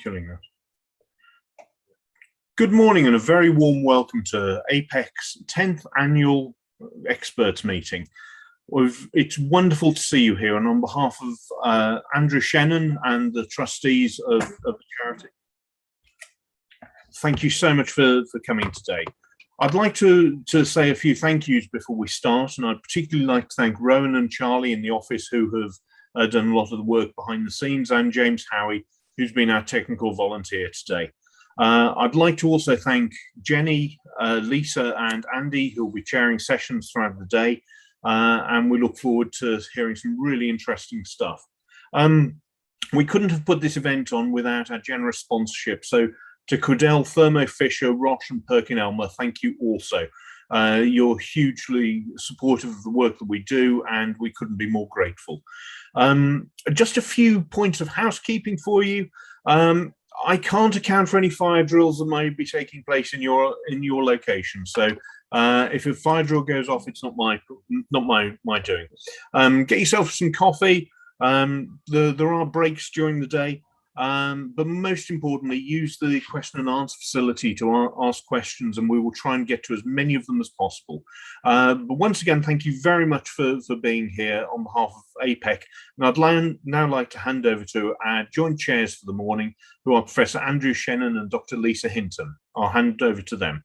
Killing that. Good morning and a very warm welcome to APEC's 10th annual experts meeting. It's wonderful to see you here, and on behalf of Andrew Shannon and the trustees of the charity, thank you so much for coming today. I'd like to say a few thank yous before we start, and I'd particularly like to thank Rowan and Charlie in the office who have done a lot of the work behind the scenes, and James Howie, who's been our technical volunteer today. I'd like to also thank Jenny, Lisa and Andy, who will be chairing sessions throughout the day, and we look forward to hearing some really interesting stuff. We couldn't have put this event on without our generous sponsorship, so to Cudell, Thermo Fisher, Roche and PerkinElmer, thank you also. You're hugely supportive of the work that we do, and we couldn't be more grateful. Just a few points of housekeeping for you. I can't account for any fire drills that might be taking place in your location. So if a fire drill goes off, it's not my doing. Get yourself some coffee. There are breaks during the day, but most importantly, use the question and answer facility to ask questions, and we will try and get to as many of them as possible. But once again, thank you very much for being here on behalf of APEC. And I'd now like to hand over to our joint chairs for the morning, who are Professor Andrew Shannon and Dr. Lisa Hinton. I'll hand over to them.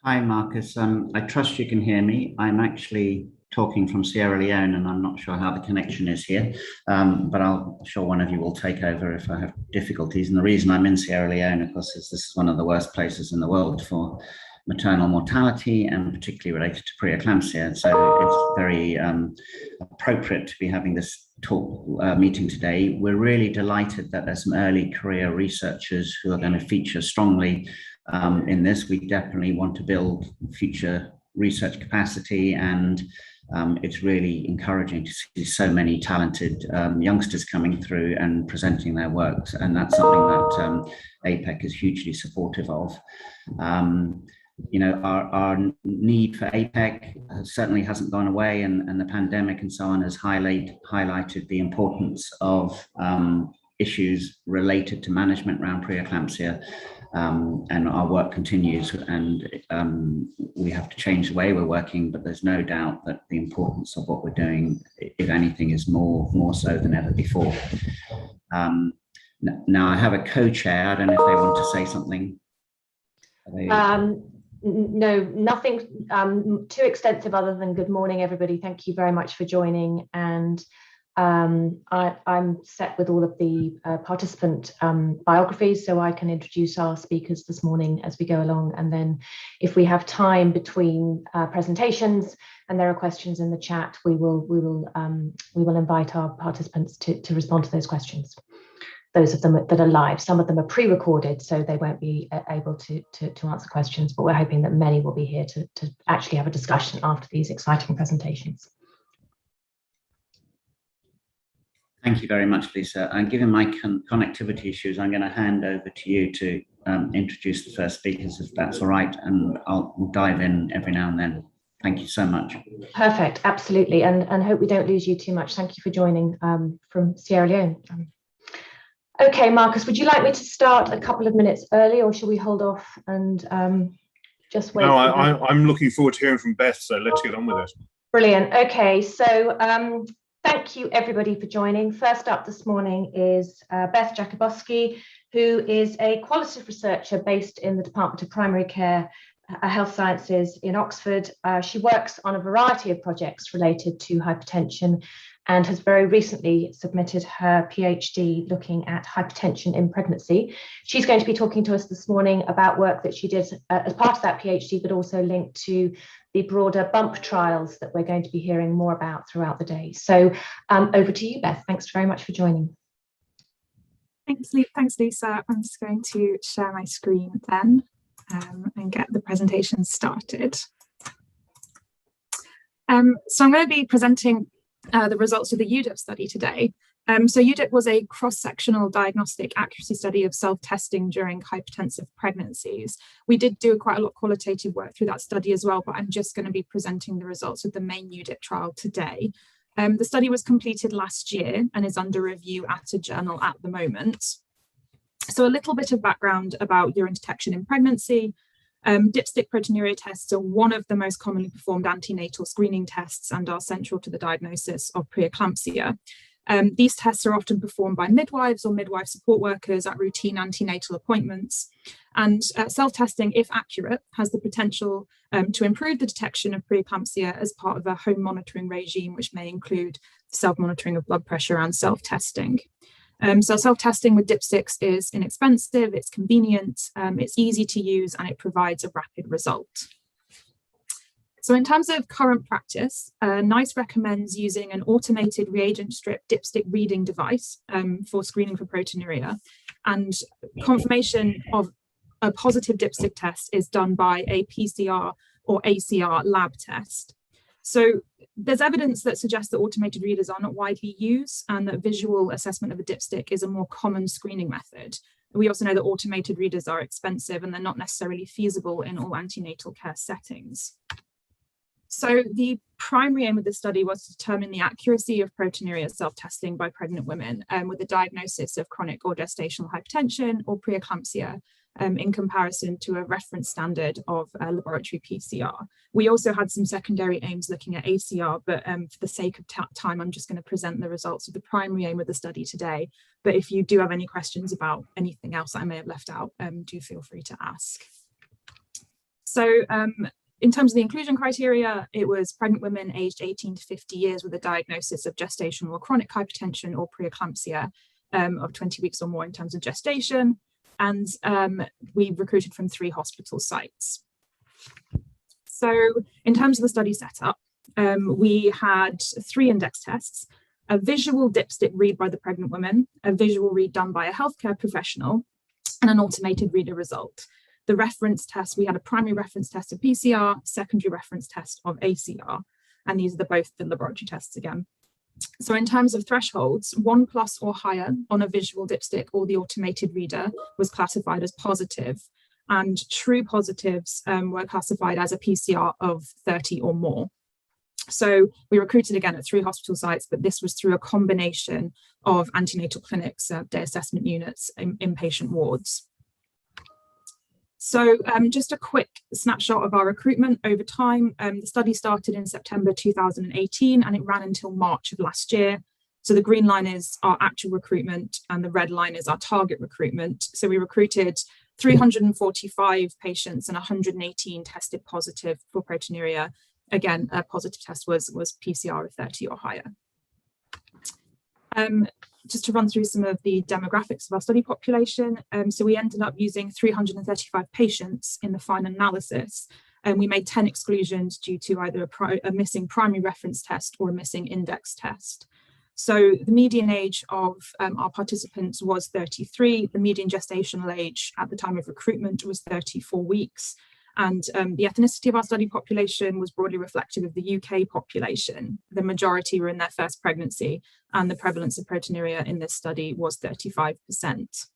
Hi, Marcus. I trust you can hear me. I'm actually talking from Sierra Leone, and I'm not sure how the connection is here, but I'm sure one of you will take over if I have difficulties. And the reason I'm in Sierra Leone, of course, is this is one of the worst places in the world for maternal mortality, and particularly related to preeclampsia. So it's very appropriate to be having this meeting today. We're really delighted that there's some early career researchers who are going to feature strongly in this. We definitely want to build future research capacity, and it's really encouraging to see so many talented youngsters coming through and presenting their works, and that's something that APEC is hugely supportive of. You know, our need for APEC certainly hasn't gone away, and the pandemic and so on has highlighted the importance of issues related to management around preeclampsia. And our work continues, and we have to change the way we're working, but there's no doubt that the importance of what we're doing, if anything, is more so than ever before. Now I have a co-chair. I don't know if they want to say something. No, nothing too extensive other than good morning, everybody. Thank you very much for joining. And I'm set with all of the participant biographies, so I can introduce our speakers this morning as we go along. And then if we have time between presentations and there are questions in the chat, we will invite our participants to respond to those questions. Those of them that are live. Some of them are pre-recorded, so they won't be able to answer questions, but we're hoping that many will be here to actually have a discussion after these exciting presentations. Thank you very much, Lisa. And given my connectivity issues, I'm going to hand over to you to introduce the first speakers, if that's all right, and I'll dive in every now and then. Thank you so much. Perfect, absolutely, and hope we don't lose you too much. Thank you for joining from Sierra Leone. Okay, Marcus, would you like me to start a couple of minutes early, or should we hold off and just wait? No, I'm looking forward to hearing from Beth, so let's get on with it. Brilliant. Okay, so thank you everybody for joining. First up this morning is Beth Jakubowski, who is a qualitative researcher based in the Department of Primary Care Health Sciences in Oxford. She works on a variety of projects related to hypertension and has very recently submitted her PhD looking at hypertension in pregnancy. She's going to be talking to us this morning about work that she did as part of that PhD, but also linked to the broader BUMP trials that we're going to be hearing more about throughout the day. So over to you, Beth. Thanks very much for joining. Thanks, Lisa. I'm just going to share my screen then and get the presentation started. So I'm going to be presenting the results of the UDIP study today. So UDIP was a cross-sectional diagnostic accuracy study of self-testing during hypertensive pregnancies. We did do quite a lot of qualitative work through that study as well, but I'm just going to be presenting the results of the main UDIP trial today. The study was completed last year and is under review at a journal at the moment. So a little bit of background about urine detection in pregnancy. Dipstick proteinuria tests are one of the most commonly performed antenatal screening tests and are central to the diagnosis of preeclampsia. These tests are often performed by midwives or midwife support workers at routine antenatal appointments. And self-testing, if accurate, has the potential to improve the detection of preeclampsia as part of a home monitoring regime, which may include self-monitoring of blood pressure and self-testing. So self-testing with dipsticks is inexpensive, it's convenient, it's easy to use, and it provides a rapid result. So in terms of current practice, NICE recommends using an automated reagent strip dipstick reading device for screening for proteinuria, and confirmation of a positive dipstick test is done by a PCR or ACR lab test. So there's evidence that suggests that automated readers are not widely used and that visual assessment of a dipstick is a more common screening method. We also know that automated readers are expensive and they're not necessarily feasible in all antenatal care settings. So the primary aim of the study was to determine the accuracy of proteinuria self-testing by pregnant women with a diagnosis of chronic or gestational hypertension or preeclampsia in comparison to a reference standard of laboratory PCR. We also had some secondary aims looking at ACR, but for the sake of time, I'm just going to present the results of the primary aim of the study today. But if you do have any questions about anything else that I may have left out, do feel free to ask. So in terms of the inclusion criteria, it was pregnant women aged 18 to 50 years with a diagnosis of gestational or chronic hypertension or preeclampsia of 20 weeks or more in terms of gestation. And we recruited from 3 hospital sites. So in terms of the study setup, we had 3 index tests: a visual dipstick read by the pregnant woman, a visual read done by a healthcare professional, and an automated reader result. The reference test, we had a primary reference test of PCR, secondary reference test of ACR, and these are both the laboratory tests again. So in terms of thresholds, 1+ or higher on a visual dipstick or the automated reader was classified as positive, and true positives were classified as a PCR of 30 or more. So we recruited again at 3 hospital sites, but this was through a combination of antenatal clinics, day assessment units, inpatient wards. So just a quick snapshot of our recruitment over time. The study started in September 2018 and it ran until March of last year. So the green line is our actual recruitment and the red line is our target recruitment. So we recruited 345 patients and 118 tested positive for proteinuria. Again, a positive test was PCR of 30 or higher. Just to run through some of the demographics of our study population. So we ended up using 335 patients in the final analysis, and we made 10 exclusions due to either a missing primary reference test or a missing index test. So the median age of our participants was 33. The median gestational age at the time of recruitment was 34 weeks. And the ethnicity of our study population was broadly reflective of the UK population. The majority were in their first pregnancy, and the prevalence of proteinuria in this study was 35%.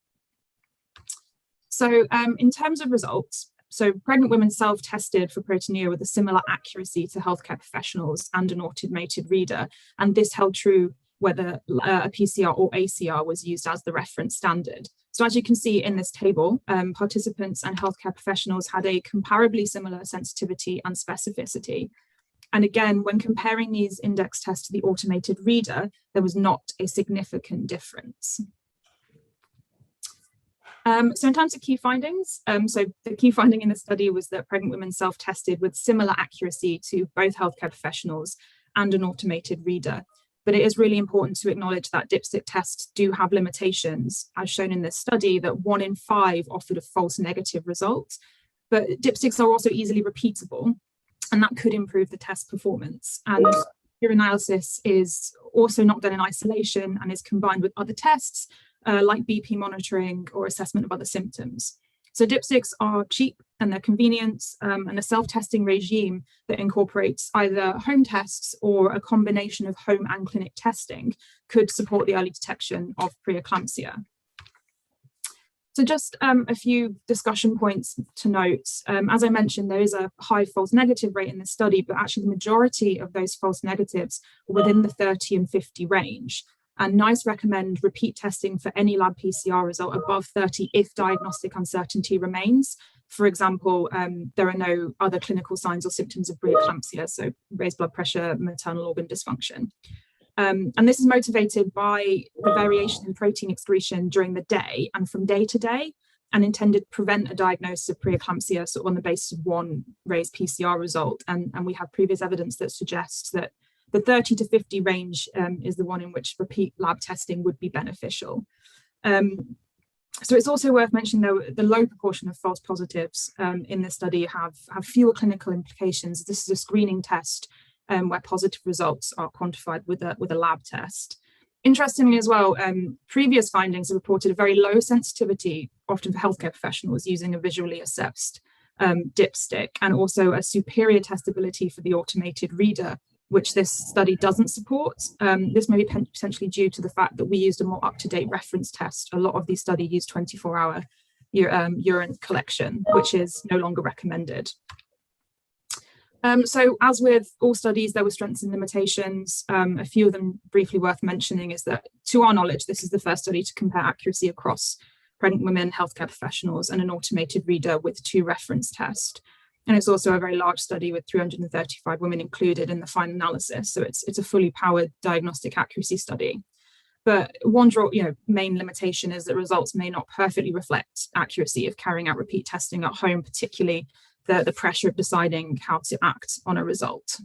So in terms of results, so pregnant women self-tested for proteinuria with a similar accuracy to healthcare professionals and an automated reader, and this held true whether a PCR or ACR was used as the reference standard. So as you can see in this table, participants and healthcare professionals had a comparably similar sensitivity and specificity. And again, when comparing these index tests to the automated reader, there was not a significant difference. So in terms of key findings, so the key finding in the study was that pregnant women self-tested with similar accuracy to both healthcare professionals and an automated reader. But it is really important to acknowledge that dipstick tests do have limitations, as shown in this study, that 1 in 5 offered a false negative result. But dipsticks are also easily repeatable, and that could improve the test performance. And urinalysis is also not done in isolation and is combined with other tests, like BP monitoring or assessment of other symptoms. So dipsticks are cheap and they're convenient, and a self-testing regime that incorporates either home tests or a combination of home and clinic testing could support the early detection of preeclampsia. So just a few discussion points to note. As I mentioned, there is a high false negative rate in this study, but actually the majority of those false negatives were within the 30 and 50 range. And NICE recommend repeat testing for any lab PCR result above 30 if diagnostic uncertainty remains. For example, there are no other clinical signs or symptoms of preeclampsia, so raised blood pressure, maternal organ dysfunction. And this is motivated by the variation in protein excretion during the day and from day to day, and intended to prevent a diagnosis of preeclampsia sort of on the basis of one raised PCR result. And we have previous evidence that suggests that the 30 to 50 range is the one in which repeat lab testing would be beneficial. So it's also worth mentioning, though, the low proportion of false positives in this study have fewer clinical implications. This is a screening test where positive results are quantified with a lab test. Interestingly as well, previous findings have reported a very low sensitivity often for healthcare professionals, using a visually assessed dipstick, and also a superior testability for the automated reader, which this study doesn't support. This may be potentially due to the fact that we used a more up-to-date reference test. A lot of these studies use 24-hour urine collection, which is no longer recommended. So as with all studies, there were strengths and limitations. A few of them briefly worth mentioning is that, to our knowledge, this is the first study to compare accuracy across pregnant women, healthcare professionals, and an automated reader with 2 reference tests. And it's also a very large study with 335 women included in the final analysis. So it's a fully powered diagnostic accuracy study. But one main limitation is that results may not perfectly reflect accuracy of carrying out repeat testing at home, particularly the pressure of deciding how to act on a result.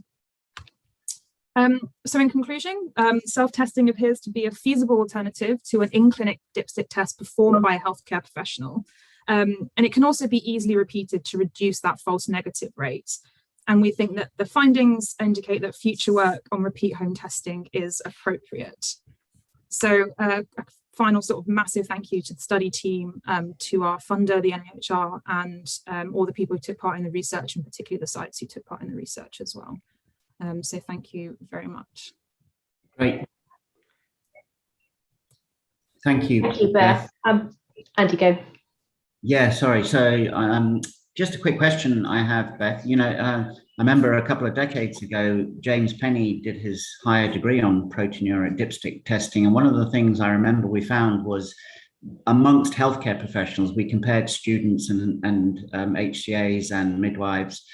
So in conclusion, self-testing appears to be a feasible alternative to an in-clinic dipstick test performed by a healthcare professional. And it can also be easily repeated to reduce that false negative rate. And we think that the findings indicate that future work on repeat home testing is appropriate. So a final sort of massive thank you to the study team, to our funder, the NIHR, and all the people who took part in the research, and particularly the sites who took part in the research as well. So thank you very much. Great. Thank you. Thank you, Beth. Andy, go. Yeah, sorry. So just a quick question I have, Beth. I remember a couple of decades ago, James Penny did his higher degree on proteinuria dipstick testing. And one of the things I remember we found was amongst healthcare professionals, we compared students and HCAs and midwives.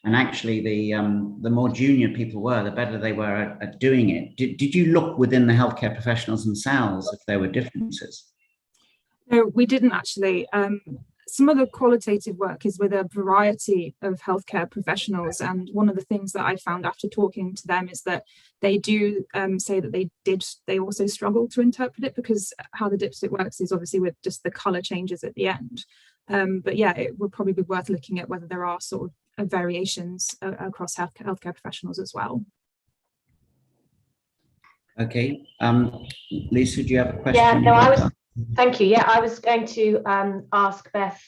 And actually, the more junior people were, the better they were at doing it. Did you look within the healthcare professionals themselves if there were differences? No, we didn't actually. Some of the qualitative work is with a variety of healthcare professionals. And one of the things that I found after talking to them is that they do say that they also struggle to interpret it, because how the dipstick works is obviously with just the color changes at the end. But yeah, it would probably be worth looking at whether there are sort of variations across healthcare professionals as well. Okay. Lisa, do you have a question? Yeah, no, thank you. Yeah, I was going to ask Beth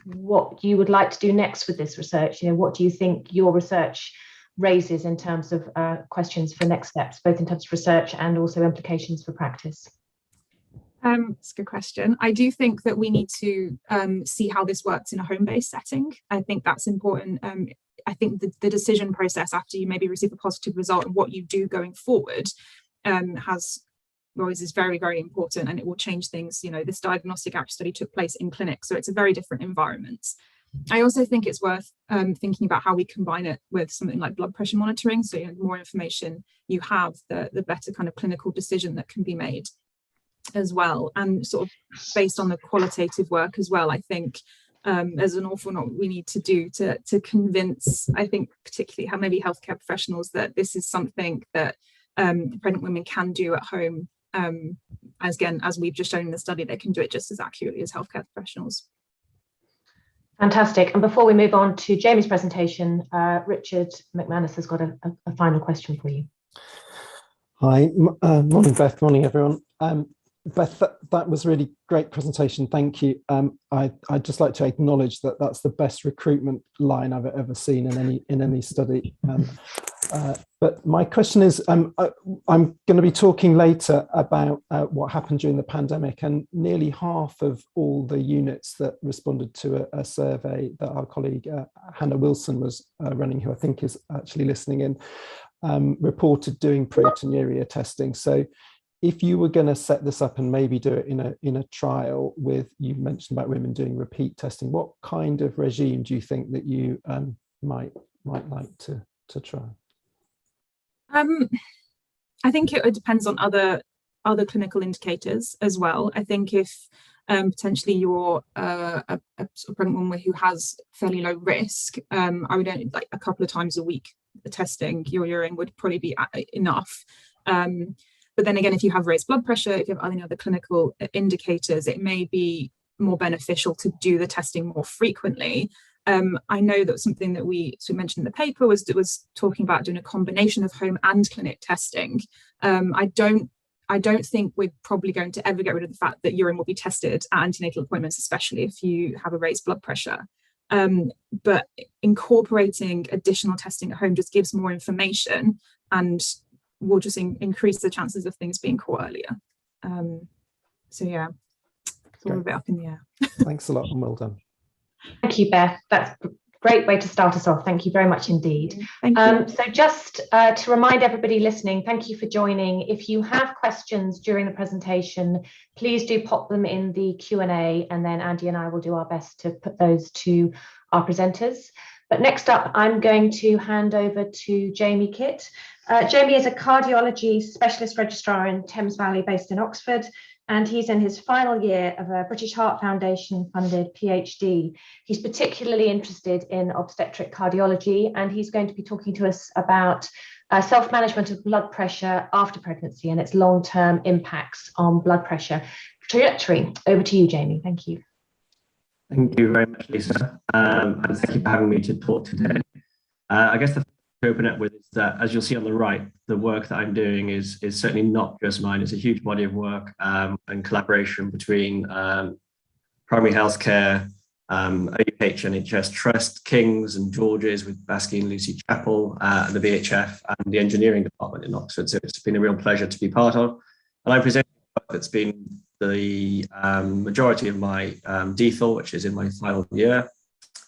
what you would like to do next with this research. What do you think your research raises in terms of questions for next steps, both in terms of research and also implications for practice? It's a good question. I do think that we need to see how this works in a home-based setting. I think that's important. I think the decision process after you maybe receive a positive result and what you do going forward is very, very important, and it will change things. This diagnostic accuracy study took place in clinic, so it's a very different environment. I also think it's worth thinking about how we combine it with something like blood pressure monitoring. So the more information you have, the better kind of clinical decision that can be made as well. And sort of based on the qualitative work as well, I think there's an awful lot we need to do to convince, I think, particularly how maybe healthcare professionals, that this is something that pregnant women can do at home. As we've just shown in the study, they can do it just as accurately as healthcare professionals. Fantastic. And before we move on to Jamie's presentation, Richard McManus has got a final question for you. Hi, morning Beth, morning everyone. Beth, that was a really great presentation. Thank you. I'd just like to acknowledge that that's the best recruitment line I've ever seen in any study. But my question is, I'm going to be talking later about what happened during the pandemic, and nearly half of all the units that responded to a survey that our colleague Hannah Wilson was running, who I think is actually listening in, reported doing proteinuria testing. So if you were going to set this up and maybe do it in a trial with, you mentioned about women doing repeat testing, what kind of regime do you think that you might like to try? I think it depends on other clinical indicators as well. I think if potentially you're a pregnant woman who has fairly low risk, I would only, like a couple of times a week testing your urine would probably be enough. But then again, if you have raised blood pressure, if you have any other clinical indicators, it may be more beneficial to do the testing more frequently. I know that something that we mentioned in the paper was talking about doing a combination of home and clinic testing. I I don't think we're probably going to ever get rid of the fact that urine will be tested at antenatal appointments, especially if you have a raised blood pressure. But incorporating additional testing at home just gives more information and will just increase the chances of things being caught earlier. So yeah, it's all a bit up in the air. Thanks a lot and well done. Thank you, Beth. That's a great way to start us off. Thank you very much indeed. Thank you. So just to remind everybody listening, thank you for joining. If you have questions during the presentation, please do pop them in the Q&A, and then Andy and I will do our best to put those to our presenters. But next up, I'm going to hand over to Jamie Kitt. Jamie is a cardiology specialist registrar in Thames Valley based in Oxford, and he's in his final year of a British Heart Foundation funded PhD. He's particularly interested in obstetric cardiology, and he's going to be talking to us about self-management of blood pressure after pregnancy and its long-term impacts on blood pressure trajectory. Over to you, Jamie. Thank you. Thank you very much, Lisa, and thank you for having me to talk today. I guess the to open up with is that, as you'll see on the right, the work that I'm doing is certainly not just mine. It's a huge body of work and collaboration between primary healthcare, OUH NHS Trust, King's and George's with Baskey and Lucy Chapel, and the BHF and the engineering department in Oxford. So it's been a real pleasure to be part of. And I'm presenting work that's been the majority of my DPhil, which is in my final year,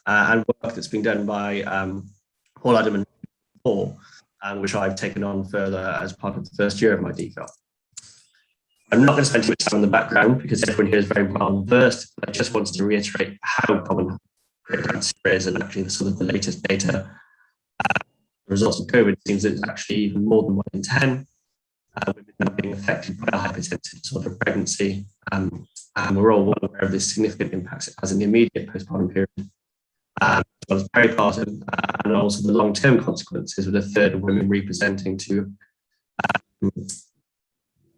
and work that's been done by Paul Adam and Paul, which I've taken on further as part of the first year of my DPhil. I'm not going to spend too much time on the background because everyone here is very well versed, but I just wanted to reiterate how common preeclampsia is, and actually some of the latest data results of COVID seems that it's actually even more than 1 in 10 women are being affected by a hypertensive disorder of pregnancy, and we're all well aware of the significant impacts it has in the immediate postpartum period, as well as peripartum, and also the long-term consequences, with a third of women representing to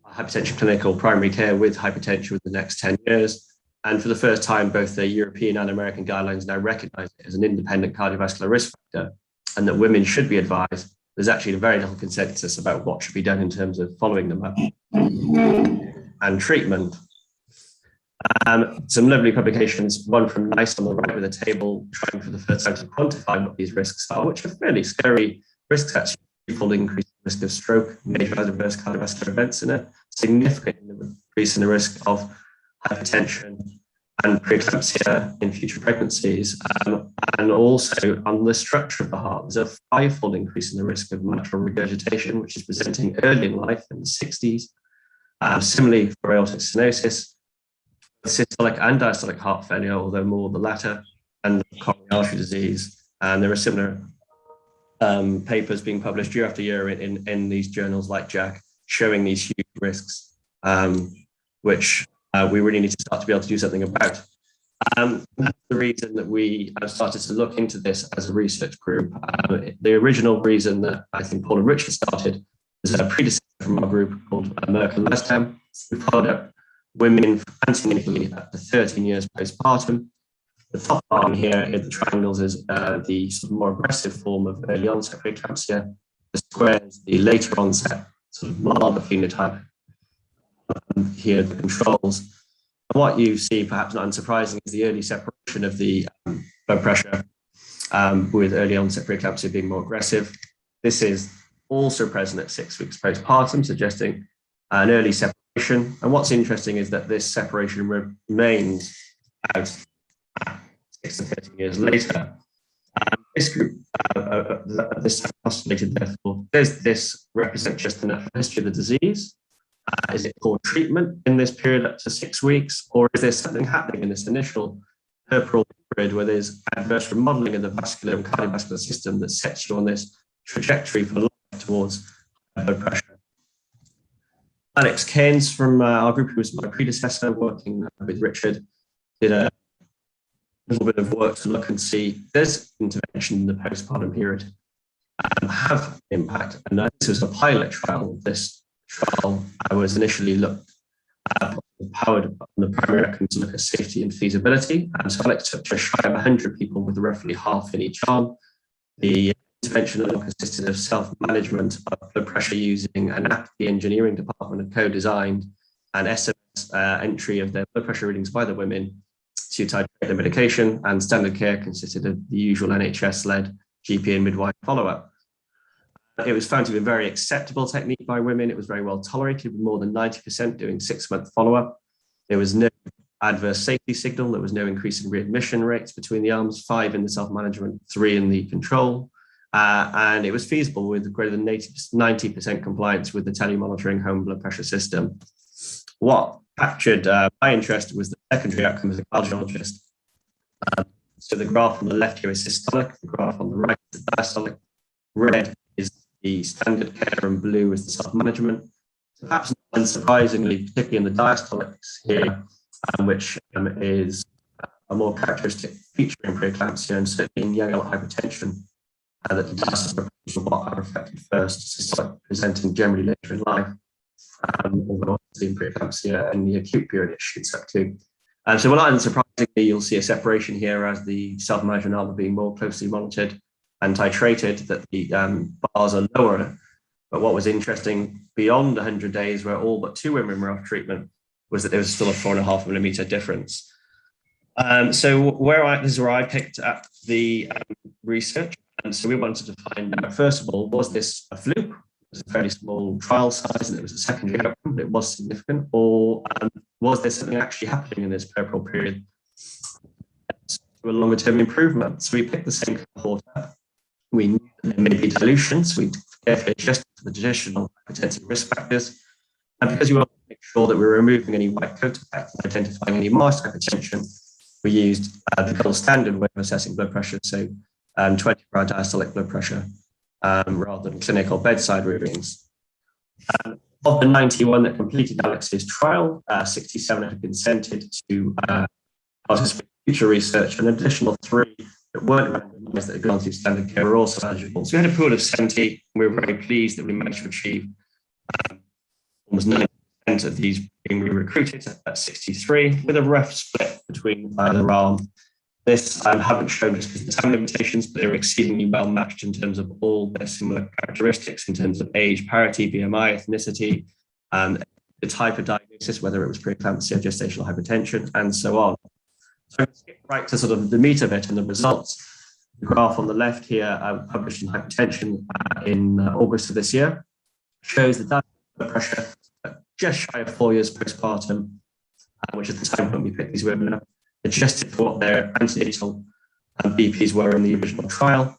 hypertension clinic or primary care with hypertension within the next 10 years. And for the first time, both the European and American guidelines now recognize it as an independent cardiovascular risk factor, and that women should be advised. There's actually a very little consensus about what should be done in terms of following them up and treatment. Some lovely publications, one from NICE on the right with a table trying for the first time to quantify what these risks are, which are fairly scary risks, actually. Full increase in the risk of stroke, major adverse cardiovascular events, and a significant increase in the risk of hypertension and preeclampsia in future pregnancies. And also on the structure of the heart, there's a 5-fold increase in the risk of mitral regurgitation, which is presenting early in life in the 60s. Similarly, for aortic stenosis, systolic and diastolic heart failure, although more the latter, and coronary artery disease. And there are similar papers being published year after year in these journals like JACC, showing these huge risks, which we really need to start to be able to do something about. That's the reason that we have started to look into this as a research group. The original reason that I think Paul and Richard started was a predecessor from our group called Merck and Westham. We followed up women antenatally at the 13 years postpartum. The top bar here in the triangles is the sort of more aggressive form of early onset preeclampsia. The squares, the later onset, sort of milder phenotype. Here, the controls. And what you see, perhaps not unsurprising, is the early separation of the blood pressure, with early onset preeclampsia being more aggressive. This is also present at 6 weeks postpartum, suggesting an early separation. And what's interesting is that this separation remains out 6 to 13 years later. This group, this postulated, therefore, does this represent just the natural history of the disease? Is it called treatment in this period up to 6 weeks, or is there something happening in this initial puerperal period where there's adverse remodeling of the vascular and cardiovascular system that sets you on this trajectory for life towards blood pressure? Alex Keynes from our group, who was my predecessor, working with Richard, did a little bit of work to look and see, does intervention in the postpartum period have impact? And this was a pilot trial. This trial was initially looked at, powered on the primary outcome to look at safety and feasibility. And so Alex took just shy of 100 people with roughly half in each arm. The intervention consisted of self-management of blood pressure using an app the engineering department had co-designed, and SMS entry of their blood pressure readings by the women to titrate the medication, and standard care consisted of the usual NHS-led GP and midwife follow-up. It was found to be a very acceptable technique by women. It was very well tolerated, with more than 90% doing 6-month follow-up. There was no adverse safety signal. There was no increase in readmission rates between the arms, 5 in the self-management, 3 in the control. And it was feasible with greater than 90% compliance with the telemonitoring home blood pressure system. What captured my interest was the secondary outcome as a cardiologist. So the graph on the left here is systolic, the graph on the right is diastolic. Red is the standard care and blue is the self-management. So perhaps unsurprisingly, particularly in the diastolics here, which is a more characteristic feature in preeclampsia and certainly in young adult hypertension, that the diastolic are affected first, systolic presenting generally later in life, although obviously in preeclampsia in the acute period it shoots up too. And so, well, unsurprisingly, you'll see a separation here as the self-management arm are being more closely monitored and titrated, that the bars are lower. But what was interesting beyond 100 days, where all but 2 women were off treatment, was that there was still a 4.5 millimeter difference. So this is where I picked up the research. And so we wanted to find out, first of all, was this a fluke? It was a fairly small trial size and it was a secondary outcome, but it was significant. Or was there something actually happening in this puerperal period to a longer term improvement? So we picked the same cohort up. We knew that there may be dilution, so we carefully adjusted for the traditional hypertensive risk factors. And because we wanted to make sure that we were removing any white coat effect and identifying any masked hypertension, we used the gold standard way of assessing blood pressure, so 24-hour diastolic blood pressure, rather than clinical bedside readings. Of the 91 that completed Alex's trial, 67 had consented to participate in future research, and an additional 3 that weren't randomized that had gone through standard care were also eligible. So we had a pool of 70, and we were very pleased that we managed to achieve almost 90% of these being re-recruited at 63, with a rough split between either arm. This I haven't shown just because of the time limitations, but they're exceedingly well matched in terms of all their similar characteristics in terms of age, parity, BMI, ethnicity, the type of diagnosis, whether it was preeclampsia, gestational hypertension, and so on. So let's get right to sort of the meat of it and the results. The graph on the left here, published in Hypertension in August of this year, shows the blood pressure just shy of 4 years postpartum, which is the time when we picked these women up, adjusted for what their antenatal BPs were in the original trial.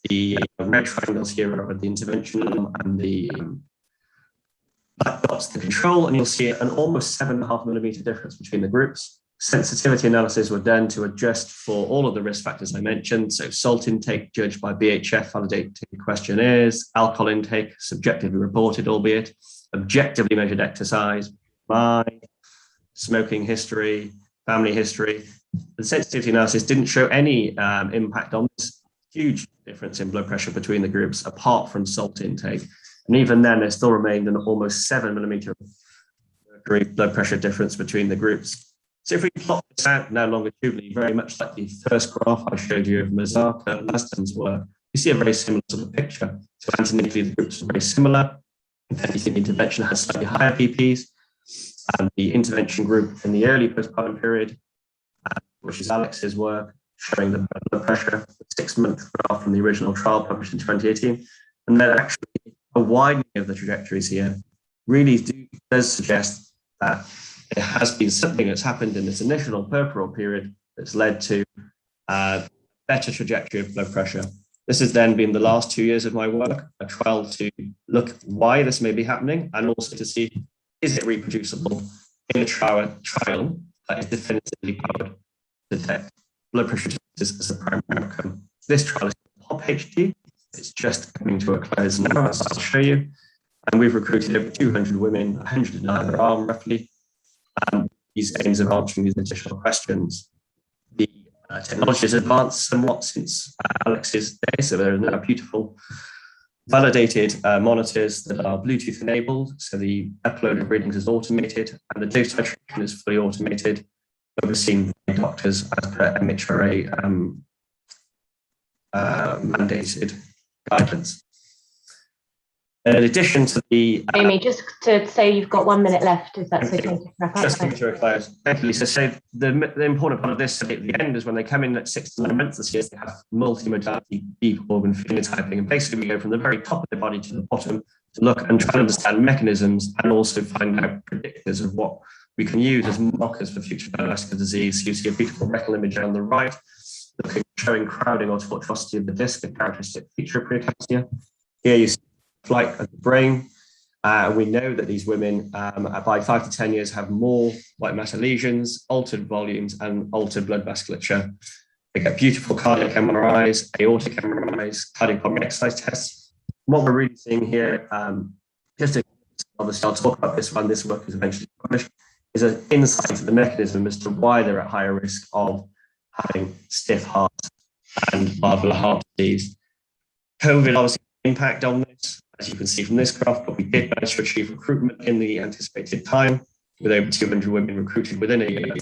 The red triangles here are the intervention and the black dots the control, and you'll see an almost 7.5 millimeter difference between the groups. Sensitivity analysis were done to adjust for all of the risk factors I mentioned. So salt intake judged by BHF validated questionnaires, alcohol intake subjectively reported, albeit objectively measured exercise, smoking history, family history. The sensitivity analysis didn't show any impact on this huge difference in blood pressure between the groups, apart from salt intake. And even then, there still remained an almost 7 millimeter blood pressure difference between the groups. So if we plot this out now longitudinally, very much like the first graph I showed you of Mazarka and Laston's work, you see a very similar sort of picture. So antenatally, the groups are very similar. If anything, the intervention has slightly higher PPs. And the intervention group in the early postpartum period, which is Alex's work, showing the blood pressure, the 6-month graph from the original trial published in 2018. And then actually a widening of the trajectories here really does suggest that there has been something that's happened in this initial puerperal period that's led to a better trajectory of blood pressure. This has then been the last 2 years of my work, a trial to look why this may be happening and also to see, is it reproducible in a trial that is definitively powered to detect blood pressure as a primary outcome. This trial is called POP-HD. It's just coming to a close now, as I'll show you. And we've recruited over 200 women, 100 in either arm, roughly. These aims of answering these additional questions. The technology has advanced somewhat since Alex's day, so there are now beautiful validated monitors that are Bluetooth enabled, so the upload of readings is automated and the dose titration is fully automated, overseen by doctors as per MHRA mandated guidance. In addition to the... Amy, just to say you've got 1 minute left, if that's okay. Just coming to a close. Thank you, Lisa. So the important part of this at the end is when they come in at 6 to 9 months this year, they have multimodality deep organ phenotyping. And basically we go from the very top of the body to the bottom to look and try to understand mechanisms and also find out predictors of what we can use as markers for future cardiovascular disease. So you see a beautiful retinal image on the right, showing crowding or tortuosity of the disc, a characteristic feature of preeclampsia. Here you see flight of the brain. We know that these women by 5 to 10 years have more white matter lesions, altered volumes, and altered blood vasculature. They get beautiful cardiac MRIs, aortic MRIs, cardiac pulmonary exercise tests. What we're really seeing here, obviously I'll talk about this when this work is eventually published, is an insight into the mechanism as to why they're at higher risk of having stiff heart and valvular heart disease. COVID obviously impact on this, as you can see from this graph, but we did manage to achieve recruitment in the anticipated time with over 200 women recruited within a year.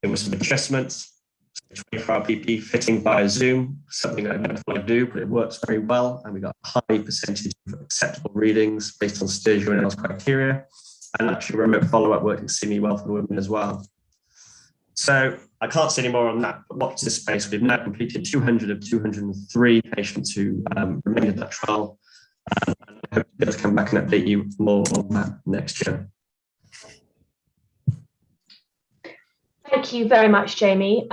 There were some adjustments, 24-hour PP fitting via Zoom, something I never thought I'd do, but it works very well. And we got a high percentage of acceptable readings based on Sturgeon and else criteria. And actually remote follow-up worked extremely well for the women as well. So I can't say any more on that, but watch this space. We've now completed 200 of 203 patients who remained in that trial. And I hope to be able to come back and update you more on that next year. Thank you very much, Jamie.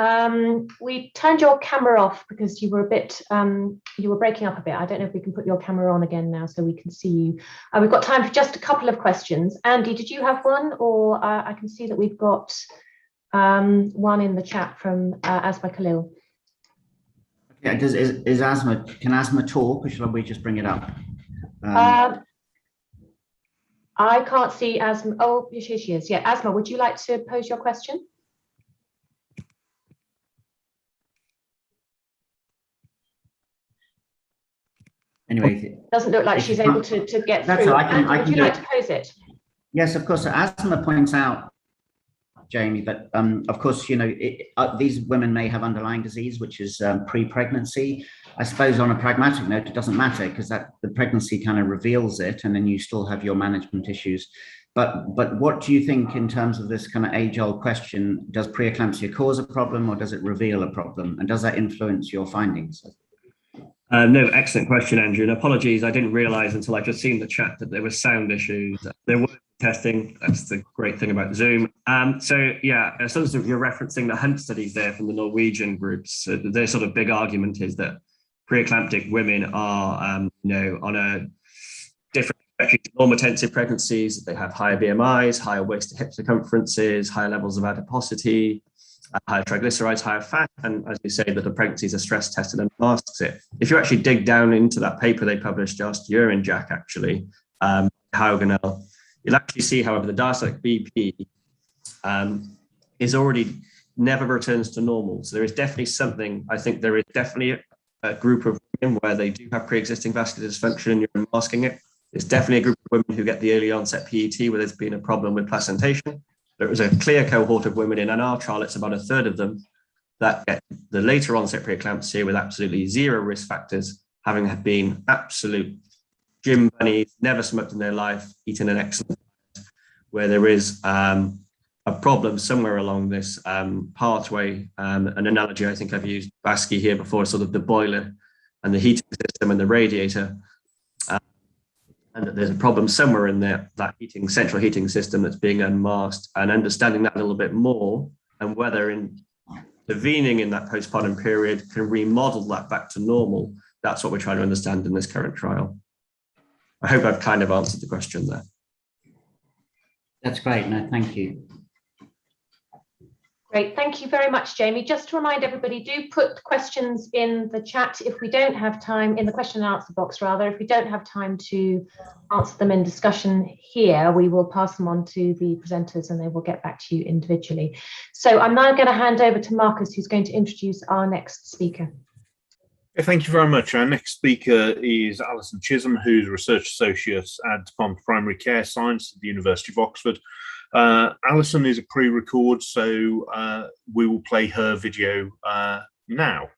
We turned your camera off because you were a bit, you were breaking up a bit. I don't know if we can put your camera on again now so we can see you. We've got time for just a couple of questions. Andy, did you have one? Or I can see that we've got one in the chat from Asma Khalil. Okay, can Asma talk, or shall we just bring it up? I can't see Asma. Oh, here she is. Yeah, Asma, would you like to pose your question? Anyway, doesn't look like she's able to get through. Would you like to pose it? Yes, of course. Asma points out, Jamie, that of course, you know, these women may have underlying disease, which is pre-pregnancy. I suppose on a pragmatic note, it doesn't matter because the pregnancy kind of reveals it, and then you still have your management issues. But what do you think in terms of this kind of age-old question? Does preeclampsia cause a problem, or does it reveal a problem, and does that influence your findings? No, excellent question, Andrew. And apologies, I didn't realize until I just seen the chat that there were sound issues. There were testing. That's the great thing about Zoom. So yeah, sort of you're referencing the Hunt studies there from the Norwegian groups. Their sort of big argument is that preeclamptic women are, you know, on a different spectrum to normotensive pregnancies. They have higher BMIs, higher waist to hip circumferences, higher levels of adiposity, higher triglycerides, higher fat, and as you say, that the pregnancy is a stress tested and masks it. If you actually dig down into that paper they published last year in JACC, actually, Haugenel, you'll actually see, however, the diastolic BP is already never returns to normal. So there is definitely something, I think there is definitely a group of women where they do have pre-existing vascular dysfunction and you're masking it. There's definitely a group of women who get the early onset PET where there's been a problem with placentation. There was a clear cohort of women in our trial, it's about a third of them, that get the later onset preeclampsia with absolutely zero risk factors, having been absolute gym bunnies, never smoked in their life, eaten an excellent diet, where there is a problem somewhere along this pathway. An analogy I think I've used Baski here before, sort of the boiler and the heating system and the radiator. And that there's a problem somewhere in there, that central heating system that's being unmasked, and understanding that a little bit more, and whether intervening in that postpartum period can remodel that back to normal. That's what we're trying to understand in this current trial. I hope I've kind of answered the question there. That's great. No, thank you. Great, thank you very much, Jamie. Just to remind everybody, do put questions in the chat if we don't have time, in the question and answer box rather. If we don't have time to answer them in discussion here, we will pass them on to the presenters and they will get back to you individually. So I'm now going to hand over to Marcus, who's going to introduce our next speaker. Thank you very much. Our next speaker is Alison Chisholm, who's a Research Associate at Department of Primary Care Science at the University of Oxford. Alison is a pre-record, so we will play her video now.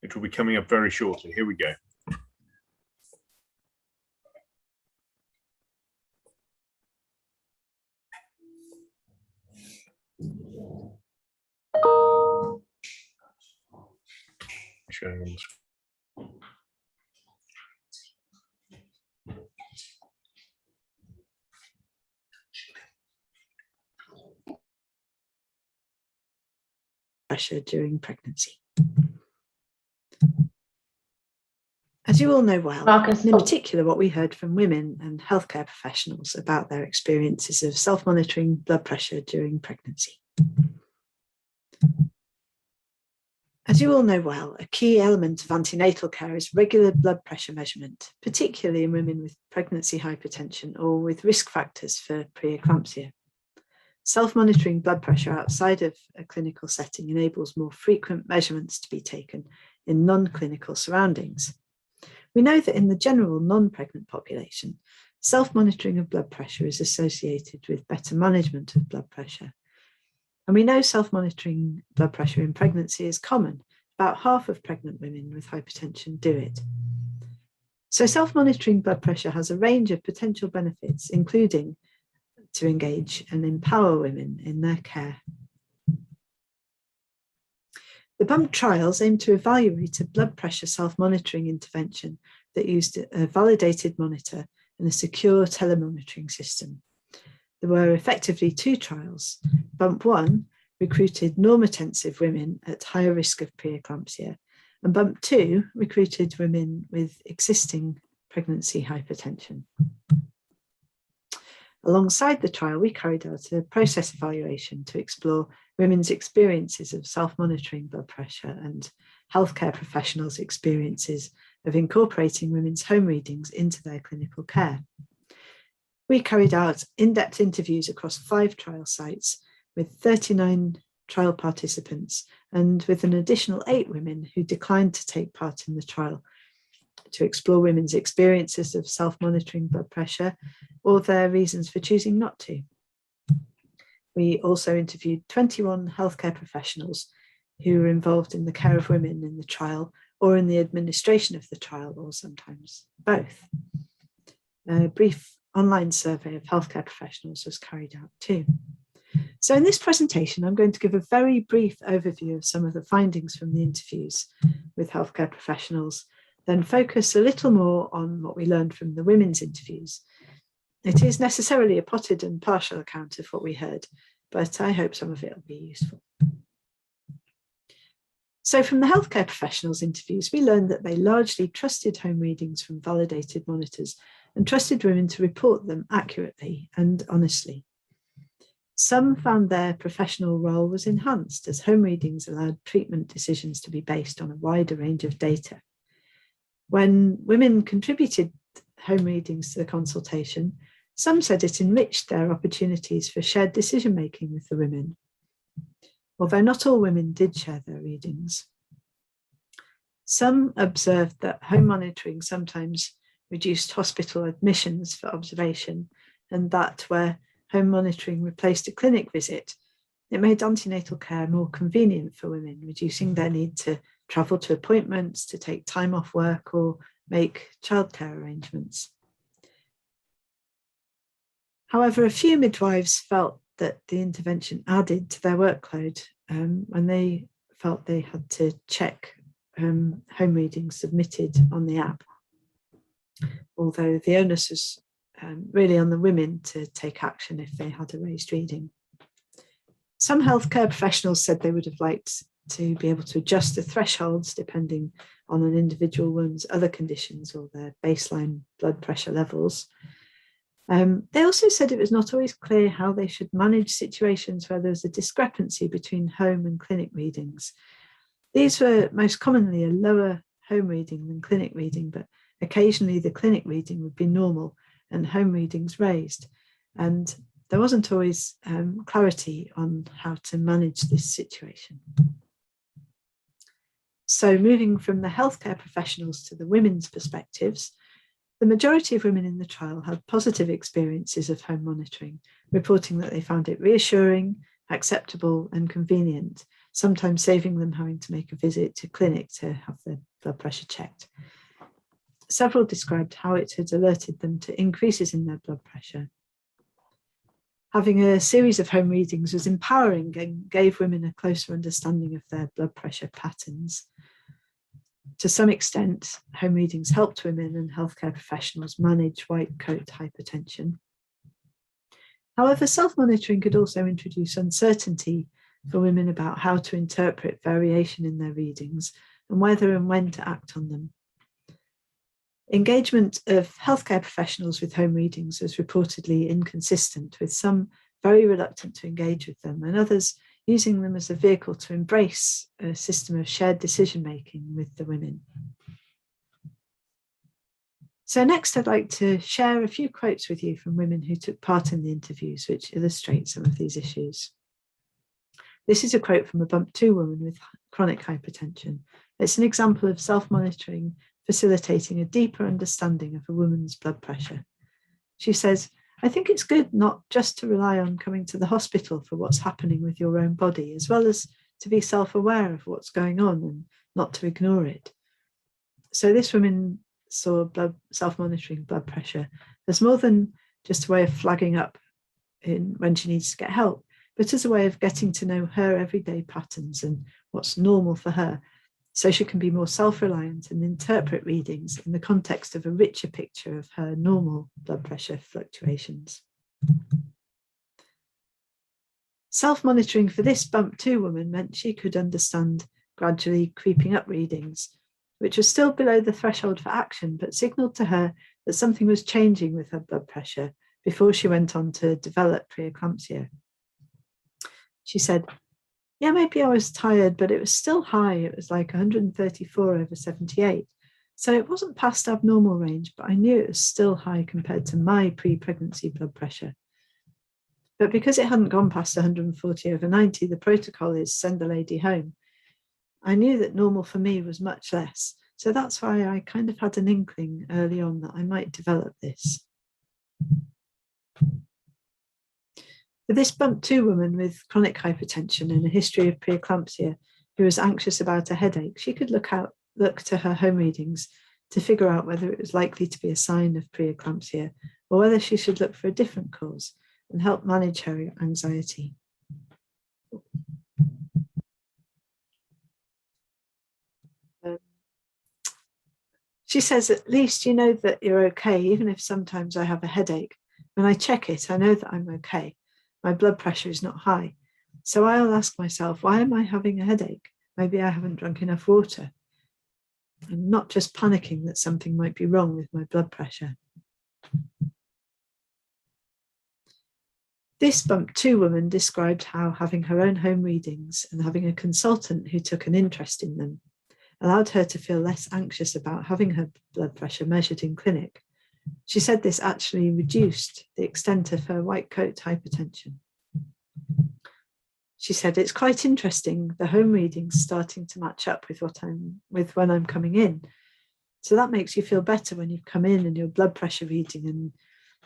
which will be coming up very shortly. Here we go. Showing on the screen. Pressure during pregnancy. As you all know well, Marcus, in particular what we heard from women and healthcare professionals about their experiences of self-monitoring blood pressure during pregnancy. As you all know well, a key element of antenatal care is regular blood pressure measurement, particularly in women with pregnancy hypertension or with risk factors for preeclampsia. Self-monitoring blood pressure outside of a clinical setting enables more frequent measurements to be taken in non-clinical surroundings. We know that in the general non-pregnant population, self-monitoring of blood pressure is associated with better management of blood pressure. And we know self-monitoring blood pressure in pregnancy is common. About half of pregnant women with hypertension do it. So self-monitoring blood pressure has a range of potential benefits, including to engage and empower women in their care. The BUMP trials aim to evaluate a blood pressure self-monitoring intervention that used a validated monitor and a secure telemonitoring system. There were effectively two trials. BUMP 1 recruited normotensive women at higher risk of preeclampsia, and BUMP 2 recruited women with existing pregnancy hypertension. Alongside the trial, we carried out a process evaluation to explore women's experiences of self-monitoring blood pressure and healthcare professionals' experiences of incorporating women's home readings into their clinical care. We carried out in-depth interviews across 5 trial sites with 39 trial participants and with an additional 8 women who declined to take part in the trial to explore women's experiences of self-monitoring blood pressure or their reasons for choosing not to. We also interviewed 21 healthcare professionals who were involved in the care of women in the trial or in the administration of the trial, or sometimes both. A brief online survey of healthcare professionals was carried out too. So in this presentation, I'm going to give a very brief overview of some of the findings from the interviews with healthcare professionals, then focus a little more on what we learned from the women's interviews. It is necessarily a potted and partial account of what we heard, but I hope some of it will be useful. So from the healthcare professionals' interviews, we learned that they largely trusted home readings from validated monitors and trusted women to report them accurately and honestly. Some found their professional role was enhanced as home readings allowed treatment decisions to be based on a wider range of data. When women contributed home readings to the consultation, some said it enriched their opportunities for shared decision-making with the women, although not all women did share their readings. Some observed that home monitoring sometimes reduced hospital admissions for observation, and that where home monitoring replaced a clinic visit, it made antenatal care more convenient for women, reducing their need to travel to appointments, to take time off work, or make childcare arrangements. However, a few midwives felt that the intervention added to their workload when they felt they had to check home readings submitted on the app, although the onus was really on the women to take action if they had a raised reading. Some healthcare professionals said they would have liked to be able to adjust the thresholds depending on an individual woman's other conditions or their baseline blood pressure levels. They also said it was not always clear how they should manage situations where there was a discrepancy between home and clinic readings. These were most commonly a lower home reading than clinic reading, but occasionally the clinic reading would be normal and home readings raised. And there wasn't always clarity on how to manage this situation. So moving from the healthcare professionals to the women's perspectives, the majority of women in the trial had positive experiences of home monitoring, reporting that they found it reassuring, acceptable and convenient, sometimes saving them having to make a visit to clinic to have their blood pressure checked. Several described how it had alerted them to increases in their blood pressure. Having a series of home readings was empowering and gave women a closer understanding of their blood pressure patterns. To some extent, home readings helped women and healthcare professionals manage white coat hypertension. However, self-monitoring could also introduce uncertainty for women about how to interpret variation in their readings and whether and when to act on them. Engagement of healthcare professionals with home readings was reportedly inconsistent, with some very reluctant to engage with them and others using them as a vehicle to embrace a system of shared decision-making with the women. So next, I'd like to share a few quotes with you from women who took part in the interviews, which illustrate some of these issues. This is a quote from a Bump 2 woman with chronic hypertension. It's an example of self-monitoring facilitating a deeper understanding of a woman's blood pressure. She says, "I think it's good not just to rely on coming to the hospital for what's happening with your own body, as well as to be self-aware of what's going on and not to ignore it." So this woman saw self-monitoring blood pressure as more than just a way of flagging up when she needs to get help, but as a way of getting to know her everyday patterns and what's normal for her, so she can be more self-reliant and interpret readings in the context of a richer picture of her normal blood pressure fluctuations. Self-monitoring for this Bump 2 woman meant she could understand gradually creeping up readings, which was still below the threshold for action, but signaled to her that something was changing with her blood pressure before she went on to develop preeclampsia. She said, "Yeah, maybe I was tired, but it was still high. It was like 134/78. So it wasn't past abnormal range, but I knew it was still high compared to my pre-pregnancy blood pressure. But because it hadn't gone past 140/90, the protocol is send the lady home. I knew that normal for me was much less. So that's why I kind of had an inkling early on that I might develop this." For this Bump 2 woman with chronic hypertension and a history of preeclampsia who was anxious about a headache, she could look to her home readings to figure out whether it was likely to be a sign of preeclampsia or whether she should look for a different cause and help manage her anxiety. She says, "At least you know that you're okay, even if sometimes I have a headache. When I check it, I know that I'm okay. My blood pressure is not high. So I'll ask myself, why am I having a headache? Maybe I haven't drunk enough water. I'm not just panicking that something might be wrong with my blood pressure." This Bump 2 woman described how having her own home readings and having a consultant who took an interest in them allowed her to feel less anxious about having her blood pressure measured in clinic. She said this actually reduced the extent of her white coat hypertension. She said, "It's quite interesting, the home readings starting to match up with when I'm coming in. So that makes you feel better when you come in and your blood pressure reading and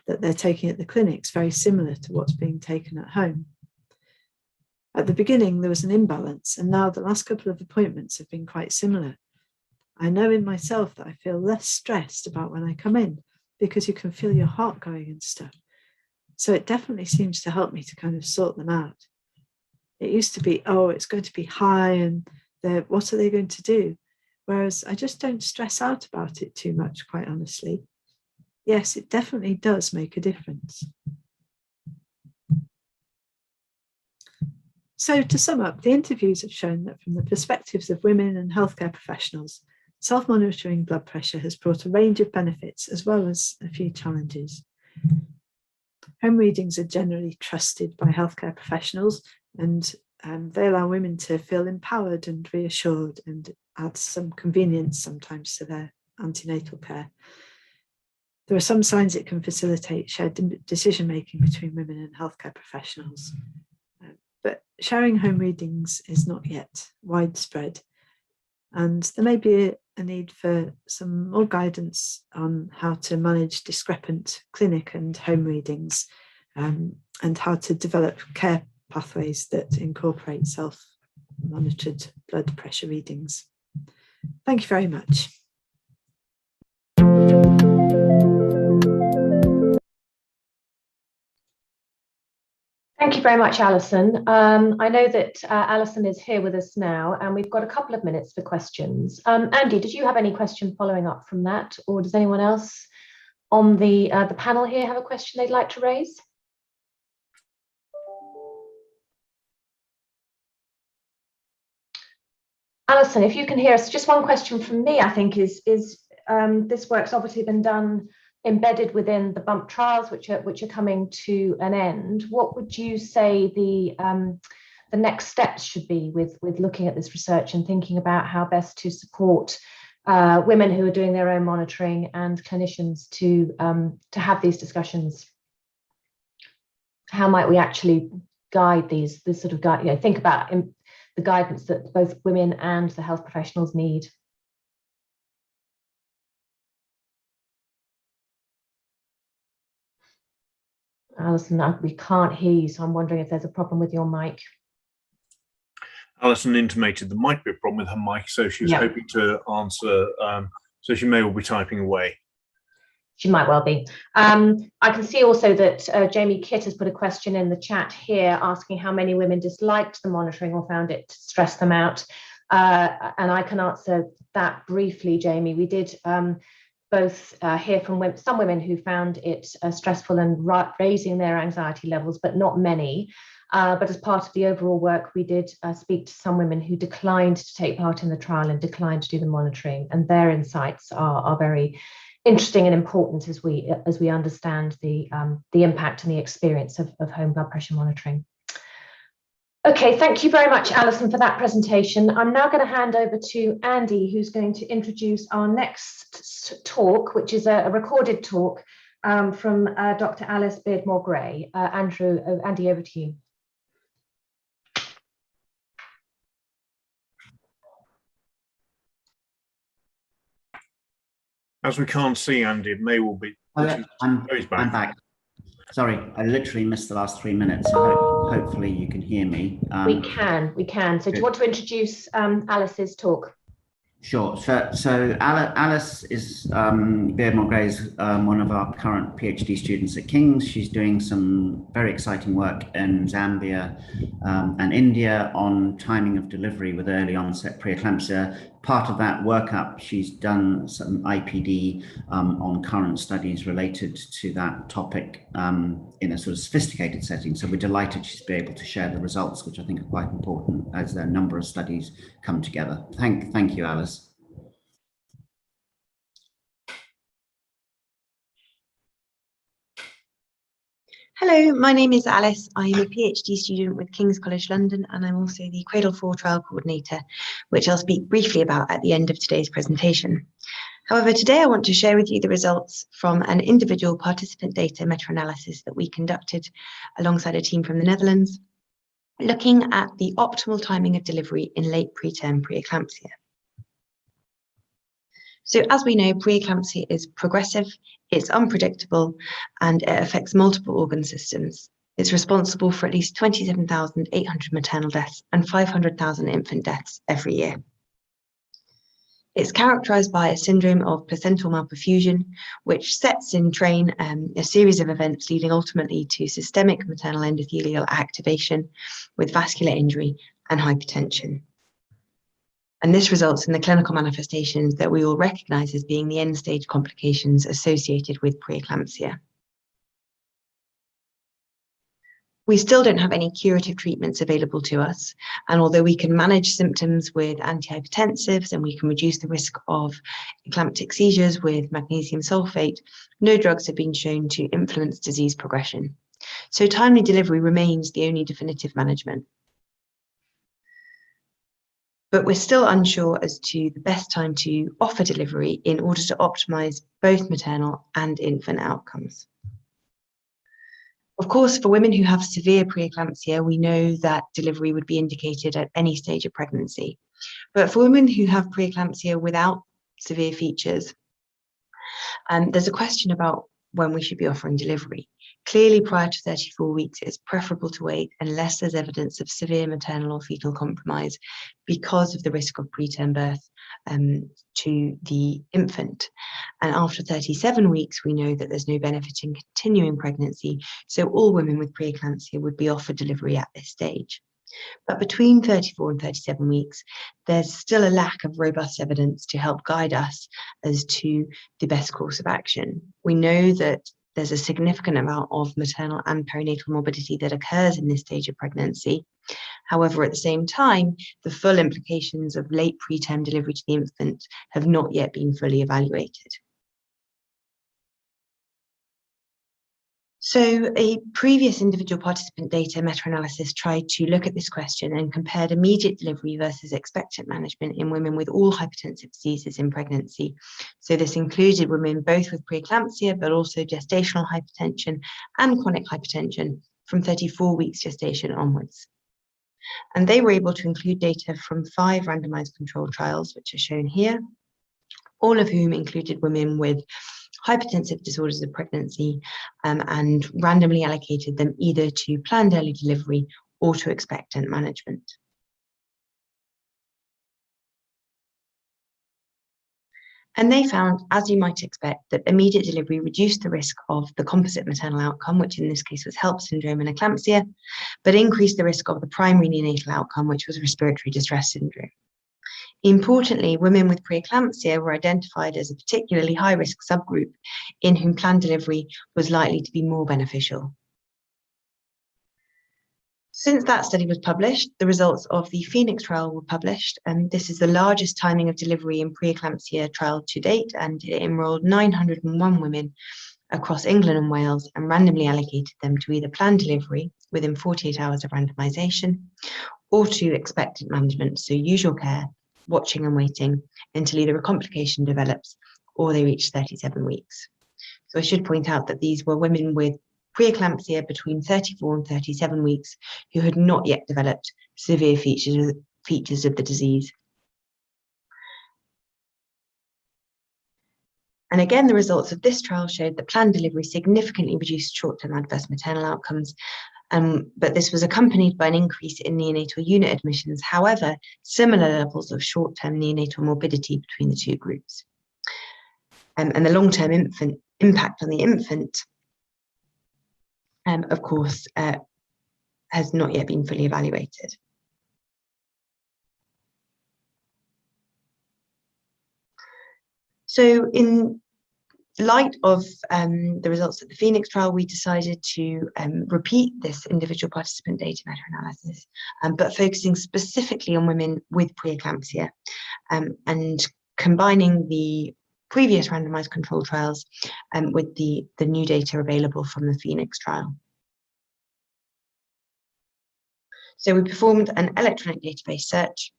that they're taking at the clinic is very similar to what's being taken at home. At the beginning, there was an imbalance, and now the last couple of appointments have been quite similar. I know in myself that I feel less stressed about when I come in because you can feel your heart going and stuff. So it definitely seems to help me to kind of sort them out. It used to be, oh, it's going to be high and what are they going to do? Whereas I just don't stress out about it too much, quite honestly. Yes, it definitely does make a difference." So to sum up, the interviews have shown that from the perspectives of women and healthcare professionals, self-monitoring blood pressure has brought a range of benefits as well as a few challenges. Home readings are generally trusted by healthcare professionals, and they allow women to feel empowered and reassured and add some convenience sometimes to their antenatal care. There are some signs it can facilitate shared decision-making between women and healthcare professionals. But sharing home readings is not yet widespread, and there may be a need for some more guidance on how to manage discrepant clinic and home readings, and how to develop care pathways that incorporate monitored blood pressure readings. Thank you very much. Thank you very much, Alison. I know that Alison is here with us now, and we've got a couple of minutes for questions. Andy, did you have any question following up from that, or does anyone else on the panel here have a question they'd like to raise? Alison, if you can hear us, just one question from me, I think, is this work's obviously been done embedded within the bump trials, which are coming to an end. What would you say the next steps should be with looking at this research and thinking about how best to support women who are doing their own monitoring and clinicians to have these discussions? How might we actually guide this sort of guide, think about the guidance that both women and the health professionals need? Alison, we can't hear you, so I'm wondering if there's a problem with your mic. Alison intimated there might be a problem with her mic, so she was hoping to answer, so she may well be typing away. She might well be. I can see also that Jamie Kitt has put a question in the chat here asking how many women disliked the monitoring or found it to stress them out. And I can answer that briefly, Jamie. We did both hear from some women who found it stressful and raising their anxiety levels, but not many. But as part of the overall work, we did speak to some women who declined to take part in the trial and declined to do the monitoring, and their insights are very interesting and important as we understand the impact and the experience of home blood pressure monitoring. Okay, thank you very much, Alison, for that presentation. I'm now going to hand over to Andy, who's going to introduce our next talk, which is a recorded talk from Dr. Alice Beardmore-Gray. Andy, over to you. As we can't see Andy, it may well be. I'm back. Sorry, I literally missed the last 3 minutes, so hopefully you can hear me. We can. So do you want to introduce Alice's talk? Sure. So Alice is Beardmore-Gray is one of our current PhD students at King's. She's doing some very exciting work in Zambia and India on timing of delivery with early onset preeclampsia. Part of that workup, she's done some IPD on current studies related to that topic in a sort of sophisticated setting. So we're delighted she's been able to share the results, which I think are quite important as a number of studies come together. Thank you, Alice. Hello, my name is Alice. I'm a PhD student with King's College London, and I'm also the Cradle 4 trial coordinator, which I'll speak briefly about at the end of today's presentation. However, today I want to share with you the results from an individual participant data meta-analysis that we conducted alongside a team from the Netherlands, looking at the optimal timing of delivery in late preterm preeclampsia. So as we know, preeclampsia is progressive, it's unpredictable, and it affects multiple organ systems. It's responsible for at least 27,800 maternal deaths and 500,000 infant deaths every year. It's characterized by a syndrome of placental malperfusion, which sets in train a series of events leading ultimately to systemic maternal endothelial activation with vascular injury and hypertension. And this results in the clinical manifestations that we all recognize as being the end-stage complications associated with preeclampsia. We still don't have any curative treatments available to us, and although we can manage symptoms with antihypertensives and we can reduce the risk of eclamptic seizures with magnesium sulfate, no drugs have been shown to influence disease progression. So timely delivery remains the only definitive management. But we're still unsure as to the best time to offer delivery in order to optimize both maternal and infant outcomes. Of course, for women who have severe preeclampsia, we know that delivery would be indicated at any stage of pregnancy. But for women who have preeclampsia without severe features, there's a question about when we should be offering delivery. Clearly, prior to 34 weeks, it's preferable to wait unless there's evidence of severe maternal or fetal compromise because of the risk of preterm birth to the infant. And after 37 weeks, we know that there's no benefit in continuing pregnancy, so all women with preeclampsia would be offered delivery at this stage. But between 34 and 37 weeks, there's still a lack of robust evidence to help guide us as to the best course of action. We know that there's a significant amount of maternal and perinatal morbidity that occurs in this stage of pregnancy. However, at the same time, the full implications of late preterm delivery to the infant have not yet been fully evaluated. So a previous individual participant data meta-analysis tried to look at this question and compared immediate delivery versus expectant management in women with all hypertensive diseases in pregnancy. So this included women both with preeclampsia, but also gestational hypertension and chronic hypertension from 34 weeks gestation onwards. And they were able to include data from 5 randomized controlled trials, which are shown here, all of whom included women with hypertensive disorders of pregnancy and randomly allocated them either to planned early delivery or to expectant management. And they found, as you might expect, that immediate delivery reduced the risk of the composite maternal outcome, which in this case was HELLP syndrome and eclampsia, but increased the risk of the primary neonatal outcome, which was respiratory distress syndrome. Importantly, women with preeclampsia were identified as a particularly high-risk subgroup in whom planned delivery was likely to be more beneficial. Since that study was published, the results of the Phoenix trial were published, and this is the largest timing of delivery in preeclampsia trial to date, and it enrolled 901 women across England and Wales and randomly allocated them to either planned delivery within 48 hours of randomization or to expectant management, so usual care, watching and waiting until either a complication develops or they reach 37 weeks. So I should point out that these were women with preeclampsia between 34 and 37 weeks who had not yet developed severe features of the disease. And again, the results of this trial showed that planned delivery significantly reduced short-term adverse maternal outcomes, but this was accompanied by an increase in neonatal unit admissions. However, similar levels of short-term neonatal morbidity between the two groups. And the long-term impact on the infant, of course, has not yet been fully evaluated. So in light of the results of the Phoenix trial, we decided to repeat this individual participant data meta-analysis, but focusing specifically on women with preeclampsia and combining the previous randomized control trials with the new data available from the Phoenix trial. So we performed an electronic database search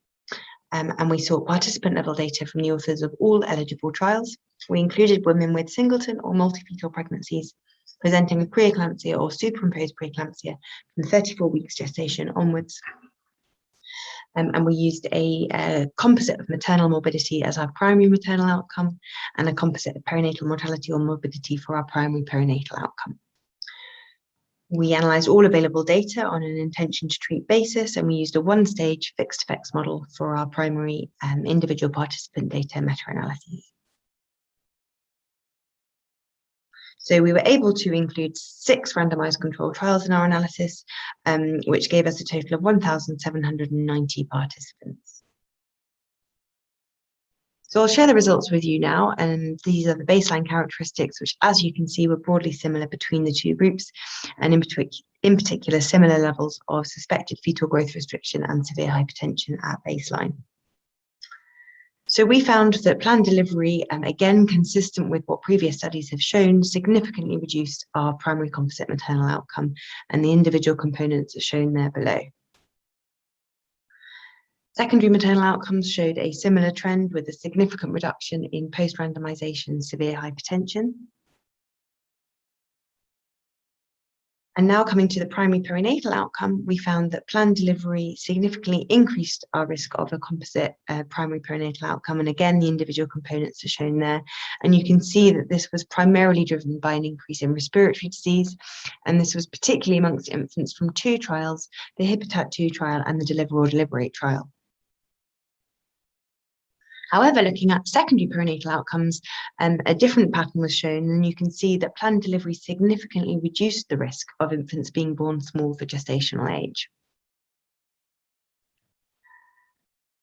and we sought participant level data from the authors of all eligible trials. We included women with singleton or multi-fetal pregnancies presenting with preeclampsia or superimposed preeclampsia from 34 weeks gestation onwards. And we used a composite of maternal morbidity as our primary maternal outcome and a composite of perinatal mortality or morbidity for our primary perinatal outcome. We analysed all available data on an intention to treat basis, and we used a one-stage fixed effects model for our primary individual participant data meta-analyses. So we were able to include 6 randomized controlled trials in our analysis, which gave us a total of 1,790 participants. So I'll share the results with you now, and these are the baseline characteristics, which, as you can see, were broadly similar between the two groups, and in particular, similar levels of suspected fetal growth restriction and severe hypertension at baseline. So we found that planned delivery, again, consistent with what previous studies have shown, significantly reduced our primary composite maternal outcome, and the individual components are shown there below. Secondary maternal outcomes showed a similar trend with a significant reduction in post-randomization severe hypertension. And now coming to the primary perinatal outcome, we found that planned delivery significantly increased our risk of a composite primary perinatal outcome. And again, the individual components are shown there. And you can see that this was primarily driven by an increase in respiratory disease. And this was particularly amongst infants from two trials, the HIPPOTAT-2 trial and the Deliver or Deliberate trial. However, looking at secondary perinatal outcomes, a different pattern was shown, and you can see that planned delivery significantly reduced the risk of infants being born small for gestational age.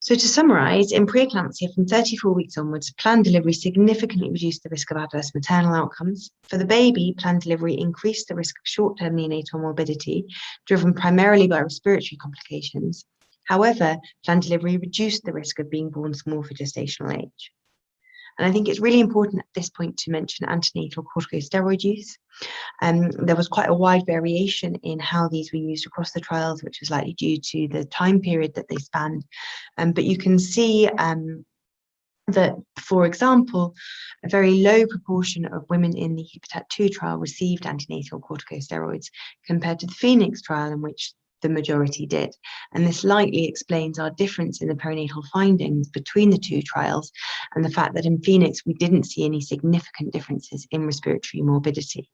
So to summarise, in preeclampsia from 34 weeks onwards, planned delivery significantly reduced the risk of adverse maternal outcomes. For the baby, planned delivery increased the risk of short-term neonatal morbidity, driven primarily by respiratory complications. However, planned delivery reduced the risk of being born small for gestational age. And I think it's really important at this point to mention antenatal corticosteroid use. There was quite a wide variation in how these were used across the trials, which was likely due to the time period that they spanned. But you can see that, for example, a very low proportion of women in the HIPPOTAT-2 trial received antenatal corticosteroids compared to the Phoenix trial, in which the majority did. And this likely explains our difference in the perinatal findings between the two trials, and the fact that in Phoenix we didn't see any significant differences in respiratory morbidity.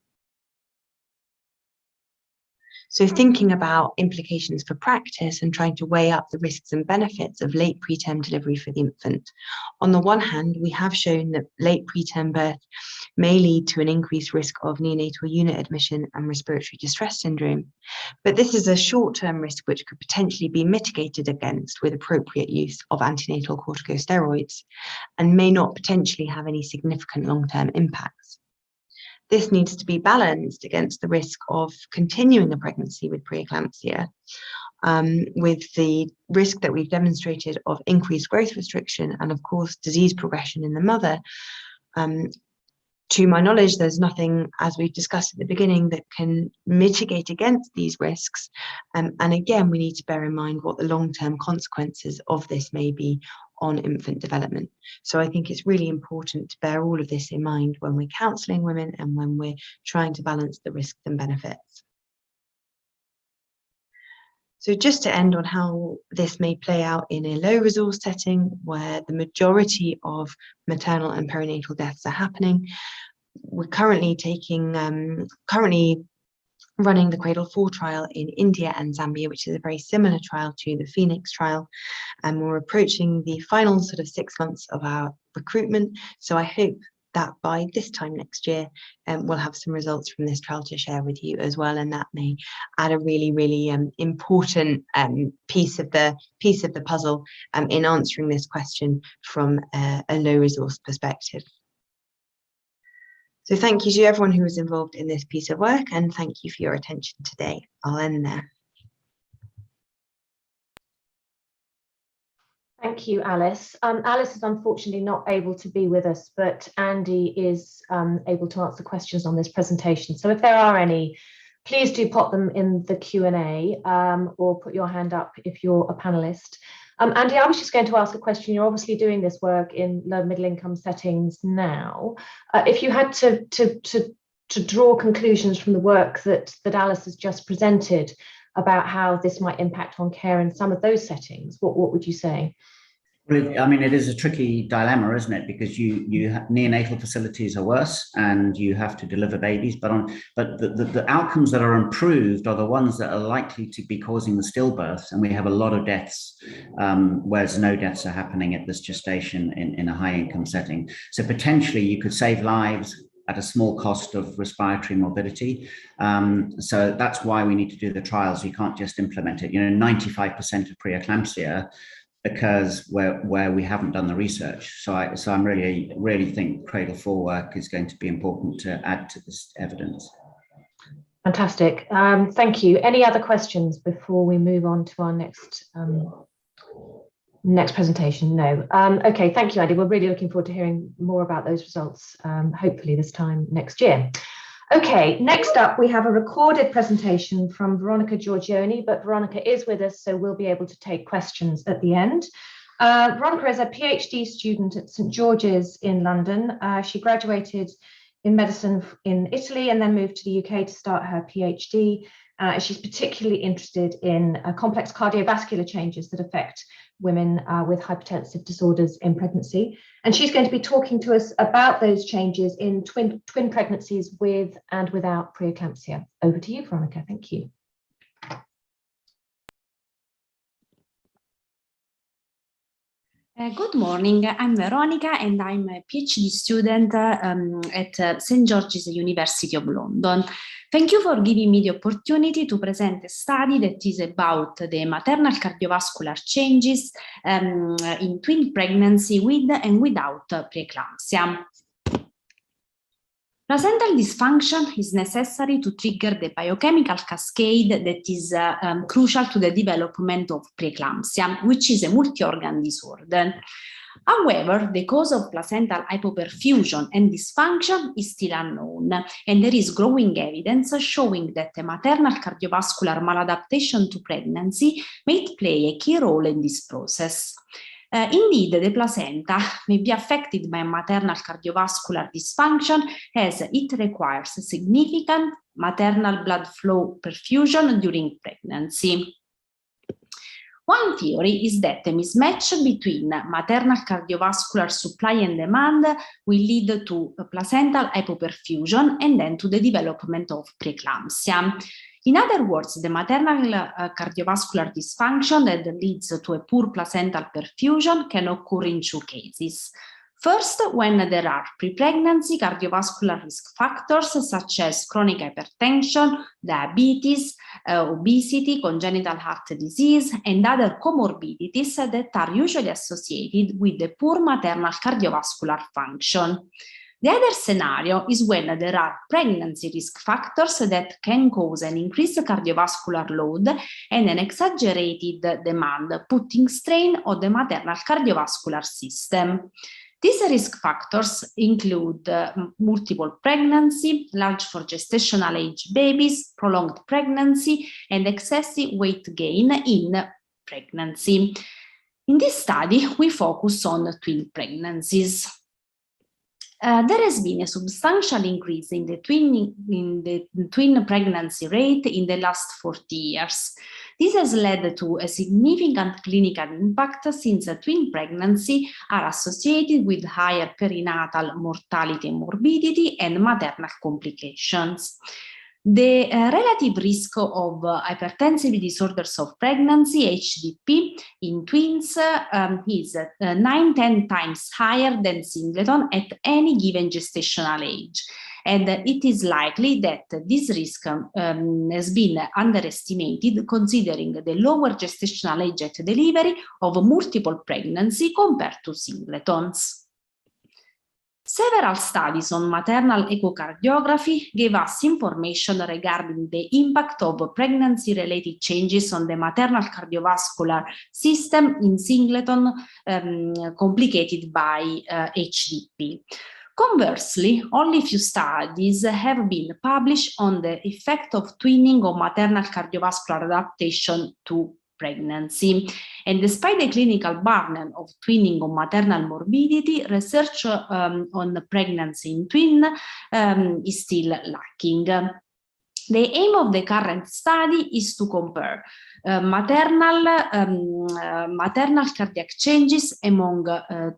So thinking about implications for practice and trying to weigh up the risks and benefits of late preterm delivery for the infant. On the one hand, we have shown that late preterm birth may lead to an increased risk of neonatal unit admission and respiratory distress syndrome. But this is a short-term risk which could potentially be mitigated against with appropriate use of antenatal corticosteroids and may not potentially have any significant long-term impacts. This needs to be balanced against the risk of continuing a pregnancy with preeclampsia, with the risk that we've demonstrated of increased growth restriction and, of course, disease progression in the mother. To my knowledge, there's nothing, as we've discussed at the beginning, that can mitigate against these risks. And again, we need to bear in mind what the long-term consequences of this may be on infant development. So I think it's really important to bear all of this in mind when we're counselling women and when we're trying to balance the risks and benefits. So just to end on how this may play out in a low resource setting where the majority of maternal and perinatal deaths are happening, we're currently running the Cradle-4 trial in India and Zambia, which is a very similar trial to the Phoenix trial. And we're approaching the final sort of 6 months of our recruitment. So I hope that by this time next year, we'll have some results from this trial to share with you as well. And that may add a really, really important piece of the puzzle in answering this question from a low resource perspective. So thank you to everyone who was involved in this piece of work, and thank you for your attention today. I'll end there. Thank you, Alice. Alice is unfortunately not able to be with us, but Andy is able to answer questions on this presentation. So if there are any, please do pop them in the Q&A or put your hand up if you're a panelist. Andy, I was just going to ask a question. You're obviously doing this work in low middle income settings now. If you had to draw conclusions from the work that Alice has just presented about how this might impact on care in some of those settings, what would you say? Well, I mean, it is a tricky dilemma, isn't it? Because neonatal facilities are worse, and you have to deliver babies. But the outcomes that are improved are the ones that are likely to be causing the stillbirths, and we have a lot of deaths, whereas no deaths are happening at this gestation in a high-income setting. So potentially, you could save lives at a small cost of respiratory morbidity. So that's why we need to do the trials. You can't just implement it. 95% of preeclampsia because where we haven't done the research. So I'm really think Cradle-4 work is going to be important to add to this evidence. Fantastic. Thank you. Any other questions before we move on to our next presentation? No. Okay, thank you, Andy. We're really looking forward to hearing more about those results, hopefully this time next year. Okay, next up we have a recorded presentation from Veronica Giorgione, but Veronica is with us, so we'll be able to take questions at the end. Veronica is a PhD student at St George's in London. She graduated in medicine in Italy and then moved to the UK to start her PhD. She's particularly interested in complex cardiovascular changes that affect women with hypertensive disorders in pregnancy. And she's going to be talking to us about those changes in twin pregnancies with and without preeclampsia. Over to you, Veronica. Thank you. Good morning, I'm Veronica and I'm a PhD student at St. George's University of London. Thank you for giving me the opportunity to present a study that is about the maternal cardiovascular changes in twin pregnancy with and without preeclampsia. Placental dysfunction is necessary to trigger the biochemical cascade that is crucial to the development of preeclampsia, which is a multi-organ disorder. However, the cause of placental hypoperfusion and dysfunction is still unknown, and there is growing evidence showing that the maternal cardiovascular maladaptation to pregnancy may play a key role in this process. Indeed, the placenta may be affected by maternal cardiovascular dysfunction as it requires significant maternal blood flow perfusion during pregnancy. One theory is that the mismatch between maternal cardiovascular supply and demand will lead to placental hypoperfusion and then to the development of preeclampsia. In other words, the maternal cardiovascular dysfunction that leads to a poor placental perfusion can occur in two cases. First, when there are pre-pregnancy cardiovascular risk factors such as chronic hypertension, diabetes, obesity, congenital heart disease, and other comorbidities that are usually associated with the poor maternal cardiovascular function. The other scenario is when there are pregnancy risk factors that can cause an increased cardiovascular load and an exaggerated demand, putting strain on the maternal cardiovascular system. These risk factors include multiple pregnancy, large for gestational age babies, prolonged pregnancy, and excessive weight gain in pregnancy. In this study, we focus on twin pregnancies. There has been a substantial increase in the twin pregnancy rate in the last 40 years. This has led to a significant clinical impact since twin pregnancy are associated with higher perinatal mortality and morbidity and maternal complications. The relative risk of hypertensive disorders of pregnancy, HDP, in twins is 9-10 times higher than singleton at any given gestational age. And it is likely that this risk has been underestimated considering the lower gestational age at delivery of multiple pregnancy compared to singletons. Several studies on maternal echocardiography gave us information regarding the impact of pregnancy-related changes on the maternal cardiovascular system in singleton complicated by HDP. Conversely, only few studies have been published on the effect of twinning on maternal cardiovascular adaptation to pregnancy. And despite the clinical burden of twinning on maternal morbidity, research on pregnancy in twin is still lacking. The aim of the current study is to compare maternal cardiac changes among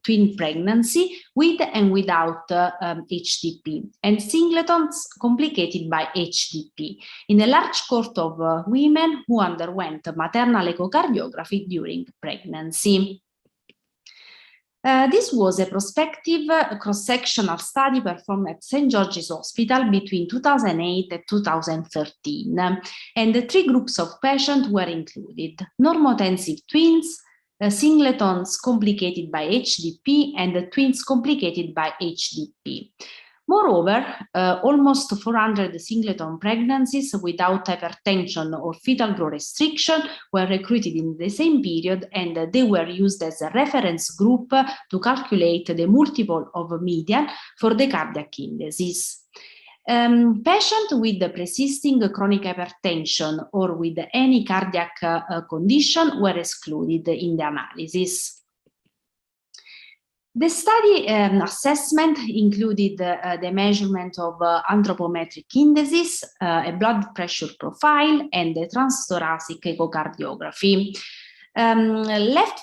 twin pregnancy with and without HDP and singletons complicated by HDP in a large cohort of women who underwent maternal echocardiography during pregnancy. This was a prospective cross-sectional study performed at St. George's Hospital between 2008 and 2013, and the three groups of patients were included: normotensive twins, singletons complicated by HDP, and twins complicated by HDP. Moreover, almost 400 singleton pregnancies without hypertension or fetal growth restriction were recruited in the same period, and they were used as a reference group to calculate the multiple of median for the cardiac indices. Patients with persisting chronic hypertension or with any cardiac condition were excluded in the analysis. The study assessment included the measurement of anthropometric indices, a blood pressure profile, and the transthoracic echocardiography. Left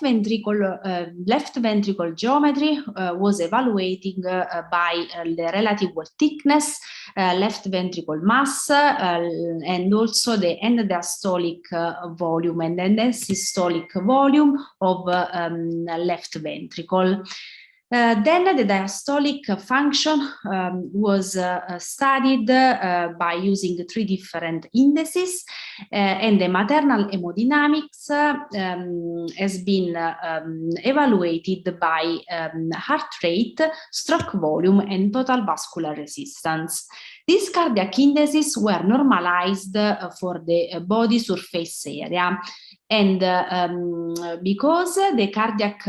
ventricle geometry was evaluating by the relative wall thickness, left ventricle mass, and also the end diastolic volume and then the systolic volume of left ventricle. Then the diastolic function was studied by using 3 different indices, and the maternal hemodynamics has been evaluated by heart rate, stroke volume, and total vascular resistance. These cardiac indices were normalized for the body surface area. And because the cardiac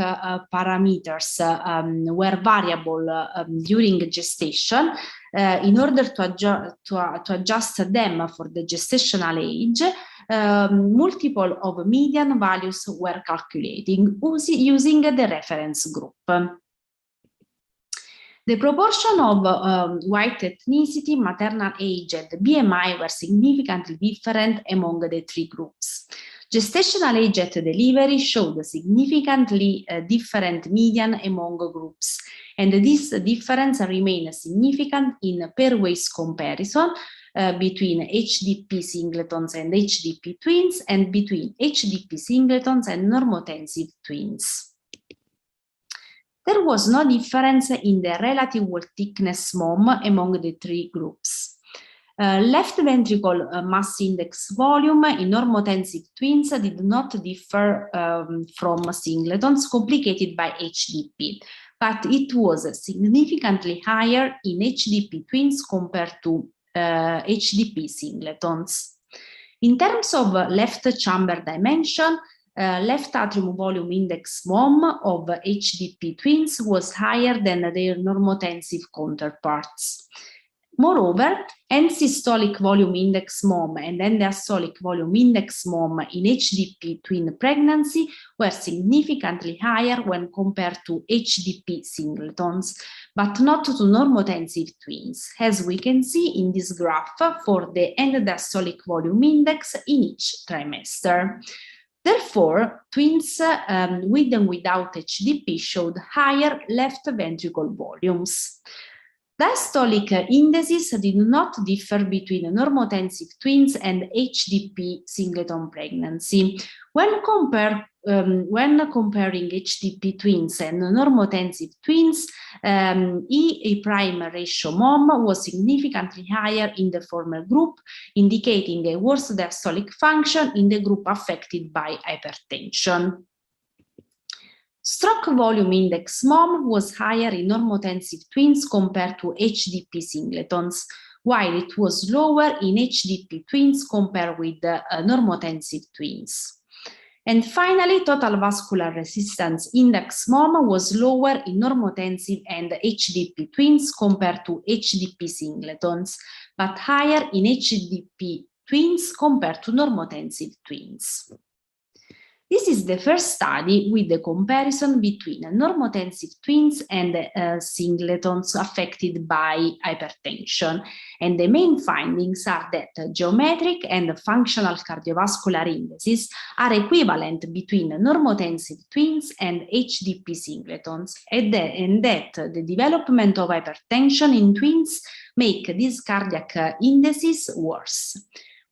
parameters were variable during gestation, in order to adjust them for the gestational age, multiple of median values were calculated using the reference group. The proportion of white ethnicity, maternal age, and BMI were significantly different among the 3 groups. Gestational age at delivery showed a significantly different median among groups, and this difference remained significant in pairwise comparison between HDP singletons and HDP twins, and between HDP singletons and normotensive twins. There was no difference in the relative wall thickness MOM among the 3 groups. Left ventricle mass index volume in normotensive twins did not differ from singletons complicated by HDP, but it was significantly higher in HDP twins compared to HDP singletons. In terms of left chamber dimension, left atrium volume index MOM of HDP twins was higher than their normotensive counterparts. Moreover, end systolic volume index MOM and end diastolic volume index MOM in HDP twin pregnancy were significantly higher when compared to HDP singletons, but not to normotensive twins, as we can see in this graph for the end diastolic volume index in each trimester. Therefore, twins with and without HDP showed higher left ventricle volumes. Diastolic indices did not differ between normotensive twins and HDP singleton pregnancy. When comparing HDP twins and normotensive twins, E prime ratio MOM was significantly higher in the former group, indicating a worse diastolic function in the group affected by hypertension. Stroke volume index MOM was higher in normotensive twins compared to HDP singletons, while it was lower in HDP twins compared with normotensive twins. And finally, total vascular resistance index MOM was lower in normotensive and HDP twins compared to HDP singletons, but higher in HDP twins compared to normotensive twins. This is the first study with the comparison between normotensive twins and singletons affected by hypertension. And the main findings are that geometric and functional cardiovascular indices are equivalent between normotensive twins and HDP singletons, and that the development of hypertension in twins make these cardiac indices worse.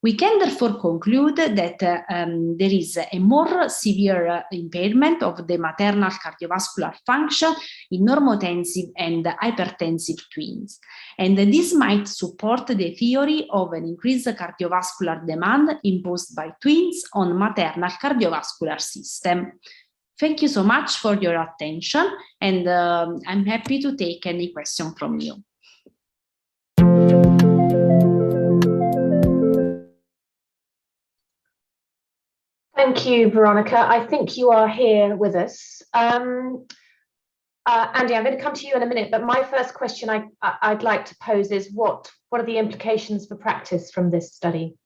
We can therefore conclude that there is a more severe impairment of the maternal cardiovascular function in normotensive and hypertensive twins. And this might support the theory of an increased cardiovascular demand imposed by twins on maternal cardiovascular system. Thank you so much for your attention, and I'm happy to take any question from you. Thank you, Veronica. I think you are here with us. Andy, I'm going to come to you in a minute, but my first question I'd like to pose is what are the implications for practice from this study?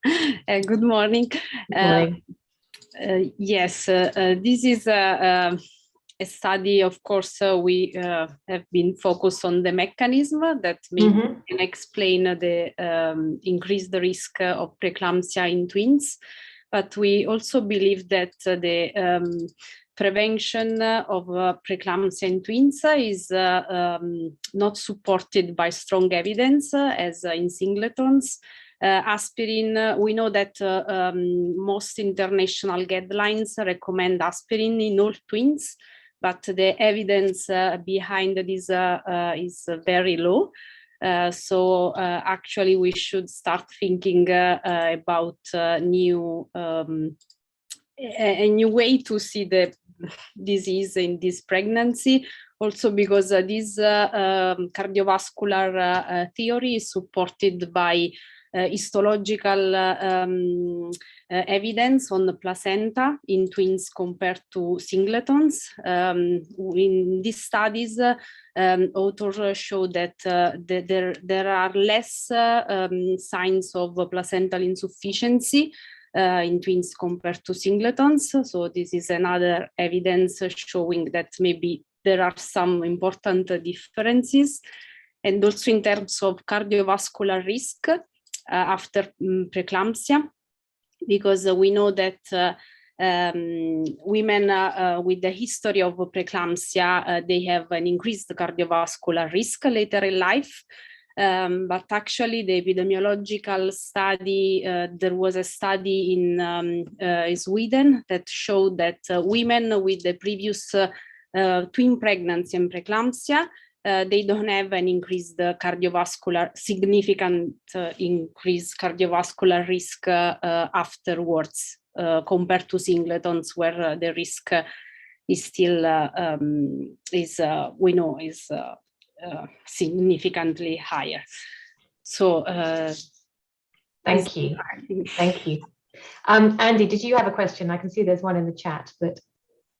Good morning. Good morning. Yes, this is a study, of course, we have been focused on the mechanism that maybe can explain the increased risk of preeclampsia in twins. But we also believe that the prevention of preeclampsia in twins is not supported by strong evidence as in singletons. Aspirin, we know that most international guidelines recommend aspirin in all twins, but the evidence behind this is very low. So actually we should start thinking about a new way to see the disease in this pregnancy, also because this cardiovascular theory is supported by histological evidence on the placenta in twins compared to singletons. In these studies, authors show that there are less signs of placental insufficiency in twins compared to singletons. So this is another evidence showing that maybe there are some important differences. And also in terms of cardiovascular risk after preeclampsia, because we know that women with the history of preeclampsia, they have an increased cardiovascular risk later in life. But actually the epidemiological study, there was a study in Sweden that showed that women with the previous twin pregnancy and preeclampsia, they don't have an increased significant increased cardiovascular risk afterwards compared to singletons, where the risk is still we know is significantly higher. So thank you. Thank you. Andy, did you have a question? I can see there's one in the chat, but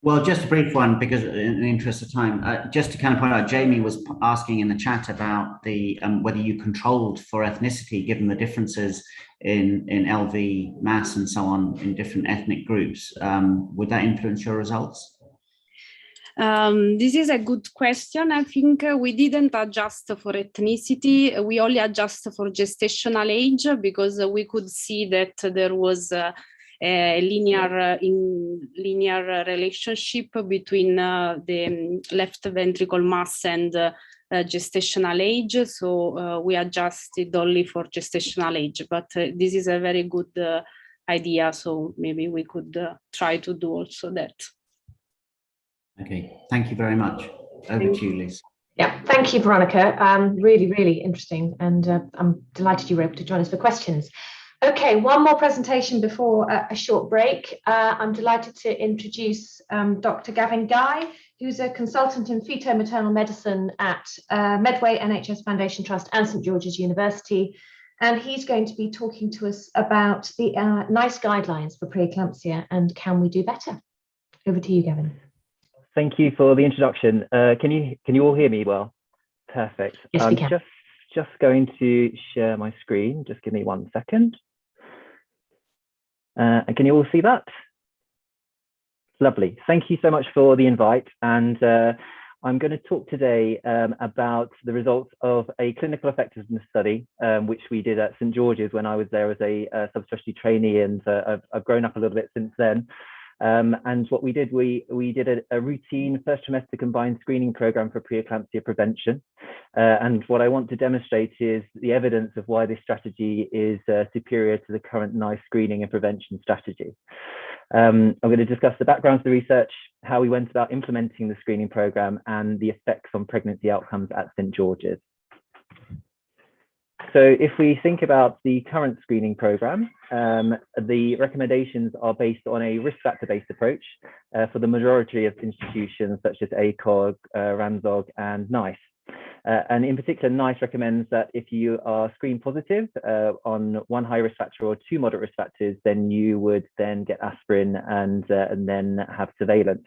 well, just a brief one, because in the interest of time, just to kind of point out, Jamie was asking in the chat about the whether you controlled for ethnicity, given the differences in LV mass and so on in different ethnic groups. Would that influence your results? This is a good question. I think we didn't adjust for ethnicity. We only adjust for gestational age, because we could see that there was a linear relationship between the left ventricle mass and gestational age. So we adjusted only for gestational age, but this is a very good idea. So maybe we could try to do also that. Okay, thank you very much. Over to you, Liz. Yeah, thank you, Veronica. Really, really interesting, and I'm delighted you were able to join us for questions. Okay, one more presentation before a short break. I'm delighted to introduce Dr. Gavin Guy, who's a consultant in feto-maternal medicine at Medway NHS Foundation Trust and St George's University, and he's going to be talking to us about the NICE guidelines for preeclampsia and can we do better. Over to you, Gavin. Thank you for the introduction. Can you all hear me well? Perfect. Yes, we can. Just going to share my screen. Just give me 1 second. And can you all see that? Lovely. Thank you so much for the invite. And I'm going to talk today about the results of a clinical effectiveness study, which we did at St George's when I was there as a subspecialty trainee, and I've grown up a little bit since then. And what we did, we did a routine first trimester combined screening program for preeclampsia prevention. And what I want to demonstrate is the evidence of why this strategy is superior to the current NICE screening and prevention strategy. I'm going to discuss the background to the research, how we went about implementing the screening program, and the effects on pregnancy outcomes at St George's. So if we think about the current screening program, the recommendations are based on a risk factor-based approach for the majority of institutions such as ACOG, RAMSOG, and NICE. And in particular, NICE recommends that if you are screen positive on 1 high risk factor or 2 moderate risk factors, then you would then get aspirin and then have surveillance.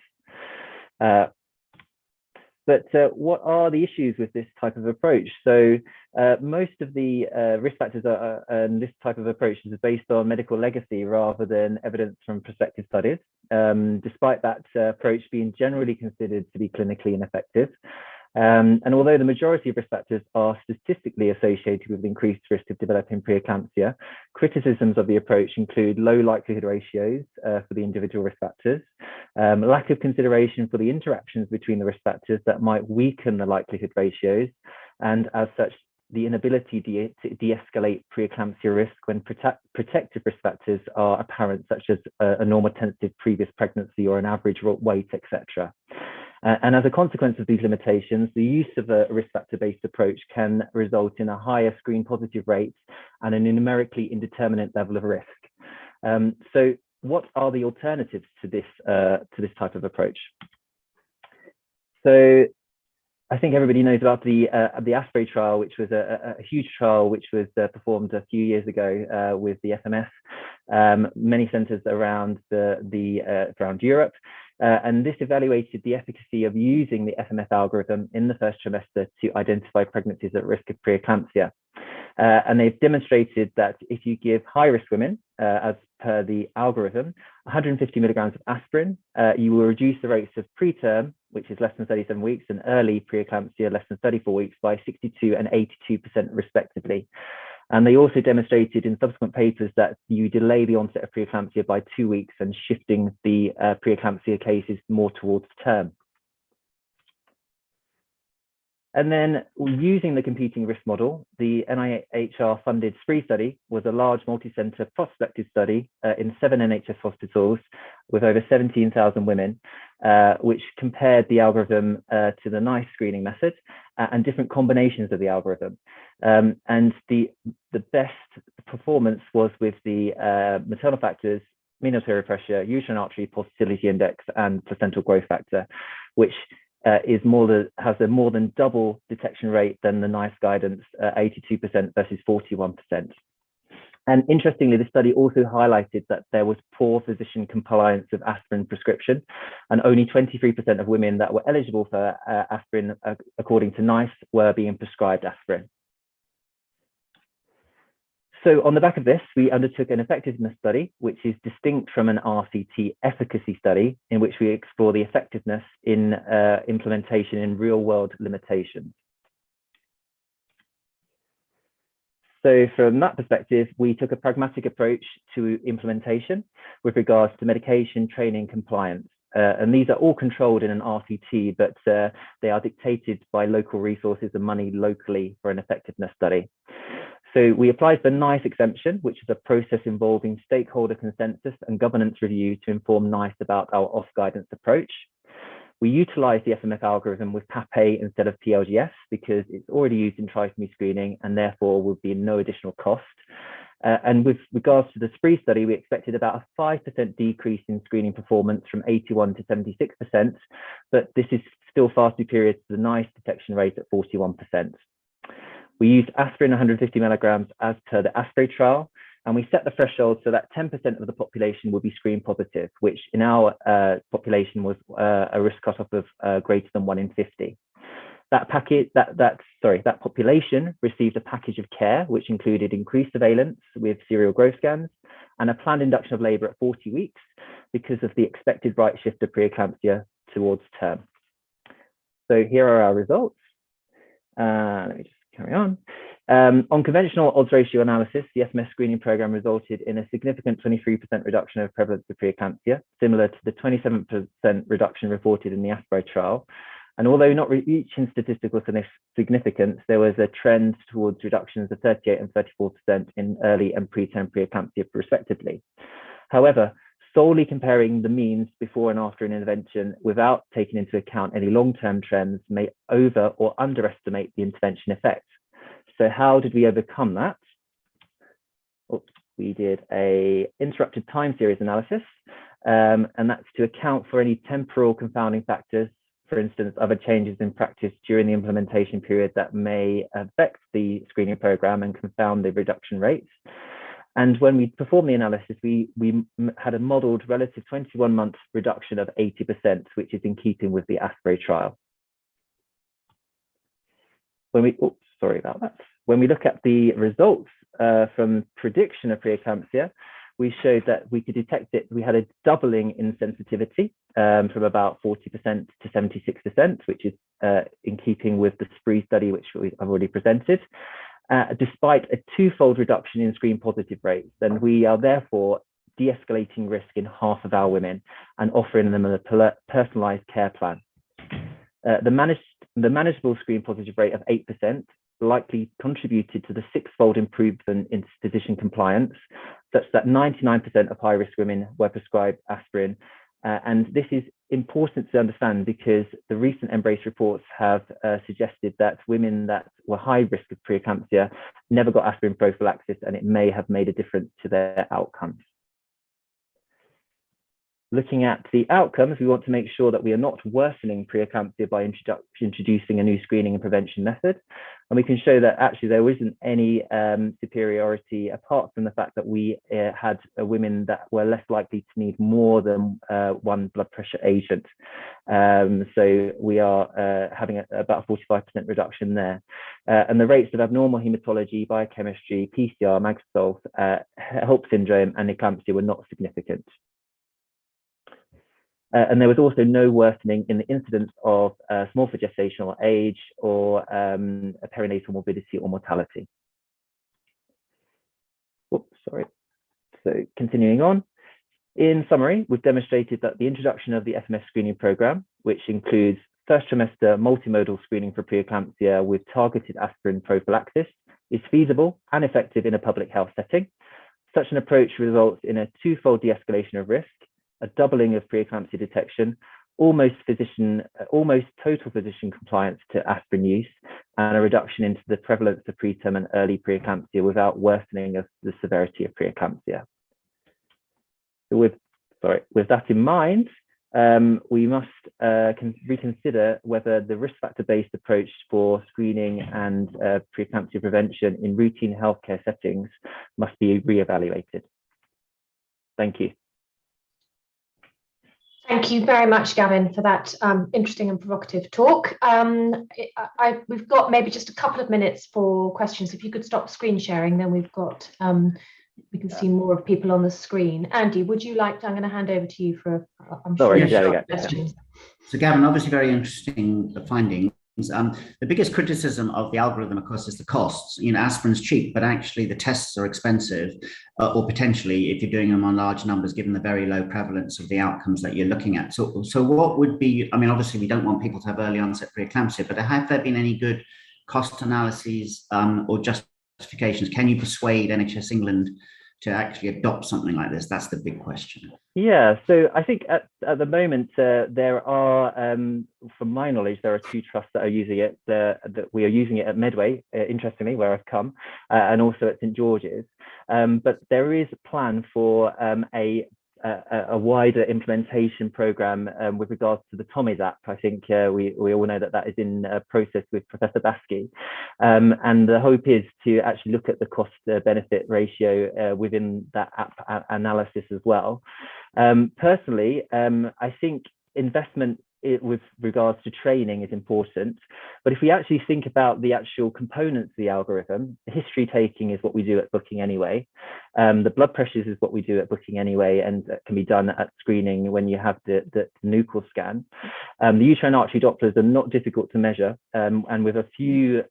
But what are the issues with this type of approach? So most of the risk factors and this type of approach is based on medical legacy rather than evidence from prospective studies, despite that approach being generally considered to be clinically ineffective. And although the majority of risk factors are statistically associated with increased risk of developing preeclampsia, criticisms of the approach include low likelihood ratios for the individual risk factors, lack of consideration for the interactions between the risk factors that might weaken the likelihood ratios, and as such, the inability to de-escalate preeclampsia risk when protective risk factors are apparent, such as a normotensive previous pregnancy or an average weight, etc. And as a consequence of these limitations, the use of a risk factor-based approach can result in a higher screen positive rate and a numerically indeterminate level of risk. So what are the alternatives to this type of approach? So I think everybody knows about the ASPRE trial, which was a huge trial which was performed a few years ago with the FMS, many centres around around Europe. And this evaluated the efficacy of using the FMS algorithm in the first trimester to identify pregnancies at risk of preeclampsia. And they've demonstrated that if you give high-risk women, as per the algorithm, 150 milligrams of aspirin, you will reduce the rates of preterm, which is less than 37 weeks, and early preeclampsia, less than 34 weeks, by 62% and 82% respectively. And they also demonstrated in subsequent papers that you delay the onset of preeclampsia by 2 weeks and shifting the preeclampsia cases more towards term. And then using the competing risk model, the NIHR-funded SPREE study was a large multi-center prospective study in 7 NHS hospitals with over 17,000 women, which compared the algorithm to the NICE screening method and different combinations of the algorithm. And the best performance was with the maternal factors, mean arterial pressure, uterine artery pulsatility index, and placental growth factor, which has a more than double detection rate than the NICE guidance, 82% versus 41%. And interestingly, the study also highlighted that there was poor physician compliance with aspirin prescription, and only 23% of women that were eligible for aspirin, according to NICE, were being prescribed aspirin. So on the back of this, we undertook an effectiveness study, which is distinct from an RCT efficacy study, in which we explore the effectiveness in implementation in real-world limitations. So from that perspective, we took a pragmatic approach to implementation with regards to medication, training, compliance. And these are all controlled in an RCT, but they are dictated by local resources and money locally for an effectiveness study. So we applied for NICE exemption, which is a process involving stakeholder consensus and governance review to inform NICE about our off-guidance approach. We utilized the FMF algorithm with PAPE instead of PLGS because it's already used in trisomy screening and therefore would be no additional cost. And with regards to the SPREE study, we expected about a 5% decrease in screening performance from 81 to 76%, but this is still far superior to the NICE detection rate at 41%. We used aspirin 150 milligrams as per the ASPRE trial, and we set the threshold so that 10% of the population would be screen positive, which in our population was a risk cutoff of greater than 1 in 50. That population received a package of care, which included increased surveillance with serial growth scans and a planned induction of labour at 40 weeks because of the expected right shift of preeclampsia towards term. So here are our results. Let me just carry on. On conventional odds ratio analysis, the FMS screening program resulted in a significant 23% reduction of prevalence of preeclampsia, similar to the 27% reduction reported in the ASPRE trial. And although not reaching statistical significance, there was a trend towards reductions of 38% and 34% in early and preterm preeclampsia, respectively. However, solely comparing the means before and after an intervention without taking into account any long-term trends may over or underestimate the intervention effect. So how did we overcome that? We did an interrupted time series analysis, and that's to account for any temporal confounding factors, for instance, other changes in practice during the implementation period that may affect the screening program and confound the reduction rates. And when we performed the analysis, we had a modeled relative 21-month reduction of 80%, which is in keeping with the ASPRE trial. sorry about that. When we look at the results from prediction of preeclampsia, we showed that we could detect it. We had a doubling in sensitivity from about 40% to 76%, which is in keeping with the SPREE study, which I've already presented, despite a twofold reduction in screen positive rates. And we are therefore de-escalating risk in half of our women and offering them a personalized care plan. The manageable screen positive rate of 8% likely contributed to the six-fold improvement in physician compliance, such that 99% of high-risk women were prescribed aspirin. And this is important to understand because the recent Embrace reports have suggested that women that were high risk of preeclampsia never got aspirin prophylaxis, and it may have made a difference to their outcomes. Looking at the outcomes, we want to make sure that we are not worsening preeclampsia by introducing a new screening and prevention method. And we can show that actually there isn't any superiority apart from the fact that we had women that were less likely to need more than one blood pressure agent. So we are having about a 45% reduction there. And the rates of abnormal hematology, biochemistry, PCR, Magsalt, HELP syndrome, and eclampsia were not significant. And there was also no worsening in the incidence of small for gestational age or perinatal morbidity or mortality. Oops, sorry. So continuing on. In summary, we've demonstrated that the introduction of the FMS screening program, which includes first trimester multimodal screening for preeclampsia with targeted aspirin prophylaxis, is feasible and effective in a public health setting. Such an approach results in a twofold de-escalation of risk, a doubling of preeclampsia detection, almost total physician compliance to aspirin use, and a reduction into the prevalence of preterm and early preeclampsia without worsening of the severity of preeclampsia. So with that in mind, we must reconsider whether the risk factor-based approach for screening and preeclampsia prevention in routine healthcare settings must be re-evaluated. Thank you. Thank you very much, Gavin, for that interesting and provocative talk. We've got maybe just a couple of minutes for questions. If you could stop screen sharing, then we've got, we can see more of people on the screen. Andy, would you like to, I'm going to hand over to you for, I'm sure you've got questions. So Gavin, obviously very interesting findings. The biggest criticism of the algorithm, of course, is the costs. You know, aspirin's cheap, but actually the tests are expensive, or potentially if you're doing them on large numbers, given the very low prevalence of the outcomes that you're looking at. So what would be, I mean, obviously we don't want people to have early onset preeclampsia, but have there been any good cost analyses or justifications? Can you persuade NHS England to actually adopt something like this? That's the big question. Yeah, so I think at the moment there are, from my knowledge, there are two trusts that are using it. That we are using it at Medway, interestingly, where I've come, and also at St George's. But there is a plan for a wider implementation program with regards to the Tommy's app. I think we all know that is in process with Professor Baskey. And the hope is to actually look at the cost benefit ratio within that app analysis as well. Personally, I think investment with regards to training is important, but if we actually think about the actual components of the algorithm, the history taking is what we do at booking anyway. The blood pressures is what we do at booking anyway, and can be done at screening when you have the nuchal scan. The uterine artery Dopplers are not difficult to measure, and with a few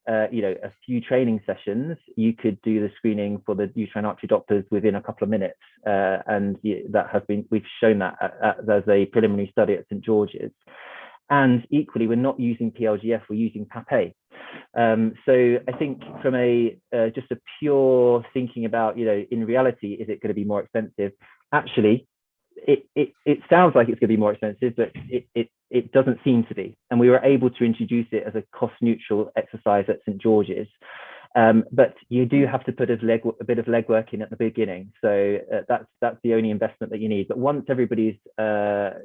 training sessions, you could do the screening for the uterine artery Dopplers within a couple of minutes, and that has been, we've shown that as a preliminary study at St George's. And equally, we're not using PLGF, we're using PAPE. So I think from just a pure thinking about, in reality, is it going to be more expensive? Actually, it sounds like it's going to be more expensive, but it doesn't seem to be. And we were able to introduce it as a cost neutral exercise at St George's. But you do have to put a bit of legwork in at the beginning. So that's the only investment that you need. But once everybody's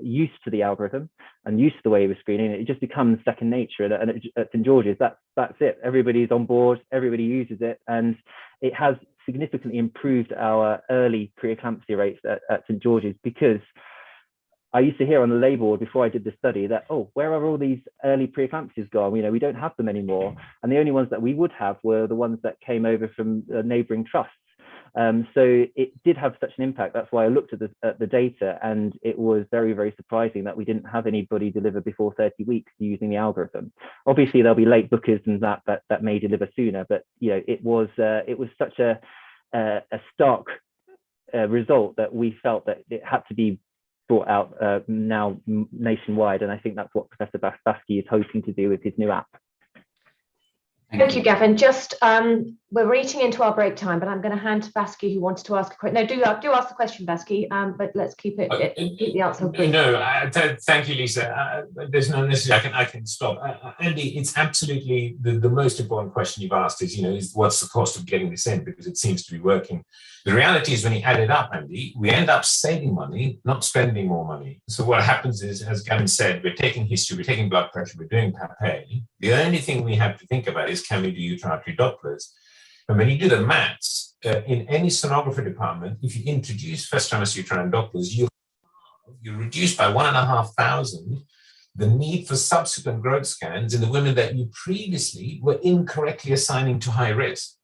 used to the algorithm and used to the way we're screening, it just becomes second nature. And at St George's, that's it. Everybody's on board, everybody uses it. And it has significantly improved our early preeclampsia rates at St George's, because I used to hear on the label before I did the study that, oh, where are all these early preeclampsias gone? You know, we don't have them anymore. And the only ones that we would have were the ones that came over from neighboring trusts. So it did have such an impact. That's why I looked at the data, and it was very, very surprising that we didn't have anybody deliver before 30 weeks using the algorithm. Obviously, there'll be late bookers and that may deliver sooner, but you know, it was such a stark result that we felt that it had to be brought out now nationwide, and I think that's what Professor Baski is hoping to do with his new app. Thank you, Gavin. Just we're eating into our break time, but I'm going to hand to Baski, who wanted to ask a question. No, do ask the question, Baski. But let's keep keep the answer brief. No, thank you, Lisa. There's no necessity. I can stop. Andy, it's absolutely the most important question you've asked is, is what's the cost of getting this in, because it seems to be working. The reality is, when you add it up, Andy, we end up saving money, not spending more money. So what happens is, as Gavin said, we're taking history, we're taking blood pressure, we're doing PAPE. The only thing we have to think about is, can we do uterine Dopplers? And when you do the maths, in any sonography department, if you introduce first trimester uterine Dopplers, you reduce by 1,500 the need for subsequent growth scans in the women that you previously were incorrectly assigning to high risk.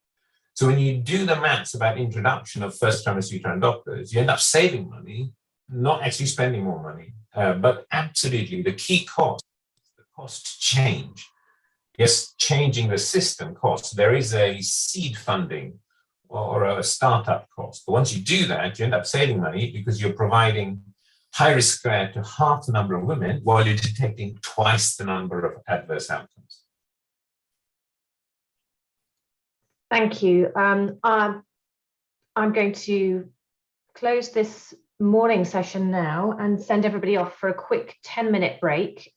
So when you do the maths about introduction of first trimester uterine Dopplers, you end up saving money, not actually spending more money. But absolutely, the key cost is the cost change. Yes, changing the system costs. There is a seed funding or a startup cost. But once you do that, you end up saving money because you're providing high-risk care to half the number of women while you're detecting twice the number of adverse outcomes. Thank you. I'm going to close this morning session now and send everybody off for a quick 10-minute break.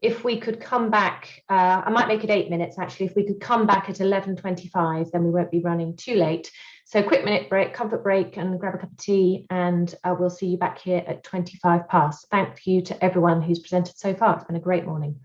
If we could come back, I might make it 8 minutes actually. If we could come back at 11:25, then we won't be running too late. So quick minute break, comfort break, and grab a cup of tea, and we'll see you back here at 25 past. Thank you to everyone who's presented so far. It's been a great morning.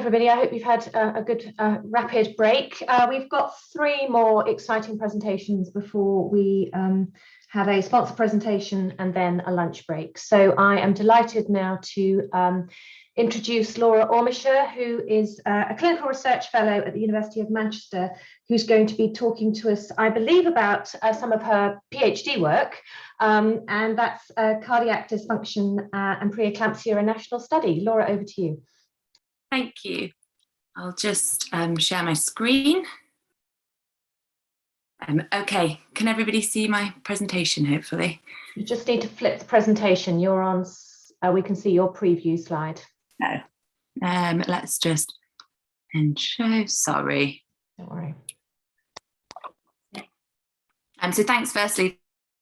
everybody. I hope you've had a good rapid break. We've got 3 more exciting presentations before we have a sponsor presentation and then a lunch break. So I am delighted now to introduce Laura Ormisher, who is a clinical research fellow at the University of Manchester, who's going to be talking to us, I believe, about some of her PhD work, and that's cardiac dysfunction and preeclampsia, a national study. Laura, over to you. Thank you. I'll just share my screen. Okay, can everybody see my presentation, hopefully? You just need to flip the presentation. You're on, we can see your preview slide. No. Let's just end show, sorry. Don't worry. So thanks firstly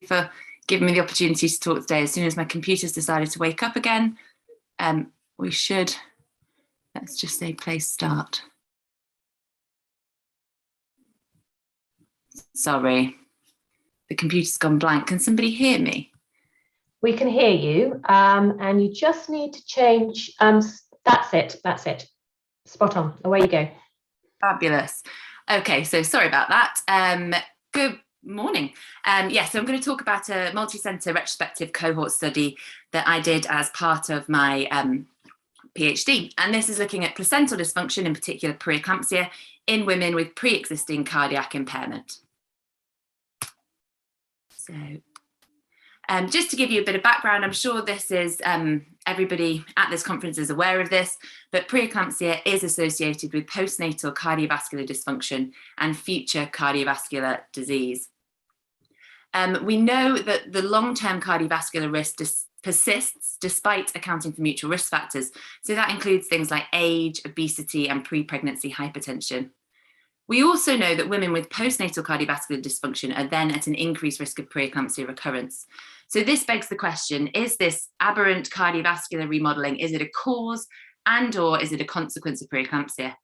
for giving me the opportunity to talk today. As soon as my computer's decided to wake up again, we should, let's just say play start. Sorry, the computer's gone blank. Can somebody hear me? We can hear you, and you just need to change, that's it, spot on, away you go. Fabulous. Okay, so sorry about that. Good morning. Yeah, so I'm going to talk about a multi-centre retrospective cohort study that I did as part of my PhD, and this is looking at placental dysfunction, in particular preeclampsia, in women with pre-existing cardiac impairment. So just to give you a bit of background, I'm sure this is, everybody at this conference is aware of this, but preeclampsia is associated with postnatal cardiovascular dysfunction and future cardiovascular disease. We know that the long-term cardiovascular risk persists despite accounting for mutual risk factors. So that includes things like age, obesity, and pre-pregnancy hypertension. We also know that women with postnatal cardiovascular dysfunction are then at an increased risk of preeclampsia recurrence. So this begs the question, is this aberrant cardiovascular remodeling, is it a cause and/or is it a consequence of preeclampsia?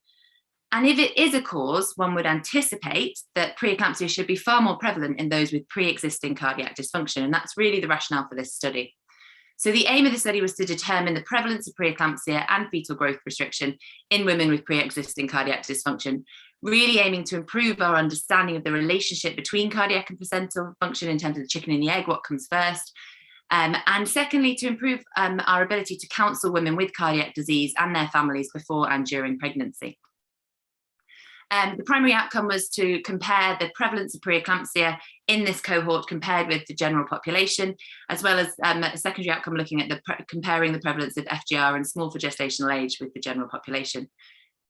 And if it is a cause, one would anticipate that preeclampsia should be far more prevalent in those with pre-existing cardiac dysfunction, and that's really the rationale for this study. So the aim of the study was to determine the prevalence of preeclampsia and fetal growth restriction in women with pre-existing cardiac dysfunction, really aiming to improve our understanding of the relationship between cardiac and placental function in terms of the chicken and the egg, what comes first. And secondly, to improve our ability to counsel women with cardiac disease and their families before and during pregnancy. The primary outcome was to compare the prevalence of preeclampsia in this cohort compared with the general population, as well as a secondary outcome looking at comparing the prevalence of FGR and small for gestational age with the general population.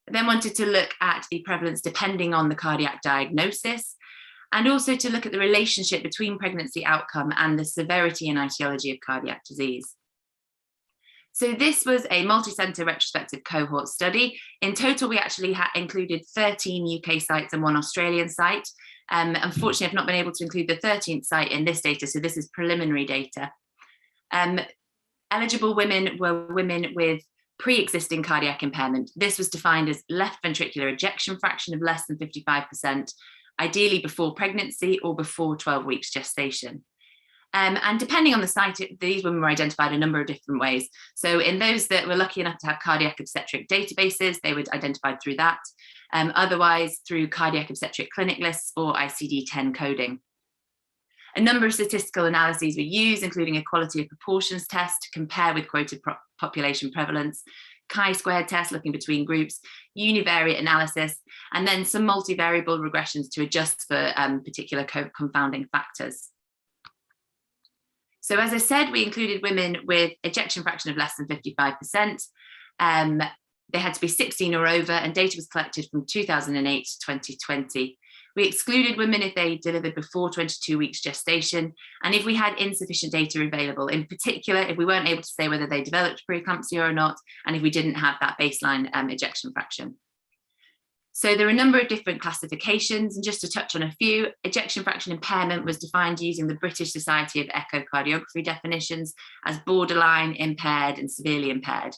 I then wanted to look at the prevalence depending on the cardiac diagnosis, and also to look at the relationship between pregnancy outcome and the severity and etiology of cardiac disease. So this was a multi-centre retrospective cohort study. In total, we actually included 13 UK sites and 1 Australian site. Unfortunately, I've not been able to include the 13th site in this data, so this is preliminary data. Eligible women were women with pre-existing cardiac impairment. This was defined as left ventricular ejection fraction of less than 55%, ideally before pregnancy or before 12 weeks gestation. And depending on the site, these women were identified a number of different ways. So in those that were lucky enough to have cardiac obstetric databases, they were identified through that. Otherwise, through cardiac obstetric clinic lists or ICD-10 coding. A number of statistical analyses were used, including a quality of proportions test to compare with quoted population prevalence, chi-squared test looking between groups, univariate analysis, and then some multivariable regressions to adjust for particular confounding factors. So as I said, we included women with ejection fraction of less than 55%. They had to be 16 or over, and data was collected from 2008 to 2020. We excluded women if they delivered before 22 weeks gestation, and if we had insufficient data available, in particular, if we weren't able to say whether they developed preeclampsia or not, and if we didn't have that baseline ejection fraction. So there are a number of different classifications, and just to touch on a few, ejection fraction impairment was defined using the British Society of Echocardiography definitions as borderline, impaired, and severely impaired.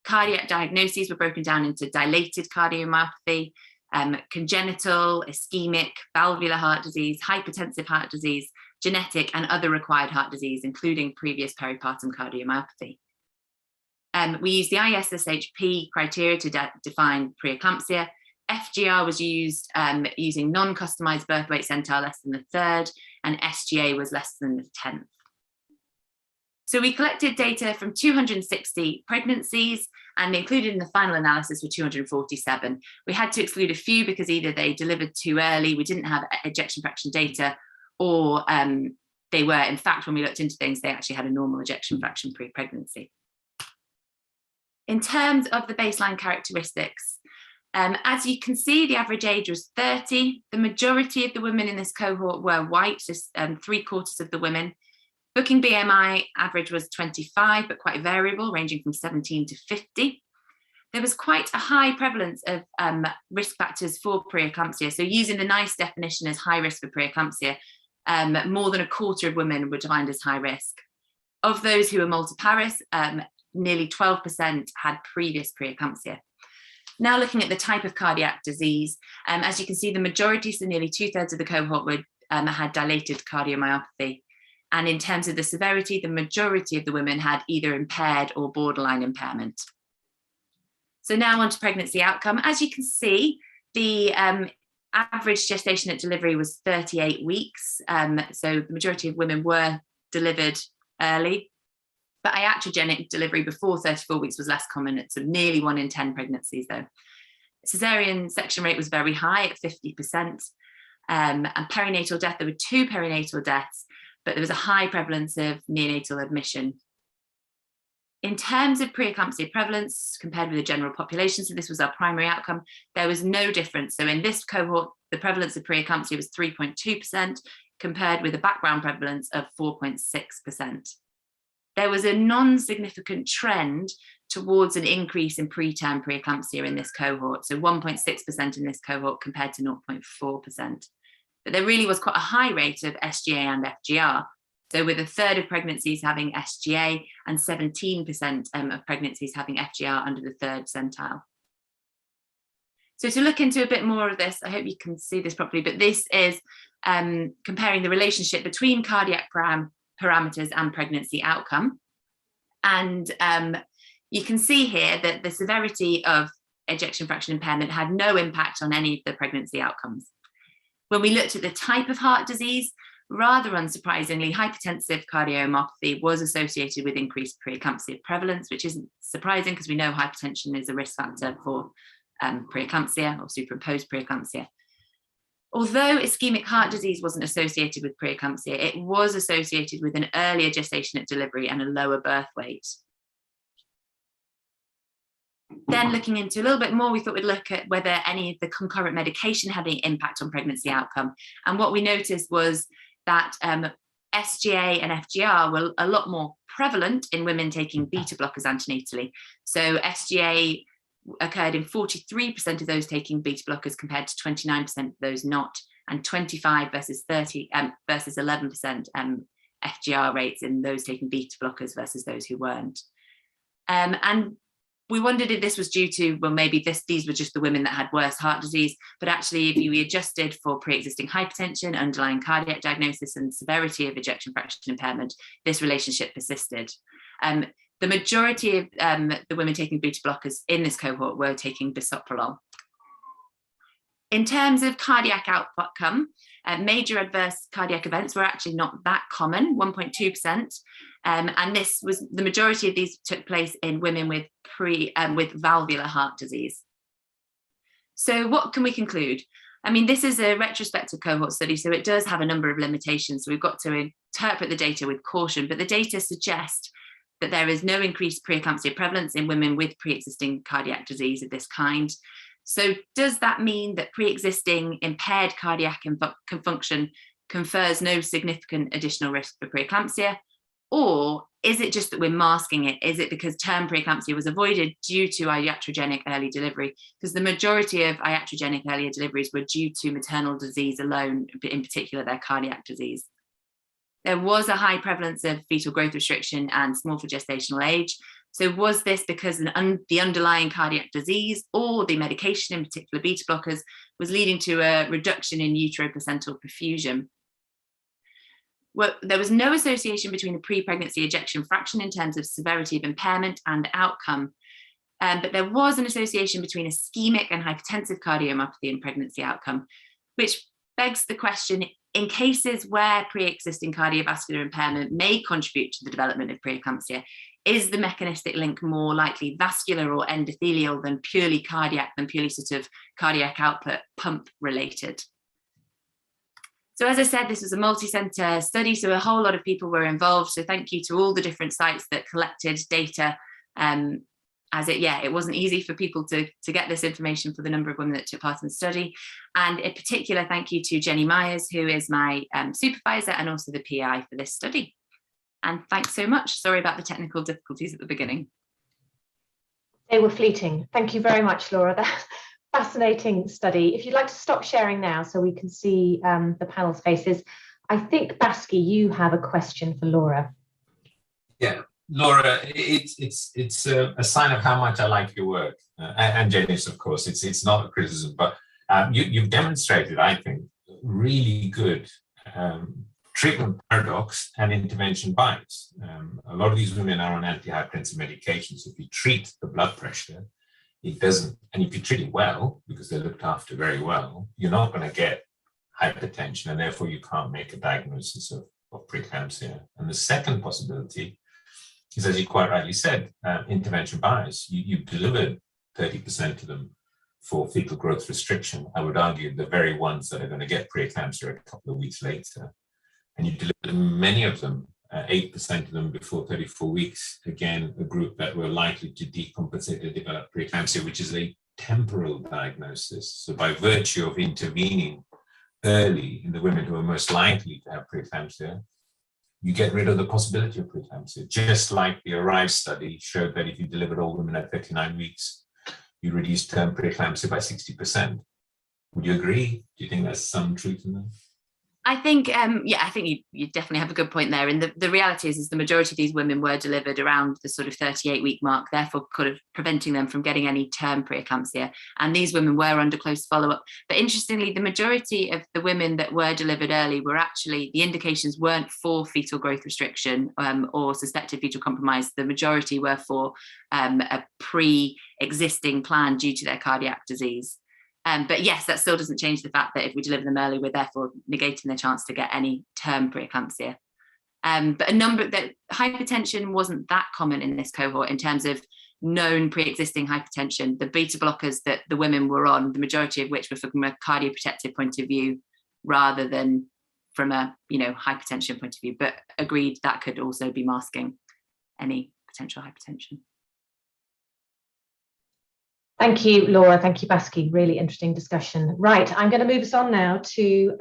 Cardiac diagnoses were broken down into dilated cardiomyopathy, congenital, ischemic, valvular heart disease, hypertensive heart disease, genetic, and other required heart disease, including previous peripartum cardiomyopathy. We used the ISSHP criteria to define preeclampsia. FGR was used using non-customized birth weight centile less than the 3rd, and SGA was less than the 10th. So we collected data from 260 pregnancies, and included in the final analysis were 247. We had to exclude a few because either they delivered too early, we didn't have ejection fraction data, or they were, in fact, when we looked into things, they actually had a normal ejection fraction pre-pregnancy. In terms of the baseline characteristics, as you can see, the average age was 30. The majority of the women in this cohort were white, just 3/4 of the women. Booking BMI average was 25, but quite variable, ranging from 17 to 50. There was quite a high prevalence of risk factors for preeclampsia. So using the NICE definition as high risk for preeclampsia, more than 1/4 of women were defined as high risk. Of those who were multiparous, nearly 12% had previous preeclampsia. Now looking at the type of cardiac disease, as you can see, the majority, so nearly 2/3 of the cohort had dilated cardiomyopathy. And in terms of the severity, the majority of the women had either impaired or borderline impairment. So now on to pregnancy outcome. As you can see, the average gestation at delivery was 38 weeks. So the majority of women were delivered early. But iatrogenic delivery before 34 weeks was less common. It's nearly 1 in 10 pregnancies, though. Cesarean section rate was very high at 50%. And perinatal death, there were 2 perinatal deaths, but there was a high prevalence of neonatal admission. In terms of preeclampsia prevalence compared with the general population, so this was our primary outcome, there was no difference. So in this cohort, the prevalence of preeclampsia was 3.2% compared with a background prevalence of 4.6%. There was a non-significant trend towards an increase in preterm preeclampsia in this cohort, so 1.6% in this cohort compared to 0.4%. But there really was quite a high rate of SGA and FGR, so with 1/3 of pregnancies having SGA and 17% of pregnancies having FGR under the 3rd centile. So to look into a bit more of this, I hope you can see this properly, but this is comparing the relationship between cardiac parameters and pregnancy outcome. And you can see here that the severity of ejection fraction impairment had no impact on any of the pregnancy outcomes. When we looked at the type of heart disease, rather unsurprisingly, hypertensive cardiomyopathy was associated with increased preeclampsia prevalence, which isn't surprising because we know hypertension is a risk factor for preeclampsia or superimposed preeclampsia. Although ischemic heart disease wasn't associated with preeclampsia, it was associated with an earlier gestation at delivery and a lower birth weight. Then looking into a little bit more, we thought we'd look at whether any of the concurrent medication had any impact on pregnancy outcome. And what we noticed was that SGA and FGR were a lot more prevalent in women taking beta blockers antenatally. So SGA occurred in 43% of those taking beta blockers compared to 29% of those not, and 25 versus 30 versus 11% FGR rates in those taking beta blockers versus those who weren't. And we wondered if this was due to, well, maybe these were just the women that had worse heart disease, but actually if we adjusted for pre-existing hypertension, underlying cardiac diagnosis and severity of ejection fraction impairment, this relationship persisted. The majority of the women taking beta blockers in this cohort were taking bisoprolol. In terms of cardiac outcome, major adverse cardiac events were actually not that common, 1.2%. And this was, the majority of these took place in women with valvular heart disease. So what can we conclude? I mean, this is a retrospective cohort study, so it does have a number of limitations. So we've got to interpret the data with caution, but the data suggest that there is no increased preeclampsia prevalence in women with pre-existing cardiac disease of this kind. So does that mean that pre-existing impaired cardiac function confers no significant additional risk for preeclampsia? Or is it just that we're masking it? Is it because term preeclampsia was avoided due to iatrogenic early delivery? Because the majority of iatrogenic earlier deliveries were due to maternal disease alone, in particular their cardiac disease. There was a high prevalence of fetal growth restriction and small for gestational age. So was this because the underlying cardiac disease or the medication, in particular beta blockers, was leading to a reduction in uteroplacental perfusion? there was no association between the pre-pregnancy ejection fraction in terms of severity of impairment and outcome. But there was an association between ischemic and hypertensive cardiomyopathy and pregnancy outcome, which begs the question, in cases where pre-existing cardiovascular impairment may contribute to the development of preeclampsia, is the mechanistic link more likely vascular or endothelial than purely cardiac, than purely sort of cardiac output pump related? So as I said, this was a multi-center study, so a whole lot of people were involved. So thank you to all the different sites that collected data. It wasn't easy for people to get this information for the number of women that took part in the study. And in particular, thank you to Jenny Myers, who is my supervisor and also the PI for this study. And thanks so much. Sorry about the technical difficulties at the beginning. They were fleeting. Thank you very much, Laura. That's a fascinating study. If you'd like to stop sharing now so we can see the panel's faces. I think, Baski, you have a question for Laura. Yeah. Laura, it's a sign of how much I like your work, and Jenny's, of course. It's not a criticism, but you've demonstrated, I think, really good treatment paradox and intervention bias. A lot of these women are on antihypertensive medications. If you treat the blood pressure, it doesn't, and if you treat it well, because they're looked after very well, you're not going to get hypertension, and therefore you can't make a diagnosis of preeclampsia. And the second possibility is, as you quite rightly said, intervention bias. You've delivered 30% of them for fetal growth restriction. I would argue the very ones that are going to get preeclampsia a couple of weeks later. And you delivered many of them, 8% of them before 34 weeks. Again, a group that were likely to decompensate or develop preeclampsia, which is a temporal diagnosis. So by virtue of intervening early in the women who are most likely to have preeclampsia, you get rid of the possibility of preeclampsia, just like the ARRIVE study showed that if you delivered all women at 39 weeks, you reduce term preeclampsia by 60%. Would you agree? Do you think there's some truth in that? I think, I think you definitely have a good point there. And the reality is the majority of these women were delivered around the sort of 38-week mark, therefore kind of preventing them from getting any term preeclampsia. And these women were under close follow-up. But interestingly, the majority of the women that were delivered early were actually, the indications weren't for fetal growth restriction or suspected fetal compromise. The majority were for a pre-existing plan due to their cardiac disease. But yes, that still doesn't change the fact that if we deliver them early, we're therefore negating the chance to get any term preeclampsia. But hypertension wasn't that common in this cohort in terms of known pre-existing hypertension. The beta blockers that the women were on, the majority of which were from a cardioprotective point of view rather than from a hypertension point of view. But agreed, that could also be masking any potential hypertension. Thank you, Laura. Thank you, Baski. Really interesting discussion. Right, I'm going to move us on now to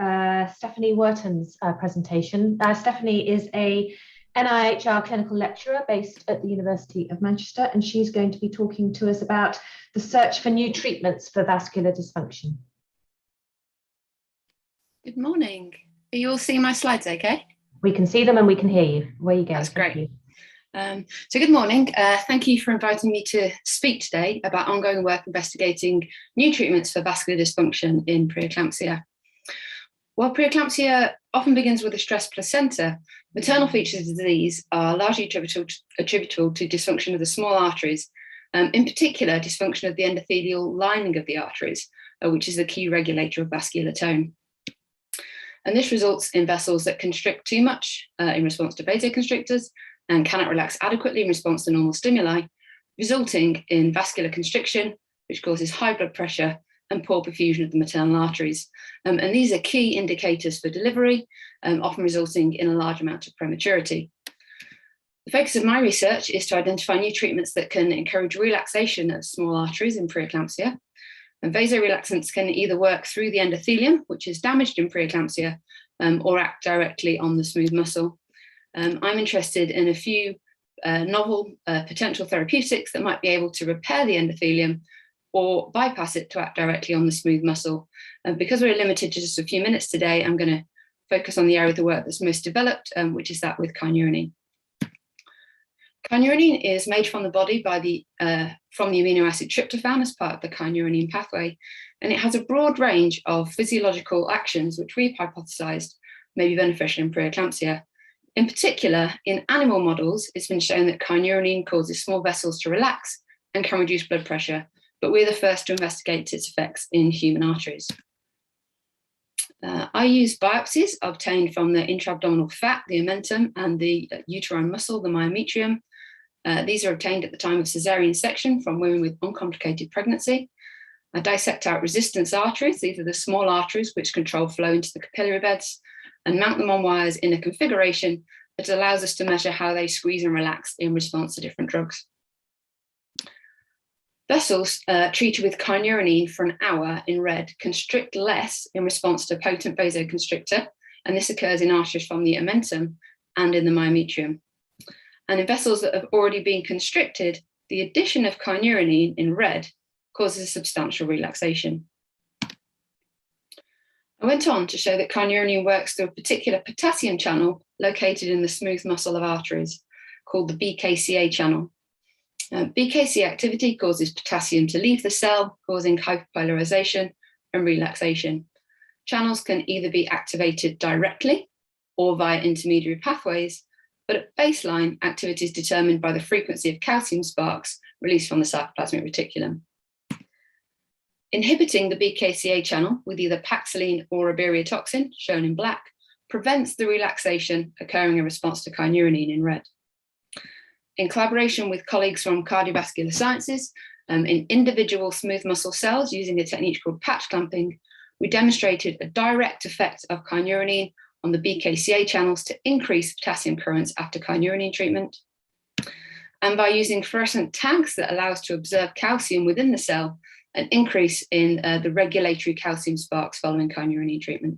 Stephanie Wharton's presentation. Stephanie is a NIHR clinical lecturer based at the University of Manchester, and she's going to be talking to us about the search for new treatments for vascular dysfunction. Good morning. Are you all seeing my slides okay? We can see them and we can hear you. Where you go. That's great. So good morning. Thank you for inviting me to speak today about ongoing work investigating new treatments for vascular dysfunction in preeclampsia. While preeclampsia often begins with a stressed placenta, maternal features of the disease are largely attributable to dysfunction of the small arteries, in particular dysfunction of the endothelial lining of the arteries, which is the key regulator of vascular tone. And this results in vessels that constrict too much in response to vasoconstrictors and cannot relax adequately in response to normal stimuli, resulting in vascular constriction, which causes high blood pressure and poor perfusion of the maternal arteries. And these are key indicators for delivery, often resulting in a large amount of prematurity. The focus of my research is to identify new treatments that can encourage relaxation of small arteries in preeclampsia. And vasorelaxants can either work through the endothelium, which is damaged in preeclampsia, or act directly on the smooth muscle. I'm interested in a few novel potential therapeutics that might be able to repair the endothelium or bypass it to act directly on the smooth muscle. And because we're limited to just a few minutes today, I'm going to focus on the area of the work that's most developed, which is that with kynurenine. Kynurenine is made from the body by from the amino acid tryptophan as part of the kynurenine pathway, and it has a broad range of physiological actions which we've hypothesized may be beneficial in preeclampsia. In particular, in animal models, it's been shown that kynurenine causes small vessels to relax and can reduce blood pressure, but we're the first to investigate its effects in human arteries. I used biopsies obtained from the intra-abdominal fat, the omentum, and the uterine muscle, the myometrium. These are obtained at the time of cesarean section from women with uncomplicated pregnancy. I dissect out resistance arteries. These are the small arteries which control flow into the capillary beds, and mount them on wires in a configuration that allows us to measure how they squeeze and relax in response to different drugs. Vessels treated with kynurenine for an hour in red constrict less in response to potent vasoconstrictor, and this occurs in arteries from the omentum and in the myometrium. And in vessels that have already been constricted, the addition of kynurenine in red causes a substantial relaxation. I went on to show that kynurenine works through a particular potassium channel located in the smooth muscle of arteries, called the BKCA channel. BKCA activity causes potassium to leave the cell, causing hyperpolarization and relaxation. Channels can either be activated directly or via intermediary pathways, but at baseline, activity is determined by the frequency of calcium sparks released from the sarcoplasmic reticulum. Inhibiting the BKCA channel with either paxilline or abiriotoxin, shown in black, prevents the relaxation occurring in response to kynurenine in red. In collaboration with colleagues from cardiovascular sciences, in individual smooth muscle cells using a technique called patch clamping, we demonstrated a direct effect of kynurenine on the BKCA channels to increase potassium currents after kynurenine treatment. And by using fluorescent tags that allow us to observe calcium within the cell, an increase in the regulatory calcium sparks following kynurenine treatment.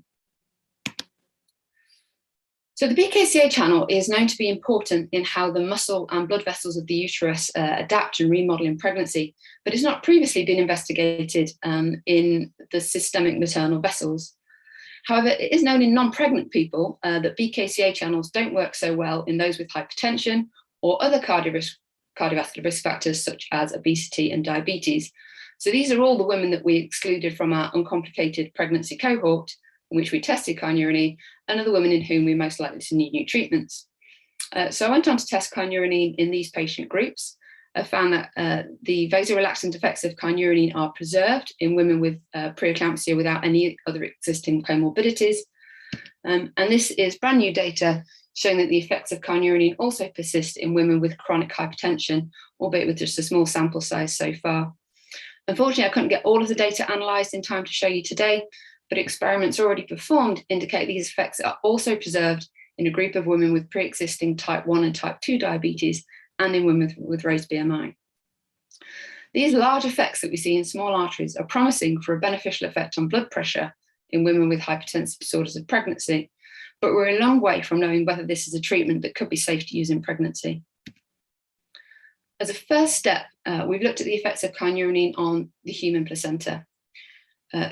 So the BKCA channel is known to be important in how the muscle and blood vessels of the uterus adapt and remodel in pregnancy, but it's not previously been investigated in the systemic maternal vessels. However, it is known in non-pregnant people that BKCA channels don't work so well in those with hypertension or other cardiovascular risk factors such as obesity and diabetes. So these are all the women that we excluded from our uncomplicated pregnancy cohort, in which we tested kynurenine, and are the women in whom we're most likely to need new treatments. So I went on to test kynurenine in these patient groups. I found that the vasorelaxant effects of kynurenine are preserved in women with preeclampsia without any other existing comorbidities. And this is brand new data showing that the effects of kynurenine also persist in women with chronic hypertension, albeit with just a small sample size so far. Unfortunately, I couldn't get all of the data analysed in time to show you today, but experiments already performed indicate these effects are also preserved in a group of women with pre-existing type 1 and type 2 diabetes and in women with raised BMI. These large effects that we see in small arteries are promising for a beneficial effect on blood pressure in women with hypertensive disorders of pregnancy, but we're a long way from knowing whether this is a treatment that could be safe to use in pregnancy. As a first step, we've looked at the effects of kynurenine on the human placenta.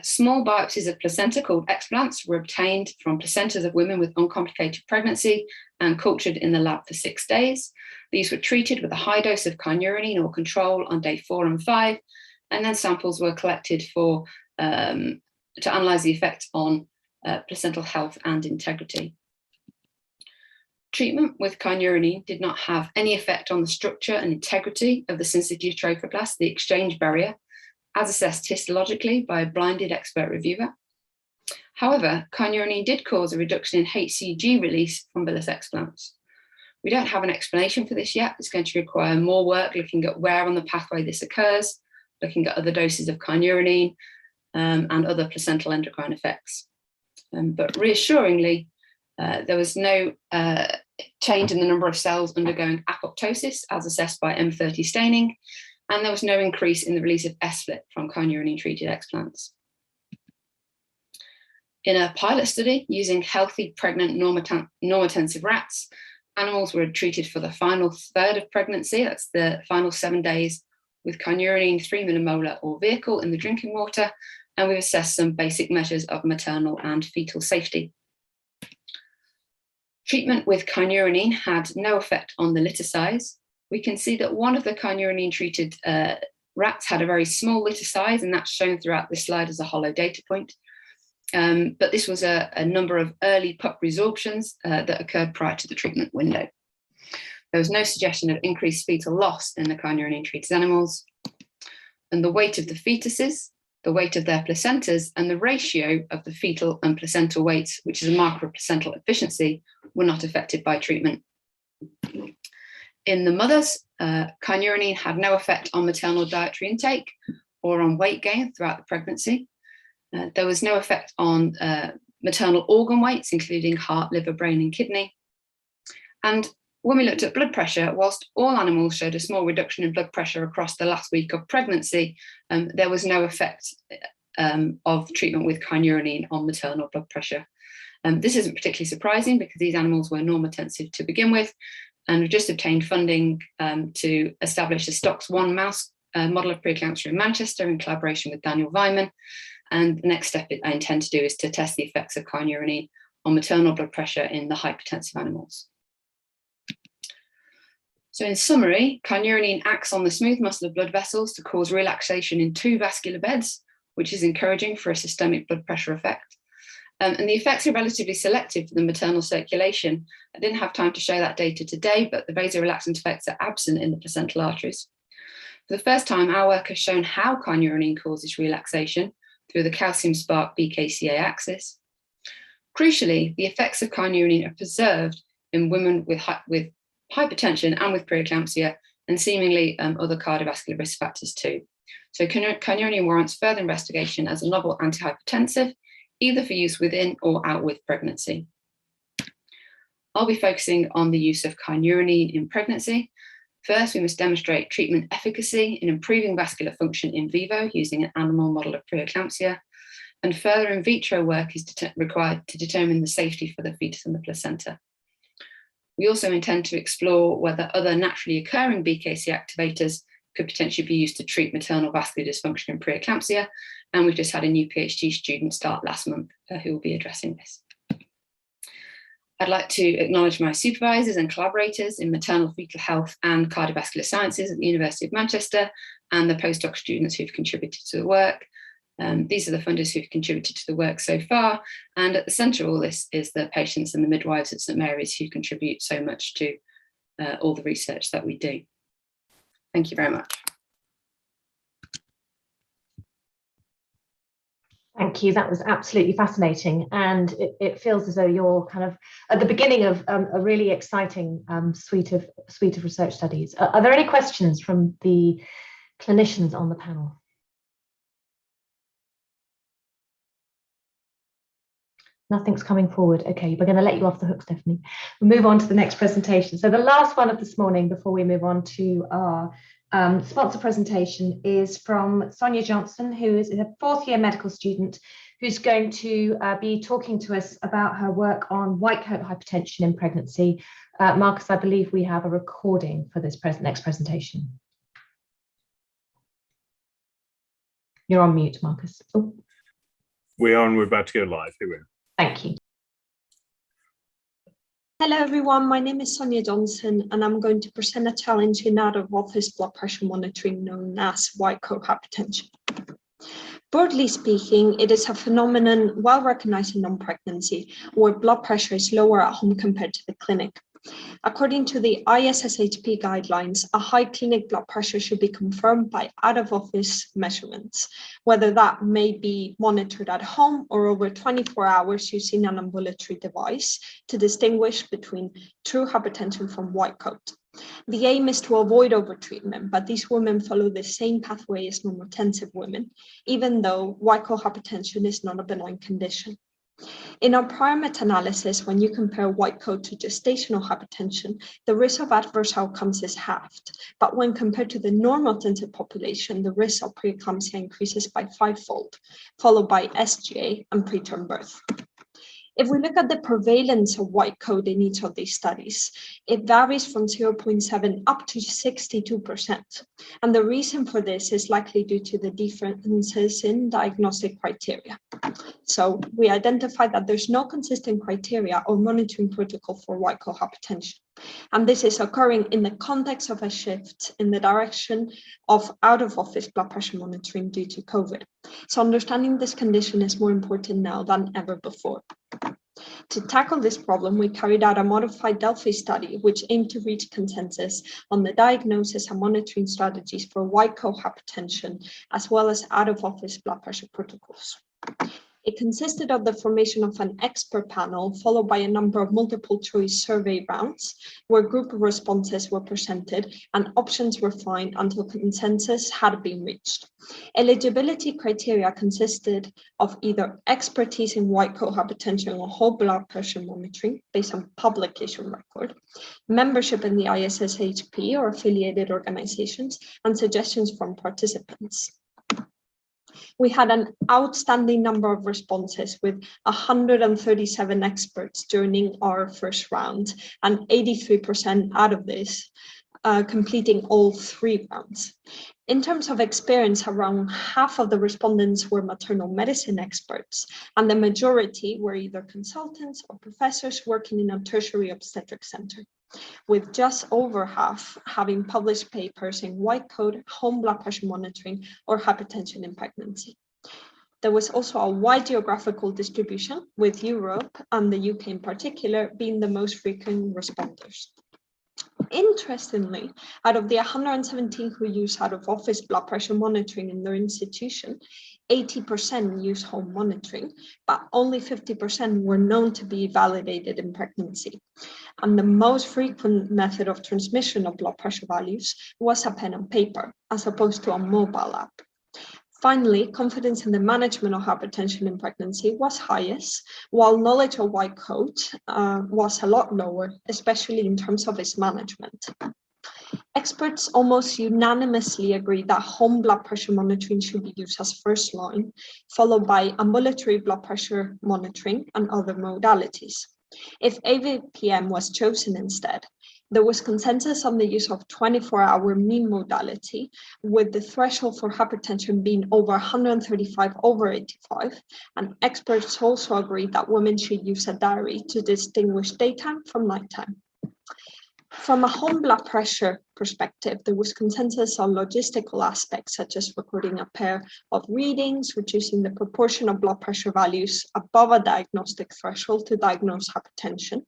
Small biopsies of placenta called explants were obtained from placentas of women with uncomplicated pregnancy and cultured in the lab for 6 days. These were treated with a high dose of kynurenine or control on day 4 and 5, and then samples were collected to analyse the effect on placental health and integrity. Treatment with kynurenine did not have any effect on the structure and integrity of the syncytial trophoblast, the exchange barrier, as assessed histologically by a blinded expert reviewer. However, kynurenine did cause a reduction in HCG release from villus explants. We don't have an explanation for this yet. It's going to require more work looking at where on the pathway this occurs, looking at other doses of kynurenine and other placental endocrine effects. But reassuringly, there was no change in the number of cells undergoing apoptosis as assessed by M30 staining, and there was no increase in the release of S-flip from kynurenine-treated explants. In a pilot study using healthy pregnant normotensive rats, animals were treated for the final third of pregnancy, that's the final 7 days, with kynurenine 3 millimolar or vehicle in the drinking water, and we assessed some basic measures of maternal and fetal safety. Treatment with kynurenine had no effect on the litter size. We can see that one of the kynurenine-treated rats had a very small litter size, and that's shown throughout this slide as a hollow data point. but this was a number of early pup resorptions that occurred prior to the treatment window. There was no suggestion of increased fetal loss in the kynurenine treated animals, and the weight of the fetuses, the weight of their placentas, and the ratio of the fetal and placental weights, which is a marker of placental efficiency, were not affected by treatment. In the mothers, kynurenine had no effect on maternal dietary intake or on weight gain throughout the pregnancy. There was no effect on maternal organ weights, including heart, liver, brain, and kidney. And when we looked at blood pressure, whilst all animals showed a small reduction in blood pressure across the last week of pregnancy, there was no effect of treatment with kynurenine on maternal blood pressure. This isn't particularly surprising because these animals were normotensive to begin with, and we've just obtained funding to establish a STOX1 mouse model of preeclampsia in Manchester in collaboration with Daniel Weiman. And the next step I intend to do is to test the effects of kynurenine on maternal blood pressure in the hypertensive animals. So in summary, kynurenine acts on the smooth muscle of blood vessels to cause relaxation in 2 vascular beds, which is encouraging for a systemic blood pressure effect. And the effects are relatively selective for the maternal circulation. I didn't have time to show that data today, but the vasorelaxant effects are absent in the placental arteries. For the first time, our work has shown how kynurenine causes relaxation through the calcium spark BKCA axis. Crucially, the effects of kynurenine are preserved in women with hypertension and with preeclampsia, and seemingly other cardiovascular risk factors too. So kynurenine warrants further investigation as a novel antihypertensive, either for use within or out with pregnancy. I'll be focusing on the use of kynurenine in pregnancy. First, we must demonstrate treatment efficacy in improving vascular function in vivo using an animal model of preeclampsia, and further in vitro work is required to determine the safety for the fetus and the placenta. We also intend to explore whether other naturally occurring BKC activators could potentially be used to treat maternal vascular dysfunction in preeclampsia, and we've just had a new PhD student start last month who will be addressing this. I'd like to acknowledge my supervisors and collaborators in maternal fetal health and cardiovascular sciences at the University of Manchester, and the postdoc students who've contributed to the work. These are the funders who've contributed to the work so far, and at the centre of all this is the patients and the midwives at St Mary's who contribute so much to all the research that we do. Thank you very much. Thank you. That was absolutely fascinating, and it feels as though you're kind of at the beginning of a really exciting suite of research studies. Are there any questions from the clinicians on the panel? Nothing's coming forward. Okay, we're going to let you off the hook, Stephanie. We'll move on to the next presentation. So the last one of this morning, before we move on to our sponsor presentation, is from Sonia Johnson, who is a 4th-year medical student who's going to be talking to us about her work on white coat hypertension in pregnancy. Marcus, I believe we have a recording for this next presentation. You're on mute, Marcus. Oh. We are, and we're about to go live. Here we are. Thank you. Hello everyone, my name is Sonia Johnson and I'm going to present a challenge in out-of-office blood pressure monitoring known as white coat hypertension. Broadly speaking, it is a phenomenon well recognized in non-pregnancy where blood pressure is lower at home compared to the clinic. According to the ISSHP guidelines, a high clinic blood pressure should be confirmed by out-of-office measurements, whether that may be monitored at home or over 24 hours using an ambulatory device to distinguish between true hypertension from white coat. The aim is to avoid overtreatment, but these women follow the same pathway as normotensive women, even though white coat hypertension is not a benign condition. In our prior meta-analysis, when you compare white coat to gestational hypertension, the risk of adverse outcomes is halved. But when compared to the normotensive population, the risk of preeclampsia increases by 5-fold, followed by SGA and preterm birth. If we look at the prevalence of white coat in each of these studies, it varies from 0.7 up to 62%. And the reason for this is likely due to the differences in diagnostic criteria. So we identified that there's no consistent criteria or monitoring protocol for white coat hypertension. And this is occurring in the context of a shift in the direction of out-of-office blood pressure monitoring due to COVID. So understanding this condition is more important now than ever before. To tackle this problem, we carried out a modified Delphi study, which aimed to reach consensus on the diagnosis and monitoring strategies for white coat hypertension, as well as out-of-office blood pressure protocols. It consisted of the formation of an expert panel, followed by a number of multiple choice survey rounds, where group responses were presented and options were found until consensus had been reached. Eligibility criteria consisted of either expertise in white coat hypertension or whole blood pressure monitoring based on publication record, membership in the ISSHP or affiliated organizations, and suggestions from participants. We had an outstanding number of responses with 137 experts joining our first round, and 83% out of this completing all 3 rounds. In terms of experience, around half of the respondents were maternal medicine experts, and the majority were either consultants or professors working in a tertiary obstetric center, with just over half having published papers in white coat, home blood pressure monitoring, or hypertension in pregnancy. There was also a wide geographical distribution, with Europe and the UK in particular being the most frequent responders. Interestingly, out of the 117 who use out-of-office blood pressure monitoring in their institution, 80% use home monitoring, but only 50% were known to be validated in pregnancy. And the most frequent method of transmission of blood pressure values was a pen and paper, as opposed to a mobile app. Finally, confidence in the management of hypertension in pregnancy was highest, while knowledge of white coat was a lot lower, especially in terms of its management. Experts almost unanimously agree that home blood pressure monitoring should be used as first line, followed by ambulatory blood pressure monitoring and other modalities. If AVPM was chosen instead, there was consensus on the use of 24-hour mean modality, with the threshold for hypertension being over 135/85, and experts also agreed that women should use a diary to distinguish daytime from nighttime. From a home blood pressure perspective, there was consensus on logistical aspects such as recording a pair of readings, reducing the proportion of blood pressure values above a diagnostic threshold to diagnose hypertension,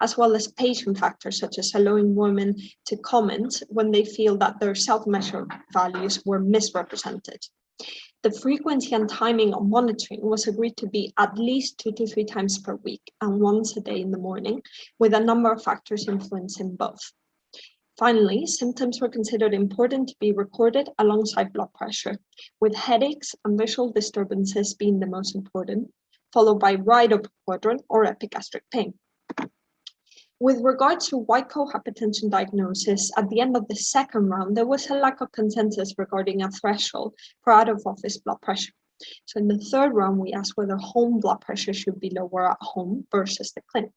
as well as patient factors such as allowing women to comment when they feel that their self-measured values were misrepresented. The frequency and timing of monitoring was agreed to be at least 2 to 3 times per week and once a day in the morning, with a number of factors influencing both. Finally, symptoms were considered important to be recorded alongside blood pressure, with headaches and visual disturbances being the most important, followed by right upper quadrant or epigastric pain. With regards to white coat hypertension diagnosis, at the end of the second round, there was a lack of consensus regarding a threshold for out-of-office blood pressure. So in the third round, we asked whether home blood pressure should be lower at home versus the clinic.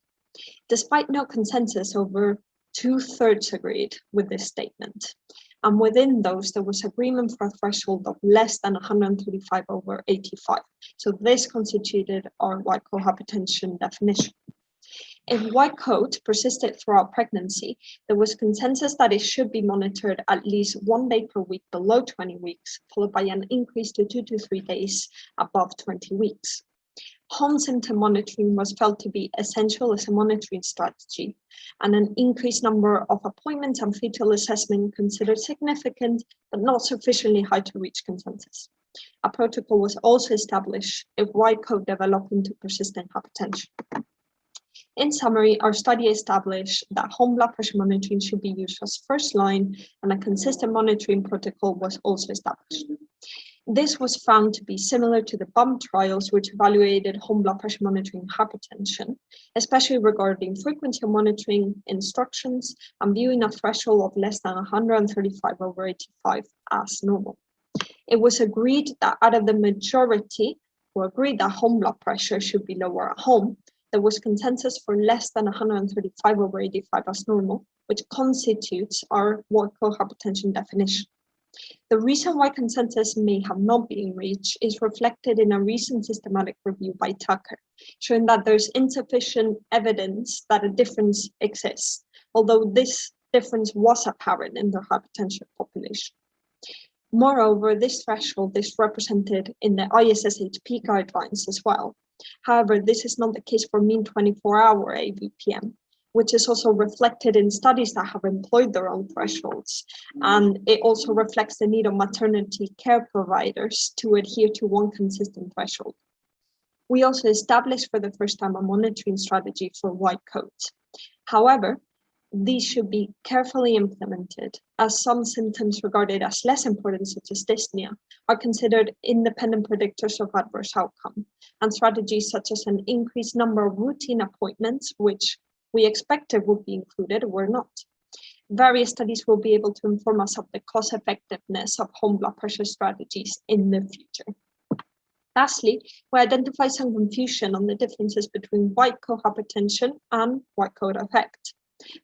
Despite no consensus, over 2/3 agreed with this statement. And within those, there was agreement for a threshold of less than 135/85. So this constituted our white coat hypertension definition. If white coat persisted throughout pregnancy, there was consensus that it should be monitored at least 1 day per week below 20 weeks, followed by an increase to 2 to 3 days above 20 weeks. Home symptom monitoring was felt to be essential as a monitoring strategy, and an increased number of appointments and fetal assessment considered significant, but not sufficiently high to reach consensus. A protocol was also established if white coat developed into persistent hypertension. In summary, our study established that home blood pressure monitoring should be used as first line, and a consistent monitoring protocol was also established. This was found to be similar to the BUMP trials, which evaluated home blood pressure monitoring hypertension, especially regarding frequency of monitoring, instructions, and viewing a threshold of less than 135/85 as normal. It was agreed that out of the majority who agreed that home blood pressure should be lower at home, there was consensus for less than 135/85 as normal, which constitutes our white coat hypertension definition. The reason why consensus may have not been reached is reflected in a recent systematic review by Tucker, showing that there's insufficient evidence that a difference exists although this difference was apparent in the hypertension population. Moreover, this threshold is represented in the ISSHP guidelines as well. However, this is not the case for mean 24-hour ABPM, which is also reflected in studies that have employed their own thresholds. And it also reflects the need of maternity care providers to adhere to one consistent threshold. We also established for the first time a monitoring strategy for white coats. However, these should be carefully implemented, as some symptoms regarded as less important, such as dyspnea, are considered independent predictors of adverse outcome, and strategies such as an increased number of routine appointments, which we expected would be included, were not. Various studies will be able to inform us of the cost effectiveness of home blood pressure strategies in the future. Lastly, we identify some confusion on the differences between white coat hypertension and white coat effect,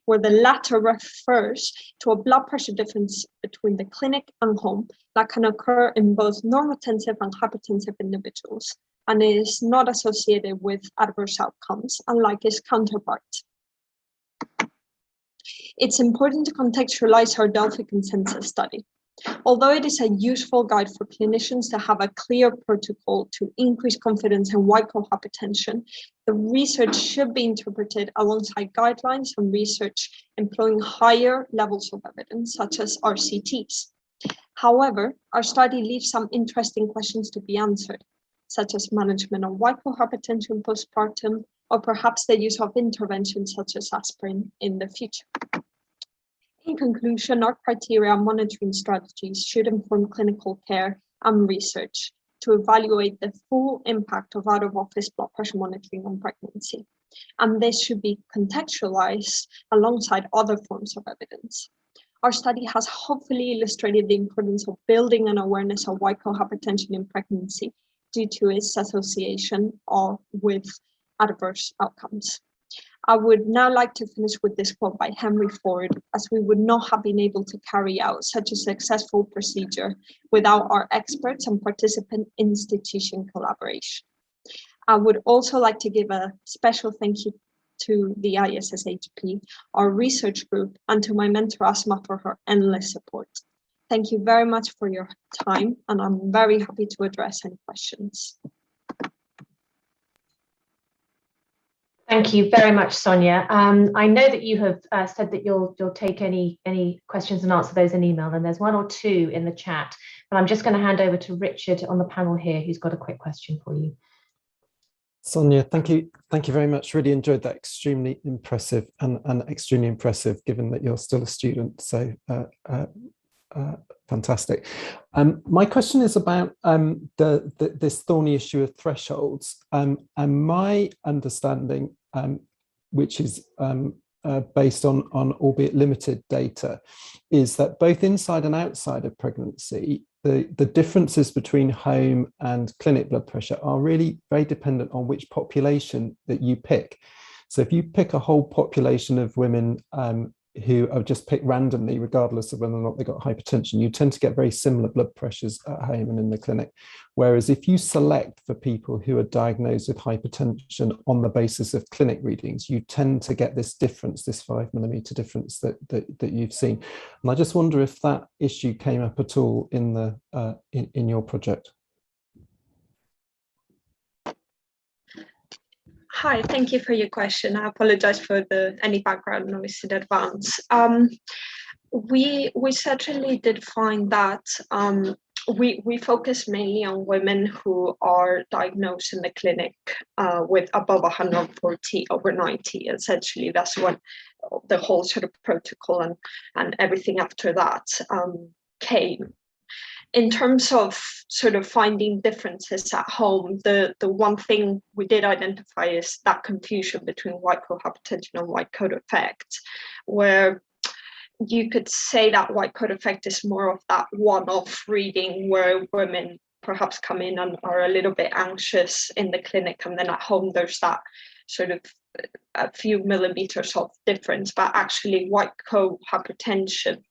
where the latter refers to a blood pressure difference between the clinic and home that can occur in both normotensive and hypertensive individuals, and is not associated with adverse outcomes, unlike its counterpart. It's important to contextualize our Delphi consensus study. Although it is a useful guide for clinicians to have a clear protocol to increase confidence in white coat hypertension, the research should be interpreted alongside guidelines and research employing higher levels of evidence, such as RCTs. However, our study leaves some interesting questions to be answered, such as management of white coat hypertension postpartum, or perhaps the use of interventions such as aspirin in the future. In conclusion, our criteria and monitoring strategies should inform clinical care and research to evaluate the full impact of out-of-office blood pressure monitoring on pregnancy. And this should be contextualized alongside other forms of evidence. Our study has hopefully illustrated the importance of building an awareness of white coat hypertension in pregnancy due to its association with adverse outcomes. I would now like to finish with this quote by Henry Ford, as we would not have been able to carry out such a successful procedure without our experts and participant institution collaboration. I would also like to give a special thank you to the ISSHP, our research group, and to my mentor Asma for her endless support. Thank you very much for your time, and I'm very happy to address any questions. Thank you very much, Sonia. I know that you have said that you'll take any questions and answer those in email, and there's one or two in the chat, but I'm just going to hand over to Richard on the panel here, who's got a quick question for you. Sonia, thank you very much. Really enjoyed that. Extremely impressive, and extremely impressive given that you're still a student. So fantastic. My question is about this thorny issue of thresholds, and my understanding, which is based on albeit limited data, is that both inside and outside of pregnancy, the differences between home and clinic blood pressure are really very dependent on which population that you pick. So if you pick a whole population of women who are just picked randomly, regardless of whether or not they got hypertension, you tend to get very similar blood pressures at home and in the clinic. Whereas if you select for people who are diagnosed with hypertension on the basis of clinic readings, you tend to get this difference, this 5 millimeter difference that you've seen. And I just wonder if that issue came up at all in the in your project. Hi, thank you for your question. I apologize for any background noise in advance. We certainly did find that we focus mainly on women who are diagnosed in the clinic with above 140/90. Essentially, that's what the whole sort of protocol and everything after that came. In terms of sort of finding differences at home, the one thing we did identify is that confusion between white coat hypertension and white coat effect, where you could say that white coat effect is more of that one-off reading where women perhaps come in and are a little bit anxious in the clinic, and then at home there's that sort of a few millimeters of difference, but actually white coat hypertension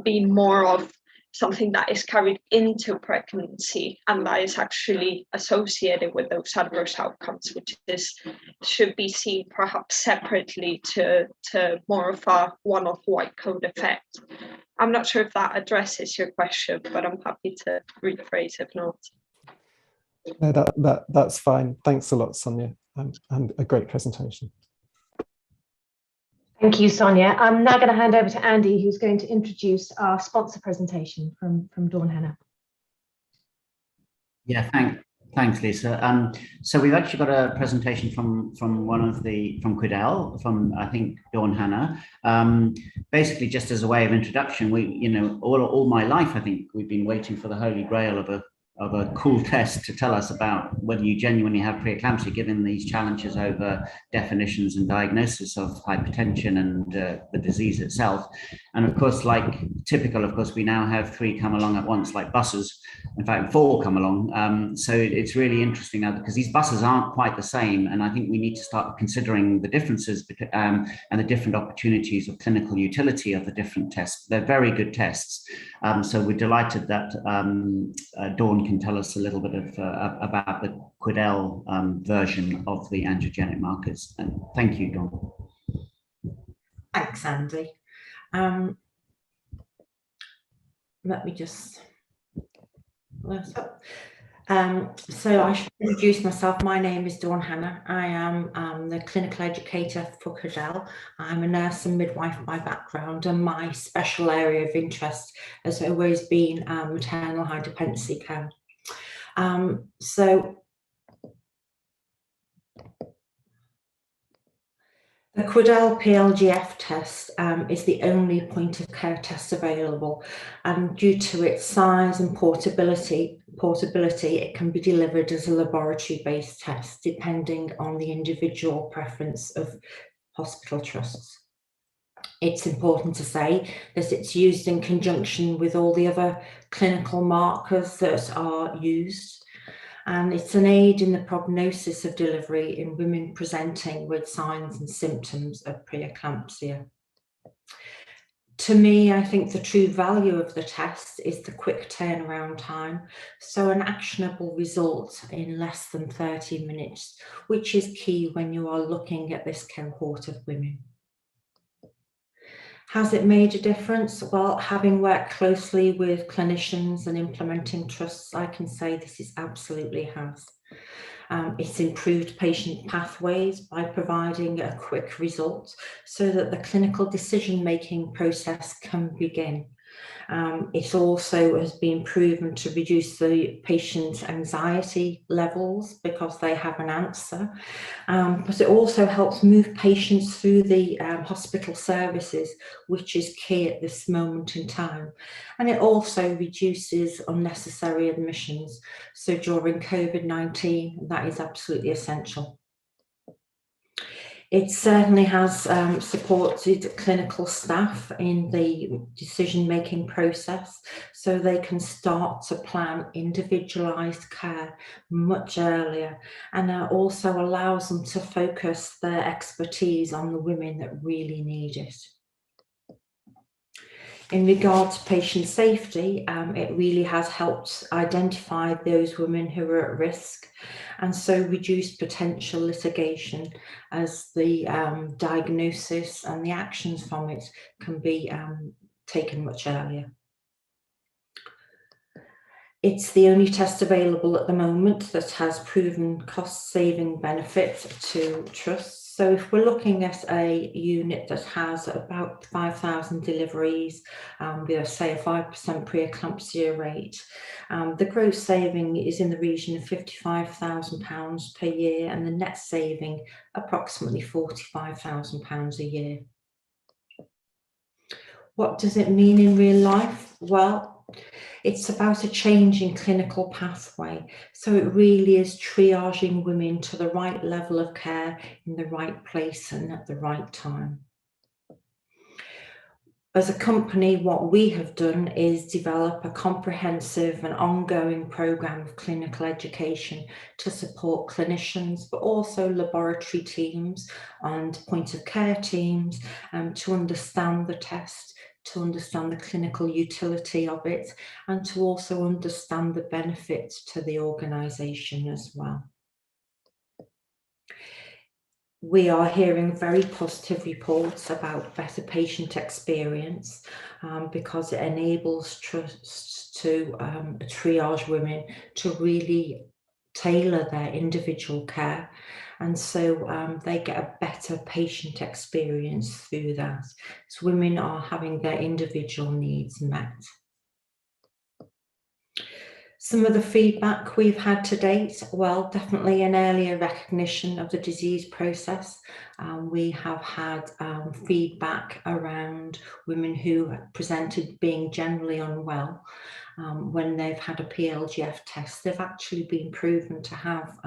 being more of something that is carried into pregnancy and that is actually associated with those adverse outcomes, which should be seen perhaps separately to more of a one-off white coat effect. I'm not sure if that addresses your question, but I'm happy to rephrase if not. No, that's fine. Thanks a lot, Sonia, and a great presentation. Thank you, Sonia. I'm now going to hand over to Andy, who's going to introduce our sponsor presentation from Dawn Henner. Yeah, thanks, Lisa. So we've actually got a presentation from Quidel, from I think Dawn Henner. Basically, just as a way of introduction, all my life I think we've been waiting for the holy grail of a cool test to tell us about whether you genuinely have preeclampsia, given these challenges over definitions and diagnosis of hypertension and the disease itself. And of course, like typical, of course, we now have 3 come along at once, like buses. In fact, 4 come along. So it's really interesting now because these buses aren't quite the same. And I think we need to start considering the differences and the different opportunities of clinical utility of the different tests. They're very good tests. So we're delighted that Dawn can tell us a little bit about the Quidel version of the angiogenic markers. And thank you, Dawn. Thanks, Andy. Let me just... So I should introduce myself. My name is Dawn Henner. I am the clinical educator for Quidel. I'm a nurse and midwife by background, and my special area of interest has always been maternal high dependency care. So the Quidel PLGF test is the only point of care test available, and due to its size and portability, it can be delivered as a laboratory-based test depending on the individual preference of hospital trusts. It's important to say that it's used in conjunction with all the other clinical markers that are used. And it's an aid in the prognosis of delivery in women presenting with signs and symptoms of preeclampsia. To me, I think the true value of the test is the quick turnaround time. So an actionable result in less than 30 minutes, which is key when you are looking at this cohort of women. Has it made a difference? Well, having worked closely with clinicians and implementing trusts, I can say this is absolutely has. It's improved patient pathways by providing a quick result so that the clinical decision-making process can begin. It also has been proven to reduce the patient's anxiety levels because they have an answer, but it also helps move patients through the hospital services, which is key at this moment in time. And it also reduces unnecessary admissions. So during COVID-19, that is absolutely essential. It certainly has supported clinical staff in the decision-making process so they can start to plan individualised care much earlier, and also allows them to focus their expertise on the women that really need it. In regard to patient safety, it really has helped identify those women who are at risk and so reduce potential litigation as the diagnosis and the actions from it can be taken much earlier. It's the only test available at the moment that has proven cost-saving benefit to trusts. So if we're looking at a unit that has about 5,000 deliveries, with say a 5% preeclampsia rate, the gross saving is in the region of £55,000 per year, and the net saving approximately £45,000 a year. What does it mean in real life? Well, it's about a change in clinical pathway. So it really is triaging women to the right level of care in the right place and at the right time. As a company, what we have done is develop a comprehensive and ongoing programme of clinical education to support clinicians, but also laboratory teams and point of care teams to understand the test, to understand the clinical utility of it, and to also understand the benefits to the organisation as well. We are hearing very positive reports about better patient experience because it enables trusts to triage women to really tailor their individual care, and so they get a better patient experience through that. So women are having their individual needs met. Some of the feedback we've had to date, well, definitely an earlier recognition of the disease process. We have had feedback around women who presented being generally unwell. When they've had a PLGF test, they've actually been proven to have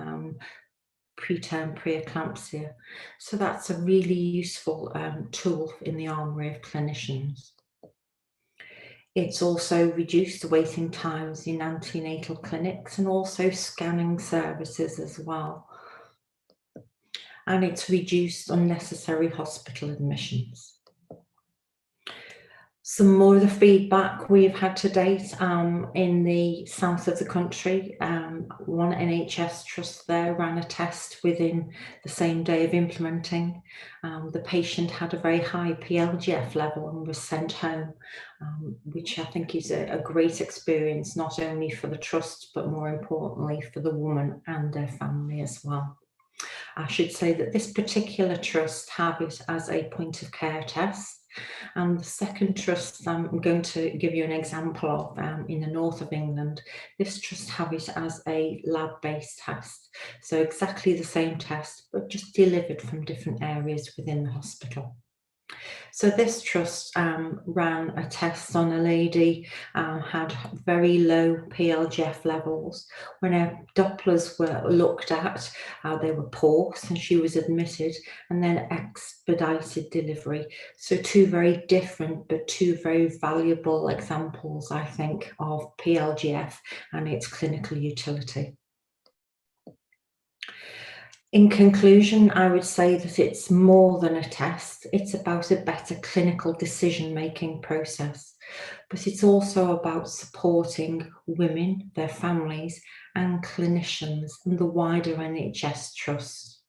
preterm preeclampsia. So that's a really useful tool in the armoury of clinicians. It's also reduced waiting times in antenatal clinics and also scanning services as well. And it's reduced unnecessary hospital admissions. Some more of the feedback we've had to date in the south of the country, one NHS trust there ran a test within the same day of implementing. The patient had a very high PLGF level and was sent home, which I think is a great experience, not only for the trust, but more importantly for the woman and their family as well. I should say that this particular trust have it as a point of care test. And the second trust I'm going to give you an example of in the north of England, this trust have it as a lab-based test. So exactly the same test, but just delivered from different areas within the hospital. So this trust ran a test on a lady, had very low PLGF levels. When her Dopplers were looked at, they were poor, and she was admitted, and then expedited delivery. So two very different, but two very valuable examples, I think, of PLGF and its clinical utility. In conclusion, I would say that it's more than a test. It's about a better clinical decision-making process, but it's also about supporting women, their families, and clinicians and the wider NHS trust.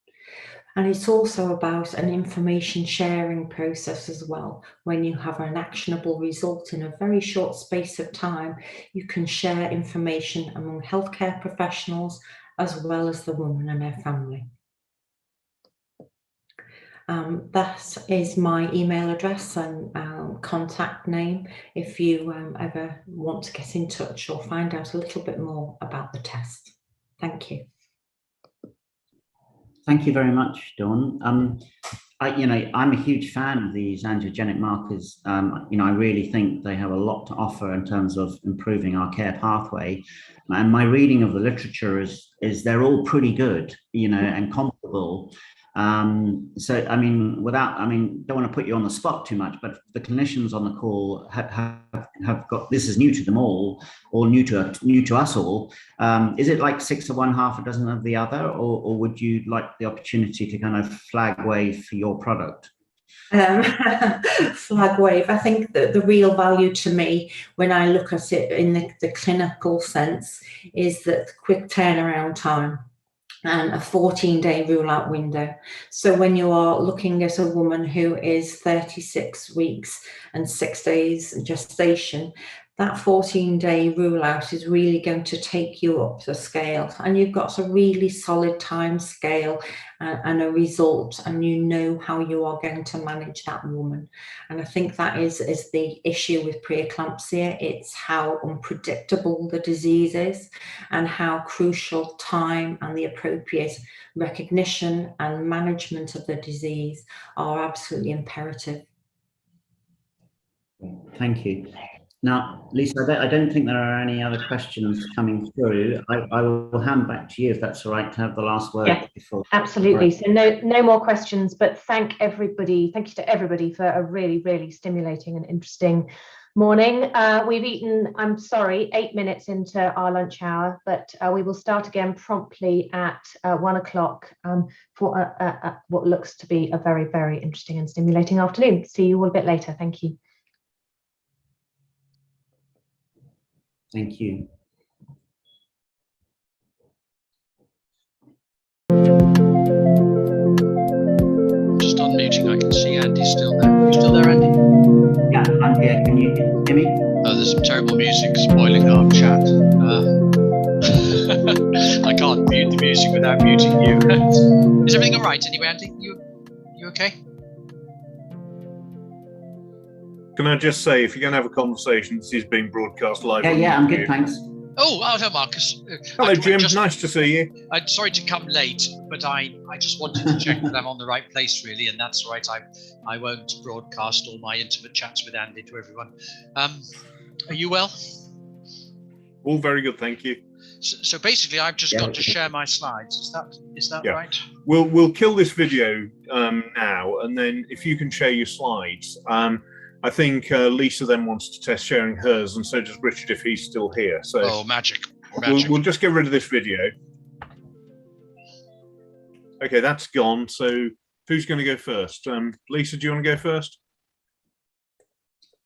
And it's also about an information sharing process as well. When you have an actionable result in a very short space of time, you can share information among healthcare professionals as well as the woman and her family. That is my email address and contact name if you ever want to get in touch or find out a little bit more about the test. Thank you. Thank you very much, Dawn. I'm a huge fan of these angiogenic markers. I really think they have a lot to offer in terms of improving our care pathway. And my reading of the literature is they're all pretty good, and comparable. Don't want to put you on the spot too much, but the clinicians on the call have got, this is new to them all, or new to us all. Is it like 6 of one, half a dozen of the other, or would you like the opportunity to kind of flag wave for your product? Flag wave. I think that the real value to me when I look at it in the clinical sense is that quick turnaround time and a 14-day rule-out window. So when you are looking at a woman who is 36 weeks and 6 days gestation, that 14-day rule-out is really going to take you up the scale, and you've got a really solid time scale and a result, and you know how you are going to manage that woman. And I think that is the issue with preeclampsia. It's how unpredictable the disease is and how crucial time and the appropriate recognition and management of the disease are absolutely imperative. Thank you. Now, Lisa, I don't think there are any other questions coming through. I will hand back to you if that's all right to have the last word. Yeah, before. Absolutely. So no more questions, but thank you to everybody for a really, really stimulating and interesting morning. We've eaten, I'm sorry, 8 minutes into our lunch hour, but we will start again promptly at 1 o'clock for what looks to be a very, very interesting and stimulating afternoon. See you all a bit later. Thank you. Thank you. Just unmuting. I can see Andy's still there. Are you still there, Andy? Yeah, I'm here. Can you hear me? Oh, there's some terrible music spoiling our chat. I can't mute the music without muting you. Is everything all right anyway, Andy? You okay? Can I just say, if you're going to have a conversation, this is being broadcast live. Yeah, I'm good, thanks. Oh, hello, Marcus. Hello, Jim. Nice to see you. I'm sorry to come late, but I just wanted to check that I'm on the right place, really, and that's all right. I won't broadcast all my intimate chats with Andy to everyone. Are you well? All very good, thank you. So basically, I've just got to share my slides. Is that right? We'll kill this video now, and then if you can share your slides. I think Lisa then wants to test sharing hers, and so does Richard if he's still here. So magic. We'll just get rid of this video. Okay, that's gone. So who's going to go first? Lisa, do you want to go first?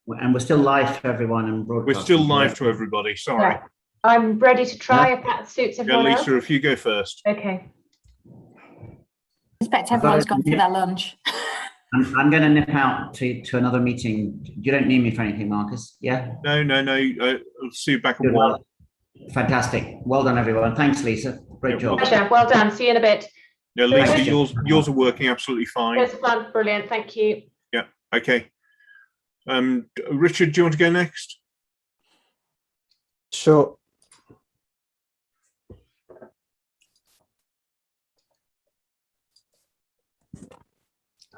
And we're still live to everyone and broadcasting. We're still live to everybody. Sorry. Yeah. I'm ready to try if that suits everyone Lisa, else. if you go first. Okay. I expect everyone's gone for their lunch. I'm going to nip out to another meeting. You don't need me for anything, Marcus. Yeah? No. I'll see you back at 1. Fantastic. Well done, everyone. Thanks, Lisa. Great job. Pleasure. Well done. See you in a bit. Yeah, Lisa, yours are working absolutely fine. It's fun. Brilliant. Thank you. Yeah. Okay. Richard, do you want to go next? Sure.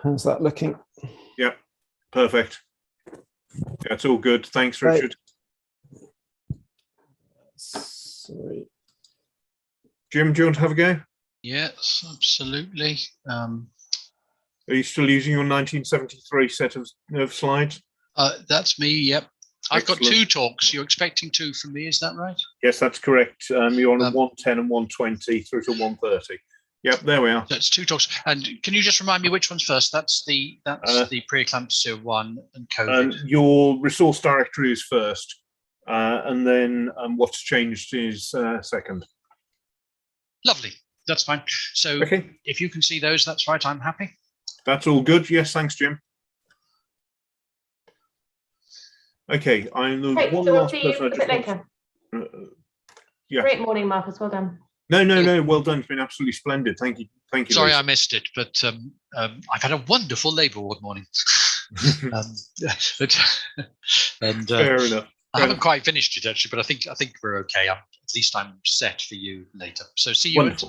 How's that looking? Yeah, perfect. That's all good. Thanks, Richard. Sorry. Jim, do you want to have a go? Yes, absolutely. Are you still using your 1973 set of slides? That's me, yep. I've Excellent. got 2 talks. You're expecting 2 from me, is that right? Yes, that's correct. You're on 110 and 120 through to 130. Yep, there we are. That's 2 talks. And can you just remind me which one's first? That's the preeclampsia one and COVID. Your resource directory is first, and then what's changed is second. Lovely. That's fine. So if you can see those, that's right. I'm happy. That's all good. Yes, thanks, Jim. Okay, I'm the one so we'll last see you person. a bit later. Yeah. Great morning, Marcus. Well done. No. Well done. It's been absolutely splendid. Thank you. Sorry, Lisa. I missed it, but I've had a wonderful Labour Ward morning. Fair enough. I haven't quite finished it actually, but I think we're okay. At least I'm set for you later. So see you at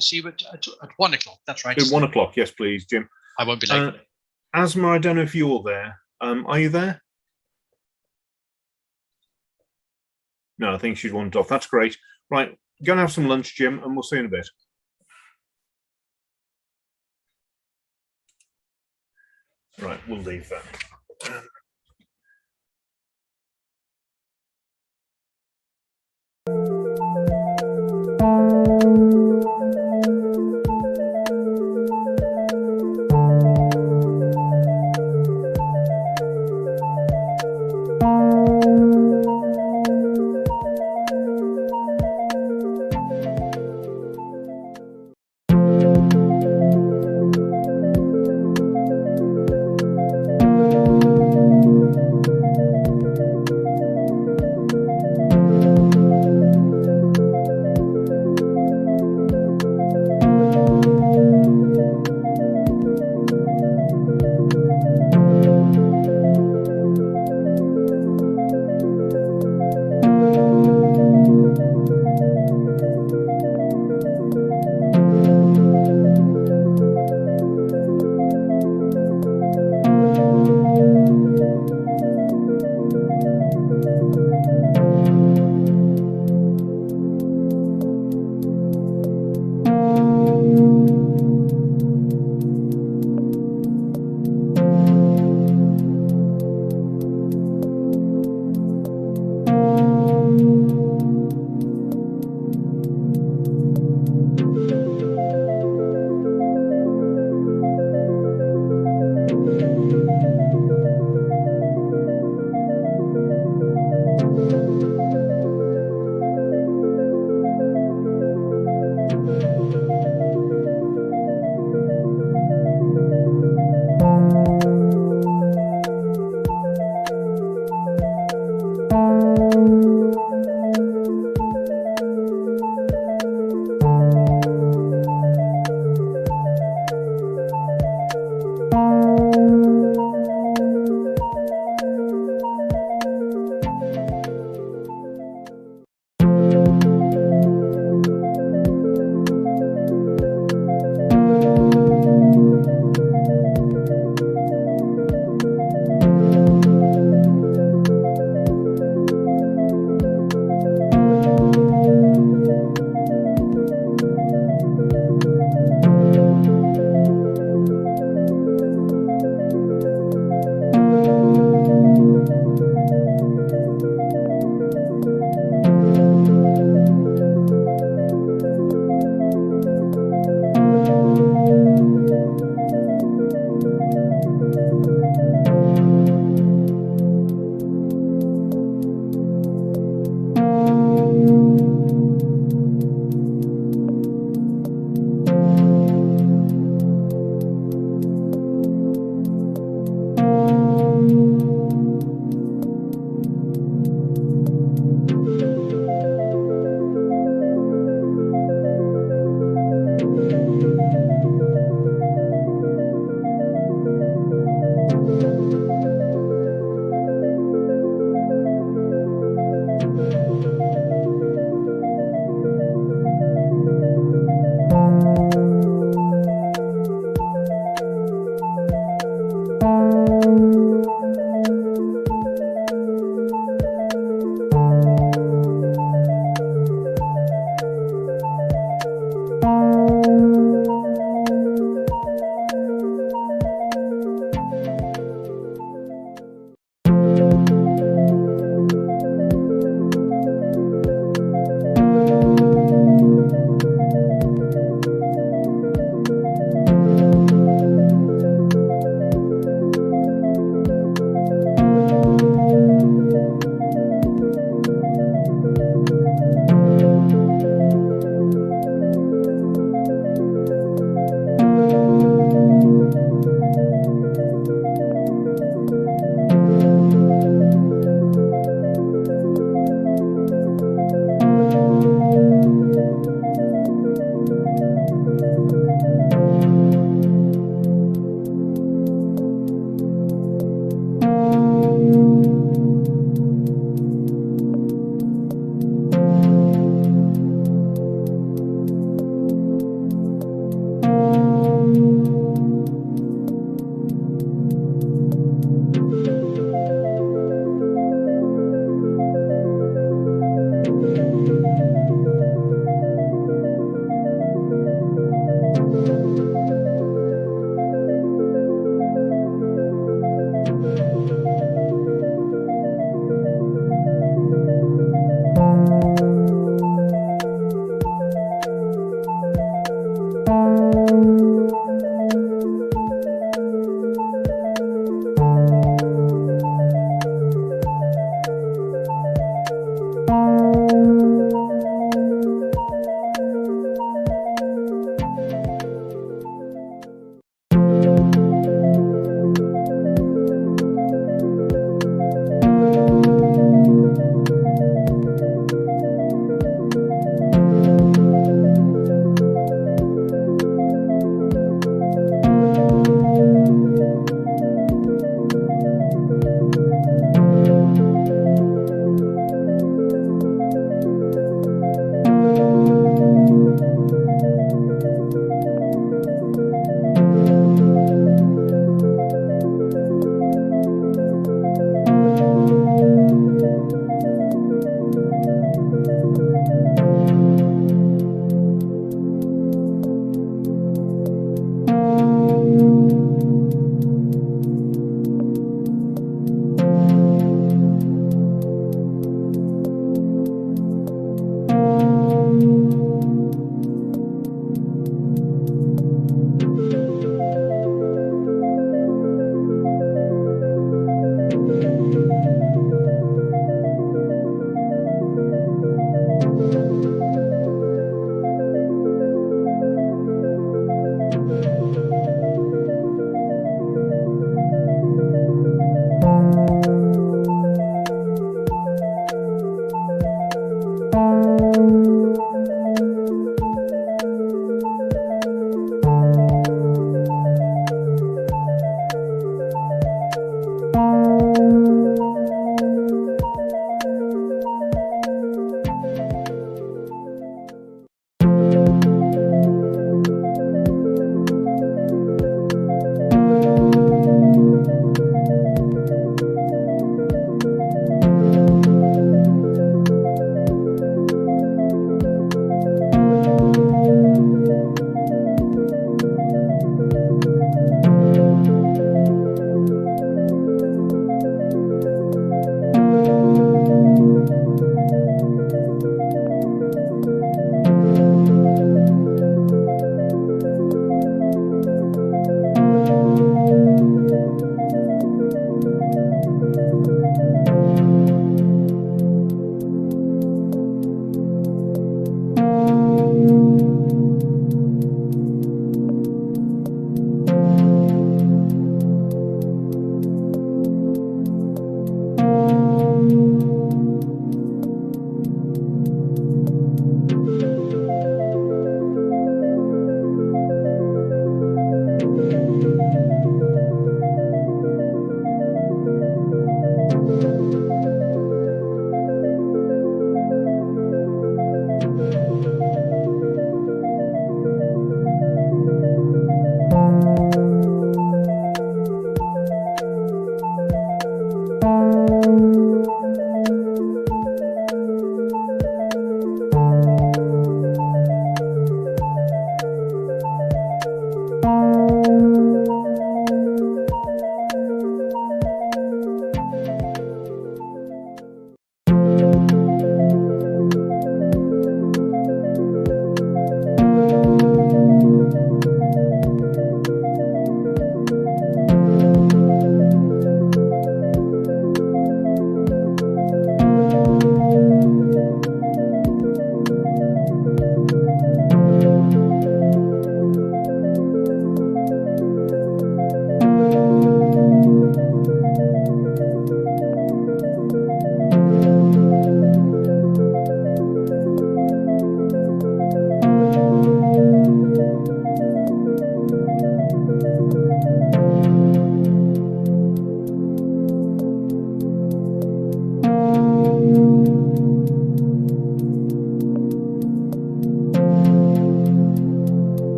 1 o'clock. That's right. At 1 o'clock, yes, please, Jim. I won't be late. Asma, I don't know if you're there. Are you there? No, I think she's wandered off. That's great. Right, go and have some lunch, Jim, and we'll see you in a bit. Right, we'll leave that.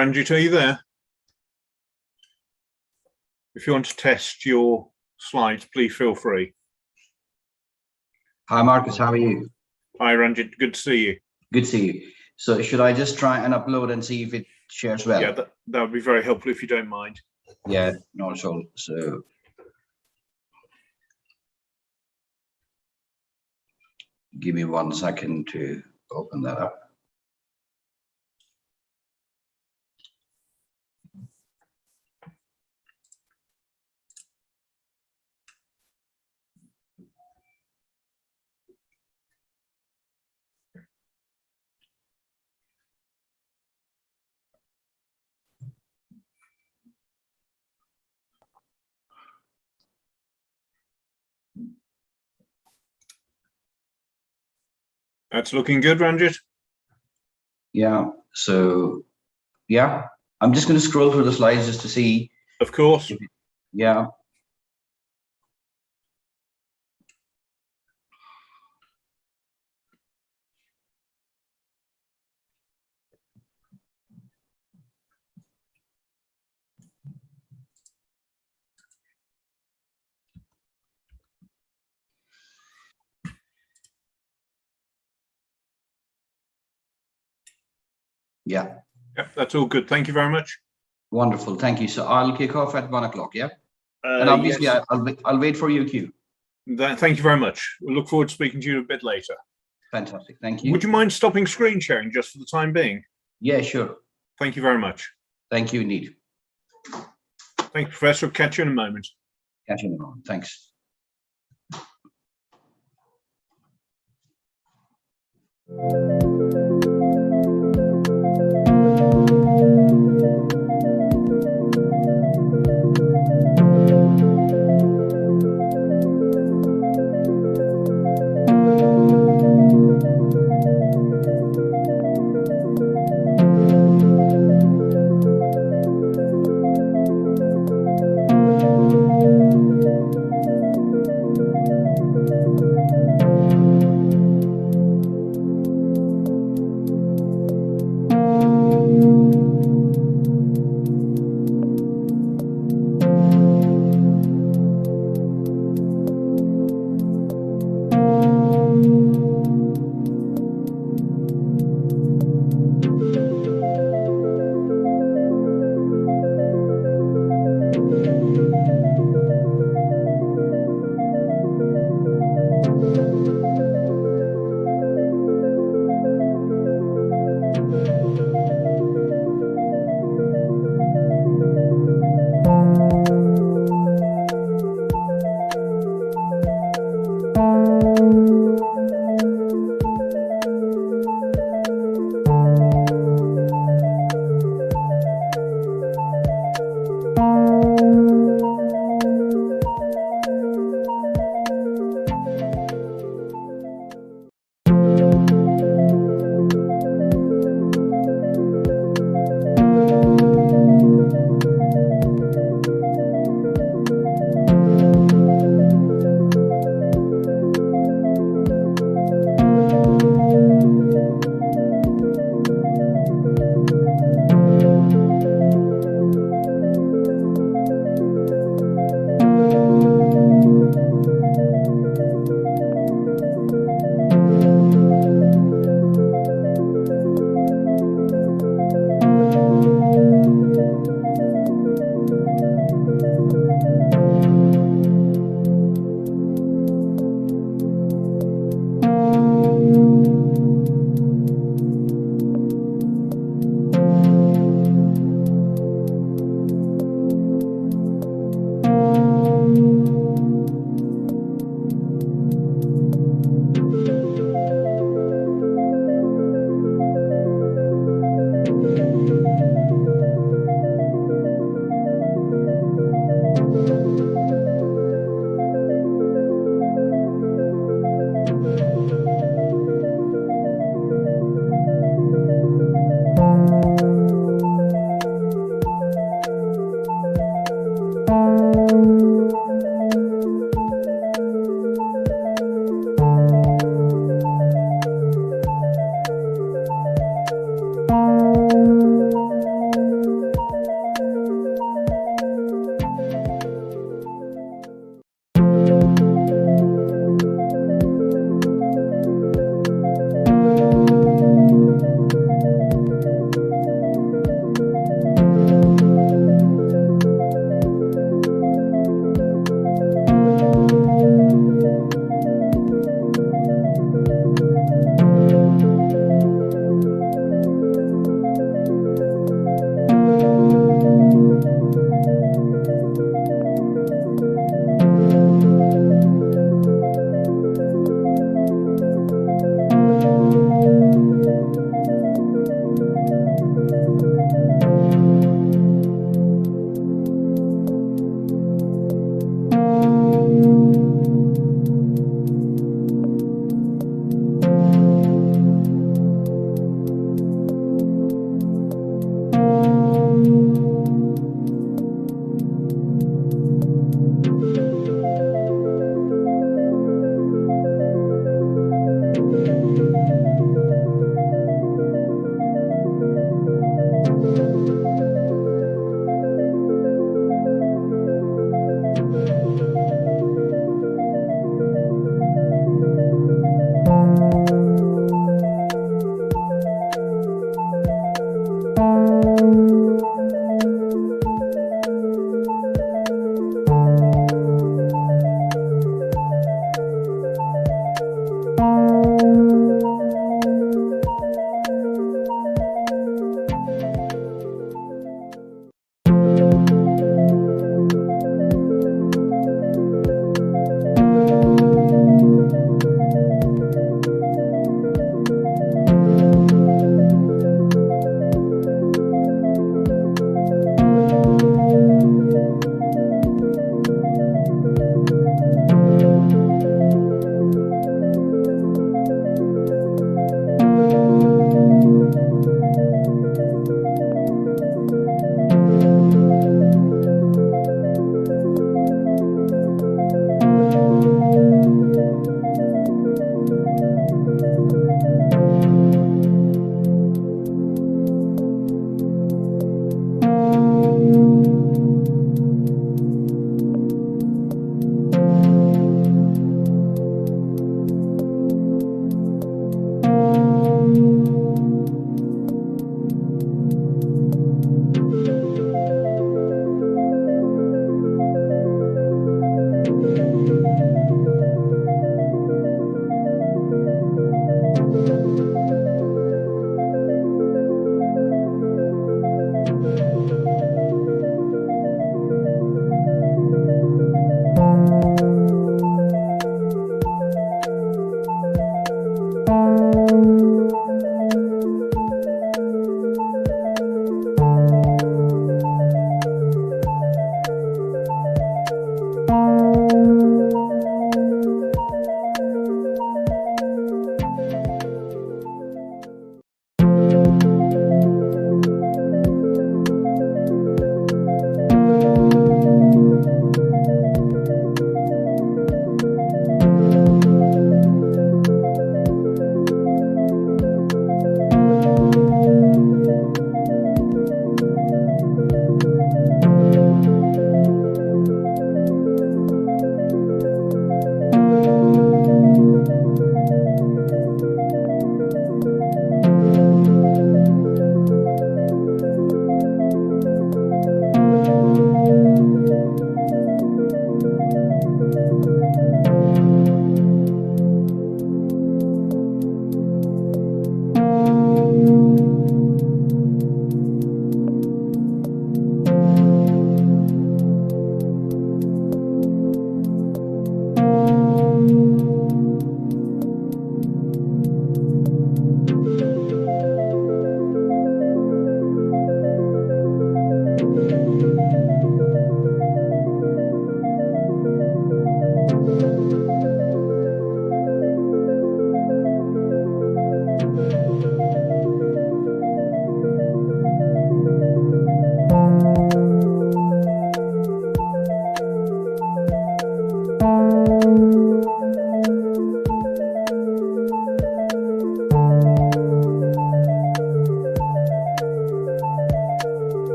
Ranjit, are you there? If you want to test your slides, please feel free. Hi, Marcus. How are you? Hi, Ranjit. Good to see you. Good to see you. So should I just try and upload and see if it shares well? Yeah, that would be very helpful if you don't mind. Yeah, not at all. So give me 1 second to open that up. That's looking good, Ranjit. Yeah, so yeah, I'm just going to scroll through the slides just to see. Of course. Yeah. Yeah. Yep, that's all good. Thank you very much. Wonderful. Thank you. So I'll kick off at 1 o'clock. Yeah. And obviously, yes. I'll wait for your cue. Thank you very much. We'll look forward to speaking to you a bit later. Fantastic. Thank you. Would you mind stopping screen sharing just for the time being? Yeah, sure. Thank you very much. Thank you indeed. Thank you, Professor. I'll catch you in a moment. Catch you in a moment. Thanks.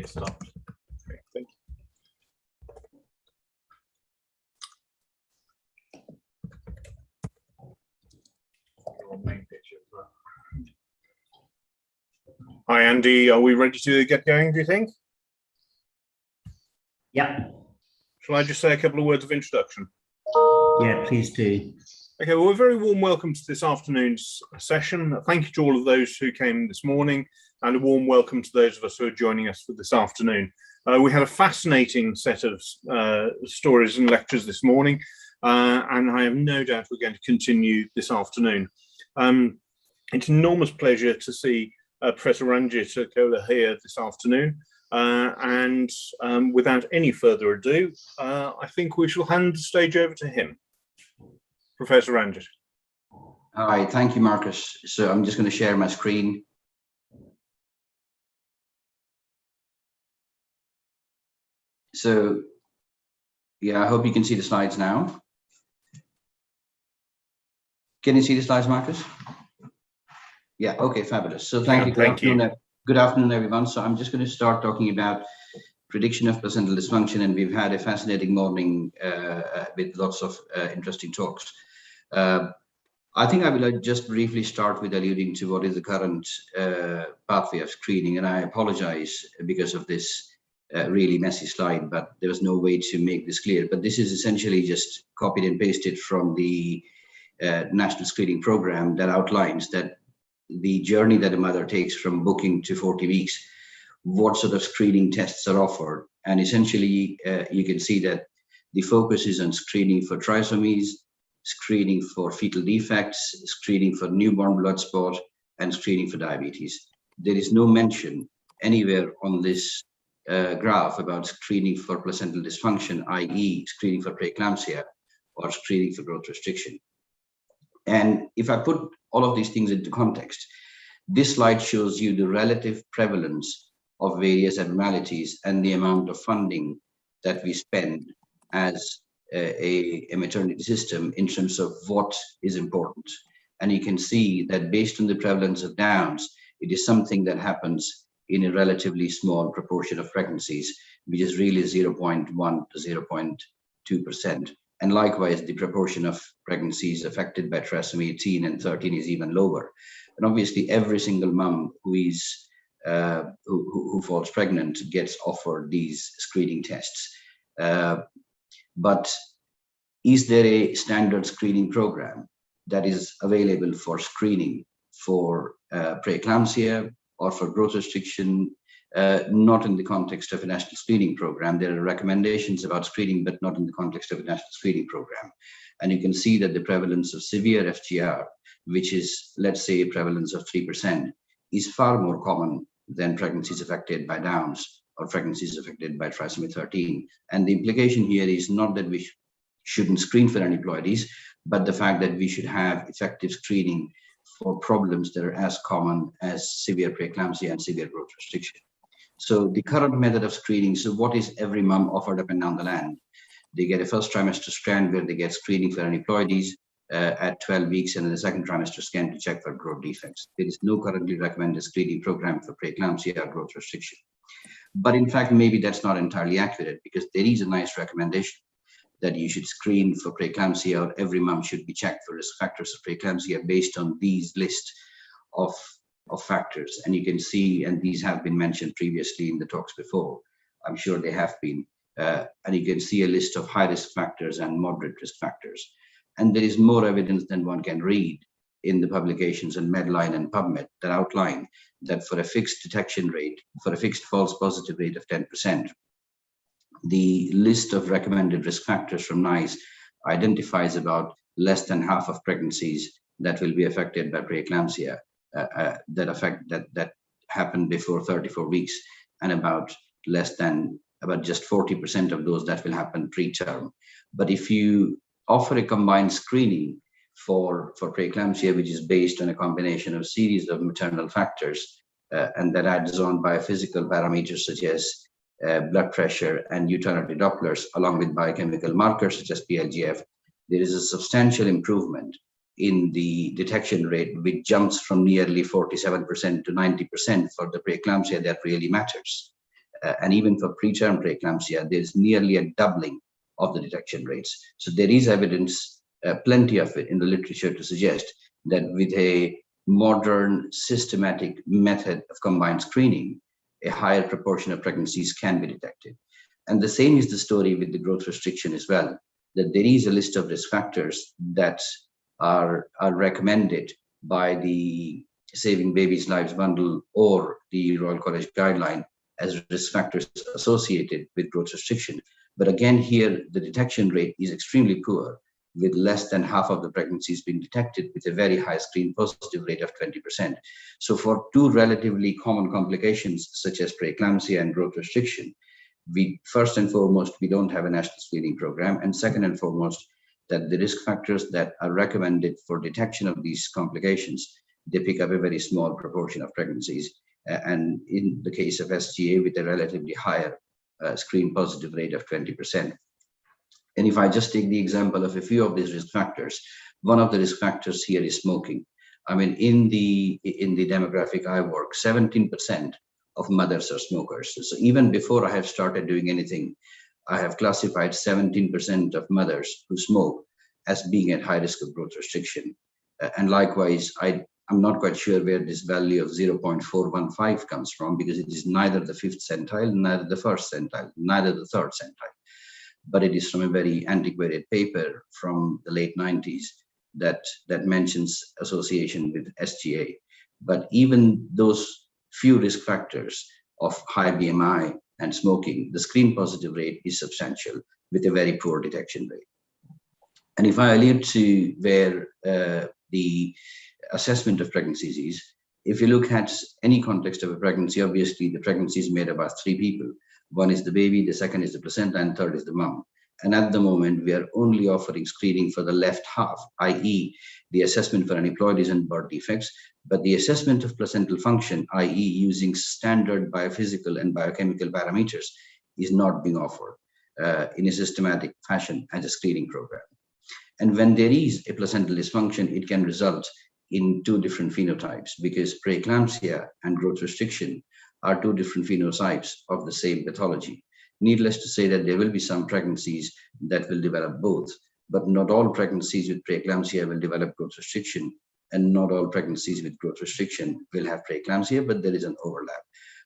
get started. Okay, thank you. Hi, Andy. Are we ready to get going, do you think? Yeah. Shall I just say a couple of words of introduction? Yeah, please do. Okay, well, a very warm welcome to this afternoon's session. Thank you to all of those who came this morning, and a warm welcome to those of us who are joining us for this afternoon. We had a fascinating set of stories and lectures this morning, and I have no doubt we're going to continue this afternoon. It's an enormous pleasure to see Professor Ranjit Kola here this afternoon, and without any further ado, I think we shall hand the stage over to him. Professor Ranjit. Hi, thank you, Marcus. So I'm just going to share my screen. So, yeah, I hope you can see the slides now. Can you see the slides, Marcus? Yeah, okay, fabulous. So thank you. Good afternoon, everyone. So I'm just going to start talking about prediction of placental dysfunction, and we've had a fascinating morning with lots of interesting talks. I think I will just briefly start with alluding to what is the current pathway of screening, and I apologize because of this really messy slide, but there was no way to make this clear. But this is essentially just copied and pasted from the national screening program that outlines that the journey that a mother takes from booking to 40 weeks, what sort of screening tests are offered. And essentially, you can see that the focus is on screening for trisomies, screening for fetal defects, screening for newborn blood spot, and screening for diabetes. There is no mention anywhere on this graph about screening for placental dysfunction, i.e. screening for preeclampsia or screening for growth restriction. And if I put all of these things into context, this slide shows you the relative prevalence of various abnormalities and the amount of funding that we spend as a maternity system in terms of what is important. And you can see that based on the prevalence of Downs, it is something that happens in a relatively small proportion of pregnancies, which is really 0.1 to 0.2%. And likewise, the proportion of pregnancies affected by trisomy 18 and 13 is even lower. And obviously, every single mom who is who falls pregnant gets offered these screening tests. But is there a standard screening program that is available for screening for preeclampsia or for growth restriction? Not in the context of a national screening program. There are recommendations about screening, but not in the context of a national screening program. And you can see that the prevalence of severe FGR, which is, let's say, a prevalence of 3%, is far more common than pregnancies affected by Downs or pregnancies affected by trisomy 13. And the implication here is not that we shouldn't screen for aneuploidies, but the fact that we should have effective screening for problems that are as common as severe preeclampsia and severe growth restriction. So the current method of screening, so what is every mom offered up and down the land? They get a first trimester scan where they get screening for aneuploidies at 12 weeks, and then the second trimester scan to check for growth defects. There is no currently recommended screening program for preeclampsia or growth restriction. But in fact, maybe that's not entirely accurate, because there is a nice recommendation that you should screen for preeclampsia, or every mom should be checked for risk factors of preeclampsia based on these list of factors. And you can see, and these have been mentioned previously in the talks before, I'm sure they have been, and you can see a list of high risk factors and moderate risk factors. And there is more evidence than one can read in the publications in Medline and PubMed that outline that for a fixed detection rate, for a fixed false positive rate of 10%, the list of recommended risk factors from NICE identifies about less than half of pregnancies that will be affected by preeclampsia that happen before 34 weeks, and about just 40% of those that will happen preterm. But if you offer a combined screening for preeclampsia, which is based on a combination of series of maternal factors, and that adds on biophysical parameters such as blood pressure and uterine Dopplers, along with biochemical markers such as PLGF, there is a substantial improvement in the detection rate, which jumps from nearly 47% to 90% for the preeclampsia that really matters. and even for preterm preeclampsia, there's nearly a doubling of the detection rates. So there is evidence, plenty of it in the literature, to suggest that with a modern systematic method of combined screening, a higher proportion of pregnancies can be detected. And the same is the story with the growth restriction as well, that there is a list of risk factors that are recommended by the Saving Babies' Lives Bundle or the Royal College Guideline as risk factors associated with growth restriction. But again, here, the detection rate is extremely poor, with less than half of the pregnancies being detected with a very high screen positive rate of 20%. So for two relatively common complications, such as preeclampsia and growth restriction, first and foremost, we don't have a national screening program. And second and foremost, that the risk factors that are recommended for detection of these complications, they pick up a very small proportion of pregnancies. And in the case of SGA, with a relatively higher screen positive rate of 20%. And if I just take the example of a few of these risk factors, one of the risk factors here is smoking. I mean, in the demographic I work, 17% of mothers are smokers. So even before I have started doing anything, I have classified 17% of mothers who smoke as being at high risk of growth restriction. And likewise, I'm not quite sure where this value of 0.415 comes from, because it is neither the 5th centile, neither the 1st centile, neither the 3rd centile. But it is from a very antiquated paper from the late 90s that mentions association with SGA. But even those few risk factors of high BMI and smoking, the screen positive rate is substantial with a very poor detection rate. And if I allude to where the assessment of pregnancies is, if you look at any context of a pregnancy, obviously the pregnancy is made about 3 people. One is the baby, the second is the placenta, and third is the mom. And at the moment, we are only offering screening for the left half, i.e. the assessment for aneuploidies and birth defects, but the assessment of placental function, i.e. using standard biophysical and biochemical parameters, is not being offered in a systematic fashion as a screening program. And when there is a placental dysfunction, it can result in 2 different phenotypes, because preeclampsia and growth restriction are 2 different phenotypes of the same pathology. Needless to say that there will be some pregnancies that will develop both, but not all pregnancies with preeclampsia will develop growth restriction, and not all pregnancies with growth restriction will have preeclampsia, but there is an overlap.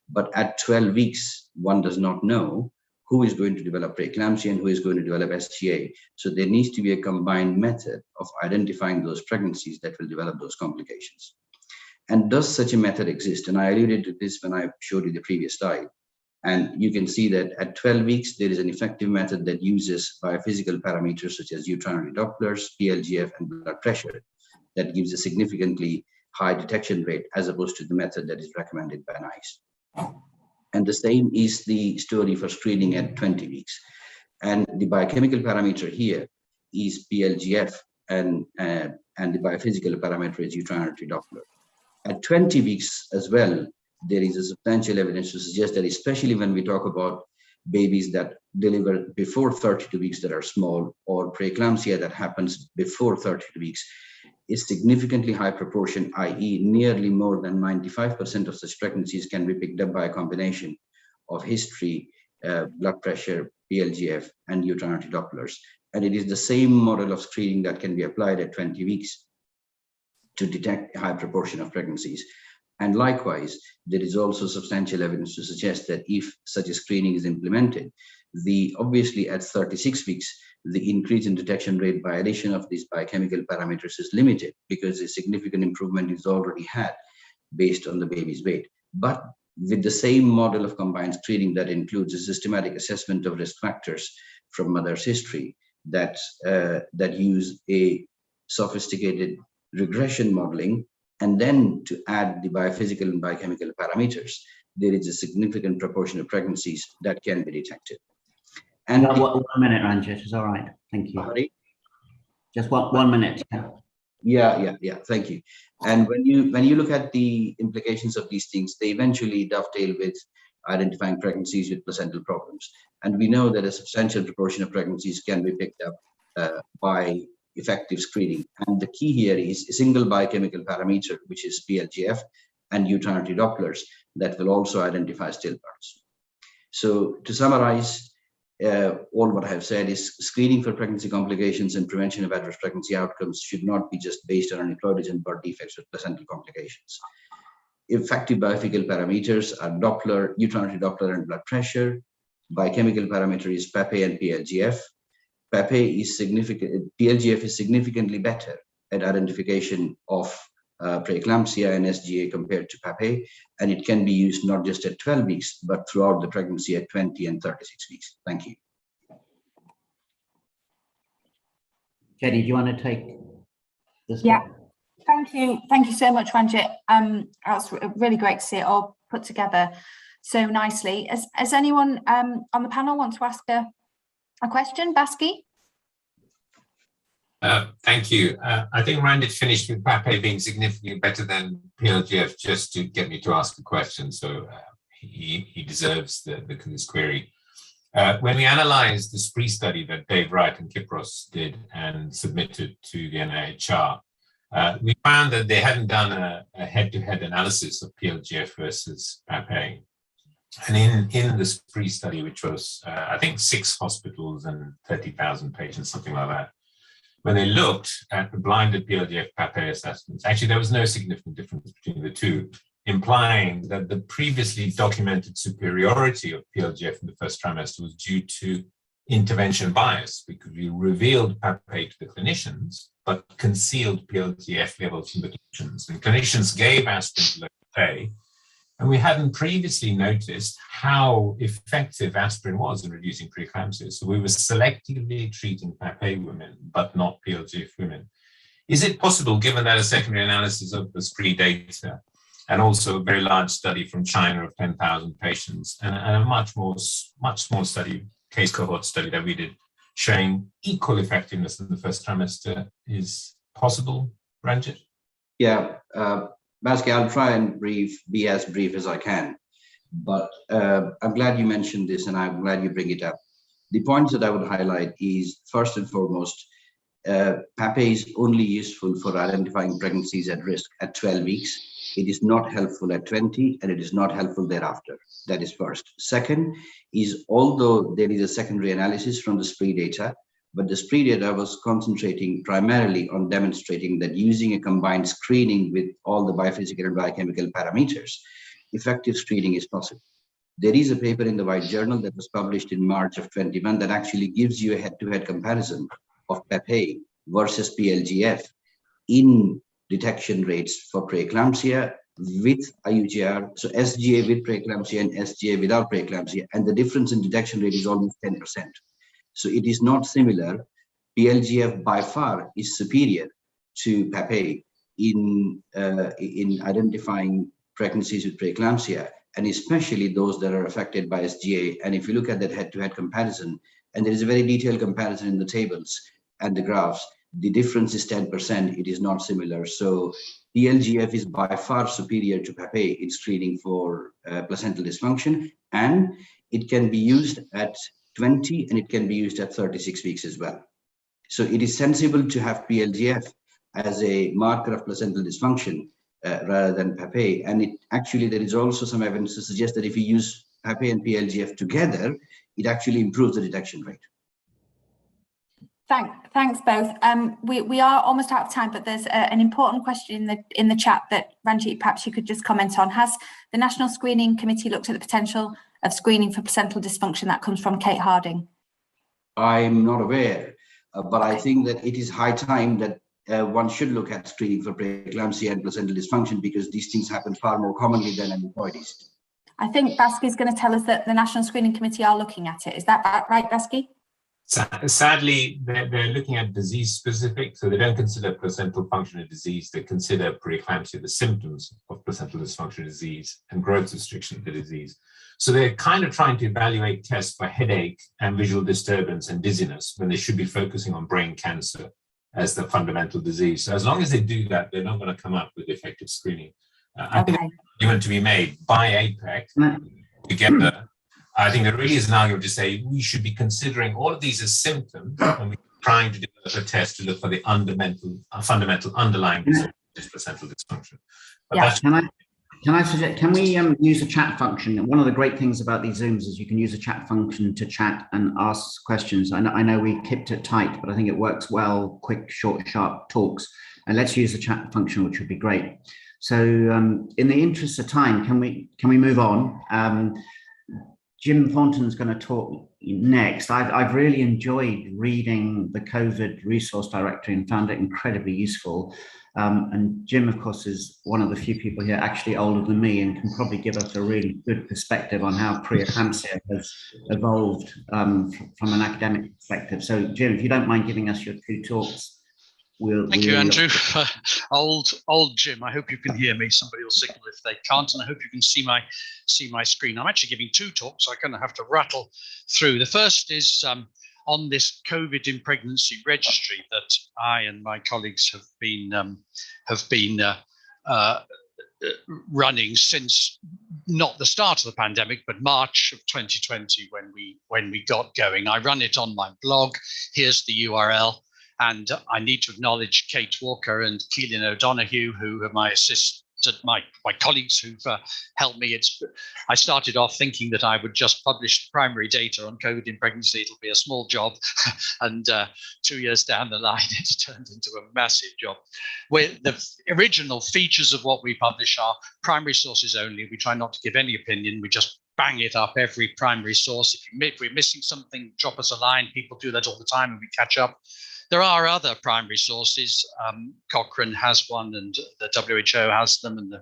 But at 12 weeks, one does not know who is going to develop preeclampsia and who is going to develop SGA. So there needs to be a combined method of identifying those pregnancies that will develop those complications. And does such a method exist? And I alluded to this when I showed you the previous slide. And you can see that at 12 weeks, there is an effective method that uses biophysical parameters such as urinary Dopplers, PLGF, and blood pressure that gives a significantly high detection rate, as opposed to the method that is recommended by NICE. And the same is the story for screening at 20 weeks. And the biochemical parameter here is PLGF, and the biophysical parameter is urinary Doppler. At 20 weeks as well, there is a substantial evidence to suggest that, especially when we talk about babies that deliver before 32 weeks that are small, or preeclampsia that happens before 32 weeks, a significantly high proportion, i.e. nearly more than 95% of such pregnancies can be picked up by a combination of history, blood pressure, PLGF, and urinary Dopplers. And it is the same model of screening that can be applied at 20 weeks to detect a high proportion of pregnancies. And likewise, there is also substantial evidence to suggest that if such a screening is implemented, obviously at 36 weeks, the increase in detection rate by addition of these biochemical parameters is limited, because a significant improvement is already had based on the baby's weight. But with the same model of combined screening that includes a systematic assessment of risk factors from mother's history, that use a sophisticated regression modeling, and then to add the biophysical and biochemical parameters, there is a significant proportion of pregnancies that can be detected. And 1 minute, Ranjit, is all right. Thank you. Sorry? Just one minute. Yeah. Thank you. And when you look at the implications of these things, they eventually dovetail with identifying pregnancies with placental problems. And we know that a substantial proportion of pregnancies can be picked up by effective screening. And the key here is a single biochemical parameter, which is PLGF, and urinary Dopplers, that will also identify stillbirths. So to summarize, all what I have said is screening for pregnancy complications and prevention of adverse pregnancy outcomes should not be just based on aneuploidies and birth defects or placental complications. Effective biophysical parameters are Doppler, uterine Doppler and blood pressure. Biochemical parameter is PAPE and PLGF. PAPE is significant, PLGF is significantly better at identification of preeclampsia and SGA compared to PAPE, and it can be used not just at 12 weeks, but throughout the pregnancy at 20 and 36 weeks. Thank you. Jenny, do you want to take this? Yeah, thank you. Thank you so much, Ranjit. That's really great to see it all put together so nicely. As anyone on the panel want to ask a question? Baski? Thank you. I think Ranjit finished with PAPE being significantly better than PLGF just to get me to ask a question. So he deserves this query. When we analyzed the SPREE study that Dave Wright and Kypros did and submitted to the NIHR, we found that they hadn't done a head-to-head analysis of PLGF versus PAPE. And in the SPREE study, which was, I think, 6 hospitals and 30,000 patients, something like that, when they looked at the blinded PLGF PAPE assessments, actually there was no significant difference between the two, implying that the previously documented superiority of PLGF in the first trimester was due to intervention bias, because we revealed PAPE to the clinicians, but concealed PLGF levels from the clinicians. And clinicians gave aspirin to low PAPE, and we hadn't previously noticed how effective aspirin was in reducing preeclampsia. So we were selectively treating PAPE women, but not PLGF women. Is it possible, given that a secondary analysis of the SPREE data and also a very large study from China of 10,000 patients and a much small study, case cohort study that we did, showing equal effectiveness in the first trimester, is possible, Ranjit? Yeah. Baski, I'll try and be as brief as I can, but I'm glad you mentioned this and I'm glad you bring it up. The points that I would highlight is, first and foremost, PAPE is only useful for identifying pregnancies at risk at 12 weeks. It is not helpful at 20 and it is not helpful thereafter. That is first. Second is, although there is a secondary analysis from the SPREE data, but the SPREE data was concentrating primarily on demonstrating that using a combined screening with all the biophysical and biochemical parameters, effective screening is possible. There is a paper in the White Journal that was published in March of 21 that actually gives you a head-to-head comparison of PAPE versus PLGF in detection rates for preeclampsia with IUGR, so SGA with preeclampsia and SGA without preeclampsia, and the difference in detection rate is almost 10%. So it is not similar. PLGF by far is superior to PAPE in identifying pregnancies with preeclampsia, and especially those that are affected by SGA. And if you look at that head-to-head comparison, and there is a very detailed comparison in the tables and the graphs, the difference is 10%. It is not similar. So PLGF is by far superior to PAPE in screening for placental dysfunction, and it can be used at 20 and it can be used at 36 weeks as well. So it is sensible to have PLGF as a marker of placental dysfunction rather than PAPE. And it actually, there is also some evidence to suggest that if you use PAPE and PLGF together, it actually improves the detection rate. Thanks both. We are almost out of time, but there's an important question in the chat that Ranjit, perhaps you could just comment on. Has the National Screening Committee looked at the potential of screening for placental dysfunction? That comes from Kate Harding. I'm not aware, but I think that it is high time that one should look at screening for preeclampsia and placental dysfunction, because these things happen far more commonly than aneuploidies. I think Baski is going to tell us that the National Screening Committee are looking at it. Is that right, Baski? Sadly, they're looking at disease specific, so they don't consider placental function a disease. They consider preeclampsia the symptoms of placental dysfunction disease and growth restriction of the disease. So they're kind of trying to evaluate tests for headache and visual disturbance and dizziness when they should be focusing on brain cancer as the fundamental disease. So as long as they do that, they're not going to come up with effective screening. I think there's an argument to be made by APEC together. I think there really is an argument to say we should be considering all of these as symptoms when we're trying to develop a test to look for the fundamental underlying disorder, which is placental dysfunction. But Can I suggest, can we use the chat function? One of the great things about these Zooms is you can use a chat function to chat and ask questions. I know we kept it tight, but I think it works well, quick, short, sharp talks. And let's use the chat function, which would be great. So in the interest of time, can we move on? Jim Thornton's going to talk next. I've really enjoyed reading the COVID resource directory and found it incredibly useful. And Jim, of course, is one of the few people here actually older than me and can probably give us a really good perspective on how preeclampsia has evolved from an academic perspective. So Jim, if you don't mind giving us your 2 talks. Thank you, Andrew. Old Jim, I hope you can hear me. Somebody will signal if they can't, and I hope you can see my screen. I'm actually giving 2 talks, so I'm going to have to rattle through. The first is on this COVID in pregnancy registry that I and my colleagues have been running since not the start of the pandemic, but March of 2020 when we got going. I run it on my blog. Here's the URL. And I need to acknowledge Kate Walker and Keelan O'Donoghue, who are my my colleagues who've helped me. I started off thinking that I would just publish the primary data on COVID in pregnancy. It'll be a small job. And 2 years down the line, it's turned into a massive job. Where the original features of what we publish are primary sources only. We try not to give any opinion. We just bang it up every primary source. If we're missing something, drop us a line. People do that all the time and we catch up. There are other primary sources. Cochrane has one, and the WHO has them, and the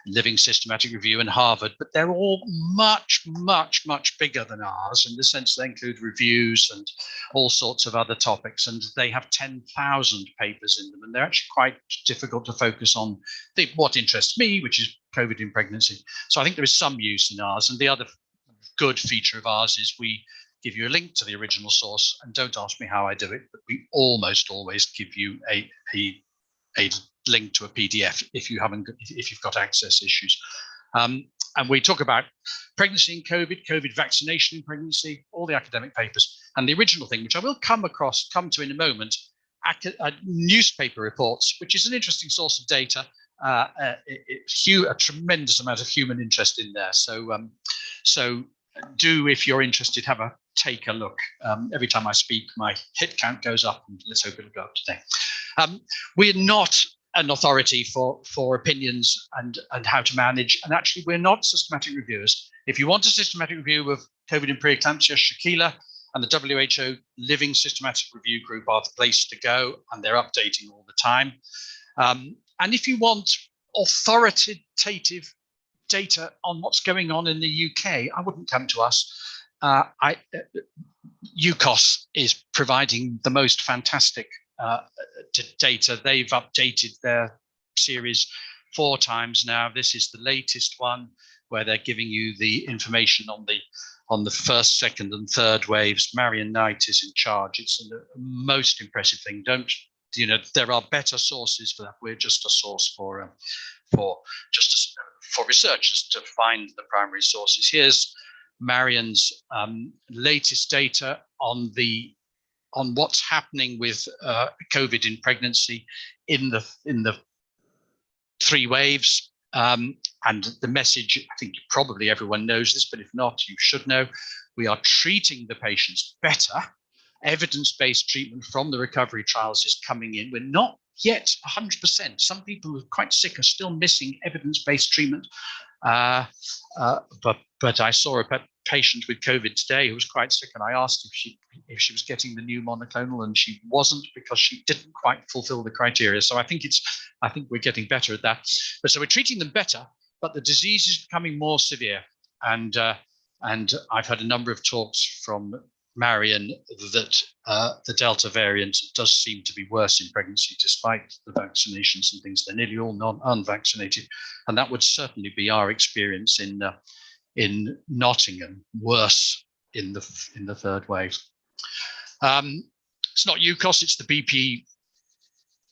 Living Systematic Review and Harvard, but they're all much, much, much bigger than ours in the sense they include reviews and all sorts of other topics, and they have 10,000 papers in them, and they're actually quite difficult to focus on what interests me, which is COVID in pregnancy. So I think there is some use in ours, and the other good feature of ours is we give you a link to the original source, and don't ask me how I do it, but we almost always give you a link to a PDF if you've got access issues. And we talk about pregnancy in COVID vaccination in pregnancy, all the academic papers, and the original thing, which I will come to in a moment, newspaper reports, which is an interesting source of data. A tremendous amount of human interest in there. So do, if you're interested, take a look. Every time I speak, my hit count goes up, and let's hope it'll go up today. We're not an authority for opinions and how to manage, and actually we're not systematic reviewers. If you want a systematic review of COVID in preeclampsia, Shakila and the WHO Living Systematic Review Group are the place to go, and they're updating all the time. And if you want authoritative data on what's going on in the UK, I wouldn't come to us. UCOS is providing the most fantastic data. They've updated their series 4 times now. This is the latest one where they're giving you the information on the first, second, and third waves. Marion Knight is in charge. It's a most impressive thing. There are better sources for that. We're just a source for researchers to find the primary sources. Here's Marion's latest data on what's happening with COVID in pregnancy in the 3 waves. And the message, I think probably everyone knows this, but if not, you should know, we are treating the patients better. Evidence-based treatment from the recovery trials is coming in. We're not yet 100%. Some people who are quite sick are still missing evidence-based treatment. But I saw a patient with COVID today who was quite sick, and I asked if she was getting the new monoclonal, and she wasn't, because she didn't quite fulfill the criteria. So I think we're getting better at that. But so we're treating them better, but the disease is becoming more severe. And I've had a number of talks from Marion that the Delta variant does seem to be worse in pregnancy despite the vaccinations and things. They're nearly all unvaccinated, and that would certainly be our experience in Nottingham, worse in the 3rd wave. It's not UCOS, it's the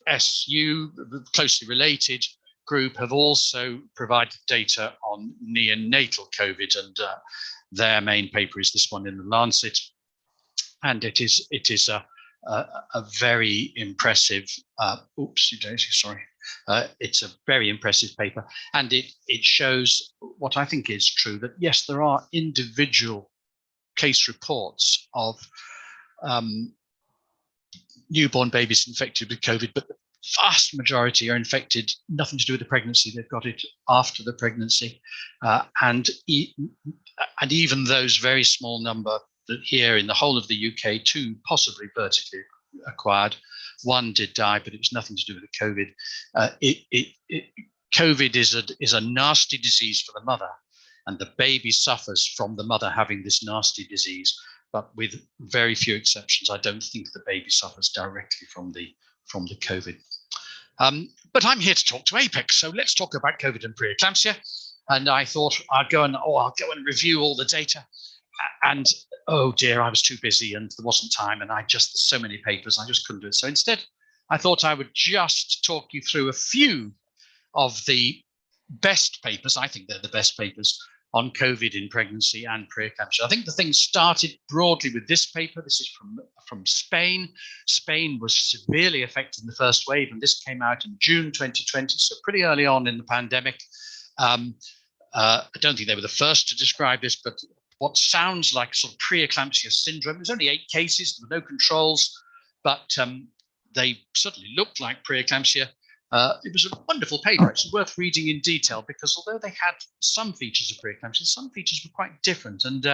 BPSU, closely related group, have also provided data on neonatal COVID, and their main paper is this one in the Lancet. And it is a very impressive, oopsie daisy, sorry. It's a very impressive paper, and it shows what I think is true, that yes, there are individual case reports of newborn babies infected with COVID, but the vast majority are infected, nothing to do with the pregnancy. They've got it after the pregnancy. And even those very small number that here in the whole of the UK, 2 possibly vertically acquired, 1 did die, but it was nothing to do with the COVID. COVID is a nasty disease for the mother, and the baby suffers from the mother having this nasty disease. But with very few exceptions, I don't think the baby suffers directly from the COVID. But I'm here to talk to APEC, so let's talk about COVID and preeclampsia. And I thought I'll go and review all the data. And oh dear, I was too busy and there wasn't time, and so many papers, I just couldn't do it. So instead, I thought I would just talk you through a few of the best papers. I think they're the best papers on COVID in pregnancy and preeclampsia. I think the thing started broadly with this paper. This is from Spain. Spain was severely affected in the first wave, and this came out in June 2020, so pretty early on in the pandemic. I don't think they were the first to describe this, but what sounds like sort of preeclampsia syndrome. There's only 8 cases, there were no controls, but they certainly looked like preeclampsia. It was a wonderful paper. It's worth reading in detail, because although they had some features of preeclampsia, some features were quite different. And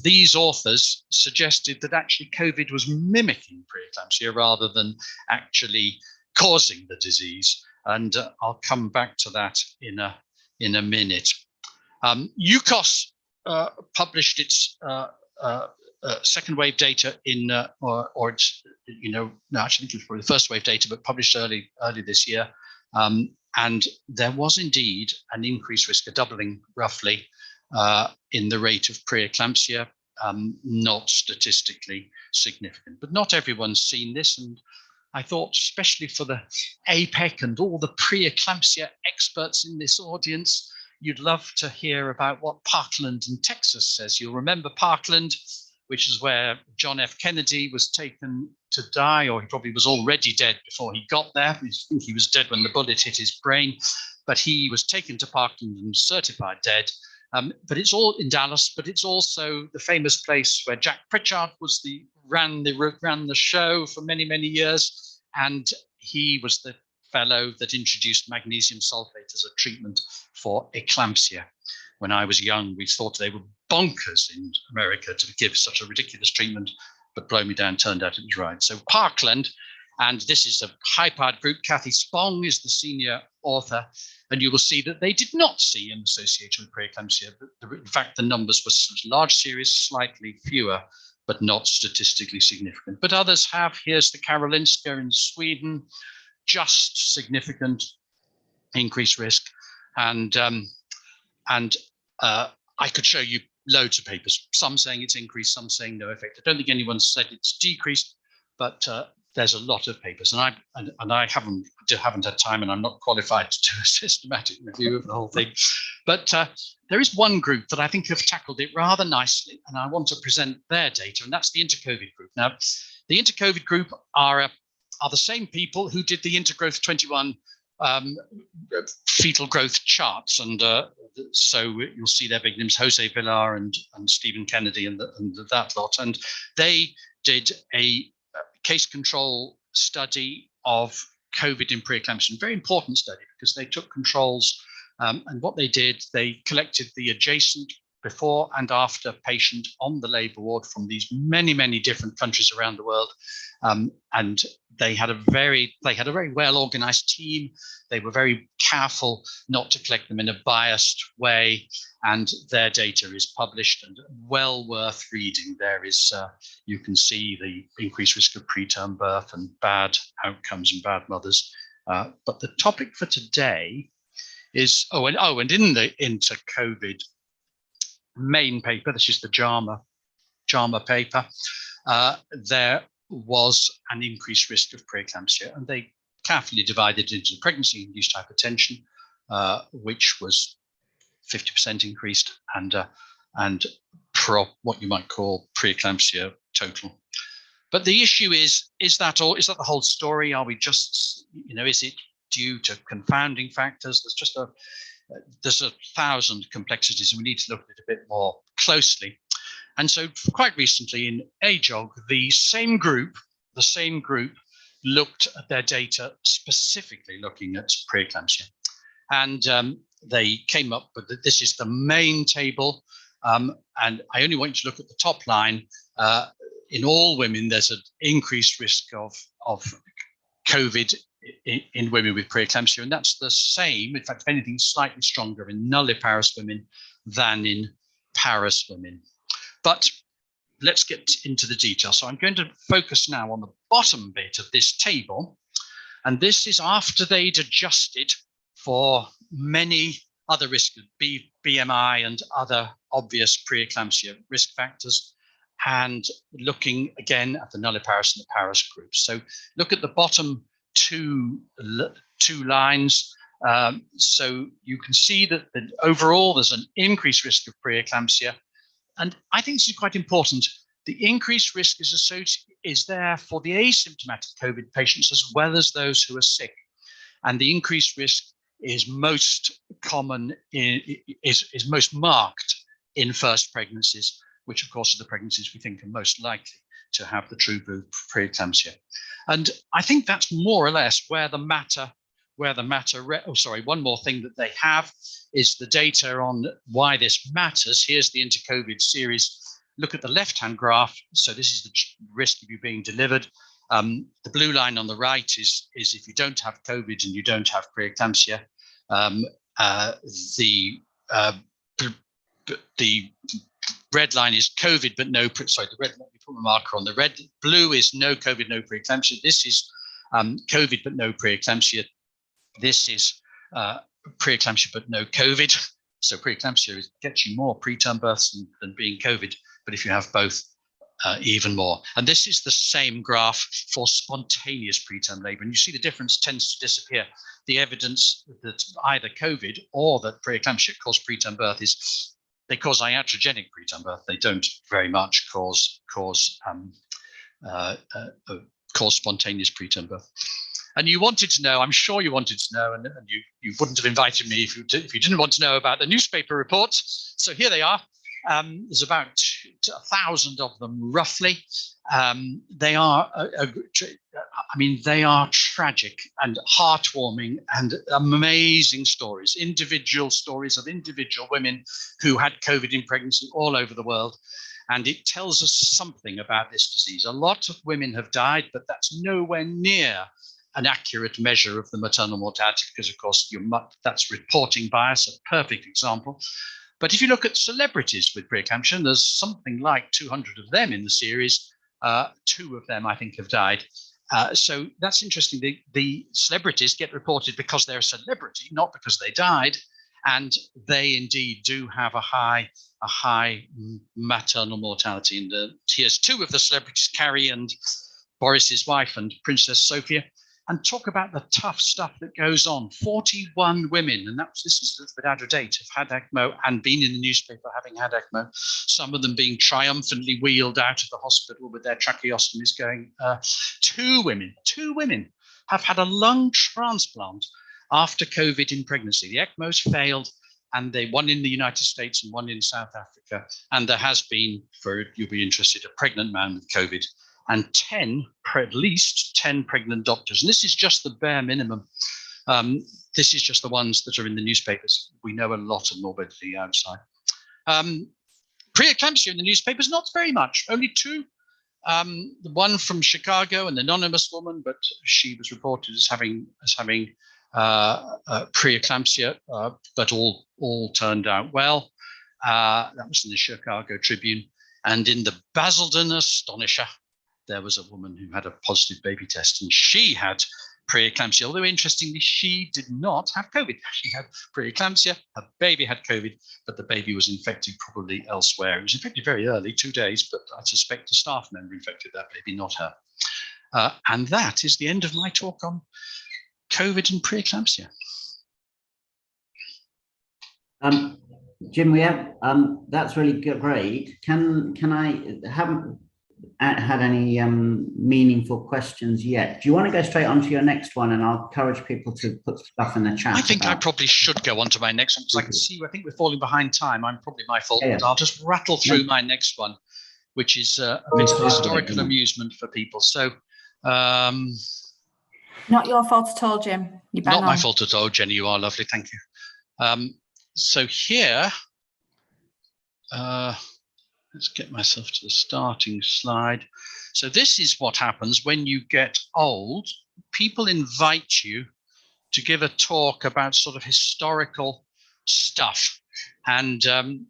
these authors suggested that actually COVID was mimicking preeclampsia rather than actually causing the disease. And I'll come back to that in a minute. UCOS published its second wave data in, or it's, no, actually I think it was probably the first wave data, but published early this year. And there was indeed an increased risk, a doubling roughly, in the rate of preeclampsia, not statistically significant. But not everyone's seen this, and I thought, especially for the APEC and all the preeclampsia experts in this audience, you'd love to hear about what Parkland in Texas says. You'll remember Parkland, which is where John F. Kennedy was taken to die, or he probably was already dead before he got there. I think he was dead when the bullet hit his brain, but he was taken to Parkland and certified dead. But it's all in Dallas, but it's also the famous place where Jack Pritchard ran the show for many, many years. And he was the fellow that introduced magnesium sulfate as a treatment for eclampsia. When I was young, we thought they were bonkers in America to give such a ridiculous treatment, but blow me down, turned out it was right. So Parkland, and this is a high-powered group. Kathy Spong is the senior author, and you will see that they did not see an association with preeclampsia. In fact, the numbers were large series, slightly fewer, but not statistically significant. But others have. Here's the Karolinska in Sweden, just significant increased risk. And I could show you loads of papers, some saying it's increased, some saying no effect. I don't think anyone said it's decreased, but there's a lot of papers, and I haven't had time, and I'm not qualified to do a systematic review of the whole thing. But there is one group that I think have tackled it rather nicely, and I want to present their data, and that's the Intercovid group. Now, the Intercovid group are the same people who did the Intergrowth 21 fetal growth charts, and so you'll see their big names, Jose Villar and Stephen Kennedy and that lot, and they did a case control study of COVID in preeclampsia, a very important study because they took controls, and what they did, they collected the adjacent before and after patient on the labour ward from these many, many different countries around the world, and they had a very well organized team. They were very careful not to collect them in a biased way, and their data is published and well worth reading. There is, you can see the increased risk of preterm birth and bad outcomes and bad mothers. But the topic for today is, and in the Intercovid main paper, this is the JAMA paper, there was an increased risk of preeclampsia, and they carefully divided into pregnancy-induced hypertension, which was 50% increased, and what you might call preeclampsia total. But the issue is that the whole story? Are we just, is it due to confounding factors. There's 1,000 complexities, and we need to look at it a bit more closely. And so quite recently in AJOG, the same group looked at their data specifically looking at preeclampsia. And they came up with this is the main table. And I only want you to look at the top line. In all women, there's an increased risk of COVID in women with preeclampsia, and that's the same, in fact, if anything, slightly stronger in nulliparous women than in parous women. But let's get into the detail. So I'm going to focus now on the bottom bit of this table, and this is after they'd adjusted for many other risks, BMI and other obvious preeclampsia risk factors, and looking again at the nulliparous and the parous groups. So look at the bottom two lines. So you can see that overall there's an increased risk of preeclampsia. And I think this is quite important. The increased risk is there for the asymptomatic COVID patients as well as those who are sick. And the increased risk is most common, is most marked in first pregnancies, which of course are the pregnancies we think are most likely to have the true preeclampsia. And I think that's more or less one more thing that they have is the data on why this matters. Here's the Intercovid series. Look at the left-hand graph. So this is the risk of you being delivered. The blue line on the right is if you don't have COVID and you don't have preeclampsia. The red line is COVID, but no, sorry, the red, let me put my marker on. The blue is no COVID, no preeclampsia. This is COVID, but no preeclampsia. This is preeclampsia, but no COVID. So preeclampsia gets you more preterm births than being COVID, but if you have both, even more. And this is the same graph for spontaneous preterm labor. And you see the difference tends to disappear. The evidence that either COVID or that preeclampsia cause preterm birth is they cause iatrogenic preterm birth. They don't very much cause spontaneous preterm birth. And you wanted to know, I'm sure you wanted to know, and you wouldn't have invited me if you didn't want to know about the newspaper reports. So here they are. There's about 1,000 of them, roughly. They are, they are tragic and heartwarming and amazing stories, individual stories of individual women who had COVID in pregnancy all over the world. And it tells us something about this disease. A lot of women have died, but that's nowhere near an accurate measure of the maternal mortality, because of course that's reporting bias, a perfect example. But if you look at celebrities with preeclampsia, there's something like 200 of them in the series. 2 of them, I think, have died. So that's interesting. The celebrities get reported because they're a celebrity, not because they died. And they indeed do have a high maternal mortality. And here's 2 of the celebrities, Carrie and Boris's wife and Princess Sophia. And talk about the tough stuff that goes on. 41 women, and this is a little bit out of date, have had ECMO and been in the newspaper having had ECMO. Some of them being triumphantly wheeled out of the hospital with their tracheostomies going. 2 women have had a lung transplant after COVID in pregnancy. The ECMOs failed, and one in the United States and one in South Africa. And there has been, you'll be interested, a pregnant man with COVID. And at least 10 pregnant doctors. And this is just the bare minimum. This is just the ones that are in the newspapers. We know a lot of morbidity outside. Preeclampsia in the newspapers, not very much, only 2. The one from Chicago, an anonymous woman, but she was reported as having preeclampsia, but all turned out well. That was in the Chicago Tribune. And in the Basildon Astonisher, there was a woman who had a positive baby test, and she had preeclampsia, although interestingly, she did not have COVID. She had preeclampsia, her baby had COVID, but the baby was infected probably elsewhere. It was infected very early, 2 days, but I suspect a staff member infected that baby, not her. And that is the end of my talk on COVID and preeclampsia. Jim, we have that's really great. Can I had any meaningful questions yet. Do you want to go straight on to your next one? And I'll encourage people to put stuff in the chat. I think I probably should go on to my next one because I can see, I think we're falling behind time. I'm probably my fault, but I'll just rattle through my next one, which is a bit of historical amusement for people. So, not your fault at all, Jim. You bang not my on. fault at all, Jenny. You are lovely. Thank you. So here, let's get myself to the starting slide. So this is what happens when you get old. People invite you to give a talk about sort of historical stuff. And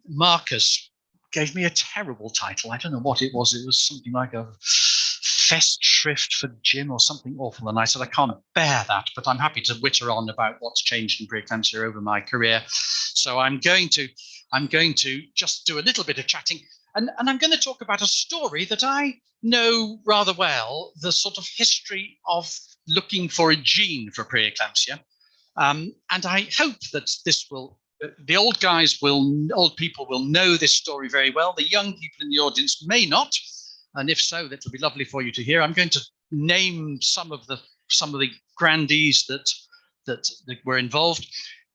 Marcus gave me a terrible title. I don't know what it was. It was something like a Festschrift for Jim or something awful. And I said, I can't bear that, but I'm happy to witter on about what's changed in preeclampsia over my career. So I'm going to just do a little bit of chatting. And I'm going to talk about a story that I know rather well, the sort of history of looking for a gene for preeclampsia. And I hope that this will, the old people will know this story very well. The young people in the audience may not. And if so, that will be lovely for you to hear. I'm going to name some of the grandees that were involved.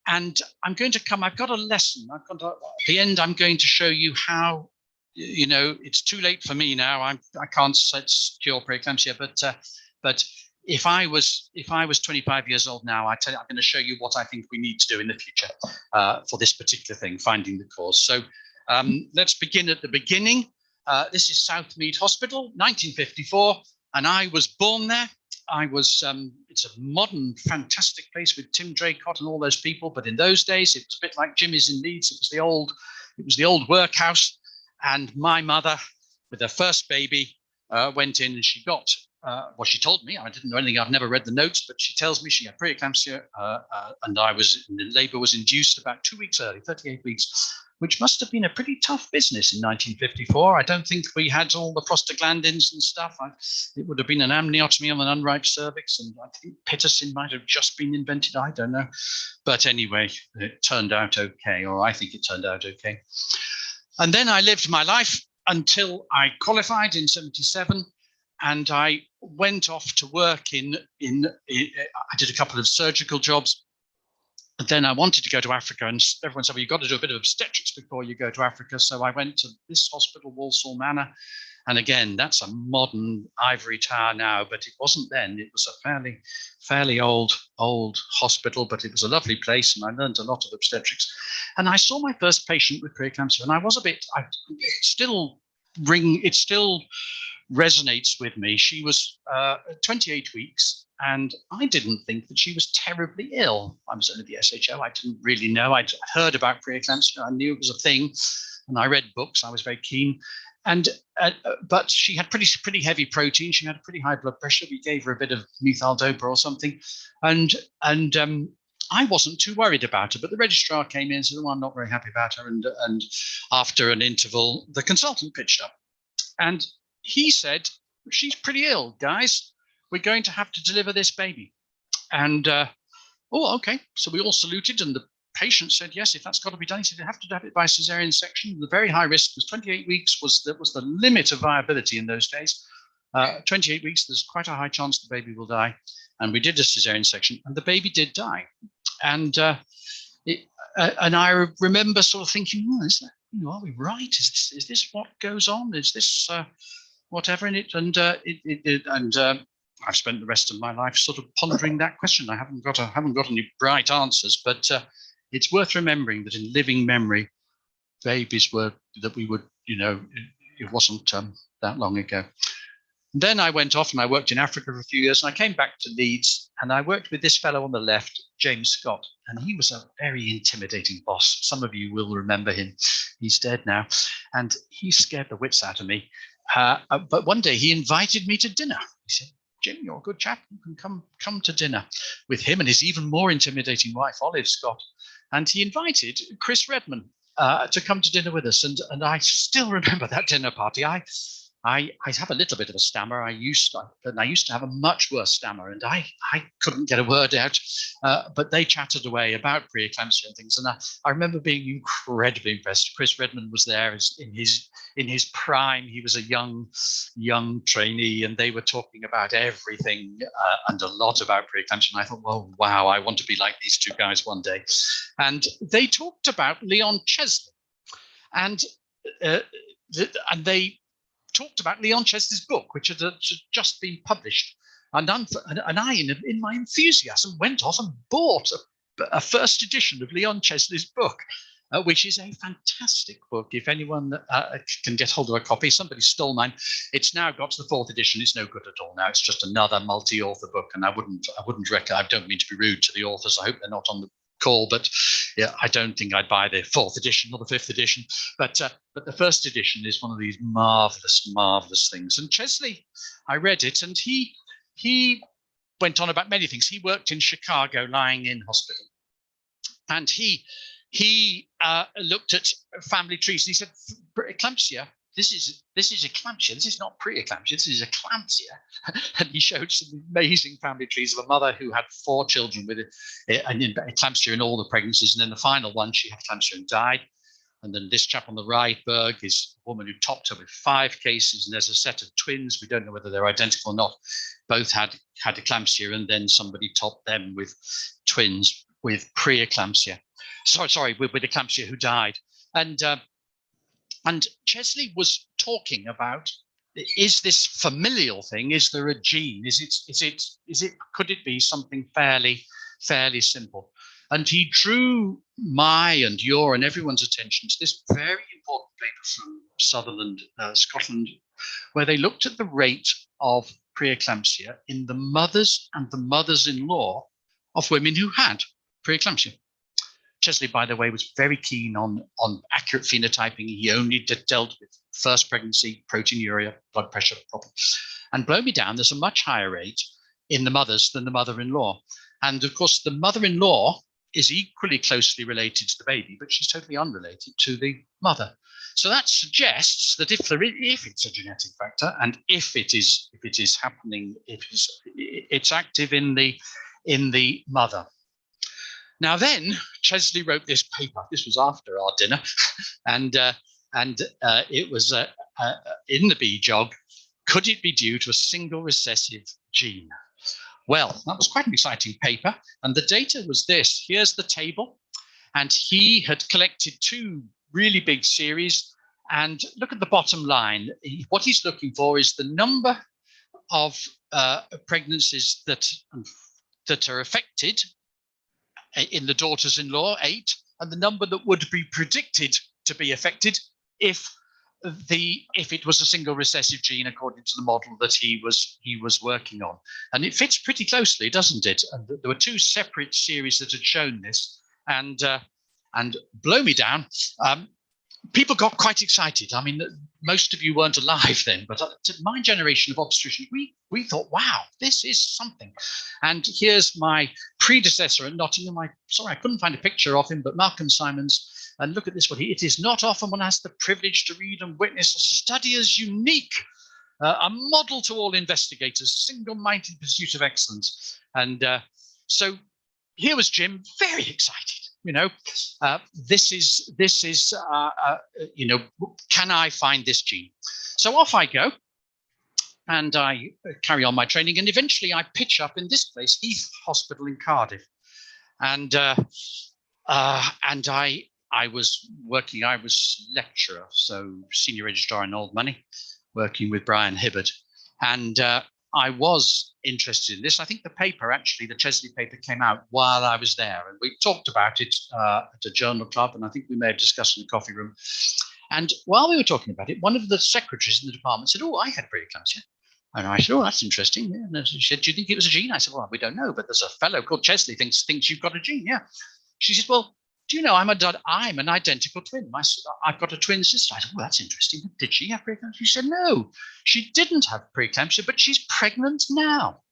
And I'm going to I've got a lesson. At the end, I'm going to show you how, you know, it's too late for me now. I can't cure preeclampsia, but if I was 25 years old now, I'm going to show you what I think we need to do in the future for this particular thing, finding the cause. So let's begin at the beginning. This is Southmead Hospital, 1954, and I was born there. It's a modern, fantastic place with Tim Draycott and all those people. But in those days, it was a bit like Jimmy's in Leeds. It was the old workhouse. And my mother, with her first baby, went in and she got, she told me, I didn't know anything, I've never read the notes, but she tells me she had preeclampsia and labor was induced about 2 weeks early, 38 weeks, which must have been a pretty tough business in 1954. I don't think we had all the prostaglandins and stuff. It would have been an amniotomy on an unripe cervix, and I think pitocin might have just been invented. I don't know. But anyway, it turned out okay, or I think it turned out okay. And then I lived my life until I qualified in 77, and I went off to work I did a couple of surgical jobs. And then I wanted to go to Africa, and everyone said, well, you've got to do a bit of obstetrics before you go to Africa. So I went to this hospital, Walsall Manor. And again, that's a modern ivory tower now, but it wasn't then. It was a fairly old hospital, but it was a lovely place, and I learned a lot of obstetrics. And I saw my first patient with preeclampsia, and I was it still resonates with me. She was 28 weeks. And I didn't think that she was terribly ill. I was only the SHO. I didn't really know. I'd heard about preeclampsia. I knew it was a thing, and I read books. I was very keen. And but she had pretty heavy protein. She had pretty high blood pressure. We gave her a bit of methyl-dopa or something, and I wasn't too worried about her. But the registrar came in and said, "Oh, I'm not very happy about her." And after an interval, the consultant pitched up, and he said, "She's pretty ill, guys. We're going to have to deliver this baby." And, okay. So we all saluted, and the patient said, yes, if that's got to be done. He said, you have to have it by cesarean section. The very high risk was 28 weeks was the limit of viability in those days. 28 weeks, there's quite a high chance the baby will die. And we did a cesarean section, and the baby did die. And I remember sort of thinking, are we right? Is this what goes on? Is this whatever in it? And I've spent the rest of my life sort of pondering that question. I haven't got any bright answers, but it's worth remembering that in living memory, babies it wasn't that long ago. And then I went off and I worked in Africa for a few years, and I came back to Leeds, and I worked with this fellow on the left, James Scott, and he was a very intimidating boss. Some of you will remember him. He's dead now, and he scared the wits out of me. But one day he invited me to dinner. He said, Jim, you're a good chap. You can come to dinner with him and his even more intimidating wife, Olive Scott. And he invited Chris Redman to come to dinner with us. And I still remember that dinner party. I I have a little bit of a stammer. I used to have a much worse stammer, and I couldn't get a word out. But they chatted away about preeclampsia and things, and I remember being incredibly impressed. Chris Redmond was there in his prime. He was a young trainee, and they were talking about everything and a lot about preeclampsia. And I thought, well, wow, I want to be like these two guys one day. And they talked about Leon Chesley, and they talked about Leon Chesley's book, which had just been published. And I, in my enthusiasm, went off and bought a first edition of Leon Chesley's book, which is a fantastic book. If anyone can get hold of a copy, somebody stole mine. It's now got to the 4th edition. It's no good at all now. It's just another multi-author book, and I wouldn't recommend. I don't mean to be rude to the authors. I hope they're not on the call, but yeah, I don't think I'd buy the 4th edition or the 5th edition. But the first edition is one of these marvelous things. And Chesley, I read it, and he went on about many things. He worked in Chicago, lying in hospital, and he looked at family trees, and he said, eclampsia. This is eclampsia. This is not preeclampsia. This is eclampsia. And he showed some amazing family trees of a mother who had 4 children with eclampsia in all the pregnancies. And then the final one, she had eclampsia and died. And then this chap on the right, Berg, is a woman who topped her with 5 cases. And there's a set of twins. We don't know whether they're identical or not. Both had eclampsia, and then somebody topped them with twins with preeclampsia. Sorry, with eclampsia, who died. And Chesley was talking about, is this familial thing? Is there a gene? Could it be something fairly simple? And he drew my and your and everyone's attention to this very important paper from Sutherland, Scotland, where they looked at the rate of preeclampsia in the mothers and the mothers-in-law of women who had preeclampsia. Chesley, by the way, was very keen on accurate phenotyping. He only dealt with first pregnancy, proteinuria, blood pressure problems. And blow me down, there's a much higher rate in the mothers than the mother-in-law. And of course, the mother-in-law is equally closely related to the baby, but she's totally unrelated to the mother. So that suggests that if it's a genetic factor, and if it is happening, it's active in the mother. Now then, Chesley wrote this paper. This was after our dinner, and it was in the BJOG. Could it be due to a single recessive gene? Well, that was quite an exciting paper, and the data was this. Here's the table, and he had collected 2 really big series. And look at the bottom line. What he's looking for is the number of pregnancies that are affected in the daughters-in-law, 8, and the number that would be predicted to be affected if it was a single recessive gene according to the model that he was working on. And it fits pretty closely, doesn't it? And there were 2 separate series that had shown this, and blow me down, people got quite excited. I mean, most of you weren't alive then, but to my generation of obstetricians, we thought, wow, this is something. And here's my predecessor at Nottingham. Sorry, I couldn't find a picture of him, but Malcolm Simons. And look at this one. It is not often one has the privilege to read and witness a study as unique, a model to all investigators, single-minded pursuit of excellence. And so here was Jim, very excited. This is can I find this gene? So off I go, and I carry on my training, and eventually I pitch up in this place, Heath Hospital in Cardiff, and I was working. I was lecturer, so senior registrar in Old Money, working with Brian Hibbard, and I was interested in this. I think the paper, actually, the Chesley paper, came out while I was there, and we talked about it at a journal club, and I think we may have discussed it in the coffee room. And while we were talking about it, one of the secretaries in the department said, "Oh, I had preeclampsia." And I said, "Oh, that's interesting." And she said, "Do you think it was a gene?" I said, "Well, we don't know, but there's a fellow called Chesley thinks you've got a gene." Yeah. She said, "Well, do you know I'm an identical twin? I've got a twin sister." I said, "Well, that's interesting. Did she have preeclampsia?" She said, "No, she didn't have preeclampsia, but she's pregnant now."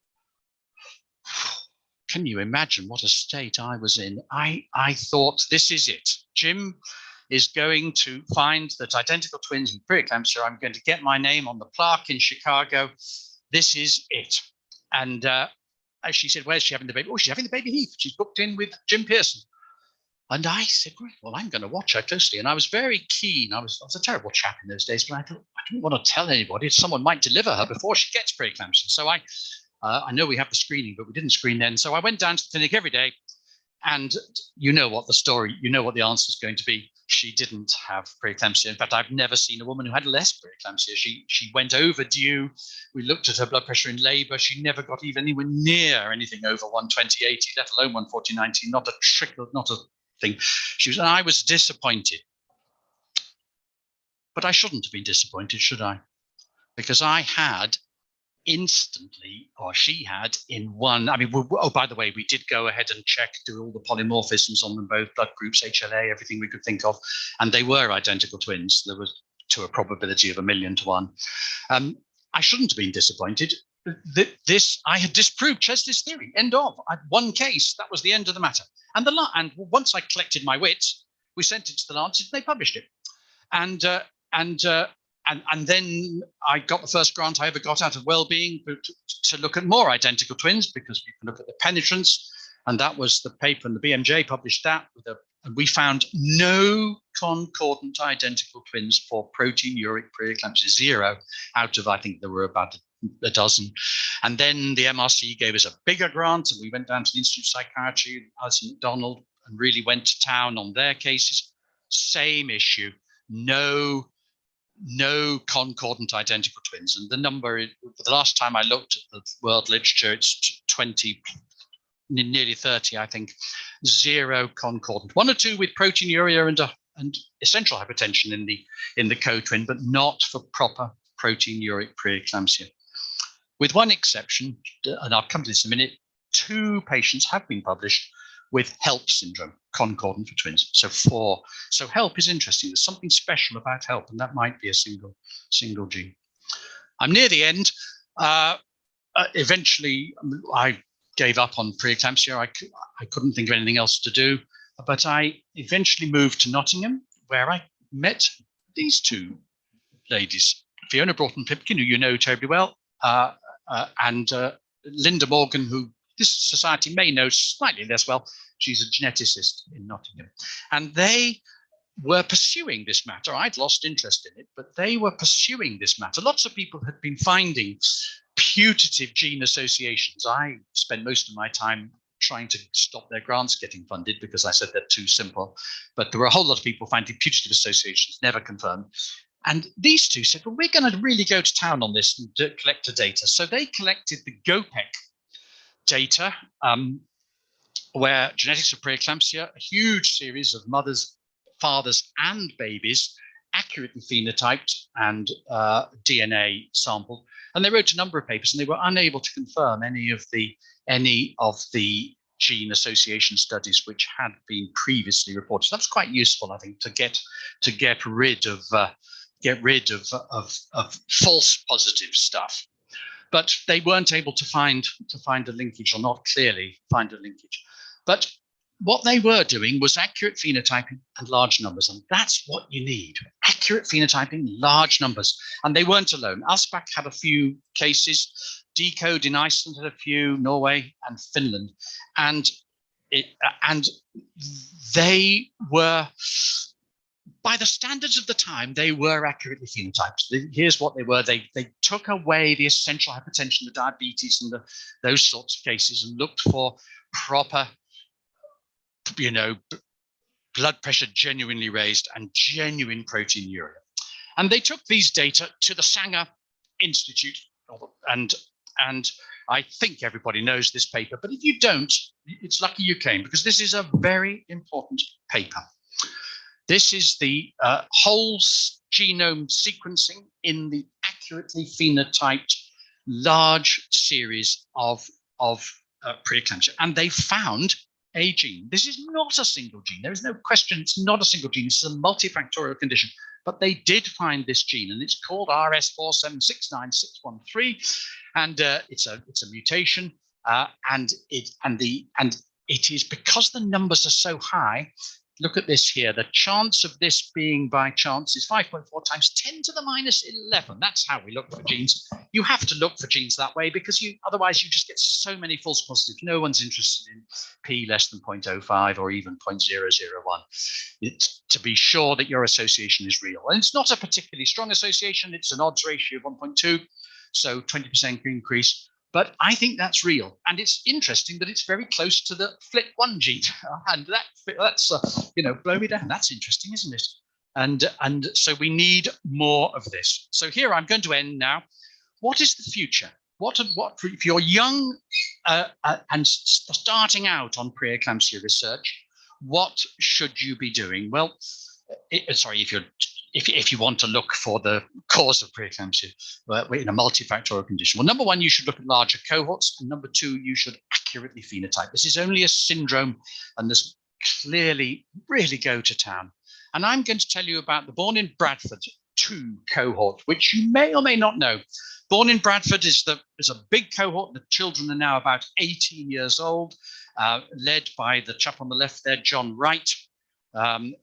Can you imagine what a state I was in? I thought, this is it. Jim, is going to find that identical twins with preeclampsia, I'm going to get my name on the plaque in Chicago. This is it. And as she said, where's she having the baby? Oh, she's having the baby Heath. She's booked in with Jim Pearson. And I said, well, I'm going to watch her closely. And I was very keen. I was a terrible chap in those days, but I thought, I didn't want to tell anybody. Someone might deliver her before she gets preeclampsia. So I know we have the screening, but we didn't screen then. So I went down to the clinic every day. And you know what the story, you know what the answer is going to be. She didn't have preeclampsia. In fact, I've never seen a woman who had less preeclampsia. She went overdue. We looked at her blood pressure in labor. She never got even anywhere near anything over 120/80, let alone 140/90, not a trickle, not a thing. And I was disappointed. But I shouldn't have been disappointed, should I? Because I had instantly, or she had in one, I mean, oh, by the way, we did go ahead and check, do all the polymorphisms on them, both blood groups, HLA, everything we could think of, and they were identical twins. There was to a probability of 1,000,000 to 1. I shouldn't have been disappointed. I had disproved Chesley's theory, end of. I had one case, that was the end of the matter. And once I collected my wits, we sent it to the Lancet, and they published it. And then I got the first grant I ever got out of Wellbeing to look at more identical twins, because we can look at the penetrance. And that was the paper, and the BMJ published that. And we found no concordant identical twins for proteinuric preeclampsia, 0 out of, I think there were about a dozen. And then the MRC gave us a bigger grant, and we went down to the Institute of Psychiatry, Alison McDonald, and really went to town on their cases. Same issue, no concordant identical twins. And the number, the last time I looked at the world literature, it's 20, nearly 30, I think, 0 concordant. 1 or 2 with proteinuria and essential hypertension in the co-twin, but not for proper proteinuric preeclampsia. With one exception, and I'll come to this in a minute, 2 patients have been published with HELP syndrome, concordant for twins. So 4. So HELP is interesting. There's something special about HELP, and that might be a single gene. I'm near the end. Eventually, I gave up on preeclampsia. I couldn't think of anything else to do, but I eventually moved to Nottingham, where I met these 2 ladies, Fiona Broughton-Pipkin, who you know terribly well, and Linda Morgan, who this society may know slightly less well. She's a geneticist in Nottingham. And they were pursuing this matter. I'd lost interest in it, but they were pursuing this matter. Lots of people had been finding putative gene associations. I spent most of my time trying to stop their grants getting funded because I said they're too simple. But there were a whole lot of people finding putative associations, never confirmed. And these 2 said, well, we're going to really go to town on this and collect the data. So they collected the GOPEC data, where genetics of preeclampsia, a huge series of mothers, fathers, and babies, accurately phenotyped and DNA sampled. And they wrote a number of papers, and they were unable to confirm any of the gene association studies which had been previously reported. So that's quite useful, I think, to get rid of false positive stuff. But they weren't able to find a linkage, or not clearly find a linkage. But what they were doing was accurate phenotyping and large numbers, and that's what you need. Accurate phenotyping, large numbers. And they weren't alone. Alsbach had a few cases, Decode in Iceland had a few, Norway and Finland. And they were, by the standards of the time, they were accurately phenotyped. Here's what they were. They took away the essential hypertension, the diabetes, and those sorts of cases, and looked for proper, blood pressure genuinely raised and genuine proteinuria. And they took these data to the Sanger Institute, and I think everybody knows this paper, but if you don't, it's lucky you came, because this is a very important paper. This is the whole genome sequencing in the accurately phenotyped large series of preeclampsia, and they found a gene. This is not a single gene. There is no question. It's not a single gene. It's a multifactorial condition. But they did find this gene, and it's called RS4769613, and it's a mutation, and it is, because the numbers are so high, look at this here. The chance of this being by chance is 5.4 times 10 to the minus 11. That's how we look for genes. You have to look for genes that way because otherwise you just get so many false positives. No one's interested in p less than 0.05 or even 0.001. It's to be sure that your association is real. And it's not a particularly strong association. It's an odds ratio of 1.2, so 20% increase. But I think that's real, and it's interesting that it's very close to the FLT1 gene, and that's blow me down. That's interesting, isn't it? And so we need more of this. So here I'm going to end now. What is the future? What if you're young and starting out on preeclampsia research? What should you be doing? Well, if you want to look for the cause of preeclampsia in a multifactorial condition, well, number one, you should look at larger cohorts, and number two, you should accurately phenotype. This is only a syndrome, and there's clearly really go to town. And I'm going to tell you about the Born in Bradford 2 cohort, which you may or may not know. Born in Bradford is a big cohort. The children are now about 18 years old, led by the chap on the left there, John Wright. And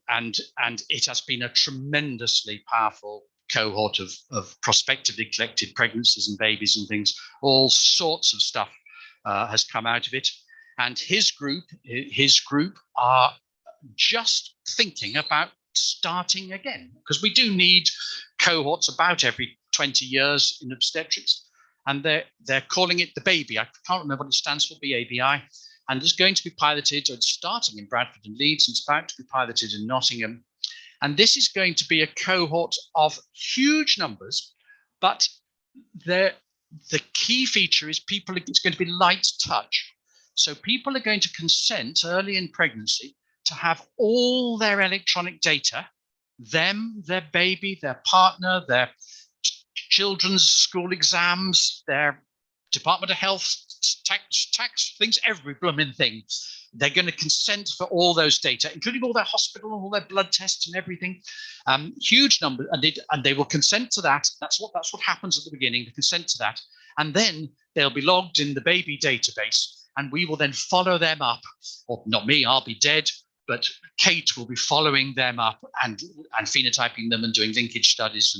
it has been a tremendously powerful cohort of prospectively collected pregnancies and babies and things. All sorts of stuff has come out of it. And his group are just thinking about starting again, because we do need cohorts about every 20 years in obstetrics. And they're calling it the BABY. I can't remember what it stands for, BABI. And it's going to be piloted, or it's starting in Bradford and Leeds, and it's about to be piloted in Nottingham. And this is going to be a cohort of huge numbers, but the key feature is it's going to be light touch. So people are going to consent early in pregnancy to have all their electronic data, them, their baby, their partner, their children's school exams, their Department of Health, tax things, every blooming thing. They're going to consent for all those data, including all their hospital and all their blood tests and everything. Huge number, and they will consent to that. That's what happens at the beginning. They consent to that, and then they'll be logged in the baby database, and we will then follow them up. Or not me, I'll be dead, but Kate will be following them up and phenotyping them and doing linkage studies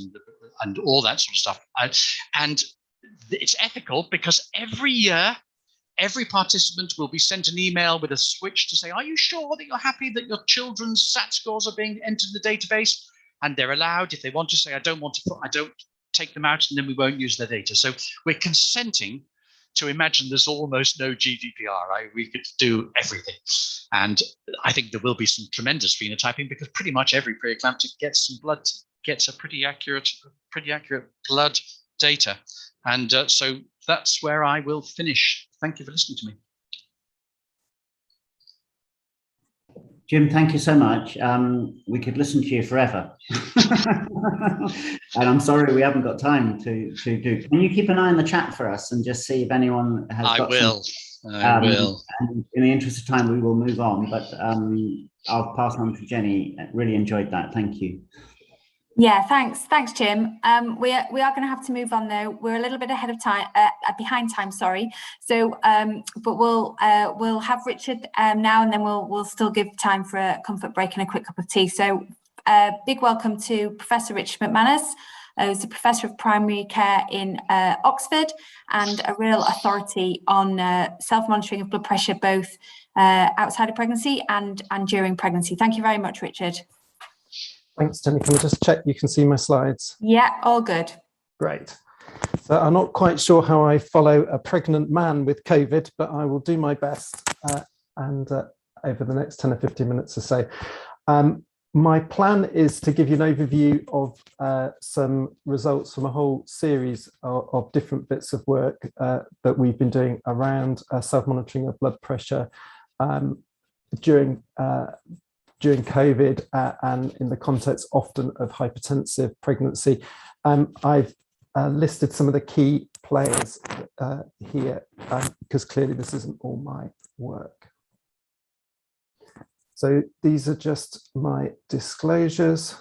and all that sort of stuff. And it's ethical because every year, every participant will be sent an email with a switch to say, are you sure that you're happy that your children's SAT scores are being entered in the database? And they're allowed, if they want to say, I don't take them out, and then we won't use their data. So we're consenting to imagine there's almost no GDPR, right? We could do everything. And I think there will be some tremendous phenotyping because pretty much every preeclamptic gets a pretty accurate blood data. And so that's where I will finish. Thank you for listening to me. Jim, thank you so much. We could listen to you forever. And I'm sorry we haven't got time to do. Can you keep an eye on the chat for us and just see if anyone has got I will. And in the interest of time, we will move on, but I'll pass on to Jenny. Really enjoyed that. Thank you. Yeah, thanks, Jim. We are going to have to move on though. We're a little bit ahead of time, behind time. Sorry. So, but we'll have Richard now, and then we'll still give time for a comfort break and a quick cup of tea. So, big welcome to Professor Richard McManus, who's a professor of primary care in Oxford and a real authority on self-monitoring of blood pressure, both outside of pregnancy and during pregnancy. Thank you very much, Richard. Thanks, Jenny. Can I just check you can see my slides? Yeah, all good. Great. So I'm not quite sure how I follow a pregnant man with COVID, but I will do my best over the next 10 or 15 minutes or so. My plan is to give you an overview of some results from a whole series of different bits of work that we've been doing around self-monitoring of blood pressure during COVID and in the context often of hypertensive pregnancy. I've listed some of the key players here because clearly this isn't all my work. So these are just my disclosures.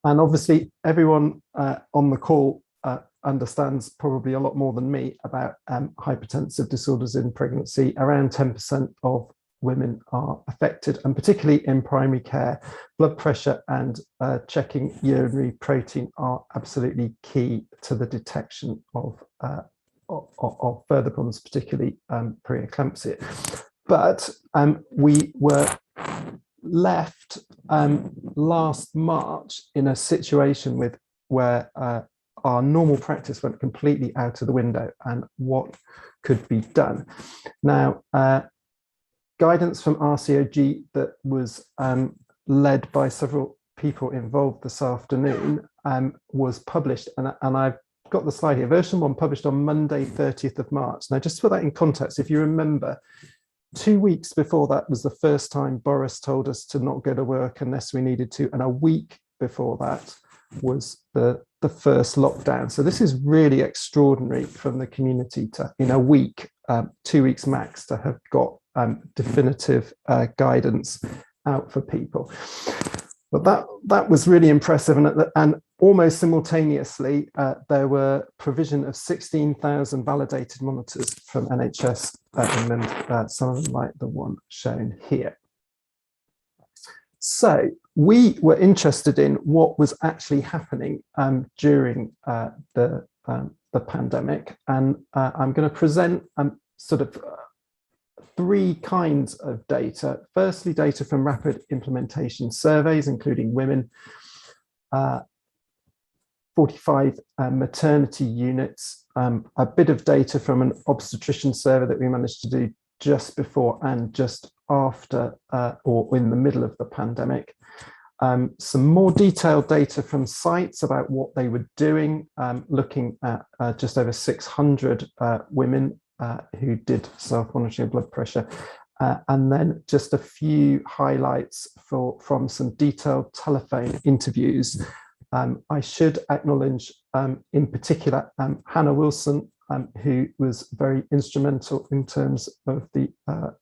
And obviously everyone on the call understands probably a lot more than me about hypertensive disorders in pregnancy. Around 10% of women are affected, and particularly in primary care, blood pressure and checking urinary protein are absolutely key to the detection of further problems, particularly preeclampsia. But we were left last March in a situation where our normal practice went completely out of the window, and what could be done. Now, guidance from RCOG that was led by several people involved this afternoon was published, and I've got the slide here. Version 1 published on Monday, 30th of March. Now, just to put that in context, if you remember, 2 weeks before that was the first time Boris told us to not go to work unless we needed to, and a week before that was the first lockdown. So this is really extraordinary from the community to, in a week, 2 weeks max, to have got definitive guidance out for people. But that was really impressive, and almost simultaneously there were provision of 16,000 validated monitors from NHS England, some of them like the one shown here. So we were interested in what was actually happening during the pandemic, and I'm going to present sort of three kinds of data. Firstly, data from rapid implementation surveys, including women, 45 maternity units, a bit of data from an obstetrician survey that we managed to do just before and just after or in the middle of the pandemic. Some more detailed data from sites about what they were doing, looking at just over 600 women who did self-monitoring blood pressure, and then just a few highlights from some detailed telephone interviews. I should acknowledge in particular Hannah Wilson, who was very instrumental in terms of the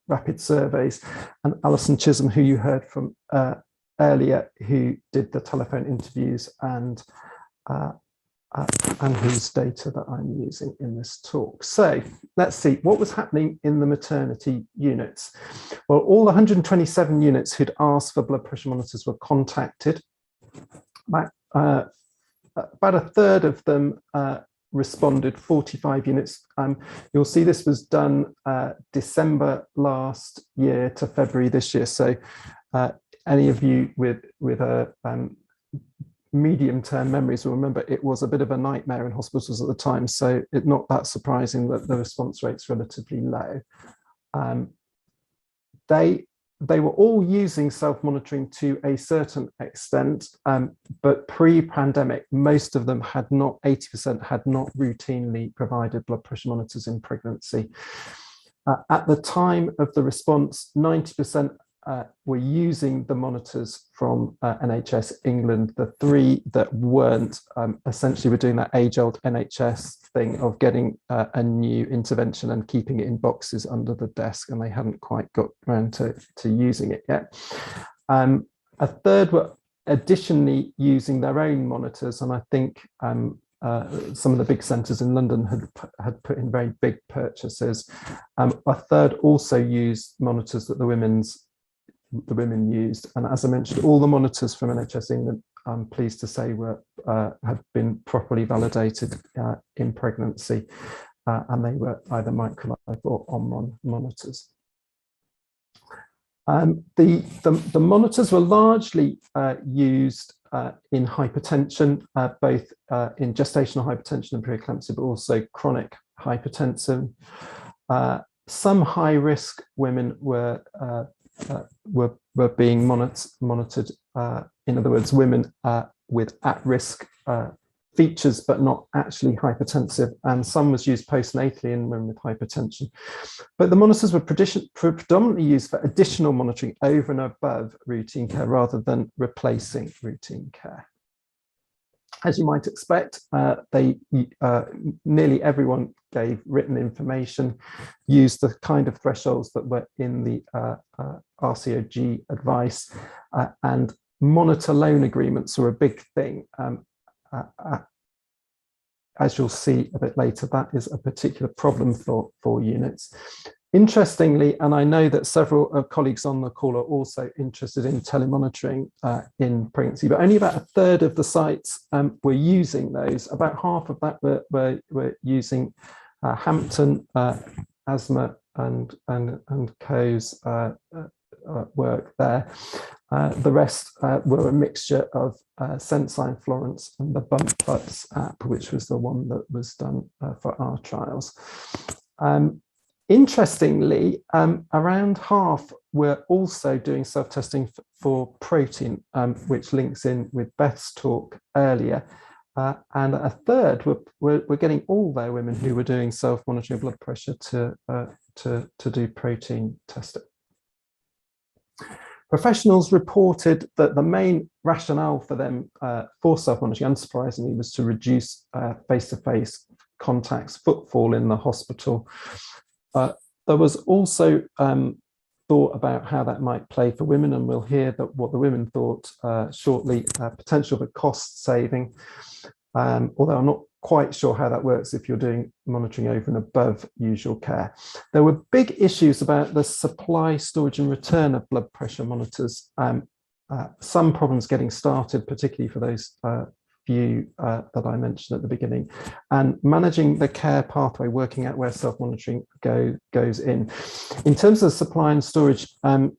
rapid surveys, and Alison Chisholm, who you heard from earlier, who did the telephone interviews and whose data that I'm using in this talk. So let's see what was happening in the maternity units. Well, all 127 units who'd asked for blood pressure monitors were contacted. About a third of them responded, 45 units. You'll see this was done December last year to February this year. So any of you with a medium-term memories will remember it was a bit of a nightmare in hospitals at the time. So it's not that surprising that the response rate's relatively low. They were all using self-monitoring to a certain extent, but pre-pandemic, most of them had not, 80% had not routinely provided blood pressure monitors in pregnancy. At the time of the response, 90% were using the monitors from NHS England. The three that weren't essentially were doing that age-old NHS thing of getting a new intervention and keeping it in boxes under the desk, and they hadn't quite got around to using it yet. A third were additionally using their own monitors, and I think some of the big centres in London had put in very big purchases. A third also used monitors that the women used, and as I mentioned, all the monitors from NHS England, I'm pleased to say, had been properly validated in pregnancy, and they were either microlife or Omron monitors. The monitors were largely used in hypertension, both in gestational hypertension and preeclampsia, but also chronic hypertension. Some high-risk women were being monitored. In other words, women with at-risk features but not actually hypertensive, and some was used postnatally in women with hypertension. But the monitors were predominantly used for additional monitoring over and above routine care rather than replacing routine care. As you might expect, nearly everyone gave written information, used the kind of thresholds that were in the RCOG advice, and monitor loan agreements were a big thing. As you'll see a bit later, that is a particular problem for units. Interestingly, and I know that several colleagues on the call are also interested in telemonitoring in pregnancy, but only about a third of the sites were using those. About half of that were using Hampton, Asthma and Co's work there. The rest were a mixture of Sensign Florence and the Bump Butts app, which was the one that was done for our trials. Interestingly, around half were also doing self-testing for protein, which links in with Beth's talk earlier. And a third were getting all their women who were doing self-monitoring blood pressure to do protein testing. Professionals reported that the main rationale for them for self-monitoring, unsurprisingly, was to reduce face-to-face contacts, footfall in the hospital. There was also thought about how that might play for women, and we'll hear that what the women thought shortly, potential for cost saving, although I'm not quite sure how that works if you're doing monitoring over and above usual care. There were big issues about the supply, storage and return of blood pressure monitors. Some problems getting started, particularly for those few that I mentioned at the beginning, and managing the care pathway, working out where self-monitoring goes in. In terms of supply and storage, and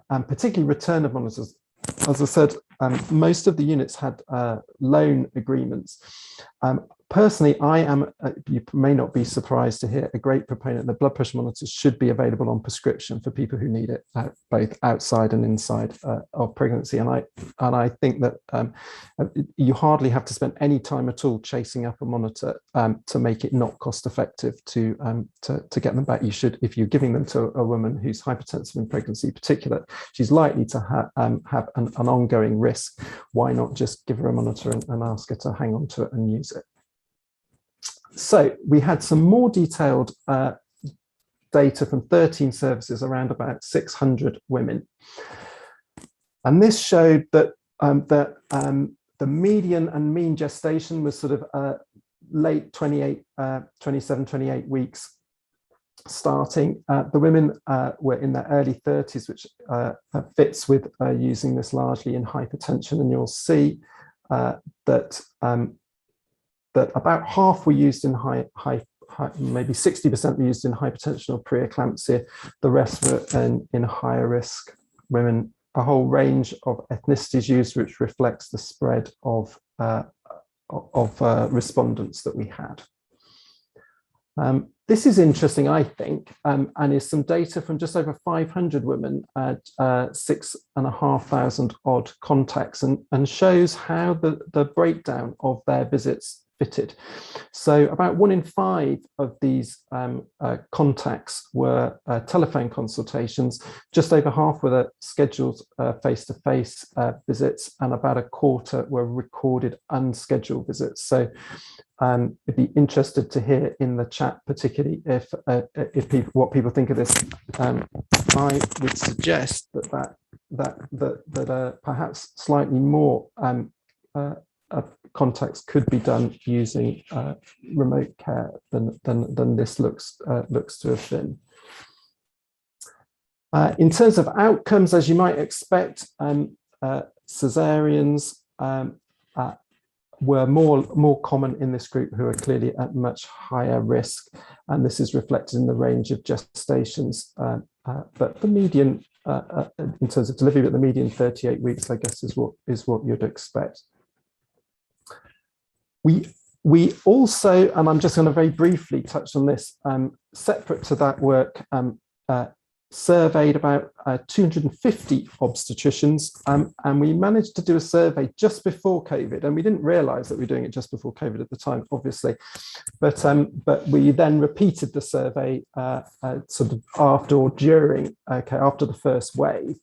particularly return of monitors, as I said, most of the units had loan agreements. Personally, I am, you may not be surprised to hear, a great proponent that blood pressure monitors should be available on prescription for people who need it, both outside and inside of pregnancy. And I think that you hardly have to spend any time at all chasing up a monitor to make it not cost effective to get them back. You should, if you're giving them to a woman who's hypertensive in pregnancy in particular, she's likely to have an ongoing risk. Why not just give her a monitor and ask her to hang on to it and use it? So we had some more detailed data from 13 services around about 600 women. And this showed that, the median and mean gestation was sort of late 27, 28 weeks starting. The women were in their early 30s, which fits with using this largely in hypertension. And you'll see that about half were used in maybe 60% were used in hypertension or preeclampsia. The rest were in higher risk women. A whole range of ethnicities used, which reflects the spread of respondents that we had. This is interesting, I think, and is some data from just over 500 women at 6,500 odd contacts, and shows how the breakdown of their visits fitted. So about 1 in 5 of these contacts were telephone consultations, just over half were the scheduled face-to-face visits, and about a quarter were recorded unscheduled visits. So I'd be interested to hear in the chat, particularly if what people think of this. I would suggest that perhaps slightly more contacts could be done using remote care than this looks to have been. In terms of outcomes, as you might expect, caesareans were more common in this group, who are clearly at much higher risk, and this is reflected in the range of gestations. But the median, in terms of delivery, but the median 38 weeks, I guess, is what you'd expect. We also, and I'm just going to very briefly touch on this, separate to that work, surveyed about 250 obstetricians, and we managed to do a survey just before COVID, and we didn't realize that we were doing it just before COVID at the time, obviously, but we then repeated the survey sort of after or during, after the first wave.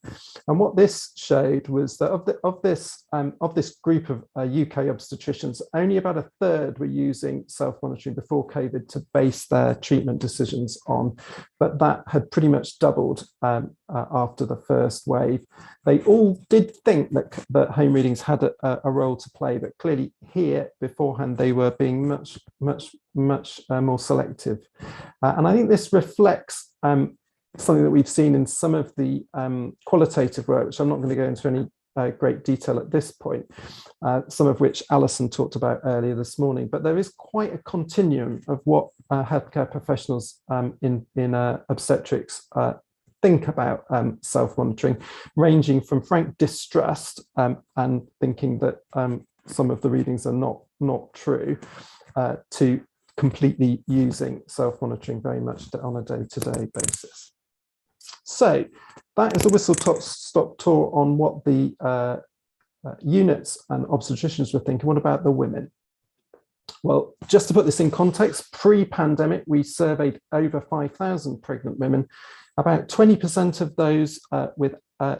And what this showed was that of this group of UK obstetricians, only about a third were using self-monitoring before COVID to base their treatment decisions on, but that had pretty much doubled after the first wave. They all did think that home readings had a role to play, but clearly here beforehand they were being much more selective. And I think this reflects something that we've seen in some of the qualitative work, which I'm not going to go into any great detail at this point, some of which Alison talked about earlier this morning, but there is quite a continuum of what healthcare professionals in obstetrics think about self-monitoring, ranging from frank distrust and thinking that some of the readings are not true, to completely using self-monitoring very much on a day-to-day basis. So that is a whistle-stop tour on what the units and obstetricians were thinking. What about the women? Well, just to put this in context, pre-pandemic, we surveyed over 5,000 pregnant women. About 20% of those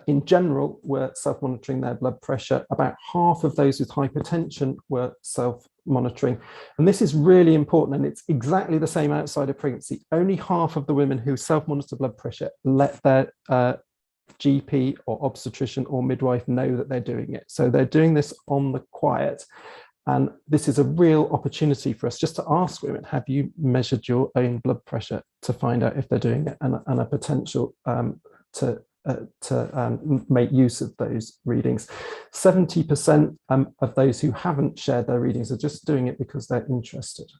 in general were self-monitoring their blood pressure. About half of those with hypertension were self-monitoring. And this is really important, and it's exactly the same outside of pregnancy. Only half of the women who self-monitor blood pressure let their GP or obstetrician or midwife know that they're doing it. So they're doing this on the quiet. And this is a real opportunity for us just to ask women, have you measured your own blood pressure, to find out if they're doing it, and a potential to make use of those readings. 70% of those who haven't shared their readings are just doing it because they're interested.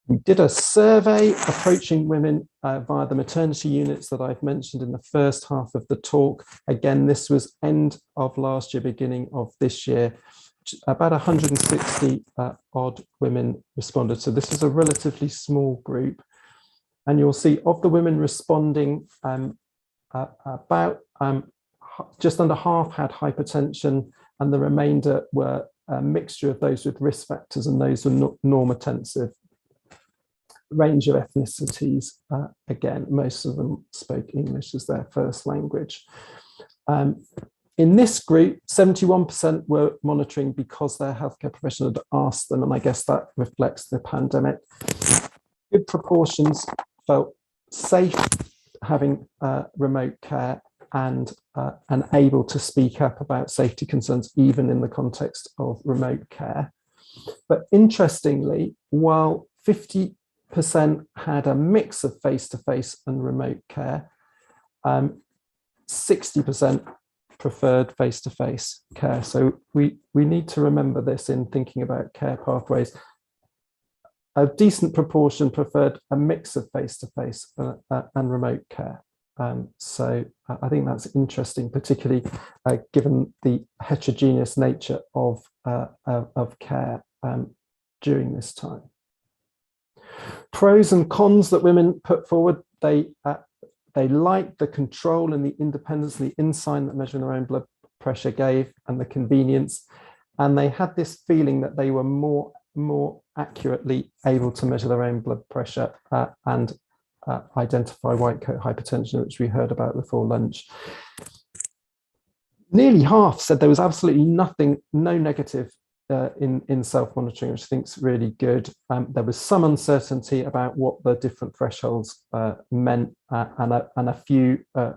We did a survey approaching women via the maternity units that I've mentioned in the first half of the talk. Again, this was end of last year, beginning of this year. About 160 odd women responded. So this is a relatively small group. And you'll see of the women responding, about just under half had hypertension, and the remainder were a mixture of those with risk factors and those with normotensive. Range of ethnicities, again, most of them spoke English as their first language. In this group, 71% were monitoring because their healthcare professional had asked them, and I guess that reflects the pandemic. Good proportions felt safe having remote care and able to speak up about safety concerns, even in the context of remote care. But interestingly, while 50% had a mix of face-to-face and remote care, 60% preferred face-to-face care. So we need to remember this in thinking about care pathways. A decent proportion preferred a mix of face-to-face and remote care. So I think that's interesting, particularly given the heterogeneous nature of care during this time. Pros and cons that women put forward: they liked the control and the independence and the insight that measuring their own blood pressure gave, and the convenience, and they had this feeling that they were more accurately able to measure their own blood pressure and identify white coat hypertension, which we heard about before lunch. Nearly half said there was absolutely nothing, no negative in self-monitoring, which I think is really good. There was some uncertainty about what the different thresholds meant, and a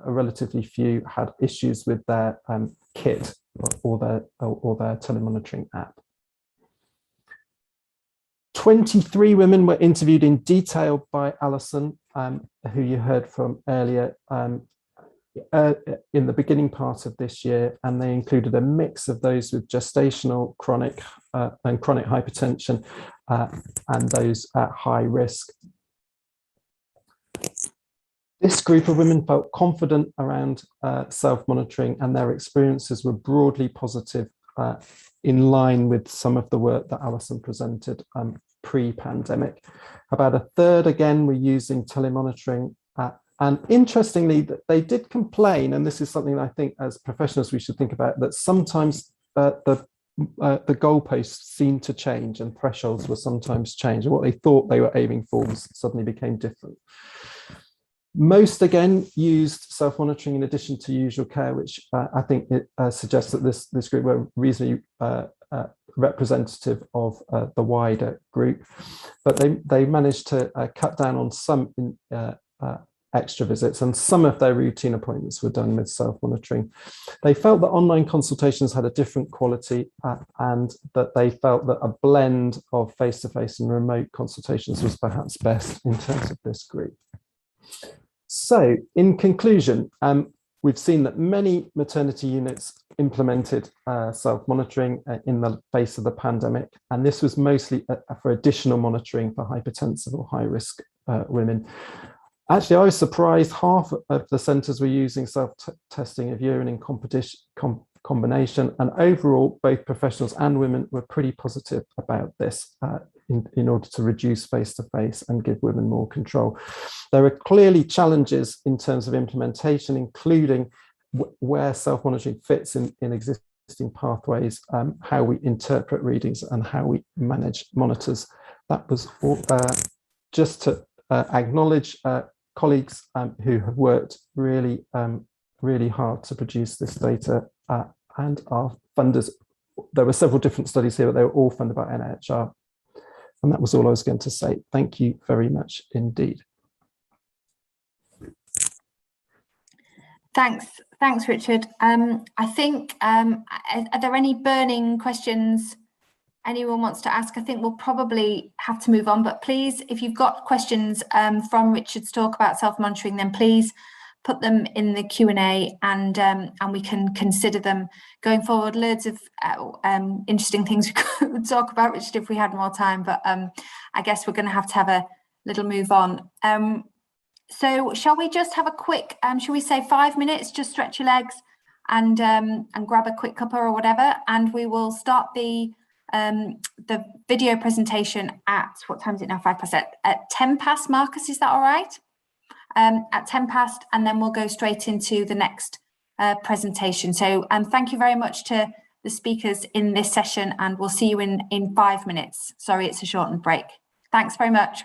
relatively few had issues with their kit or their telemonitoring app. 23 women were interviewed in detail by Alison, who you heard from earlier, in the beginning part of this year, and they included a mix of those with gestational chronic and chronic hypertension and those at high risk. This group of women felt confident around self-monitoring, and their experiences were broadly positive, in line with some of the work that Alison presented pre-pandemic. About a third, again, were using telemonitoring. And interestingly, they did complain, and this is something I think as professionals we should think about, that sometimes the goalposts seemed to change and thresholds were sometimes changed, and what they thought they were aiming for suddenly became different. Most, again, used self-monitoring in addition to usual care, which I think it suggests that this group were reasonably representative of the wider group, but they managed to cut down on some extra visits, and some of their routine appointments were done with self-monitoring. They felt that online consultations had a different quality and that they felt that a blend of face-to-face and remote consultations was perhaps best in terms of this group. So in conclusion, we've seen that many maternity units implemented self-monitoring in the face of the pandemic, and this was mostly for additional monitoring for hypertensive or high-risk women. Actually, I was surprised half of the centres were using self-testing of urine in combination, and overall, both professionals and women were pretty positive about this in order to reduce face-to-face and give women more control. There are clearly challenges in terms of implementation, including where self-monitoring fits in existing pathways, how we interpret readings and how we manage monitors. That was all, just to acknowledge colleagues who have worked really, really hard to produce this data, and our funders. There were several different studies here, but they were all funded by NIHR. And that was all I was going to say. Thank you very much indeed. Thanks, Richard. I think, are there any burning questions anyone wants to ask? I think we'll probably have to move on, but please, if you've got questions from Richard's talk about self-monitoring, then please put them in the Q&A and we can consider them going forward. Loads of interesting things we could talk about, Richard, if we had more time, but I guess we're going to have a little move on. So shall we just have a quick, shall we say 5 minutes, just stretch your legs and grab a quick cuppa or whatever, and we will start the video presentation at, what time is it now, 5 past, at 10 past, Marcus, is that all right? At 10 past, and then we'll go straight into the next presentation. So thank you very much to the speakers in this session, and we'll see you in 5 minutes. Sorry, it's a shortened break. Thanks very much.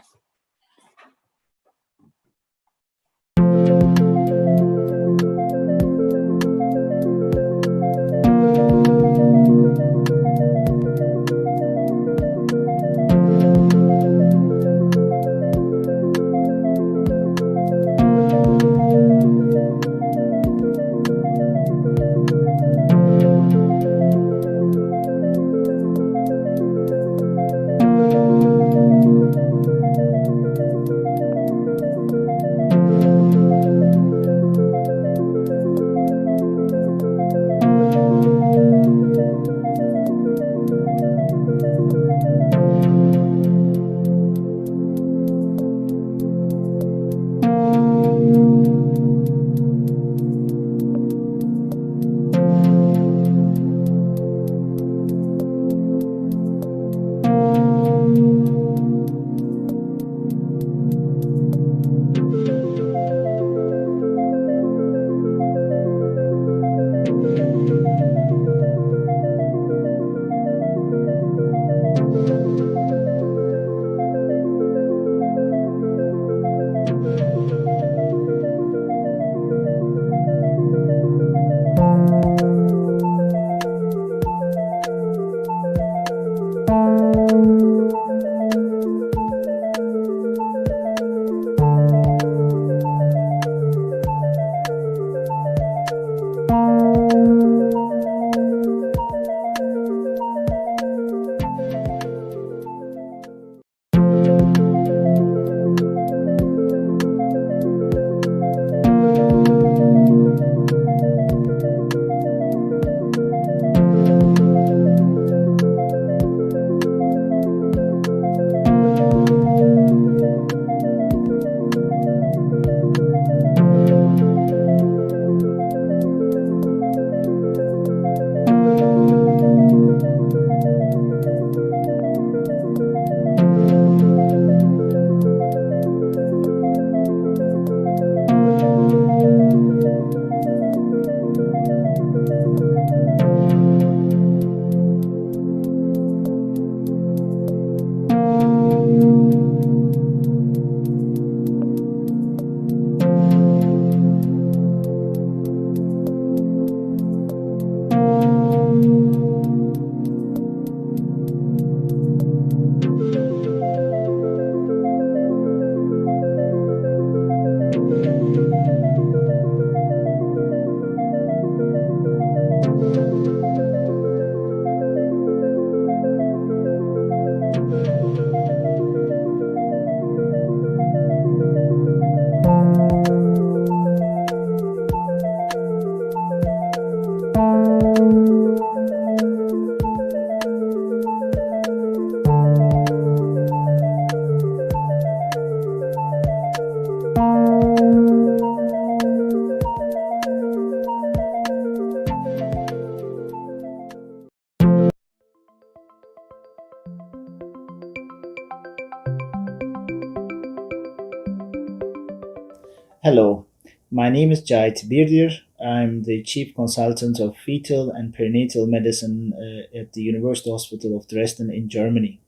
Hello, my name is Cahit Birdir. I'm the Chief Consultant of Fetal and Perinatal Medicine at the University Hospital of Dresden in Germany.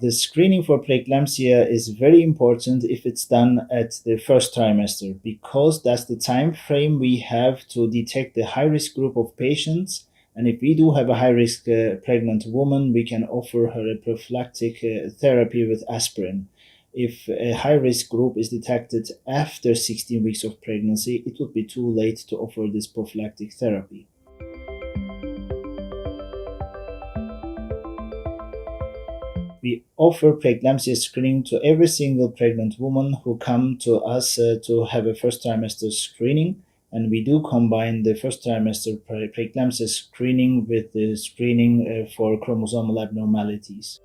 The screening for preeclampsia is very important if it's done at the first trimester, because that's the time frame we have to detect the high-risk group of patients. And if we do have a high-risk pregnant woman, we can offer her a prophylactic therapy with aspirin. If a high-risk group is detected after 16 weeks of pregnancy, it would be too late to offer this prophylactic therapy. We offer preeclampsia screening to every single pregnant woman who come to us to have a first trimester screening. And we do combine the first trimester preeclampsia screening with the screening for chromosomal abnormalities.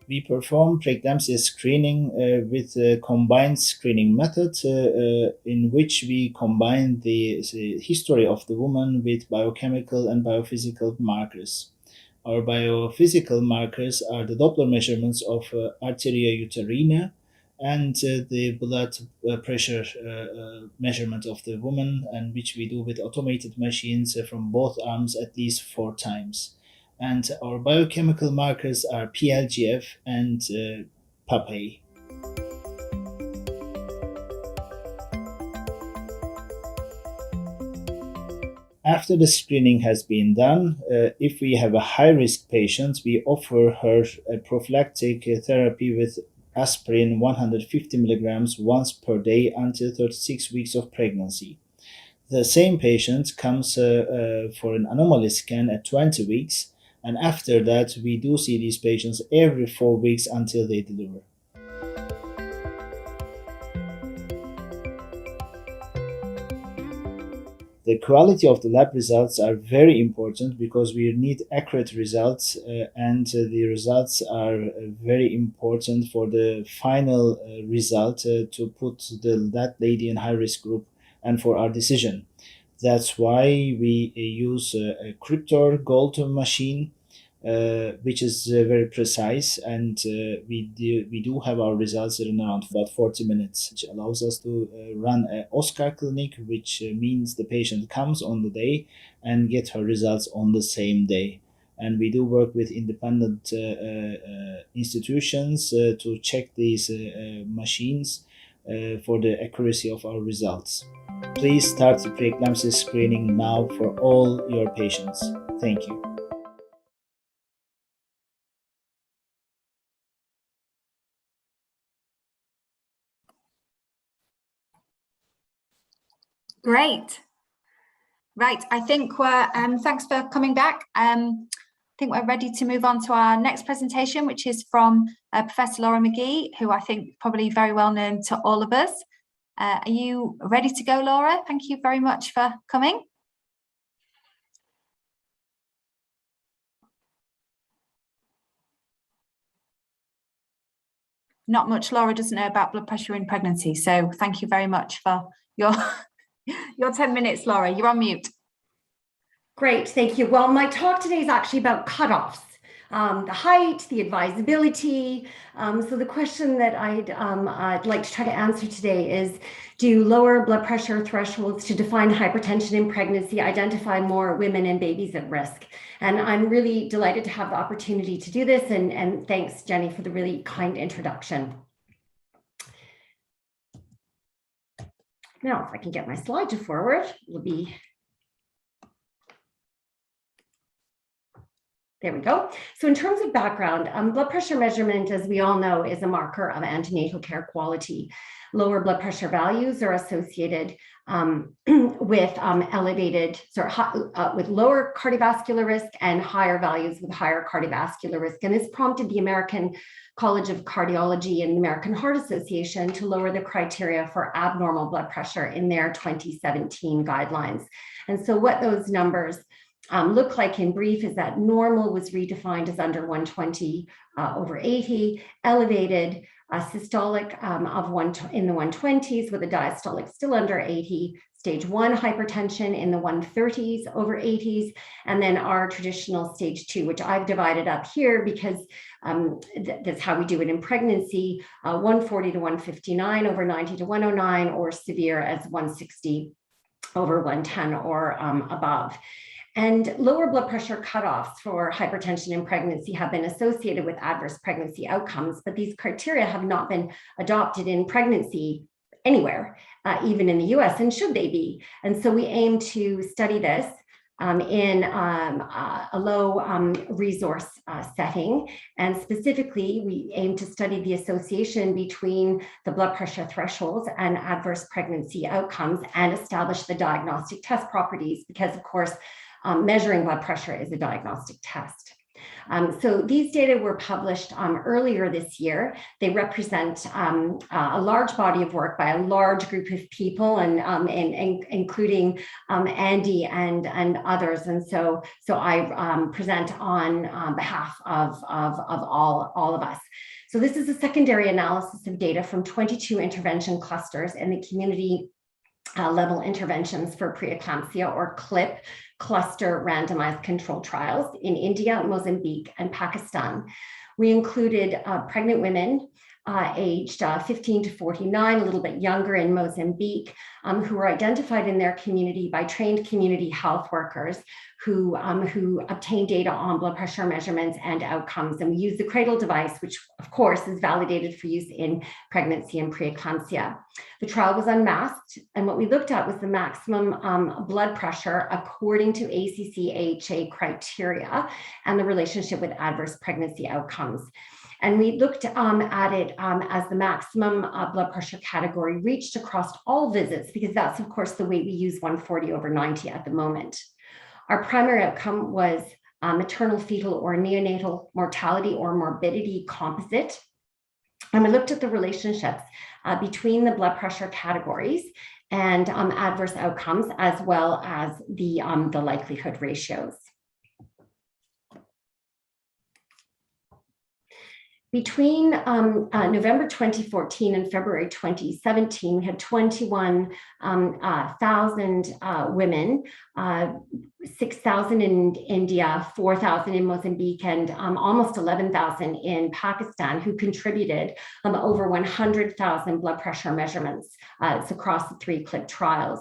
We perform preeclampsia screening with a combined screening method in which we combine the history of the woman with biochemical and biophysical markers. Our biophysical markers are the Doppler measurements of arteria uterina and the blood pressure measurement of the woman, and which we do with automated machines from both arms at least 4 times. And our biochemical markers are PLGF and PAPE. After the screening has been done, if we have a high-risk patient, we offer her a prophylactic therapy with aspirin 150 milligrams once per day until 36 weeks of pregnancy. The same patient comes for an anomaly scan at 20 weeks, and after that, we do see these patients every 4 weeks until they deliver. The quality of the lab results are very important because we need accurate results, and the results are very important for the final result to put that lady in high-risk group and for our decision. That's why we use a Cryptor Gold machine, which is very precise, and we do have our results in around about 40 minutes, which allows us to run an Oscar clinic, which means the patient comes on the day and get her results on the same day. And we do work with independent institutions to check these machines for the accuracy of our results. Please start the preeclampsia screening now for all your patients. Thank you. Great. Right, I think we're, thanks for coming back. I think we're ready to move on to our next presentation, which is from Professor Laura McGee, who I think probably very well known to all of us. Are you ready to go, Laura? Thank you very much for coming. Not much Laura doesn't know about blood pressure in pregnancy, so thank you very much for your 10 minutes, Laura. You're on mute. Great, thank you. Well, my talk today is actually about cutoffs, the height, the advisability. So the question that I'd like to try to answer today is, do lower blood pressure thresholds to define hypertension in pregnancy identify more women and babies at risk? And I'm really delighted to have the opportunity to do this, and thanks, Jenny, for the really kind introduction. Now, if I can get my slide to forward, it'll be... There we go. So in terms of background, blood pressure measurement, as we all know, is a marker of antenatal care quality. Lower blood pressure values are associated with with lower cardiovascular risk and higher values with higher cardiovascular risk. And this prompted the American College of Cardiology and the American Heart Association to lower the criteria for abnormal blood pressure in their 2017 guidelines. And so what those numbers look like in brief is that normal was redefined as under 120 over 80, elevated systolic in the 120s with a diastolic still under 80, stage 1 hypertension in the 130s over 80s, and then our traditional stage 2, which I've divided up here because that's how we do it in pregnancy, 140 to 159 over 90 to 109, or severe as 160 over 110 or above. And lower blood pressure cutoffs for hypertension in pregnancy have been associated with adverse pregnancy outcomes, but these criteria have not been adopted in pregnancy anywhere, even in the US, and should they be? And so we aim to study this in a low resource setting. And specifically, we aim to study the association between the blood pressure thresholds and adverse pregnancy outcomes and establish the diagnostic test properties, because of course, measuring blood pressure is a diagnostic test. So these data were published earlier this year. They represent a large body of work by a large group of people, and including Andy and others. And so I present on behalf of all of us. So this is a secondary analysis of data from 22 intervention clusters in the community level interventions for preeclampsia, or CLIP, cluster randomized controlled trials in India, Mozambique, and Pakistan. We included pregnant women aged 15 to 49, a little bit younger in Mozambique, who were identified in their community by trained community health workers who obtained data on blood pressure measurements and outcomes. And we used the cradle device, which of course is validated for use in pregnancy and preeclampsia. The trial was unmasked, and what we looked at was the maximum blood pressure according to ACC-AHA criteria and the relationship with adverse pregnancy outcomes. And we looked at it as the maximum blood pressure category reached across all visits, because that's of course the way we use 140 over 90 at the moment. Our primary outcome was maternal, fetal, or neonatal mortality or morbidity composite. And we looked at the relationships between the blood pressure categories and adverse outcomes, as well as the likelihood ratios. Between November 2014 and February 2017, we had 21,000 women, 6,000 in India, 4,000 in Mozambique, and almost 11,000 in Pakistan, who contributed over 100,000 blood pressure measurements. It's across the 3 CLIP trials.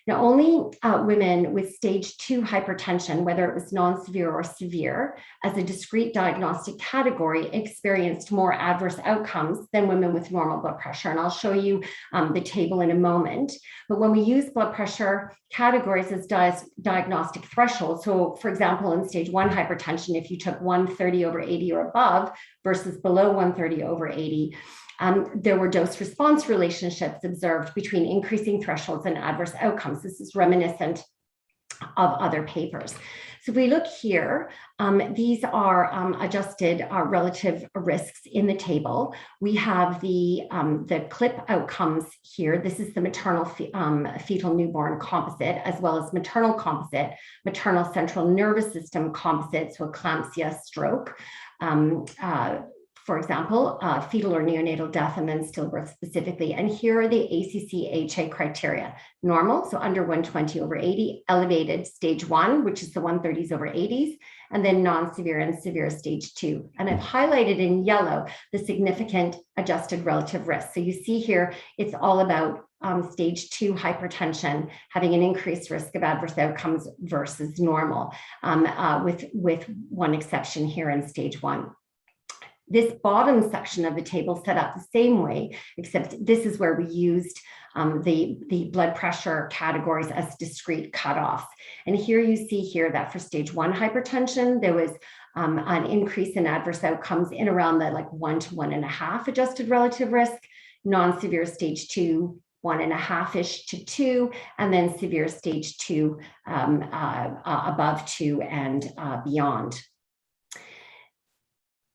Now, only women with stage 2 hypertension, whether it was non-severe or severe, as a discrete diagnostic category, experienced more adverse outcomes than women with normal blood pressure. And I'll show you the table in a moment. But when we use blood pressure categories as diagnostic thresholds, so for example, in stage 1 hypertension, if you took 130 over 80 or above versus below 130 over 80, there were dose response relationships observed between increasing thresholds and adverse outcomes. This is reminiscent of other papers. So if we look here, these are adjusted relative risks in the table. We have the CLIP outcomes here. This is the maternal fetal newborn composite, as well as maternal composite, maternal central nervous system composite, so eclampsia, stroke. For example, fetal or neonatal death, and then stillbirth specifically. And here are the ACC-AHA criteria: normal, so under 120 over 80, elevated stage 1, which is the 130s over 80s, and then non-severe and severe stage 2. And I've highlighted in yellow the significant adjusted relative risk. So you see here, it's all about stage 2 hypertension having an increased risk of adverse outcomes versus normal, with one exception here in stage 1. This bottom section of the table set up the same way, except this is where we used the blood pressure categories as discrete cutoffs. And here you see here that for stage 1 hypertension, there was an increase in adverse outcomes in around the 1 to 1.5 adjusted relative risk, non-severe stage 2, 1.5-ish to 2, and then severe stage 2 above 2 and beyond.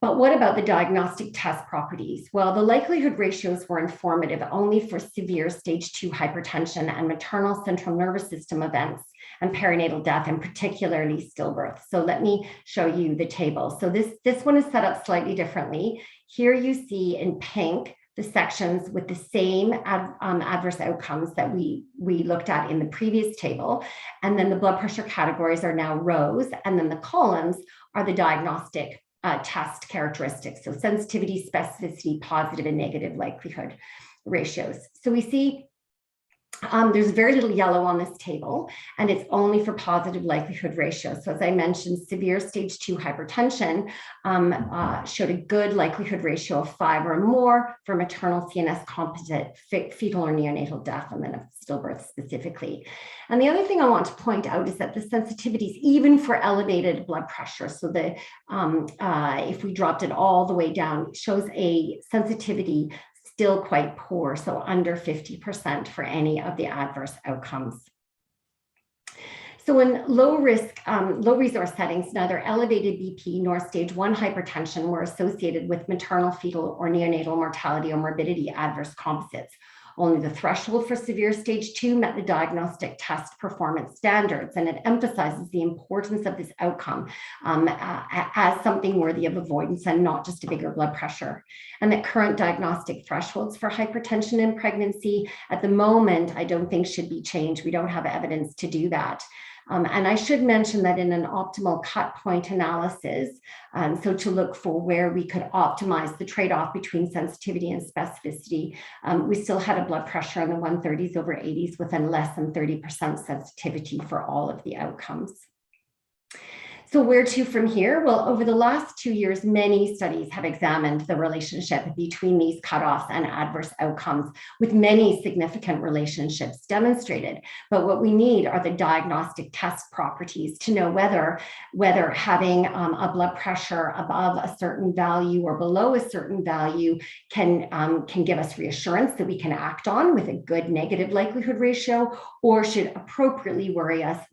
But what about the diagnostic test properties? Well, the likelihood ratios were informative only for severe stage 2 hypertension and maternal central nervous system events and perinatal death, and particularly stillbirth. So let me show you the table. So this one is set up slightly differently. Here you see in pink the sections with the same adverse outcomes that we looked at in the previous table. And then the blood pressure categories are now rows, and then the columns are the diagnostic test characteristics. So sensitivity, specificity, positive and negative likelihood ratios. So we see there's very little yellow on this table, and it's only for positive likelihood ratio. So as I mentioned, severe stage 2 hypertension showed a good likelihood ratio of 5 or more for maternal CNS composite, fetal or neonatal death, and then of stillbirth specifically. And the other thing I want to point out is that the sensitivities, even for elevated blood pressure, so the if we dropped it all the way down, it shows a sensitivity still quite poor, so under 50% for any of the adverse outcomes. So in low risk, low resource settings, neither elevated BP nor stage 1 hypertension were associated with maternal, fetal, or neonatal mortality or morbidity adverse composites. Only the threshold for severe stage 2 met the diagnostic test performance standards, and it emphasizes the importance of this outcome as something worthy of avoidance and not just a bigger blood pressure. And that current diagnostic thresholds for hypertension in pregnancy at the moment, I don't think should be changed. We don't have evidence to do that. And I should mention that in an optimal cut point analysis, so to look for where we could optimize the trade-off between sensitivity and specificity, we still had a blood pressure in the 130s over 80s within less than 30% sensitivity for all of the outcomes. So where to from here? Well, over the last 2 years, many studies have examined the relationship between these cutoffs and adverse outcomes, with many significant relationships demonstrated. But what we need are the diagnostic test properties to know whether having a blood pressure above a certain value or below a certain value can give us reassurance that we can act on with a good negative likelihood ratio, or should appropriately worry us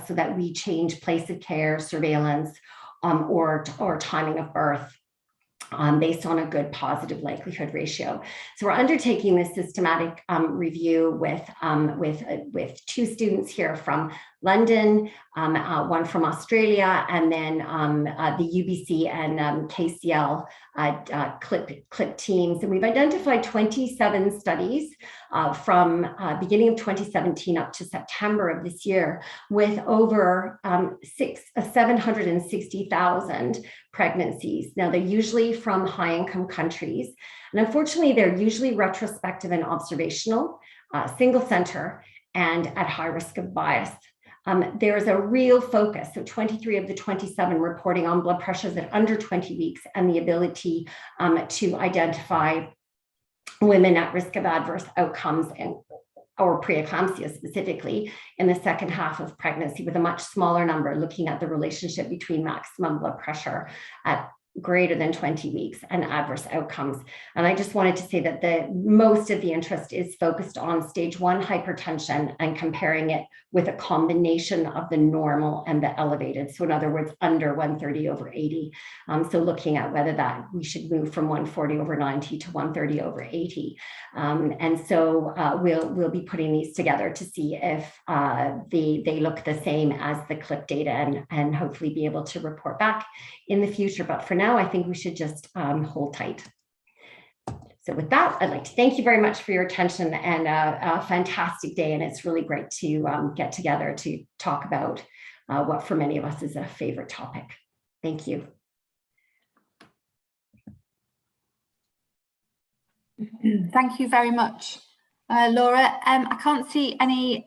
so that we change place of care, surveillance, or timing of birth based on a good positive likelihood ratio. So we're undertaking this systematic review with 2 students here from London, one from Australia, and then the UBC and KCL CLIP teams. And we've identified 27 studies from beginning of 2017 up to September of this year, with over 760,000 pregnancies. Now, they're usually from high-income countries, and unfortunately, they're usually retrospective and observational, single center, and at high risk of bias. There is a real focus, so 23 of the 27 reporting on blood pressures at under 20 weeks and the ability to identify women at risk of adverse outcomes or preeclampsia specifically in the second half of pregnancy, with a much smaller number looking at the relationship between maximum blood pressure at greater than 20 weeks and adverse outcomes. And I just wanted to say that most of the interest is focused on stage 1 hypertension and comparing it with a combination of the normal and the elevated. So in other words, under 130 over 80. So looking at whether that we should move from 140 over 90 to 130 over 80. And so we'll be putting these together to see if they look the same as the CLIP data, and hopefully be able to report back in the future. But for now, I think we should just hold tight. So with that, I'd like to thank you very much for your attention, and a fantastic day. And it's really great to get together to talk about what for many of us is a favorite topic. Thank you. Thank you very much, Laura. I can't see any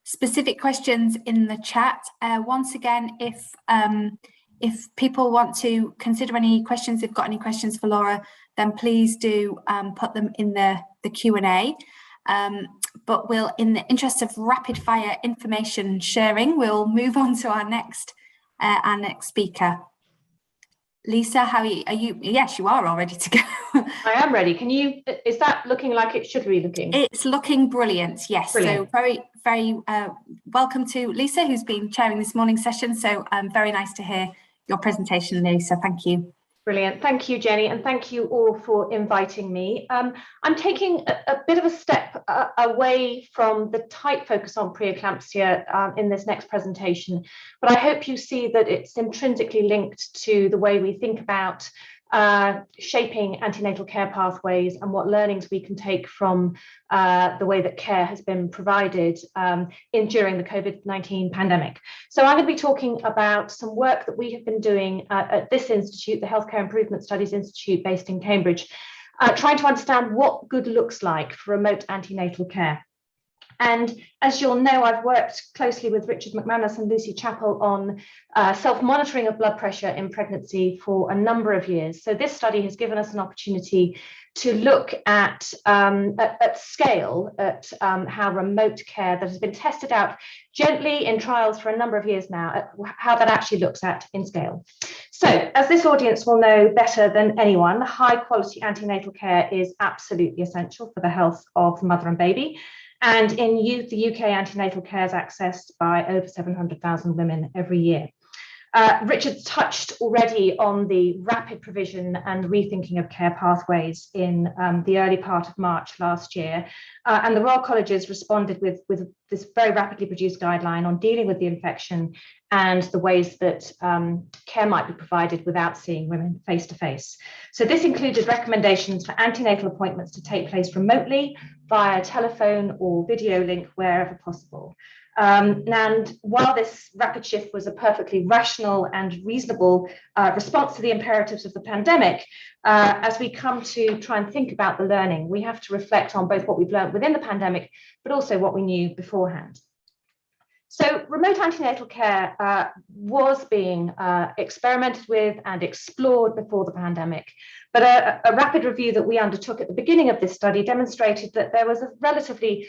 specific questions in the chat. Once again, if people want to consider any questions, they've got any questions for Laura, then please do put them in the Q&A. But we'll, in the interest of rapid fire information sharing, we'll move on to our next speaker. Lisa, how are you? Yes, you are all ready to go. I am ready. Is that looking like it should be looking? It's looking brilliant, yes. Brilliant. So very welcome to Lisa, who's been chairing this morning's session. So very nice to hear your presentation, Lisa. Thank you. Brilliant. Thank you, Jenny, and thank you all for inviting me. I'm taking a bit of a step away from the tight focus on preeclampsia in this next presentation, but I hope you see that it's intrinsically linked to the way we think about shaping antenatal care pathways and what learnings we can take from the way that care has been provided during the COVID-19 pandemic. So I'm going to be talking about some work that we have been doing at this institute, the Healthcare Improvement Studies Institute based in Cambridge, trying to understand what good looks like for remote antenatal care. And as you'll know, I've worked closely with Richard McManus and Lucy Chappell on self-monitoring of blood pressure in pregnancy for a number of years. So this study has given us an opportunity to look at scale at how remote care that has been tested out gently in trials for a number of years now, how that actually looks at in scale. So as this audience will know better than anyone, high quality antenatal care is absolutely essential for the health of mother and baby. And in the UK, antenatal care is accessed by over 700,000 women every year. Richard touched already on the rapid provision and rethinking of care pathways in the early part of March last year. And the Royal Colleges responded with this very rapidly produced guideline on dealing with the infection and the ways that care might be provided without seeing women face to face. So this included recommendations for antenatal appointments to take place remotely via telephone or video link wherever possible. And while this rapid shift was a perfectly rational and reasonable response to the imperatives of the pandemic, as we come to try and think about the learning, we have to reflect on both what we've learned within the pandemic, but also what we knew beforehand. So remote antenatal care was being experimented with and explored before the pandemic, but a rapid review that we undertook at the beginning of this study demonstrated that there was a relatively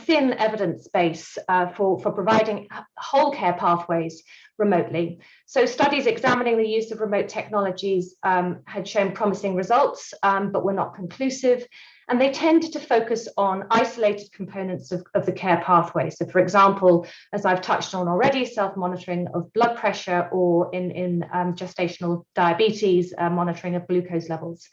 thin evidence base for providing whole care pathways remotely. So studies examining the use of remote technologies had shown promising results, but were not conclusive. And they tended to focus on isolated components of the care pathway. So for example, as I've touched on already, self-monitoring of blood pressure, or in gestational diabetes, monitoring of glucose levels.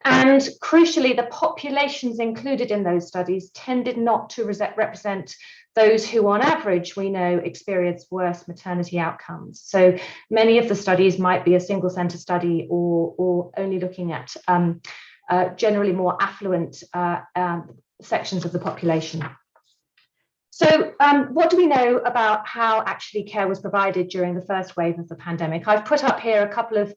And crucially, the populations included in those studies tended not to represent those who on average we know experience worse maternity outcomes. So many of the studies might be a single center study or only looking at generally more affluent sections of the population. So what do we know about how actually care was provided during the first wave of the pandemic? I've put up here a couple of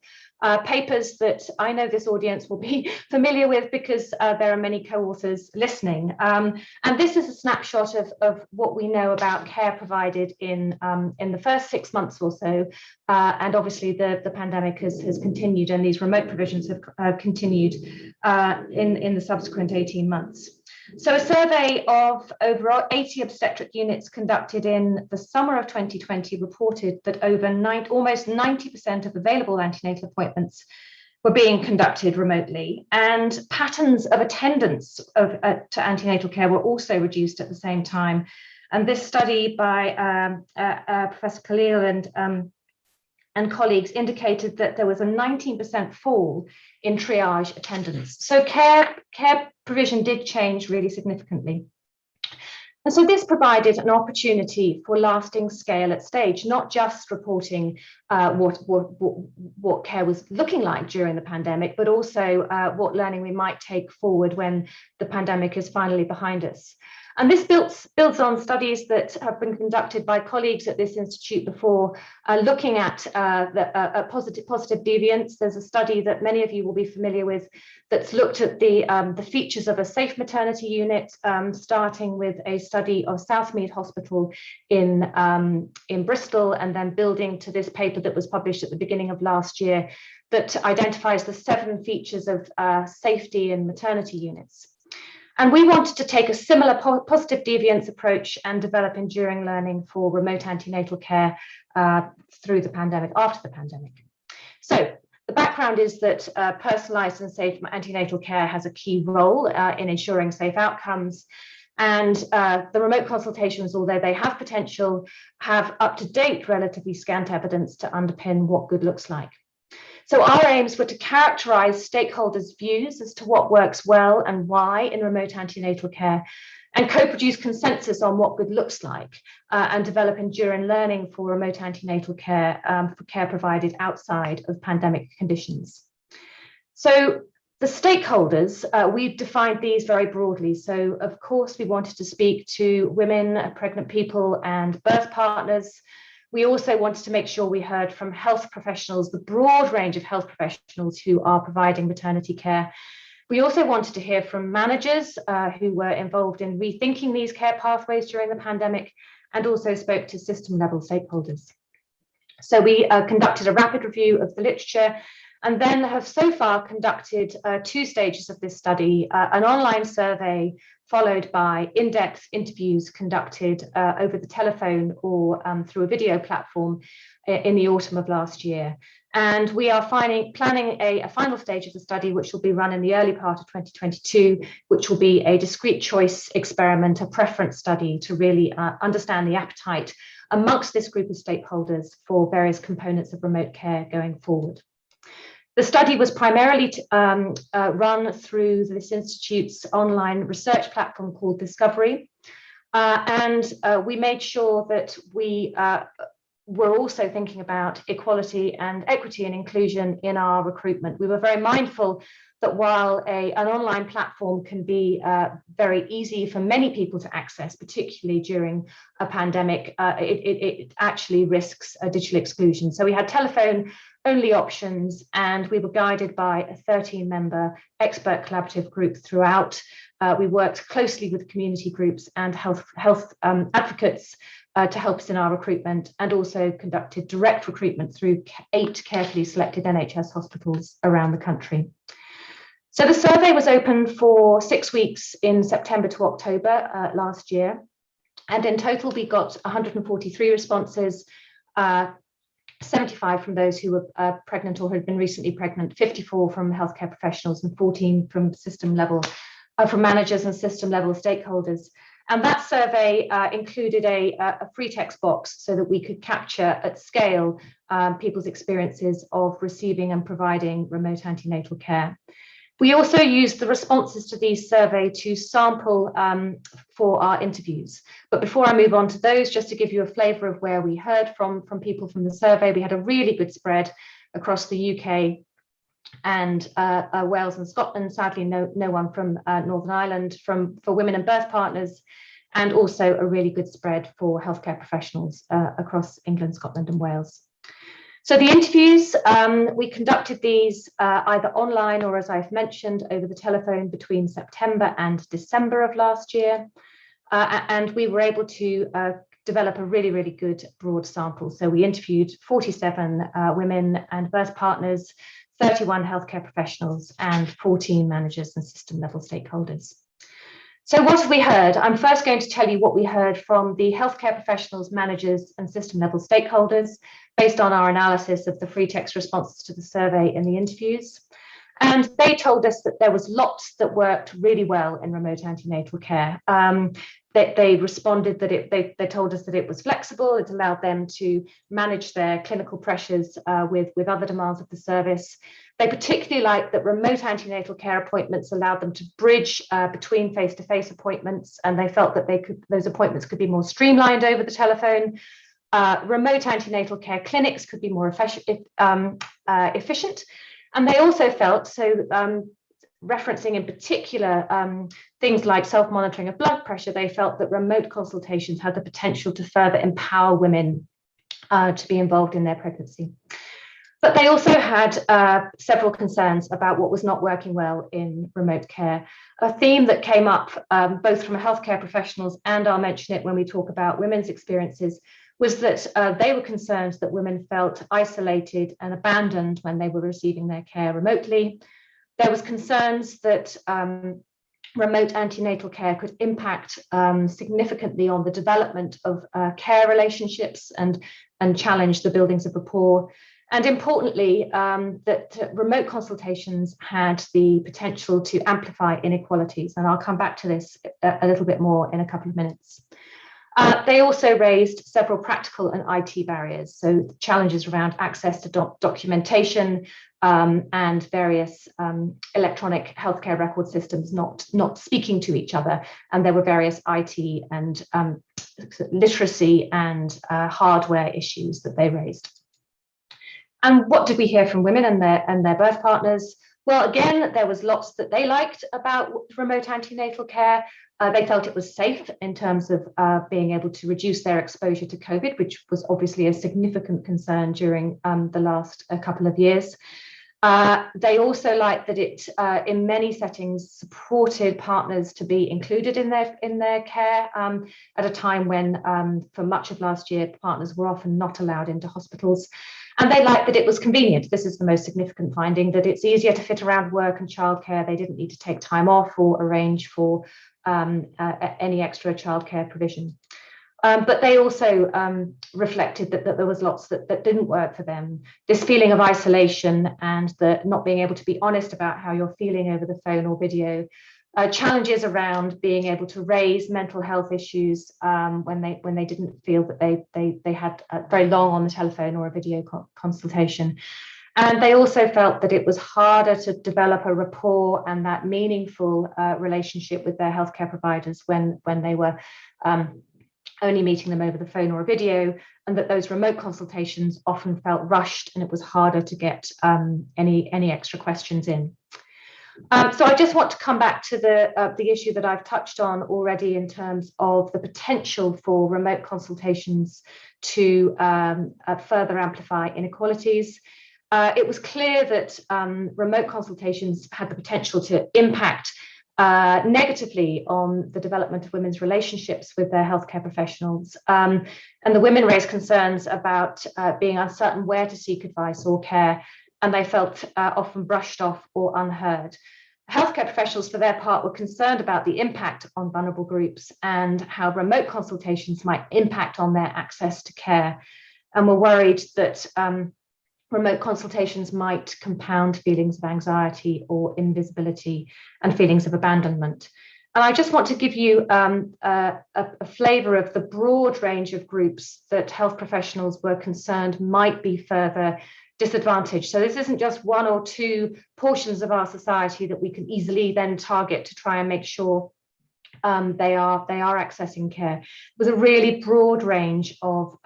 papers that I know this audience will be familiar with because there are many co-authors listening. And this is a snapshot of what we know about care provided in the first 6 months or so. And obviously the pandemic has continued, and these remote provisions have continued in the subsequent 18 months. So a survey of over 80 obstetric units conducted in the summer of 2020 reported that almost 90% of available antenatal appointments were being conducted remotely, and patterns of attendance to antenatal care were also reduced at the same time. And this study by Professor Khalil and colleagues indicated that there was a 19% fall in triage attendance. So care provision did change really significantly. And so this provided an opportunity for lasting scale at stage, not just reporting what care was looking like during the pandemic, but also what learning we might take forward when the pandemic is finally behind us. And this builds on studies that have been conducted by colleagues at this institute before, looking at positive deviance. There's a study that many of you will be familiar with that's looked at the features of a safe maternity unit, starting with a study of Southmead Hospital in Bristol, and then building to this paper that was published at the beginning of last year that identifies the 7 features of safety in maternity units. And we wanted to take a similar positive deviance approach and develop enduring learning for remote antenatal care through the pandemic, after the pandemic. So the background is that personalised and safe antenatal care has a key role in ensuring safe outcomes. And the remote consultations, although they have potential, have up-to-date relatively scant evidence to underpin what good looks like. So our aims were to characterise stakeholders' views as to what works well and why in remote antenatal care, and co-produce consensus on what good looks like, and develop enduring learning for remote antenatal care, for care provided outside of pandemic conditions. So the stakeholders, we've defined these very broadly. So of course, we wanted to speak to women, pregnant people and birth partners. We also wanted to make sure we heard from health professionals, the broad range of health professionals who are providing maternity care. We also wanted to hear from managers who were involved in rethinking these care pathways during the pandemic, and also spoke to system level stakeholders. So we conducted a rapid review of the literature, and then have so far conducted 2 stages of this study, an online survey followed by in-depth interviews conducted over the telephone or through a video platform in the autumn of last year. And we are planning a final stage of the study, which will be run in the early part of 2022, which will be a discrete choice experiment, a preference study to really understand the appetite amongst this group of stakeholders for various components of remote care going forward. The study was primarily run through this institute's online research platform called Discovery. And we made sure that we were also thinking about equality and equity and inclusion in our recruitment. We were very mindful that while an online platform can be very easy for many people to access, particularly during a pandemic, it actually risks digital exclusion. So we had telephone only options, and we were guided by a 13-member expert collaborative group throughout. We worked closely with community groups and health advocates to help us in our recruitment, and also conducted direct recruitment through 8 carefully selected NHS hospitals around the country. So the survey was open for 6 weeks in September to October last year. And in total, we got 143 responses, 75 from those who were pregnant or had been recently pregnant, 54 from healthcare professionals, and 14 from system level, from managers and system level stakeholders. And that survey included a free text box so that we could capture at scale people's experiences of receiving and providing remote antenatal care. We also used the responses to these survey to sample for our interviews. But before I move on to those, just to give you a flavour of where we heard from people from the survey, we had a really good spread across the UK and Wales and Scotland. Sadly, no one from Northern Ireland, for women and birth partners, and also a really good spread for healthcare professionals across England, Scotland and Wales. So the interviews, we conducted these either online or, as I've mentioned, over the telephone between September and December of last year. And we were able to develop a really, really good broad sample. So we interviewed 47 women and birth partners, 31 healthcare professionals, and 14 managers and system level stakeholders. So what have we heard? I'm first going to tell you what we heard from the healthcare professionals, managers and system level stakeholders based on our analysis of the free text responses to the survey in the interviews. And they told us that there was lots that worked really well in remote antenatal care. They responded that they told us that it was flexible, it allowed them to manage their clinical pressures with other demands of the service. They particularly liked that remote antenatal care appointments allowed them to bridge between face-to-face appointments, and they felt that those appointments could be more streamlined over the telephone. Remote antenatal care clinics could be more efficient. And they also felt, referencing in particular things like self-monitoring of blood pressure, they felt that remote consultations had the potential to further empower women to be involved in their pregnancy. But they also had several concerns about what was not working well in remote care. A theme that came up both from healthcare professionals, and I'll mention it when we talk about women's experiences, was that they were concerned that women felt isolated and abandoned when they were receiving their care remotely. There was concerns that remote antenatal care could impact significantly on the development of care relationships and challenge the buildings of rapport. And importantly, that remote consultations had the potential to amplify inequalities. And I'll come back to this a little bit more in a couple of minutes. They also raised several practical and IT barriers, so challenges around access to documentation and various electronic healthcare record systems not speaking to each other. And there were various IT and literacy and hardware issues that they raised. And what did we hear from women and their birth partners? Well, again, there was lots that they liked about remote antenatal care. They felt it was safe in terms of being able to reduce their exposure to COVID, which was obviously a significant concern during the last couple of years. They also liked that it, in many settings, supported partners to be included in their care at a time when, for much of last year, partners were often not allowed into hospitals. And they liked that it was convenient. This is the most significant finding, that it's easier to fit around work and childcare. They didn't need to take time off or arrange for any extra childcare provision. But they also reflected that there was lots that didn't work for them. This feeling of isolation and the not being able to be honest about how you're feeling over the phone or video. Challenges around being able to raise mental health issues when they didn't feel that they had very long on the telephone or a video consultation. And they also felt that it was harder to develop a rapport and that meaningful relationship with their healthcare providers when they were only meeting them over the phone or a video, and that those remote consultations often felt rushed and it was harder to get any extra questions in. So I just want to come back to the issue that I've touched on already in terms of the potential for remote consultations to further amplify inequalities. It was clear that remote consultations had the potential to impact negatively on the development of women's relationships with their healthcare professionals. And the women raised concerns about being uncertain where to seek advice or care, and they felt often brushed off or unheard. Healthcare professionals, for their part, were concerned about the impact on vulnerable groups and how remote consultations might impact on their access to care, and were worried that remote consultations might compound feelings of anxiety or invisibility and feelings of abandonment. And I just want to give you a flavour of the broad range of groups that health professionals were concerned might be further disadvantaged. So this isn't just one or two portions of our society that we can easily then target to try and make sure they are accessing care. It was a really broad range of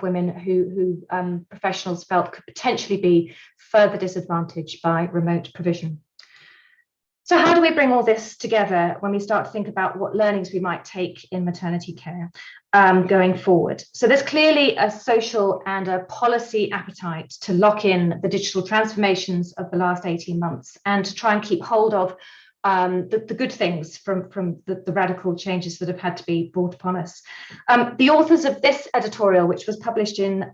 women who professionals felt could potentially be further disadvantaged by remote provision. So how do we bring all this together when we start to think about what learnings we might take in maternity care going forward? So there's clearly a social and a policy appetite to lock in the digital transformations of the last 18 months and to try and keep hold of the good things from the radical changes that have had to be brought upon us. The authors of this editorial, which was published in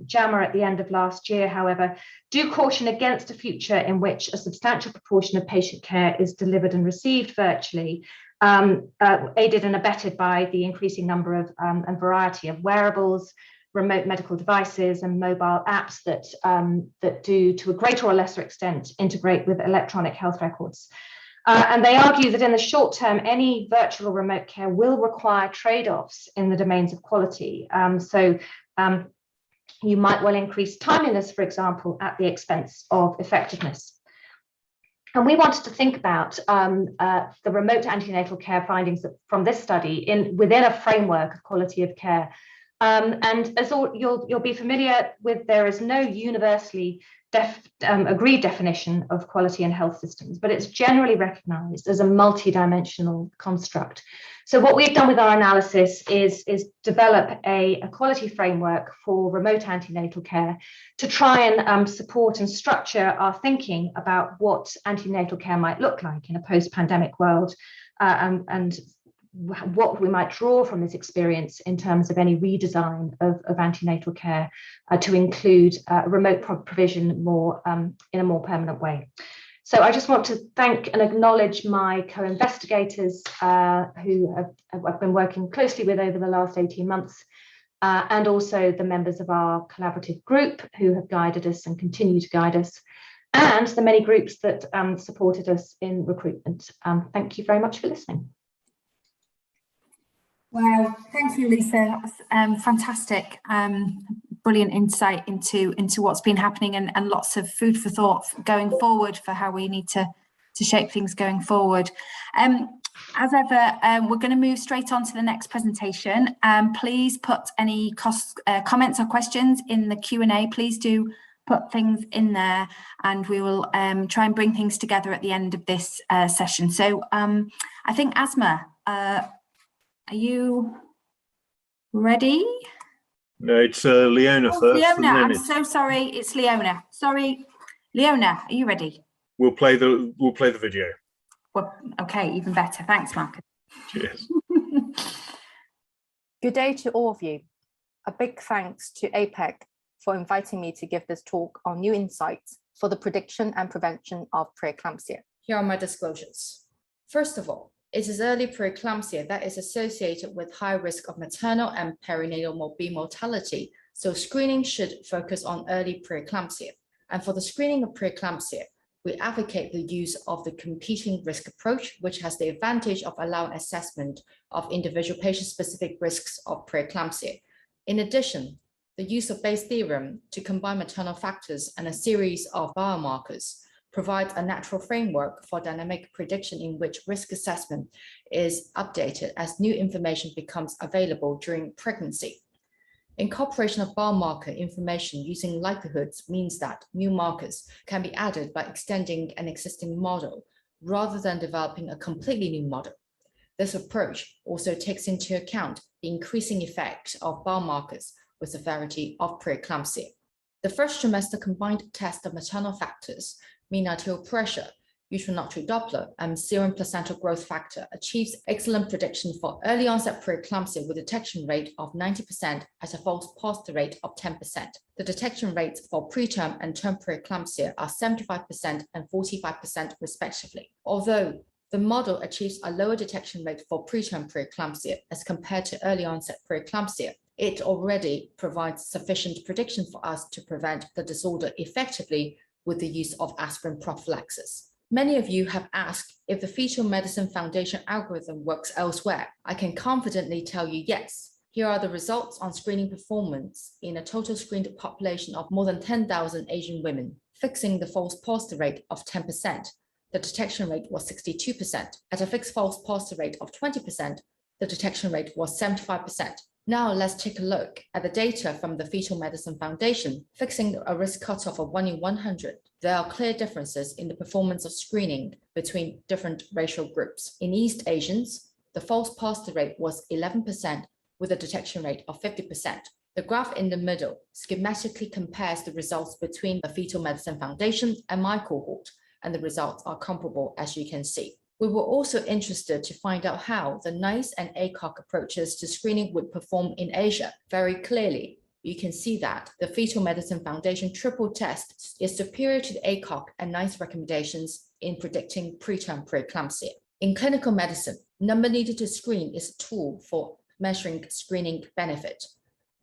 JAMA at the end of last year, however, do caution against a future in which a substantial proportion of patient care is delivered and received virtually, aided and abetted by the increasing number of and variety of wearables, remote medical devices and mobile apps that do, to a greater or lesser extent, integrate with electronic health records. And they argue that in the short term, any virtual remote care will require trade-offs in the domains of quality. You might well increase timeliness, for example, at the expense of effectiveness. And we wanted to think about the remote antenatal care findings from this study within a framework of quality of care. And as you'll be familiar with, there is no universally agreed definition of quality in health systems, but it's generally recognized as a multidimensional construct. So what we've done with our analysis is develop a quality framework for remote antenatal care to try and support and structure our thinking about what antenatal care might look like in a post-pandemic world, and what we might draw from this experience in terms of any redesign of antenatal care to include remote provision more in a more permanent way. So I just want to thank and acknowledge my co-investigators who I've been working closely with over the last 18 months, and also the members of our collaborative group who have guided us and continue to guide us, and the many groups that supported us in recruitment. Thank you very much for listening. Wow, thank you, Lisa. That was fantastic. Brilliant insight into what's been happening, and lots of food for thought going forward for how we need to shape things going forward. As ever, we're going to move straight on to the next presentation. Please put any comments or questions in the Q&A. Please do put things in there, and we will try and bring things together at the end of this session. So I think Asma, are you ready? No, it's Leona first. Leona, I'm so sorry. It's Leona. Sorry, Leona, are you ready? We'll play the video. Well, okay, even better. Thanks, Marcus. Cheers. Good day to all of you. A big thanks to APEC for inviting me to give this talk on new insights for the prediction and prevention of preeclampsia. Here are my disclosures. First of all, it is early preeclampsia that is associated with high risk of maternal and perinatal morbid mortality, so screening should focus on early preeclampsia. And for the screening of preeclampsia, we advocate the use of the competing risk approach, which has the advantage of allowing assessment of individual patient-specific risks of preeclampsia. In addition, the use of Bayes' theorem to combine maternal factors and a series of biomarkers provides a natural framework for dynamic prediction in which risk assessment is updated as new information becomes available during pregnancy. Incorporation of biomarker information using likelihoods means that new markers can be added by extending an existing model rather than developing a completely new model. This approach also takes into account the increasing effect of biomarkers with severity of preeclampsia. The first trimester combined test of maternal factors, mean arterial pressure, uterine artery Doppler, and serum placental growth factor achieves excellent prediction for early onset preeclampsia with detection rate of 90% at a false positive rate of 10%. The detection rates for preterm and term preeclampsia are 75% and 45% respectively. Although the model achieves a lower detection rate for preterm preeclampsia as compared to early onset preeclampsia, it already provides sufficient prediction for us to prevent the disorder effectively with the use of aspirin prophylaxis. Many of you have asked if the Fetal Medicine Foundation algorithm works elsewhere. I can confidently tell you yes. Here are the results on screening performance in a total screened population of more than 10,000 Asian women, fixing the false positive rate of 10%. The detection rate was 62%. At a fixed false positive rate of 20%, the detection rate was 75%. Now let's take a look at the data from the Fetal Medicine Foundation, fixing a risk cutoff of 1 in 100. There are clear differences in the performance of screening between different racial groups. In East Asians, the false positive rate was 11% with a detection rate of 50%. The graph in the middle schematically compares the results between the Fetal Medicine Foundation and my cohort, and the results are comparable, as you can see. We were also interested to find out how the NICE and ACOG approaches to screening would perform in Asia. Very clearly, you can see that the Fetal Medicine Foundation triple test is superior to the ACOG and NICE recommendations in predicting preterm preeclampsia. In clinical medicine, number needed to screen is a tool for measuring screening benefit.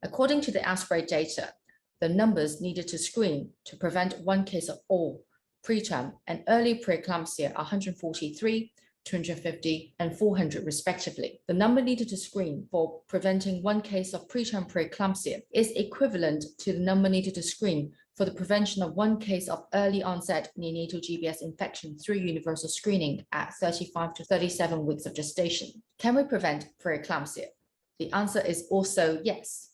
According to the ASPRE data, the numbers needed to screen to prevent one case of all preterm and early preeclampsia are 143, 250, and 400 respectively. The number needed to screen for preventing one case of preterm preeclampsia is equivalent to the number needed to screen for the prevention of one case of early onset neonatal GBS infection through universal screening at 35 to 37 weeks of gestation. Can we prevent preeclampsia? The answer is also yes.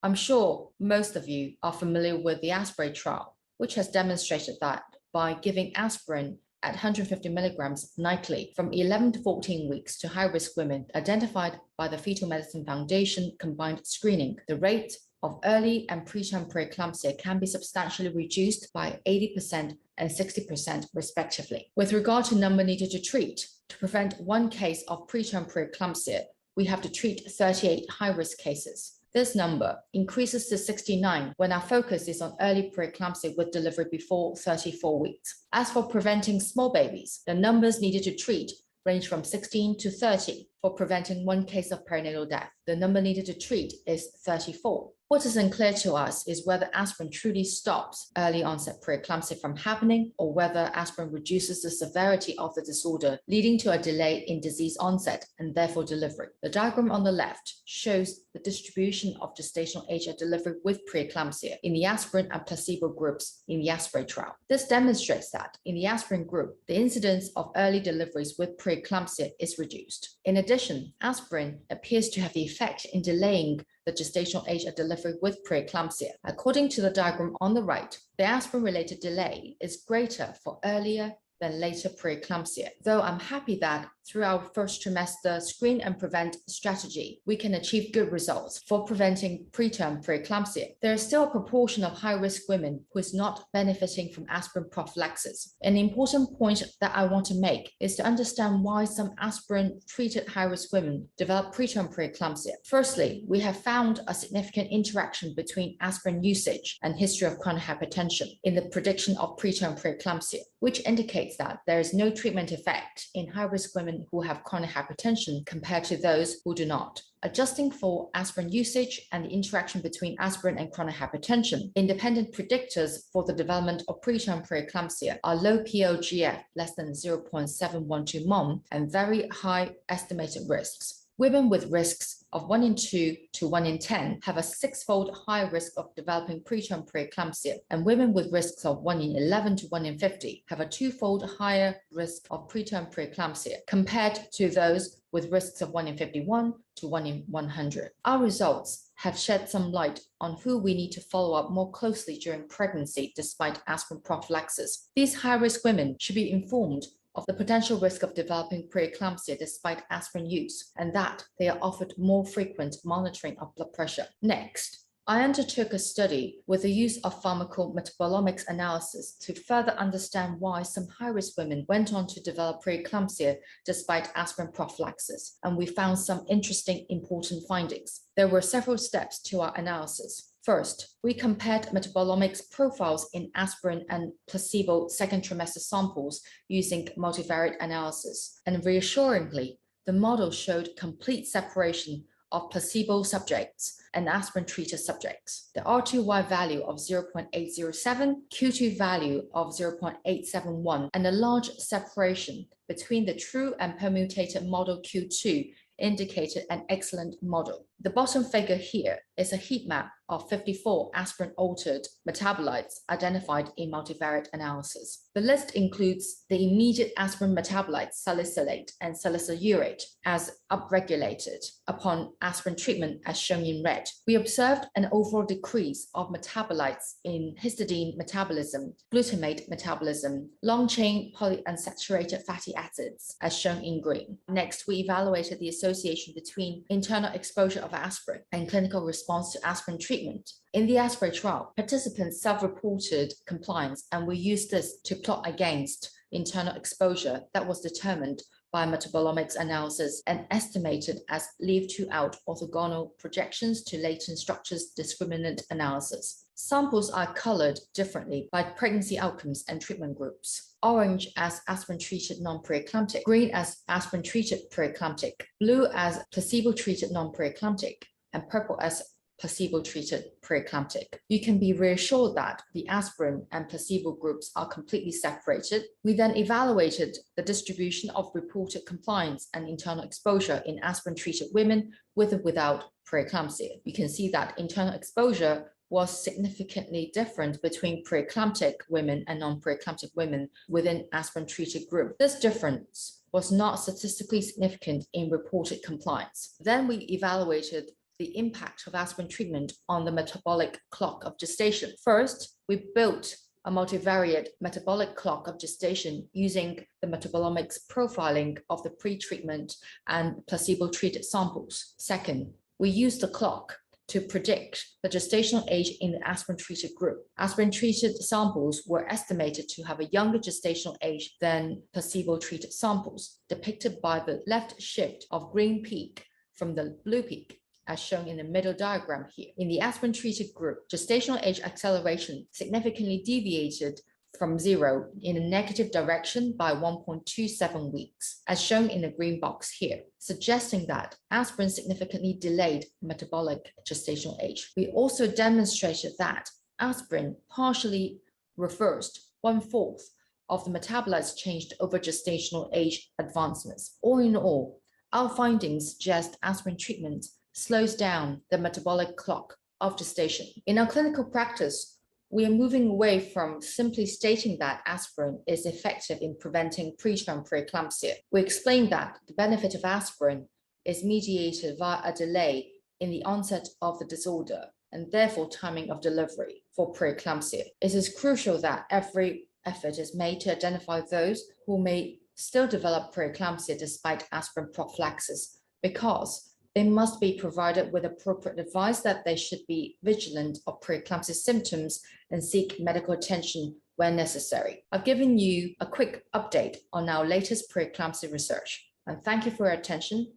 I'm sure most of you are familiar with the ASPRE trial, which has demonstrated that by giving aspirin at 150 milligrams nightly from 11 to 14 weeks to high-risk women identified by the Fetal Medicine Foundation combined screening, the rate of early and preterm preeclampsia can be substantially reduced by 80% and 60% respectively. With regard to number needed to treat, to prevent one case of preterm preeclampsia, we have to treat 38 high-risk cases. This number increases to 69 when our focus is on early preeclampsia with delivery before 34 weeks. As for preventing small babies, the numbers needed to treat range from 16 to 30. For preventing one case of perinatal death, the number needed to treat is 34. What is unclear to us is whether aspirin truly stops early onset preeclampsia from happening, or whether aspirin reduces the severity of the disorder, leading to a delay in disease onset and therefore delivery. The diagram on the left shows the distribution of gestational age at delivery with preeclampsia in the aspirin and placebo groups in the ASPRE trial. This demonstrates that in the aspirin group, the incidence of early deliveries with preeclampsia is reduced. In addition, aspirin appears to have the effect in delaying the gestational age of delivery with preeclampsia. According to the diagram on the right, the aspirin-related delay is greater for earlier than later preeclampsia. Though I'm happy that through our first trimester screen and prevent strategy, we can achieve good results for preventing preterm preeclampsia, there is still a proportion of high-risk women who is not benefiting from aspirin prophylaxis. An important point that I want to make is to understand why some aspirin-treated high-risk women develop preterm preeclampsia. Firstly, we have found a significant interaction between aspirin usage and history of chronic hypertension in the prediction of preterm preeclampsia, which indicates that there is no treatment effect in high-risk women who have chronic hypertension compared to those who do not. Adjusting for aspirin usage and the interaction between aspirin and chronic hypertension, independent predictors for the development of preterm preeclampsia are low PLGF less than 0.712 mol and very high estimated risks. Women with risks of 1 in 2 to 1 in 10 have a 6-fold higher risk of developing preterm preeclampsia, and women with risks of 1 in 11 to 1 in 50 have a 2-fold higher risk of preterm preeclampsia compared to those with risks of 1 in 51 to 1 in 100. Our results have shed some light on who we need to follow up more closely during pregnancy despite aspirin prophylaxis. These high-risk women should be informed of the potential risk of developing preeclampsia despite aspirin use, and that they are offered more frequent monitoring of blood pressure. Next, I undertook a study with the use of pharmacometabolomics analysis to further understand why some high-risk women went on to develop preeclampsia despite aspirin prophylaxis, and we found some interesting, important findings. There were several steps to our analysis. First, we compared metabolomics profiles in aspirin and placebo second trimester samples using multivariate analysis, and reassuringly, the model showed complete separation of placebo subjects and aspirin-treated subjects. The R2Y value of 0.807, Q2 value of 0.871, and a large separation between the true and permutated model Q2 indicated an excellent model. The bottom figure here is a heat map of 54 aspirin-altered metabolites identified in multivariate analysis. The list includes the immediate aspirin metabolites salicylate and salicylurate as upregulated upon aspirin treatment as shown in red. We observed an overall decrease of metabolites in histidine metabolism, glutamate metabolism, long-chain polyunsaturated fatty acids as shown in green. Next, we evaluated the association between internal exposure of aspirin and clinical response to aspirin treatment. In the aspirin trial, participants self-reported compliance, and we used this to plot against internal exposure that was determined by metabolomics analysis and estimated as leave-to-out orthogonal projections to latent structures discriminant analysis. Samples are colored differently by pregnancy outcomes and treatment groups. Orange as aspirin-treated non-preeclamptic, green as aspirin-treated preeclamptic, blue as placebo-treated non-preeclamptic, and purple as placebo-treated preeclamptic. You can be reassured that the aspirin and placebo groups are completely separated. We then evaluated the distribution of reported compliance and internal exposure in aspirin-treated women with or without preeclampsia. You can see that internal exposure was significantly different between preeclamptic women and non-preeclamptic women within aspirin-treated group. This difference was not statistically significant in reported compliance. Then we evaluated the impact of aspirin treatment on the metabolic clock of gestation. First, we built a multivariate metabolic clock of gestation using the metabolomics profiling of the pre-treatment and placebo-treated samples. Second, we used the clock to predict the gestational age in the aspirin-treated group. Aspirin-treated samples were estimated to have a younger gestational age than placebo-treated samples, depicted by the left shift of green peak from the blue peak, as shown in the middle diagram here. In the aspirin-treated group, gestational age acceleration significantly deviated from 0 in a negative direction by 1.27 weeks, as shown in the green box here, suggesting that aspirin significantly delayed metabolic gestational age. We also demonstrated that aspirin partially reversed 1/4 of the metabolites changed over gestational age advancements. All in all, our findings suggest aspirin treatment slows down the metabolic clock of gestation. In our clinical practice, we are moving away from simply stating that aspirin is effective in preventing preterm preeclampsia. We explain that the benefit of aspirin is mediated via a delay in the onset of the disorder and therefore timing of delivery for preeclampsia. It is crucial that every effort is made to identify those who may still develop preeclampsia despite aspirin prophylaxis, because they must be provided with appropriate advice that they should be vigilant of preeclampsia symptoms and seek medical attention when necessary. I've given you a quick update on our latest preeclampsia research, and thank you for your attention.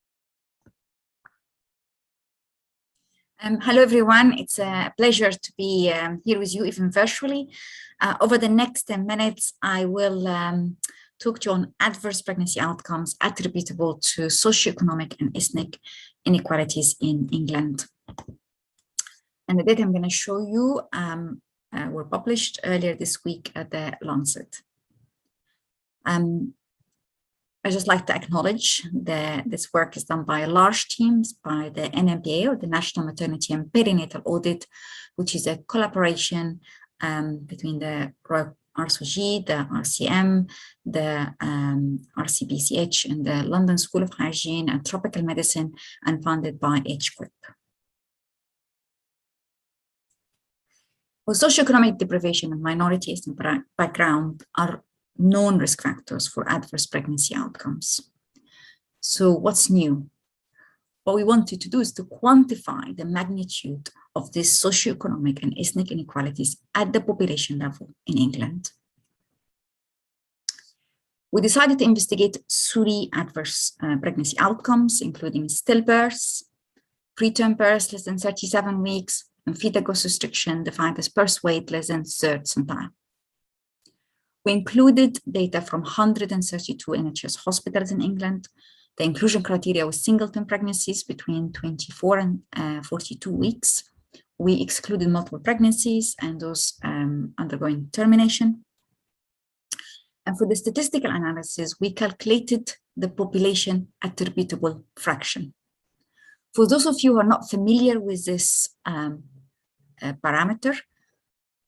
Hello, everyone. It's a pleasure to be here with you, even virtually. Over the next 10 minutes, I will talk to you on adverse pregnancy outcomes attributable to socioeconomic and ethnic inequalities in England. And the data I'm going to show you were published earlier this week at the Lancet. I just like to acknowledge that this work is done by large teams by the NMPA, or the National Maternity and Perinatal Audit, which is a collaboration between the Royal RSOG, the RCM, the RCBCH, and the London School of Hygiene and Tropical Medicine, and funded by HQIP. Well, socioeconomic deprivation and minority ethnic background are known risk factors for adverse pregnancy outcomes. So what's new? What we wanted to do is to quantify the magnitude of these socioeconomic and ethnic inequalities at the population level in England. We decided to investigate 3 adverse pregnancy outcomes, including stillbirths, preterm births less than 37 weeks, and fetal growth restriction defined as birth weight less than 3rd centile. We included data from 132 NHS hospitals in England. The inclusion criteria was singleton pregnancies between 24 and 42 weeks. We excluded multiple pregnancies and those undergoing termination. And for the statistical analysis, we calculated the population attributable fraction. For those of you who are not familiar with this parameter,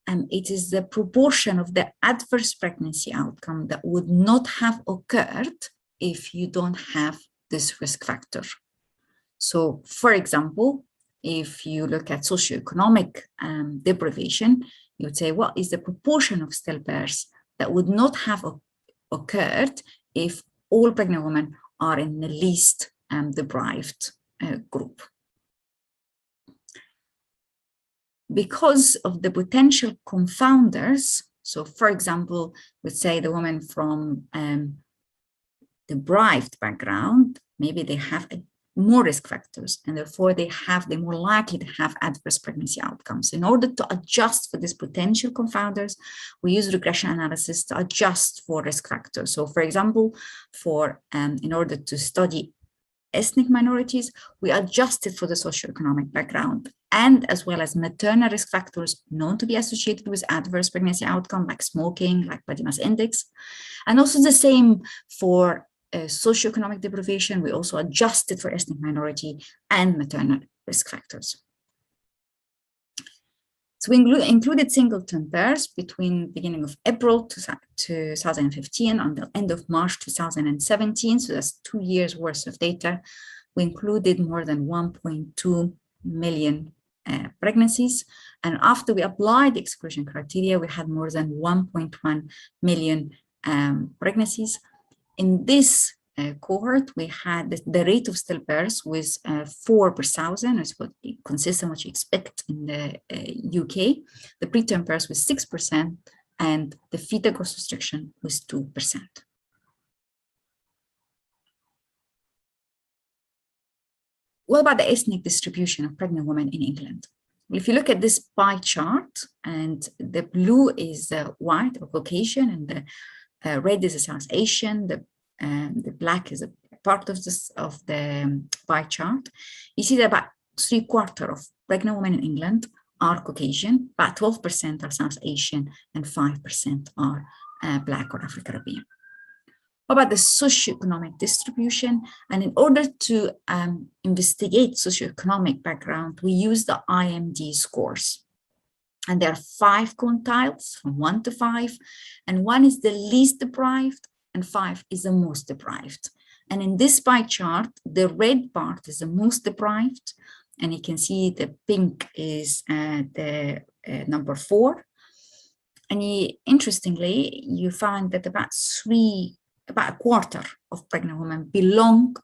it is the proportion of the adverse pregnancy outcome that would not have occurred if you don't have this risk factor. So, for example, if you look at socioeconomic deprivation, you would say, what is the proportion of stillbirths that would not have occurred if all pregnant women are in the least deprived group? Because of the potential confounders, so for example, let's say the woman from deprived background, maybe they have more risk factors, and therefore they're more likely to have adverse pregnancy outcomes. In order to adjust for these potential confounders, we use regression analysis to adjust for risk factors. So for example, in order to study ethnic minorities, we adjusted for the socioeconomic background and as well as maternal risk factors known to be associated with adverse pregnancy outcome, like smoking, like body mass index. And also the same for socioeconomic deprivation, we also adjusted for ethnic minority and maternal risk factors. So we included singleton births between beginning of April 2015 until end of March 2017. So that's 2 years worth of data. We included more than 1.2 million pregnancies. And after we applied the exclusion criteria, we had more than 1.1 million pregnancies. In this cohort, we had the rate of stillbirths was 4 per thousand, is what consistent what you expect in the UK. The preterm birth was 6%, and the fetal growth restriction was 2%. What about the ethnic distribution of pregnant women in England? Well, if you look at this pie chart, and the blue is white or Caucasian, and the red is South Asian, the black is a part of the pie chart. You see that about 3/4 of pregnant women in England are Caucasian, about 12% are South Asian, and 5% are Black or Afro-Caribbean. What about the socioeconomic distribution? And in order to investigate socioeconomic background, we use the IMD scores. And there are 5 quintiles from 1 to 5, and 1 is the least deprived, and 5 is the most deprived. And in this pie chart, the red part is the most deprived, And you can see the pink is the number 4. And interestingly, you find that about a quarter of pregnant women belong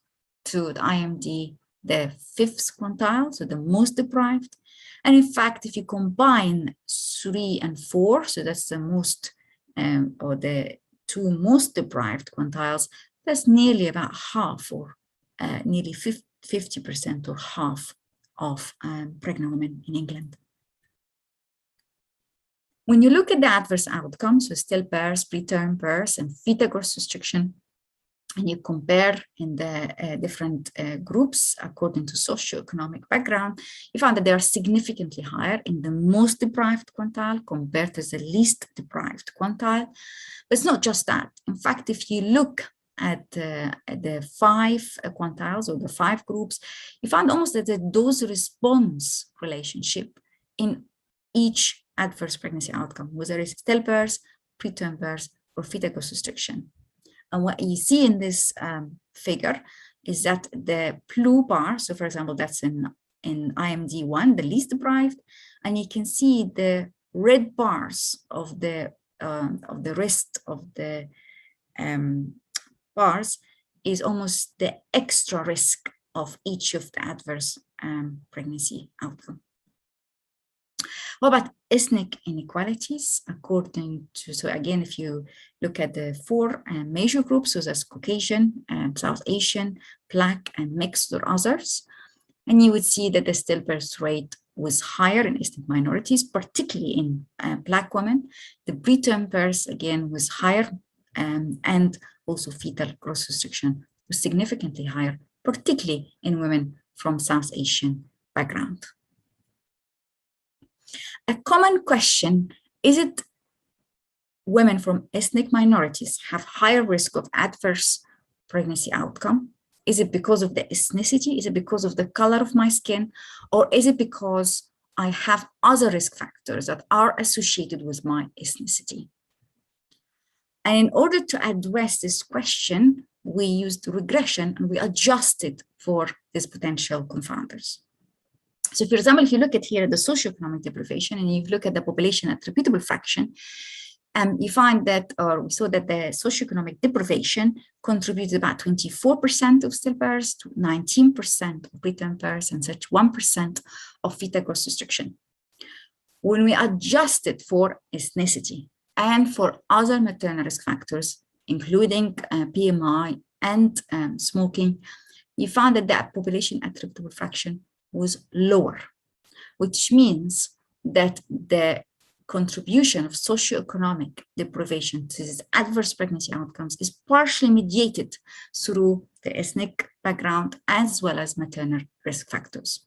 to the IMD, the 5th quintile, so the most deprived. And in fact, if you combine 3 and 4, so that's the most, or the 2 most deprived quintiles, that's nearly about half, or nearly 50% or half of pregnant women in England. When you look at the adverse outcomes, so stillbirth, preterm birth, and fetal growth restriction, and you compare in the different groups according to socioeconomic background, you find that they are significantly higher in the most deprived quintile compared to the least deprived quintile. But it's not just that. In fact, if you look at the 5 quintiles or the 5 groups, you find almost that the dose-response relationship in each adverse pregnancy outcome, whether it's stillbirth, preterm birth, or fetal growth restriction. And what you see in this figure is that the blue bar, so for example, that's in IMD1, the least deprived, and you can see the red bars of the rest of the bars is almost the extra risk of each of the adverse pregnancy outcome. What about ethnic inequalities according to, so again, if you look at the 4 major groups, so that's Caucasian, South Asian, Black, and mixed or others, and you would see that the stillbirth rate was higher in ethnic minorities, particularly in Black women. The preterm birth, again, was higher, and also fetal growth restriction was significantly higher, particularly in women from South Asian background. A common question, is it women from ethnic minorities have higher risk of adverse pregnancy outcome? Is it because of the ethnicity? Is it because of the color of my skin? Or is it because I have other risk factors that are associated with my ethnicity? And in order to address this question, we used regression and we adjusted for these potential confounders. So for example, if you look at here the socioeconomic deprivation and you look at the population attributable fraction, you find that, or we saw that the socioeconomic deprivation contributed about 24% of stillbirths, to 19% of preterm births, and such 1% of fetal growth restriction. When we adjusted for ethnicity and for other maternal risk factors, including BMI and smoking, you found that the population attributable fraction was lower, which means that the contribution of socioeconomic deprivation to these adverse pregnancy outcomes is partially mediated through the ethnic background as well as maternal risk factors.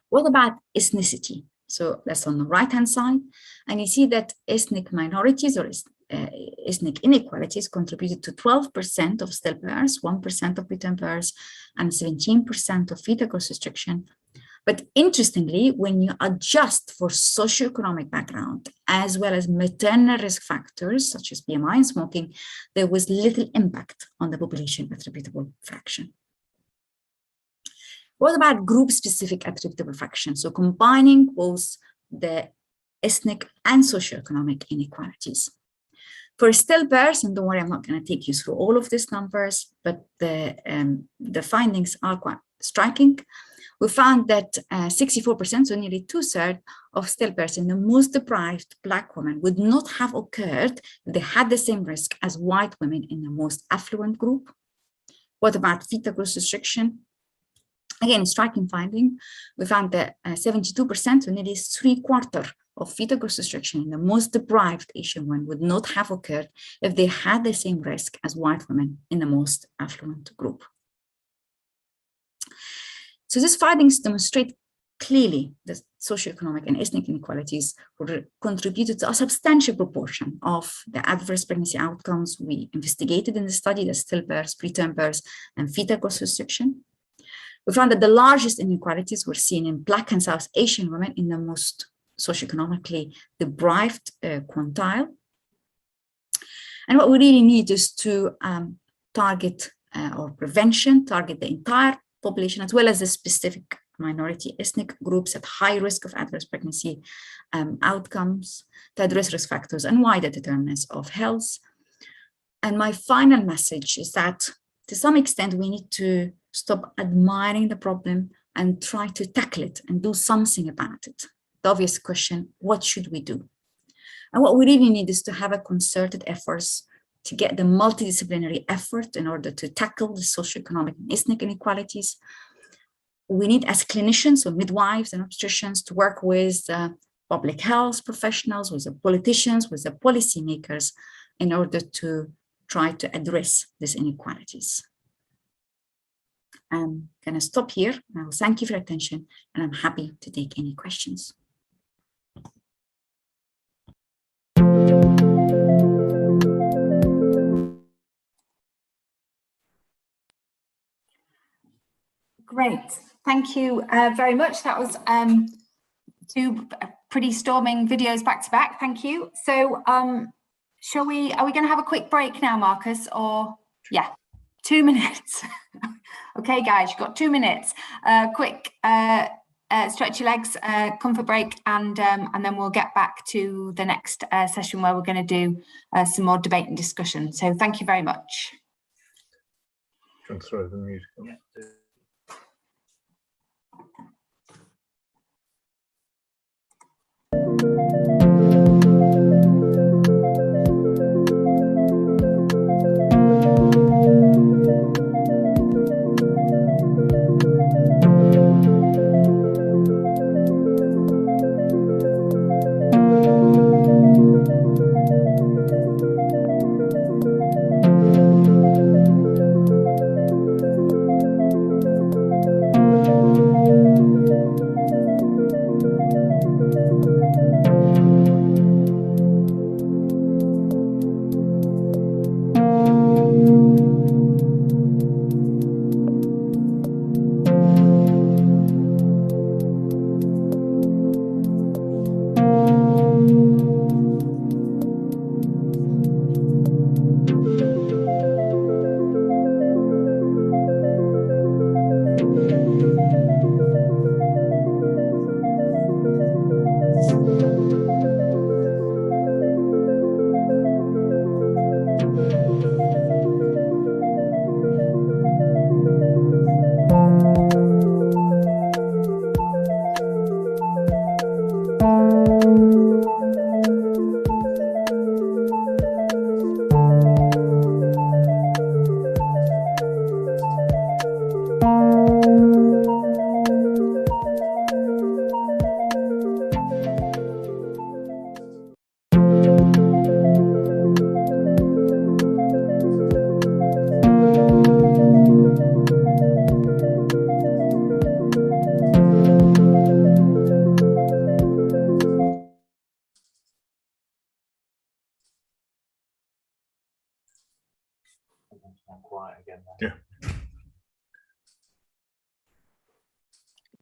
What about ethnicity? So that's on the right-hand side, and you see that ethnic minorities or ethnic inequalities contributed to 12% of stillbirths, 1% of preterm births, and 17% of fetal growth restriction. But interestingly, when you adjust for socioeconomic background as well as maternal risk factors such as BMI and smoking, there was little impact on the population attributable fraction. What about group-specific attributable fraction? So combining both the ethnic and socioeconomic inequalities. For stillbirths, and don't worry, I'm not going to take you through all of these numbers, but the findings are quite striking. We found that 64%, so nearly 2/3 of stillbirths in the most deprived Black women would not have occurred if they had the same risk as white women in the most affluent group. What about fetal growth restriction? Again, striking finding. We found that 72%, so nearly 3/4 of fetal growth restriction in the most deprived Asian women would not have occurred if they had the same risk as white women in the most affluent group. So these findings demonstrate clearly that socioeconomic and ethnic inequalities contributed to a substantial proportion of the adverse pregnancy outcomes we investigated in the study, the stillbirths, preterm births, and fetal growth restriction. We found that the largest inequalities were seen in Black and South Asian women in the most socioeconomically deprived quintile. And what we really need is to target or prevention, target the entire population as well as the specific minority ethnic groups at high risk of adverse pregnancy outcomes, to address risk factors and wider determinants of health. And my final message is that to some extent, we need to stop admiring the problem and try to tackle it and do something about it. The obvious question, what should we do? And what we really need is to have a concerted efforts to get the multidisciplinary effort in order to tackle the socioeconomic and ethnic inequalities. We need, as clinicians, so midwives and obstetricians, to work with public health professionals, with the politicians, with the policymakers, in order to try to address these inequalities. I'm gonna stop here. I'll thank you for your attention, and I'm happy to take any questions. Great, thank you very much. That was two pretty storming videos back to back. Thank you. So, are we going to have a quick break now, Marcus? Or yeah, 2 minutes. Okay, guys, you've got 2 minutes. Quick, stretch your legs, comfort break, and then we'll get back to the next session where we're going to do some more debate and discussion. So, thank you very much. Can throw the music on. Yeah. Yeah.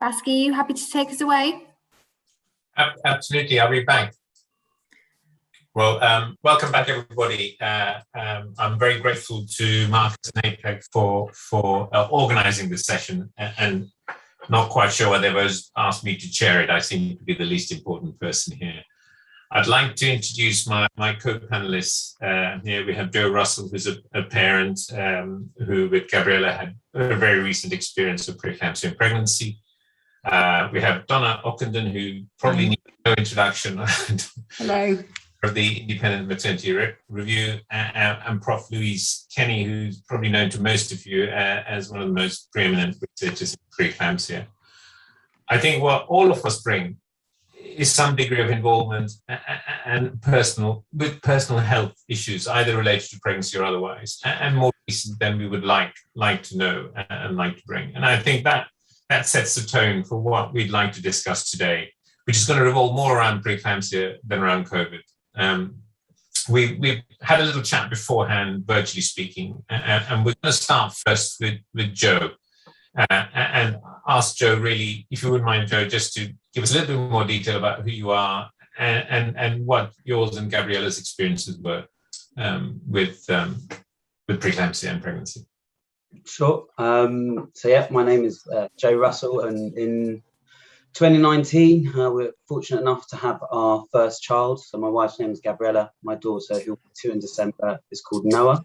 Baski, you happy to take us away? Absolutely, I'll be back. Well, welcome back, everybody. I'm very grateful to Marcus and APEC for organising this session, and not quite sure why they've asked me to chair it. I seem to be the least important person here. I'd like to introduce my co-panelists. Here we have Joe Russell, who's a parent who with Gabriella had a very recent experience of preeclampsia in pregnancy. We have Donna Ockenden, who probably needs no introduction. Hello. Of the Independent Maternity Review, and Prof. Louise Kenny, who's probably known to most of you as one of the most preeminent researchers in preeclampsia. I think what all of us bring is some degree of involvement and personal health issues, either related to pregnancy or otherwise, and more recent than we would like to know and like to bring. And I think that sets the tone for what we'd like to discuss today, which is going to revolve more around preeclampsia than around COVID. We've had a little chat beforehand, virtually speaking, and we're going to start first with Joe and ask Joe, really, if you wouldn't mind, Joe, just to give us a little bit more detail about who you are and what yours and Gabriella's experiences were with preeclampsia and pregnancy. Sure. So yeah, my name is Joe Russell, and in 2019, we were fortunate enough to have our first child. So my wife's name is Gabriella. My daughter, who will be 2 in December, is called Noah.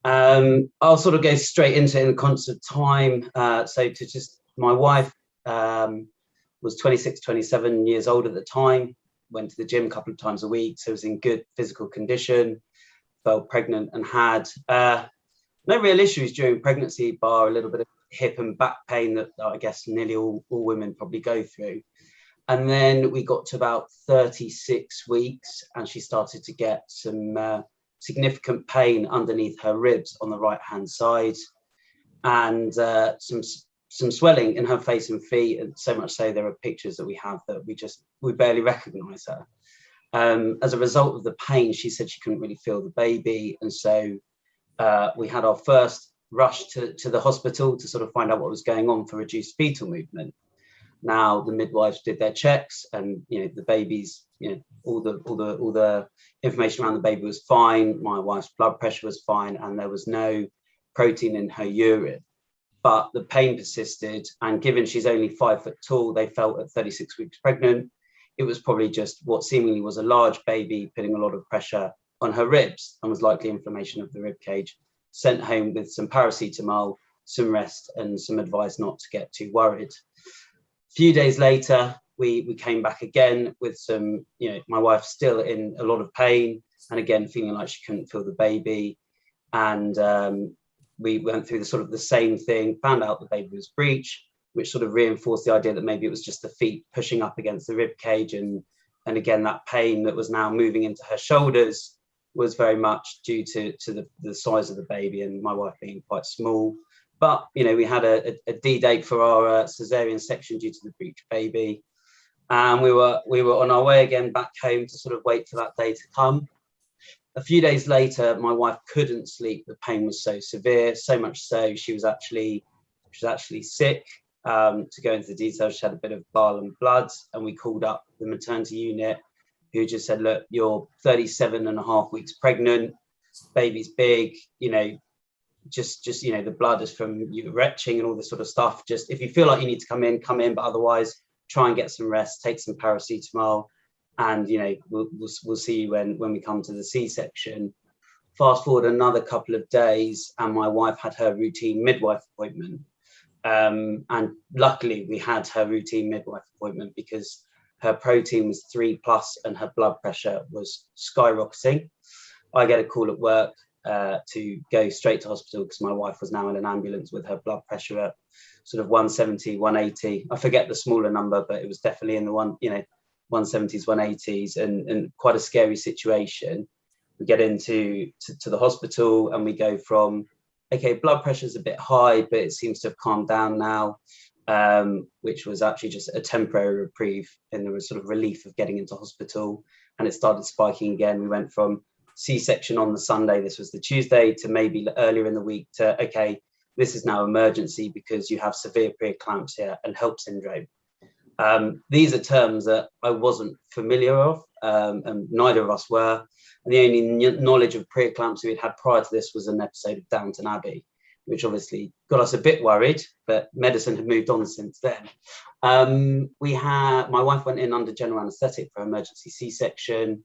I'll sort of go straight into it in the constant time. So to just, my wife was 26, 27 years old at the time, went to the gym a couple of times a week, so was in good physical condition, fell pregnant and had no real issues during pregnancy, bar a little bit of hip and back pain that I guess nearly all women probably go through. And then we got to about 36 weeks and she started to get some significant pain underneath her ribs on the right hand side, and some swelling in her face and feet, and so much so there are pictures that we have that we barely recognize her. As a result of the pain, she said she couldn't really feel the baby, and so we had our first rush to the hospital to sort of find out what was going on for reduced fetal movement. Now the midwives did their checks, and the baby's, all the information around the baby was fine. My wife's blood pressure was fine, and there was no protein in her urine. But the pain persisted, and given she's only 5 foot tall, they felt at 36 weeks pregnant, it was probably just what seemingly was a large baby putting a lot of pressure on her ribs, and was likely inflammation of the rib cage. Sent home with some paracetamol, some rest, and some advice not to get too worried. A few days later, we came back again with some, my wife still in a lot of pain, and again feeling like she couldn't feel the baby. And we went through the same thing, found out the baby was breech, which sort of reinforced the idea that maybe it was just the feet pushing up against the rib cage, and again that pain that was now moving into her shoulders was very much due to the size of the baby and my wife being quite small. But we had a D date for our cesarean section due to the breech baby, and we were on our way again back home to sort of wait for that day to come. A few days later, my wife couldn't sleep. The pain was so severe, so much so she was actually sick. To go into the details, she had a bit of bile and blood, and we called up the maternity unit, who just said, look, you're 37 and a half weeks pregnant, baby's big, just the blood is from you retching and all this sort of stuff. Just if you feel like you need to come in, but otherwise try and get some rest, take some paracetamol, and we'll see you when we come to the C-section. Fast forward another couple of days, and my wife had her routine midwife appointment. And luckily we had her routine midwife appointment because her protein was 3+ and her blood pressure was skyrocketing. I get a call at work to go straight to hospital because my wife was now in an ambulance with her blood pressure at sort of 170, 180. I forget the smaller number, but it was definitely in the 170s, 180s, and quite a scary situation. We get into the hospital, and we go from, okay, blood pressure is a bit high, but it seems to have calmed down now, which was actually just a temporary reprieve, and there was sort of relief of getting into hospital, and it started spiking again. We went from C-section on the Sunday, this was the Tuesday, to maybe earlier in the week to, okay, this is now emergency because you have severe preeclampsia and HELLP syndrome. These are terms that I wasn't familiar of, and neither of us were. And the only knowledge of preeclampsia we'd had prior to this was an episode of Downton Abbey, which obviously got us a bit worried, but medicine had moved on since then. My wife went in under general anaesthetic for emergency C-section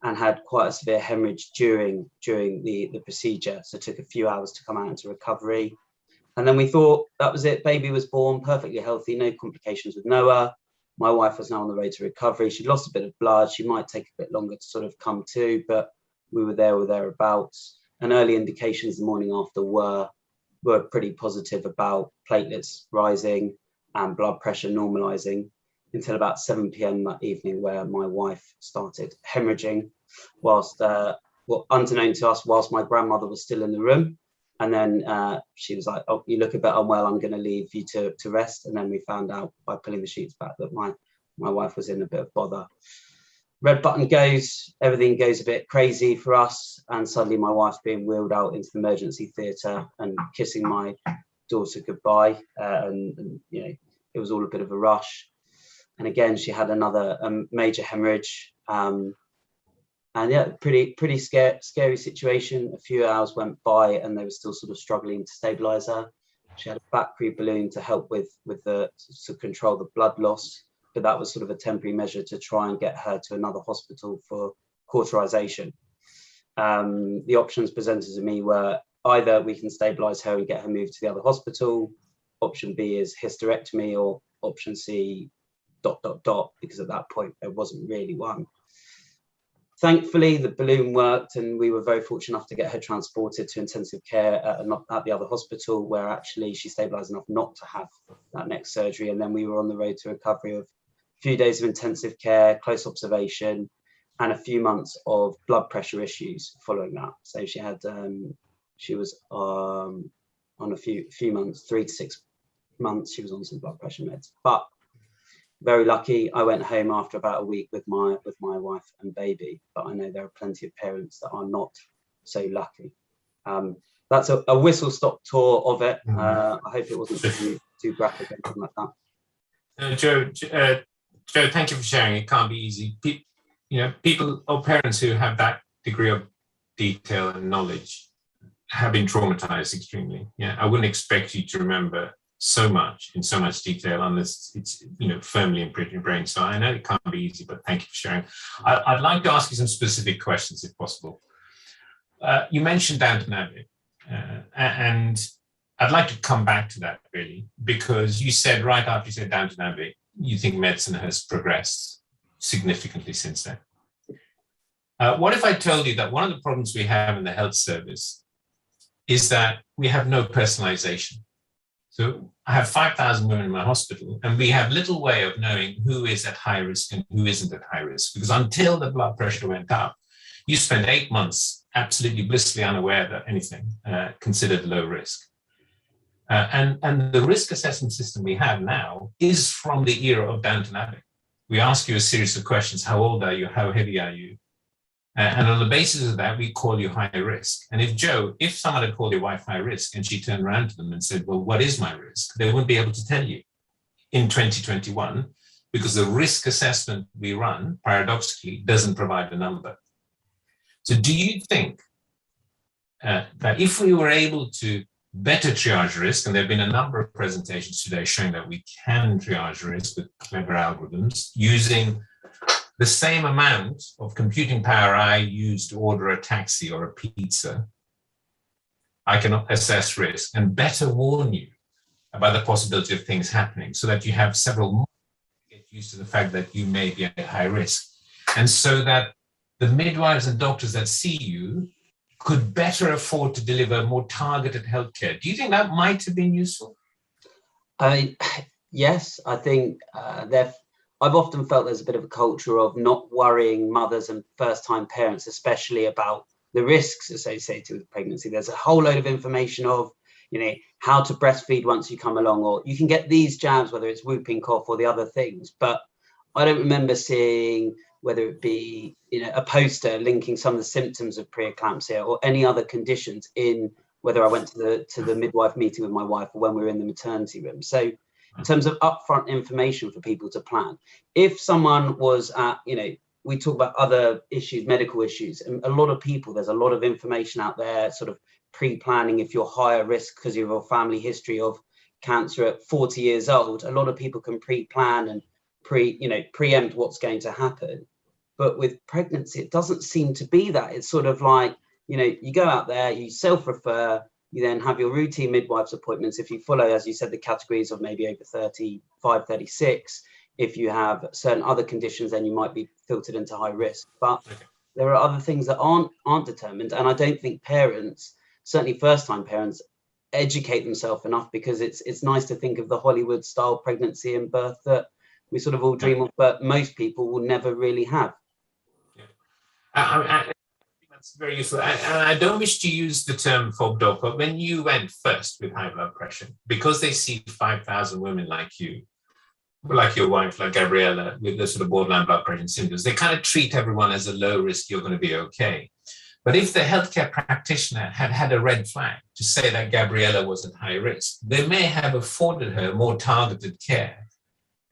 and had quite a severe hemorrhage during the procedure. So it took a few hours to come out into recovery. And then we thought that was it. Baby was born perfectly healthy, no complications with Noah. My wife was now on the road to recovery. She'd lost a bit of blood. She might take a bit longer to sort of come to, but we were there or thereabouts. And early indications the morning after were pretty positive about platelets rising and blood pressure normalizing, until about 7 p.m. that evening, where my wife started hemorrhaging whilst, unbeknown to us, whilst my grandmother was still in the room. And then she was like, oh, you look a bit unwell, I'm going to leave you to rest. And then we found out by pulling the sheets back that my wife was in a bit of bother. Red button goes, everything goes a bit crazy for us. And suddenly my wife's being wheeled out into the emergency theatre and kissing my daughter goodbye. And it was all a bit of a rush. And again, she had another major hemorrhage. And yeah, pretty scary situation. A few hours went by and they were still sort of struggling to stabilize her. She had a battery balloon to help with to control the blood loss, but that was sort of a temporary measure to try and get her to another hospital for cauterization. The options presented to me were either we can stabilize her and get her moved to the other hospital. Option B is hysterectomy, or option C ... because at that point there wasn't really one. Thankfully, the balloon worked and we were very fortunate enough to get her transported to intensive care at the other hospital, where actually she stabilized enough not to have that next surgery. And then we were on the road to recovery of a few days of intensive care, close observation, and a few months of blood pressure issues following that. So she had, she was on a few months, 3 to 6 months, she was on some blood pressure meds. But very lucky, I went home after about a week with my wife and baby, but I know there are plenty of parents that are not so lucky. That's a whistle-stop tour of it. I hope it wasn't too graphic or anything like that. Joe, thank you for sharing. It can't be easy. People or parents who have that degree of detail and knowledge have been traumatized extremely. Yeah, I wouldn't expect you to remember so much in so much detail unless it's firmly imprinted in your brain. So I know it can't be easy, but thank you for sharing. I'd like to ask you some specific questions if possible. You mentioned Downton Abbey, and I'd like to come back to that really, because you said right after you said Downton Abbey, you think medicine has progressed significantly since then. What if I told you that one of the problems we have in the health service is that we have no personalization? So I have 5,000 women in my hospital, and we have little way of knowing who is at high risk and who isn't at high risk, because until the blood pressure went up, you spent 8 months absolutely blissfully unaware that anything considered low risk. And the risk assessment system we have now is from the era of Downton Abbey. We ask you a series of questions: how old are you? How heavy are you? And on the basis of that, we call you high risk. And if someone had called your wife high risk and she turned around to them and said, well, what is my risk? They wouldn't be able to tell you in 2021, because the risk assessment we run, paradoxically, doesn't provide a number. So do you think that if we were able to better triage risk, and there have been a number of presentations today showing that we can triage risk with clever algorithms using the same amount of computing power I use to order a taxi or a pizza, I can assess risk and better warn you about the possibility of things happening, so that you have several months to get used to the fact that you may be at high risk. And so that the midwives and doctors that see you could better afford to deliver more targeted healthcare. Do you think that might have been useful? Yes, I think I've often felt there's a bit of a culture of not worrying mothers and first-time parents, especially about the risks associated with pregnancy. There's a whole load of information of, how to breastfeed once you come along, or you can get these jabs, whether it's whooping cough or the other things. But I don't remember seeing, whether it be, a poster linking some of the symptoms of preeclampsia or any other conditions in whether I went to the midwife meeting with my wife or when we were in the maternity room. So in terms of upfront information for people to plan, if someone was at, we talk about other issues, medical issues, and a lot of people, there's a lot of information out there sort of pre-planning. If you're higher risk because you have a family history of cancer at 40 years old, a lot of people can pre-plan and preempt what's going to happen. But with pregnancy, it doesn't seem to be that. It's sort of like, you go out there, you self-refer, you then have your routine midwives appointments. If you follow, as you said, the categories of maybe over 35, 36, if you have certain other conditions, then you might be filtered into high risk. But there are other things that aren't determined. And I don't think parents, certainly first-time parents, educate themselves enough, because it's nice to think of the Hollywood style pregnancy and birth that we sort of all dream of, but most people will never really have. That's very useful. And I don't wish to use the term fob-dog, but when you went first with high blood pressure, because they see 5,000 women like you, like your wife, like Gabriella, with the sort of borderline blood pressure and symptoms, they kind of treat everyone as a low risk, you're going to be okay. But if the healthcare practitioner had had a red flag to say that Gabriella was at high risk, they may have afforded her more targeted care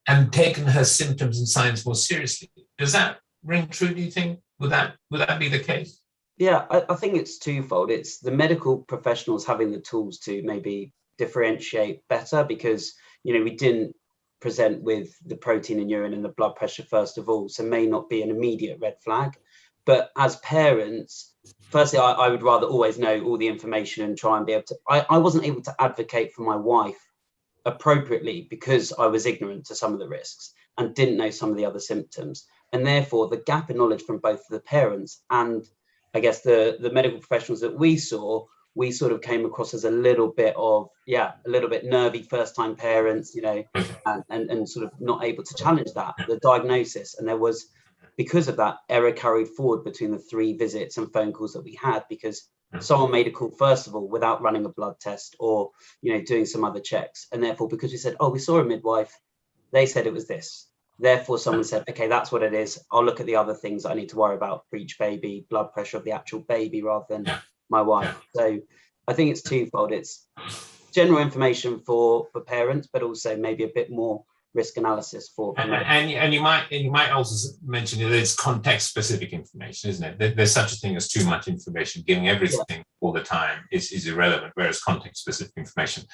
and taken her symptoms and signs more seriously. Does that ring true, do you think? Would that be the case? Yeah, I think it's twofold. It's the medical professionals having the tools to maybe differentiate better, because, you know, we didn't present with the protein in urine and the blood pressure first of all, so may not be an immediate red flag. But as parents, firstly, I would rather always know all the information and try and be able to, I wasn't able to advocate for my wife appropriately because I was ignorant to some of the risks and didn't know some of the other symptoms. And therefore the gap in knowledge from both the parents and I guess the medical professionals that we saw, we sort of came across as a little bit nervy first-time parents, you know, and sort of not able to challenge the diagnosis. And there was, because of that, error carried forward between the 3 visits and phone calls that we had, because someone made a call first of all without running a blood test or, you know, doing some other checks. And therefore, because we said, oh, we saw a midwife, they said it was this. Therefore, someone said, okay, that's what it is. I'll look at the other things I need to worry about for each baby, blood pressure of the actual baby rather than my wife. So I think it's twofold. It's general information for parents, but also maybe a bit more risk analysis for and you might also mention that it's context specific information, isn't it? There's such a thing as too much information. Giving everything all the time is irrelevant, whereas context specific information.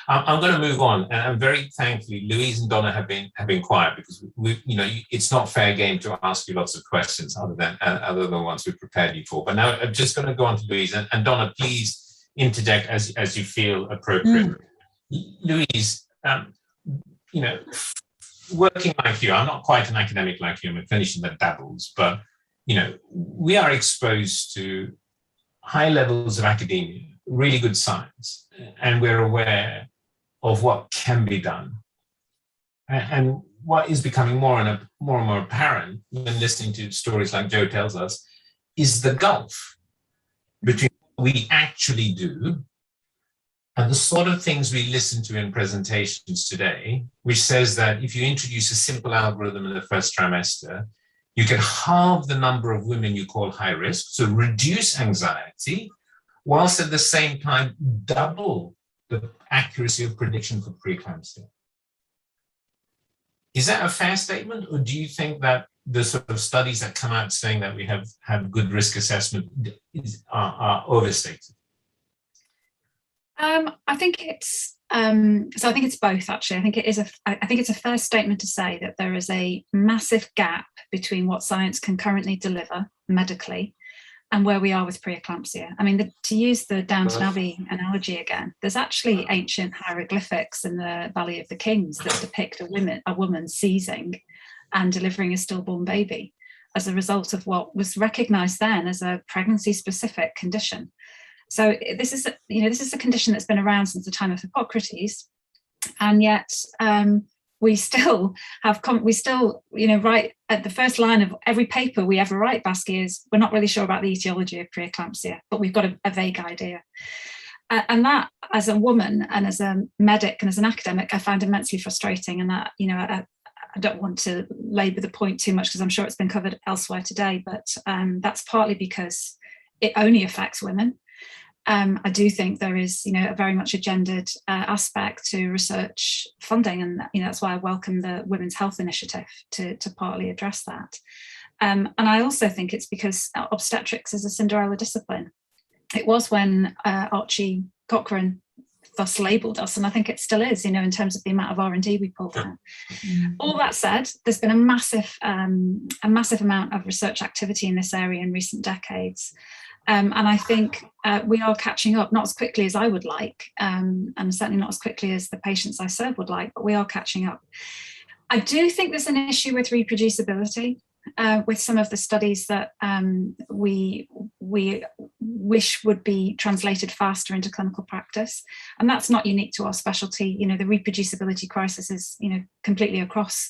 I'm going to move on, and very thankfully Louise and Donna have been quiet, because it's not fair game to ask you lots of questions other than ones we prepared you for. But now I'm just going to go on to Louise, and Donna, please interject as you feel appropriate. Louise, working like you, I'm not quite an academic like you, I'm a clinician that dabbles, but, you know, we are exposed to high levels of academia, really good science, and we're aware of what can be done. And what is becoming more and more apparent when listening to stories like Joe tells us is the gulf between what we actually do and the sort of things we listen to in presentations today, which says that if you introduce a simple algorithm in the first trimester, you can halve the number of women you call high risk, so reduce anxiety, whilst at the same time double the accuracy of prediction for preeclampsia. Is that a fair statement, or do you think that the sort of studies that come out saying that we have good risk assessment are overstated? I think it's so I think it's both, actually. I think it's a fair statement to say that there is a massive gap between what science can currently deliver medically and where we are with preeclampsia. I mean, to use the Downton Abbey analogy again, there's actually ancient hieroglyphics in the Valley of the Kings that depict a woman seizing and delivering a stillborn baby as a result of what was recognised then as a pregnancy-specific condition. So this is a condition that's been around since the time of Hippocrates, and yet we still write at the first line of every paper we ever write, Baski, is we're not really sure about the etiology of preeclampsia, but we've got a vague idea. And that, as a woman and as a medic and as an academic, I found immensely frustrating. And that, I don't want to labour the point too much because I'm sure it's been covered elsewhere today, but that's partly because it only affects women. I do think there is, a very much a gendered aspect to research funding, and that's why I welcome the Women's Health Initiative to partly address that. And I also think it's because obstetrics is a Cinderella discipline. It was when Archie Cochrane thus labelled us, and I think it still is, in terms of the amount of R&D we pulled out. All that said, there's been a massive amount of research activity in this area in recent decades. And I think we are catching up, not as quickly as I would like, and certainly not as quickly as the patients I serve would like, but we are catching up. I do think there's an issue with reproducibility with some of the studies that we wish would be translated faster into clinical practice. And that's not unique to our specialty. The reproducibility crisis is, completely across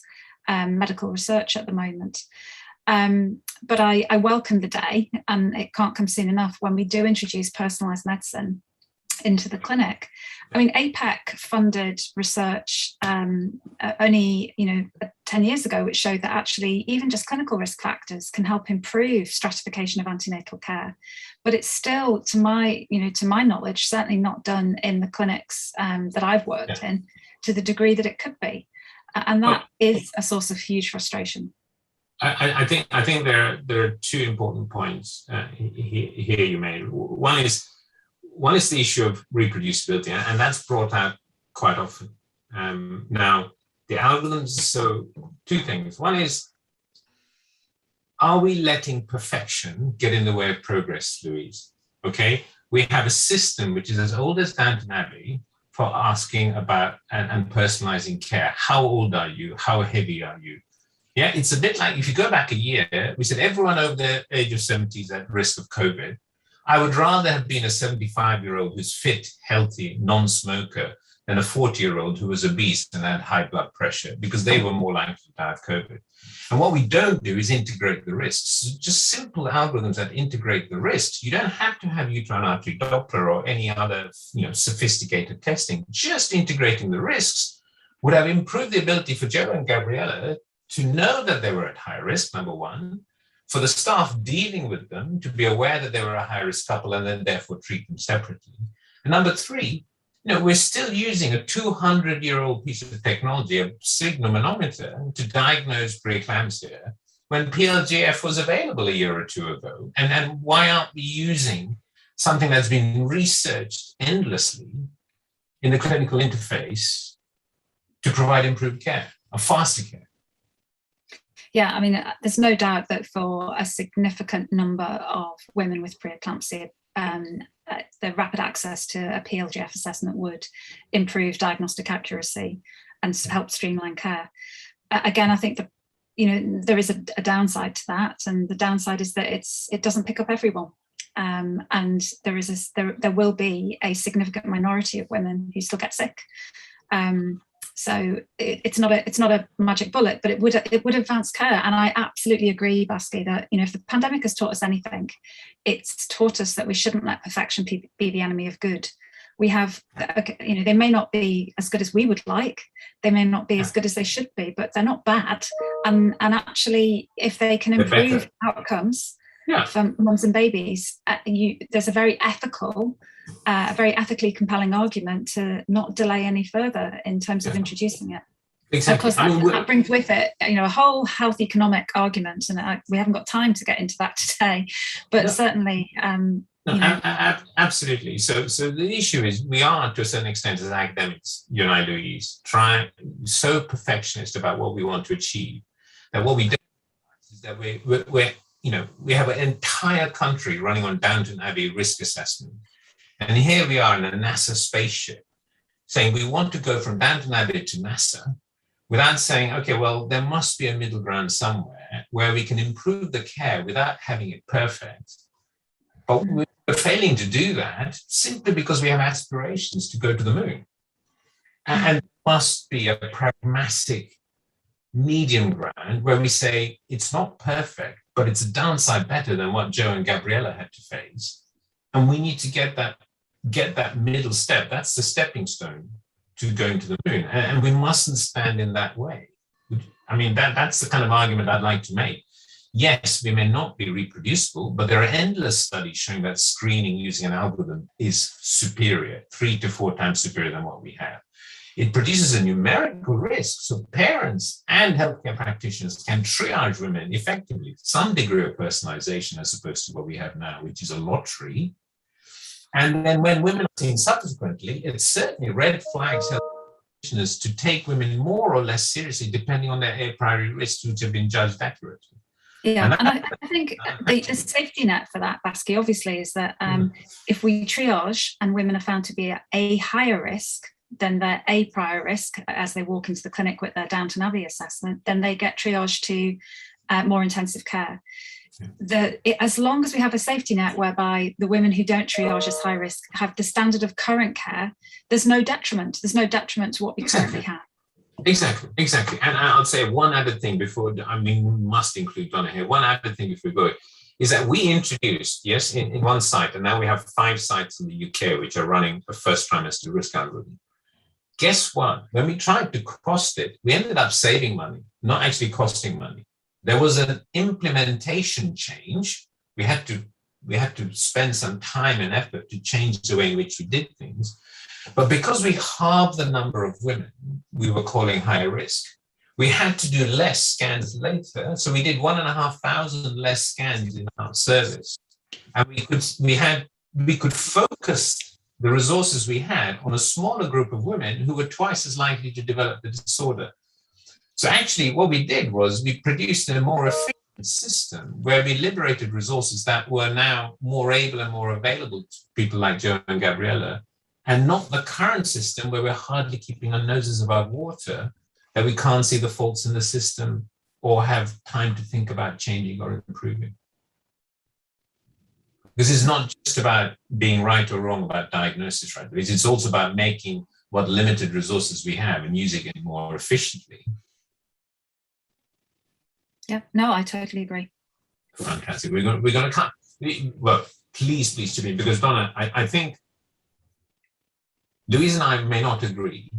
medical research at the moment. But I welcome the day, and it can't come soon enough, when we do introduce personalised medicine into the clinic. I mean, APEC funded research only 10 years ago, which showed that actually even just clinical risk factors can help improve stratification of antenatal care. But it's still, to my knowledge, certainly not done in the clinics that I've worked in to the degree that it could be. And that is a source of huge frustration. I think there are two important points here you made. One is the issue of reproducibility, and that's brought out quite often. Now, the algorithms, so two things. One is, are we letting perfection get in the way of progress, Louise? Okay, we have a system which is as old as Downton Abbey for asking about and personalizing care. How old are you? How heavy are you? Yeah, it's a bit like if you go back a year, we said everyone over the age of 70 is at risk of COVID. I would rather have been a 75-year-old who's fit, healthy, non-smoker than a 40-year-old who was obese and had high blood pressure, because they were more likely to die of COVID. And what we don't do is integrate the risks. Just simple algorithms that integrate the risks. You don't have to have uterine artery Doppler or any other sophisticated testing. Just integrating the risks would have improved the ability for Joe and Gabriella to know that they were at high risk, number one, for the staff dealing with them to be aware that they were a high-risk couple and then therefore treat them separately. And number three, we're still using a 200-year-old piece of technology, a sphygmomanometer, to diagnose preeclampsia when PLGF was available a year or two ago. And why aren't we using something that's been researched endlessly in the clinical interface to provide improved care, or faster care? Yeah, I mean, there's no doubt that for a significant number of women with preeclampsia, the rapid access to a PLGF assessment would improve diagnostic accuracy and help streamline care. Again, I think that there is a downside to that, and the downside is that it doesn't pick up everyone, and there will be a significant minority of women who still get sick. So it's not a magic bullet, but it would advance care. And I absolutely agree, Baski, that if the pandemic has taught us anything, it's taught us that we shouldn't let perfection be the enemy of good. We have, they may not be as good as we would like, they may not be as good as they should be, but they're not bad. And actually, if they can improve outcomes for mums and babies, there's a very ethically compelling argument to not delay any further in terms of introducing it. Exactly. Of course, that brings with it, a whole health economic argument, and we haven't got time to get into that today. But certainly, absolutely. So the issue is, we are, to a certain extent, as academics, you and I, Louise, so perfectionist about what we want to achieve that what we do is that we have an entire country running on Downton Abbey risk assessment. And here we are in a NASA spaceship saying we want to go from Downton Abbey to NASA without saying, okay, well, there must be a middle ground somewhere where we can improve the care without having it perfect. But we're failing to do that simply because we have aspirations to go to the moon. And it must be a pragmatic medium ground where we say it's not perfect, but it's a downside better than what Joe and Gabriella had to face. And we need to get that middle step. That's the stepping stone to going to the moon. And we mustn't stand in that way. I mean, that's the kind of argument I'd like to make. Yes, we may not be reproducible, but there are endless studies showing that screening using an algorithm is superior, 3 to 4 times superior than what we have. It produces a numerical risk, so parents and healthcare practitioners can triage women effectively, some degree of personalization as opposed to what we have now, which is a lottery. And then when women are seen subsequently, it's certainly red flags health practitioners to take women more or less seriously, depending on their a priori risks, which have been judged accurately. Yeah, and I think the safety net for that, Baski, obviously, is that if we triage and women are found to be at a higher risk than their a prior risk as they walk into the clinic with their Downton Abbey assessment, then they get triaged to more intensive care. As long as we have a safety net whereby the women who don't triage as high risk have the standard of current care, there's no detriment. There's no detriment to what we currently have. Exactly. And I'll say one other thing before, we must include Donna here, one other thing before we go, is that we introduced, in one site, and now we have 5 sites in the UK which are running a first trimester risk algorithm. Guess what? When we tried to cost it, we ended up saving money, not actually costing money. There was an implementation change. We had to spend some time and effort to change the way in which we did things. But because we halved the number of women we were calling high risk, we had to do less scans later. So we did 1,500 less scans in our service. And we could focus the resources we had on a smaller group of women who were twice as likely to develop the disorder. So actually what we did was we produced a more efficient system where we liberated resources that were now more able and more available to people like Joe and Gabriella, and not the current system where we're hardly keeping our noses above water, that we can't see the faults in the system or have time to think about changing or improving. This is not just about being right or wrong about diagnosis, right? It's also about making what limited resources we have and using it more efficiently. Yeah, no, I totally agree. Fantastic. We're going to cut. Well, please to me, because Donna, I think Louise and I may not agree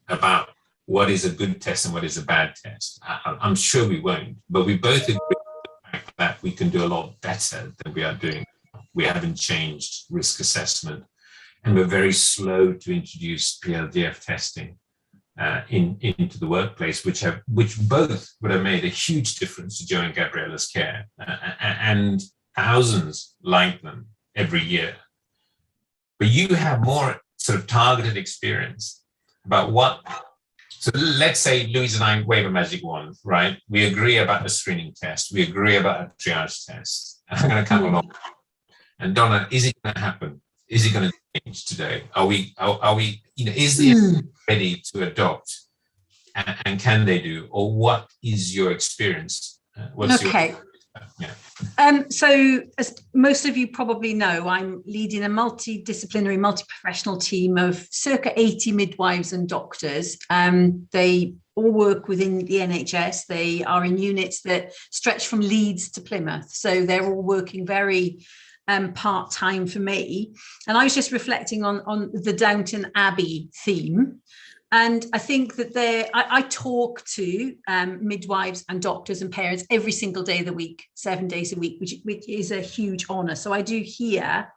about what is a good test and what is a bad test. I'm sure we won't, but we both agree that we can do a lot better than we are doing. We haven't changed risk assessment, and we're very slow to introduce PLGF testing into the workplace, which both would have made a huge difference to Joe and Gabriella's care, and thousands like them every year. But you have more sort of targeted experience about what. So let's say Louise and I wave a magic wand, right? We agree about a screening test. We agree about a triage test. And I'm going to come along. And Donna, is it going to happen? Is it going to change today? Are we? Is the ready to adopt? And can they do? Or what is your experience? So as most of you probably know, I'm leading a multidisciplinary, multi-professional team of circa 80 midwives and doctors. They all work within the NHS. They are in units that stretch from Leeds to Plymouth. So they're all working very part-time for me. And I was just reflecting on the Downton Abbey theme. And I think that I talk to midwives and doctors and parents every single day of the week, 7 days a week, which is a huge honour. So I do hear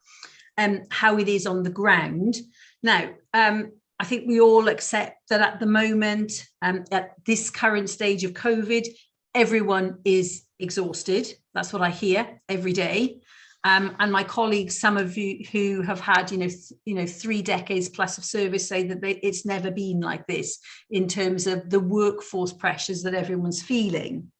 how it is on the ground. Now, I think we all accept that at the moment, at this current stage of COVID, everyone is exhausted. That's what I hear every day. And my colleagues, some of you who have had, 3 decades plus of service, say that it's never been like this in terms of the workforce pressures that everyone's feeling.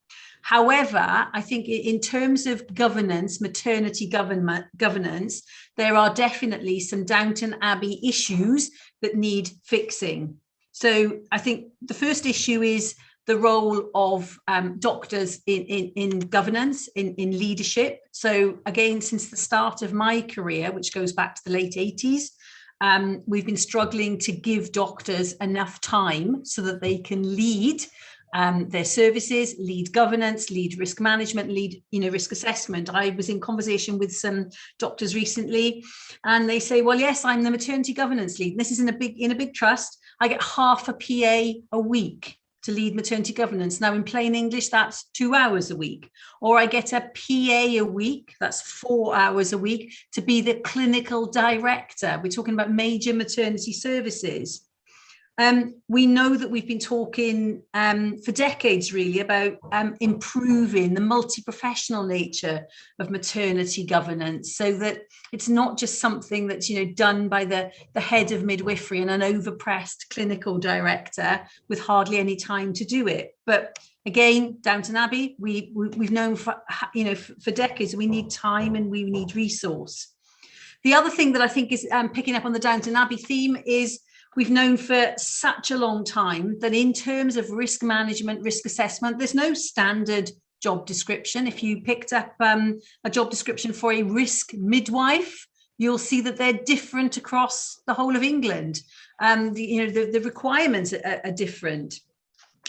However, I think in terms of governance, maternity governance, there are definitely some Downton Abbey issues that need fixing. So I think the first issue is the role of doctors in governance, in leadership. So again, since the start of my career, which goes back to the late 80s, we've been struggling to give doctors enough time so that they can lead their services, lead governance, lead risk management, lead risk assessment. I was in conversation with some doctors recently, and they say, well, yes, I'm the maternity governance lead. This is in a big trust. I get half a PA a week to lead maternity governance. Now in plain English, that's 2 hours a week. Or I get a PA a week, that's 4 hours a week, to be the clinical director. We're talking about major maternity services. We know that we've been talking for decades really about improving the multi-professional nature of maternity governance, so that it's not just something that's done by the head of midwifery and an overpressed clinical director with hardly any time to do it. But again, Downton Abbey, we've known for decades we need time and we need resource. The other thing that I think is picking up on the Downton Abbey theme is we've known for such a long time that in terms of risk management, risk assessment, there's no standard job description. If you picked up a job description for a risk midwife, you'll see that they're different across the whole of England. The requirements are different.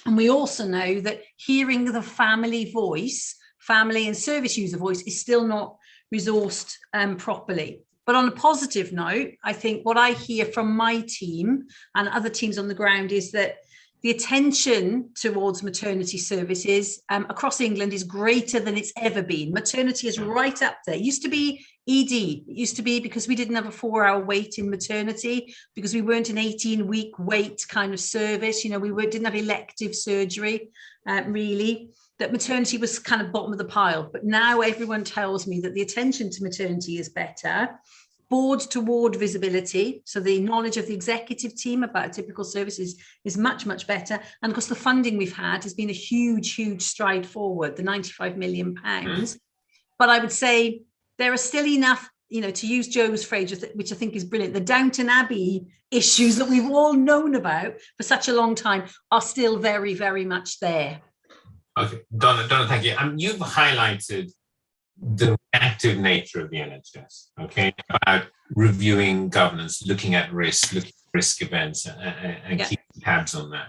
And we also know that hearing the family voice, family and service user voice, is still not resourced properly. But on a positive note, I think what I hear from my team and other teams on the ground is that the attention towards maternity services across England is greater than it's ever been. Maternity is right up there. It used to be ED. It used to be because we didn't have a 4-hour wait in maternity, because we weren't an 18-week wait kind of service. You know, didn't have elective surgery, really. That maternity was kind of bottom of the pile. But now everyone tells me that the attention to maternity is better. Board to ward visibility, so the knowledge of the executive team about a typical service is much, much better. And of course, the funding we've had has been a huge, huge stride forward, the £95 million. But I would say there are still enough, you know, to use Joe's phrase, which I think is brilliant, the Downton Abbey issues that we've all known about for such a long time are still very, very much there. Okay, Donna, thank you. You've highlighted the reactive nature of the NHS, okay, about reviewing governance, looking at risk events, and keeping tabs on that.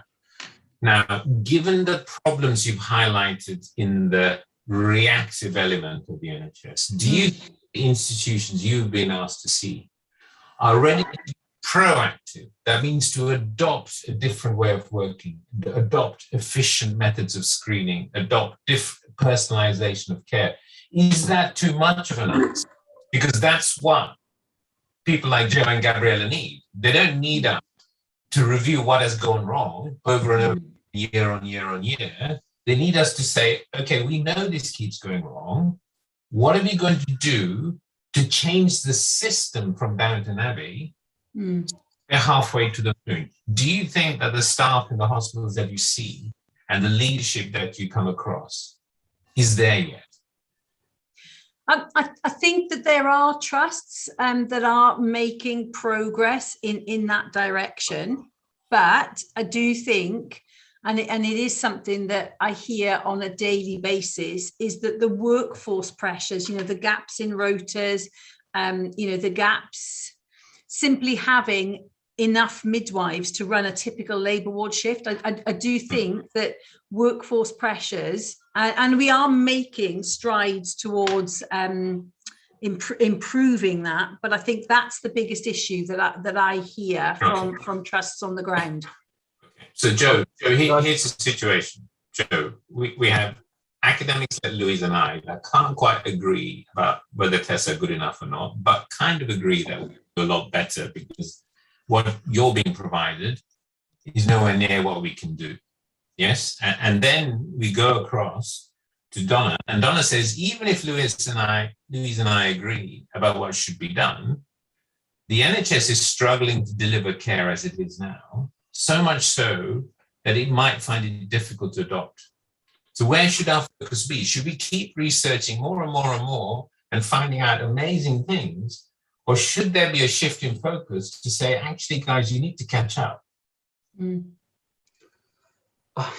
Now, given the problems you've highlighted in the reactive element of the NHS, do you think the institutions you've been asked to see are ready to be proactive? That means to adopt a different way of working, adopt efficient methods of screening, adopt personalization of care. Is that too much of an ask? Because that's what people like Joe and Gabriella need. They don't need us to review what has gone wrong over and over, year on year on year. They need us to say, okay, we know this keeps going wrong. What are we going to do to change the system from Downton Abbey halfway to the moon? Do you think that the staff in the hospitals that you see and the leadership that you come across is there yet? I think that there are trusts that are making progress in that direction, but I do think, and it is something that I hear on a daily basis, is that the workforce pressures, you know, the gaps in rotas, you know, the gaps, simply having enough midwives to run a typical labour ward shift. I do think that workforce pressures, and we are making strides towards improving that, but I think that's the biggest issue that I hear from trusts on the ground. So Joe, here's the situation. Joe, we have academics like Louise and I that can't quite agree about whether tests are good enough or not, but kind of agree that we do a lot better because what you're being provided is nowhere near what we can do. Yes, and then we go across to Donna, and Donna says, even if Louise and I agree about what should be done, the NHS is struggling to deliver care as it is now, so much so that it might find it difficult to adopt. So where should our focus be? Should we keep researching more and more and more and finding out amazing things? Or should there be a shift in focus to say, actually, guys, you need to catch up?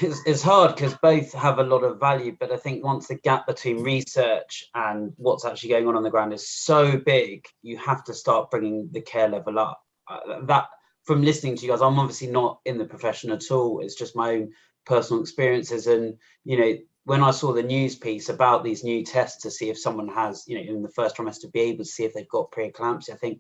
It's hard because both have a lot of value, but I think once the gap between research and what's actually going on the ground is so big, you have to start bringing the care level up. That, from listening to you guys, I'm obviously not in the profession at all. It's just my own personal experiences. And, you know, when I saw the news piece about these new tests to see if someone has, you know, in the first trimester, be able to see if they've got preeclampsia, I think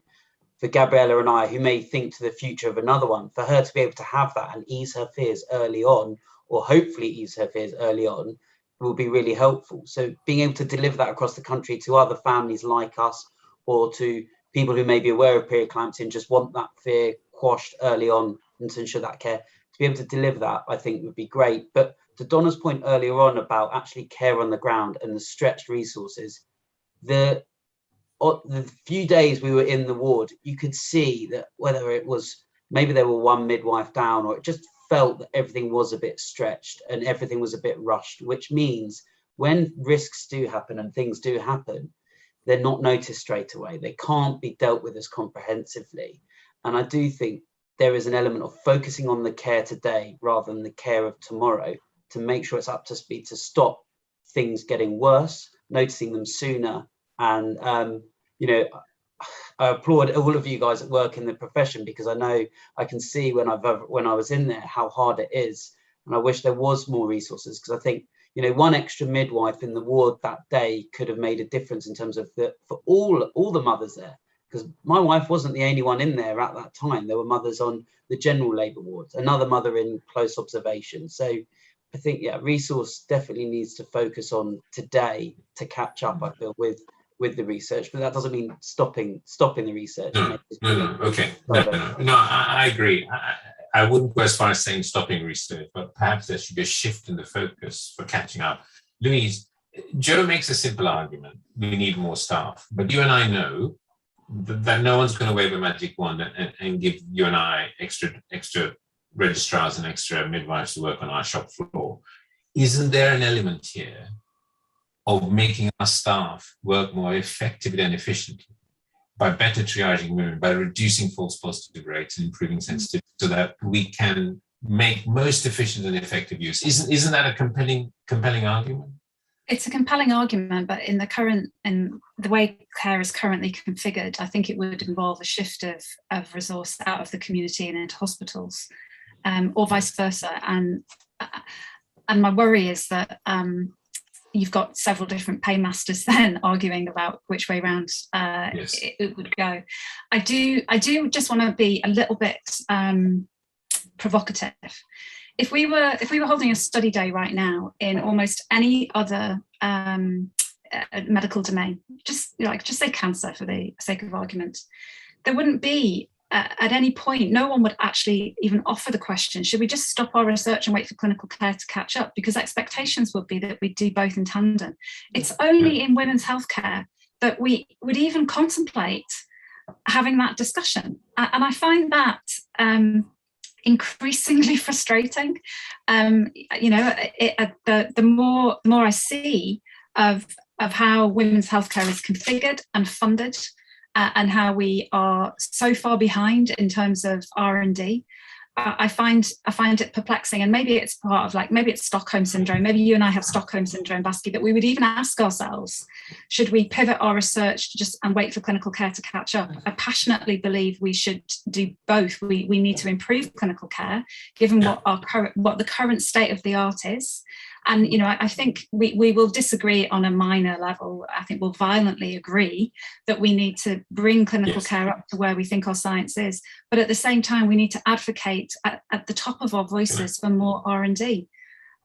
for Gabriella and I, who may think to the future of another one, for her to be able to have that and ease her fears early on, or hopefully ease her fears early on, will be really helpful. So being able to deliver that across the country to other families like us, or to people who may be aware of preeclampsia and just want that fear quashed early on and to ensure that care, to be able to deliver that, I think would be great. But to Donna's point earlier on about actually care on the ground and the stretched resources, the few days we were in the ward, you could see that whether it was, maybe there were one midwife down, or it just felt that everything was a bit stretched and everything was a bit rushed, which means when risks do happen and things do happen, they're not noticed straight away. They can't be dealt with as comprehensively. And I do think there is an element of focusing on the care today rather than the care of tomorrow, to make sure it's up to speed, to stop things getting worse, noticing them sooner. And, you know, I applaud all of you guys that work in the profession, because I know I can see when I was in there how hard it is. And I wish there was more resources, because I think, you know, one extra midwife in the ward that day could have made a difference in terms of for all the mothers there. because my wife wasn't the only one in there at that time. There were mothers on the general labour wards, another mother in close observation. So I think, yeah, resource definitely needs to focus on today to catch up, I feel, with the research, but that doesn't mean stopping the research. No, okay. No, I agree. I wouldn't go as far as saying stopping research, but perhaps there should be a shift in the focus for catching up. Louise, Joe makes a simple argument. We need more staff, but you and I know that no one's going to wave a magic wand and give you and I extra registrars and extra midwives to work on our shop floor. Isn't there an element here of making our staff work more effectively and efficiently by better triaging women, by reducing false positive rates and improving sensitivity, so that we can make most efficient and effective use? Isn't that a compelling argument? It's a compelling argument, but in the way care is currently configured, I think it would involve a shift of resource out of the community and into hospitals, or vice versa. And my worry is that you've got several different paymasters then arguing about which way round it would go. I do just want to be a little bit provocative. If we were holding a study day right now in almost any other medical domain, just say cancer for the sake of argument, there wouldn't be at any point, no one would actually even offer the question, should we just stop our research and wait for clinical care to catch up? Because expectations would be that we do both in tandem. It's only in women's healthcare that we would even contemplate having that discussion. And I find that increasingly frustrating. The more I see of how women's healthcare is configured and funded, and how we are so far behind in terms of R&D, I find it perplexing. And maybe it's part of maybe it's Stockholm syndrome. Maybe you and I have Stockholm syndrome, Baski, that we would even ask ourselves, should we pivot our research and wait for clinical care to catch up? I passionately believe we should do both. We need to improve clinical care, given what the current state of the art is. And, I think we will disagree on a minor level. I think we'll violently agree that we need to bring clinical care up to where we think our science is. But at the same time, we need to advocate at the top of our voices for more R&D.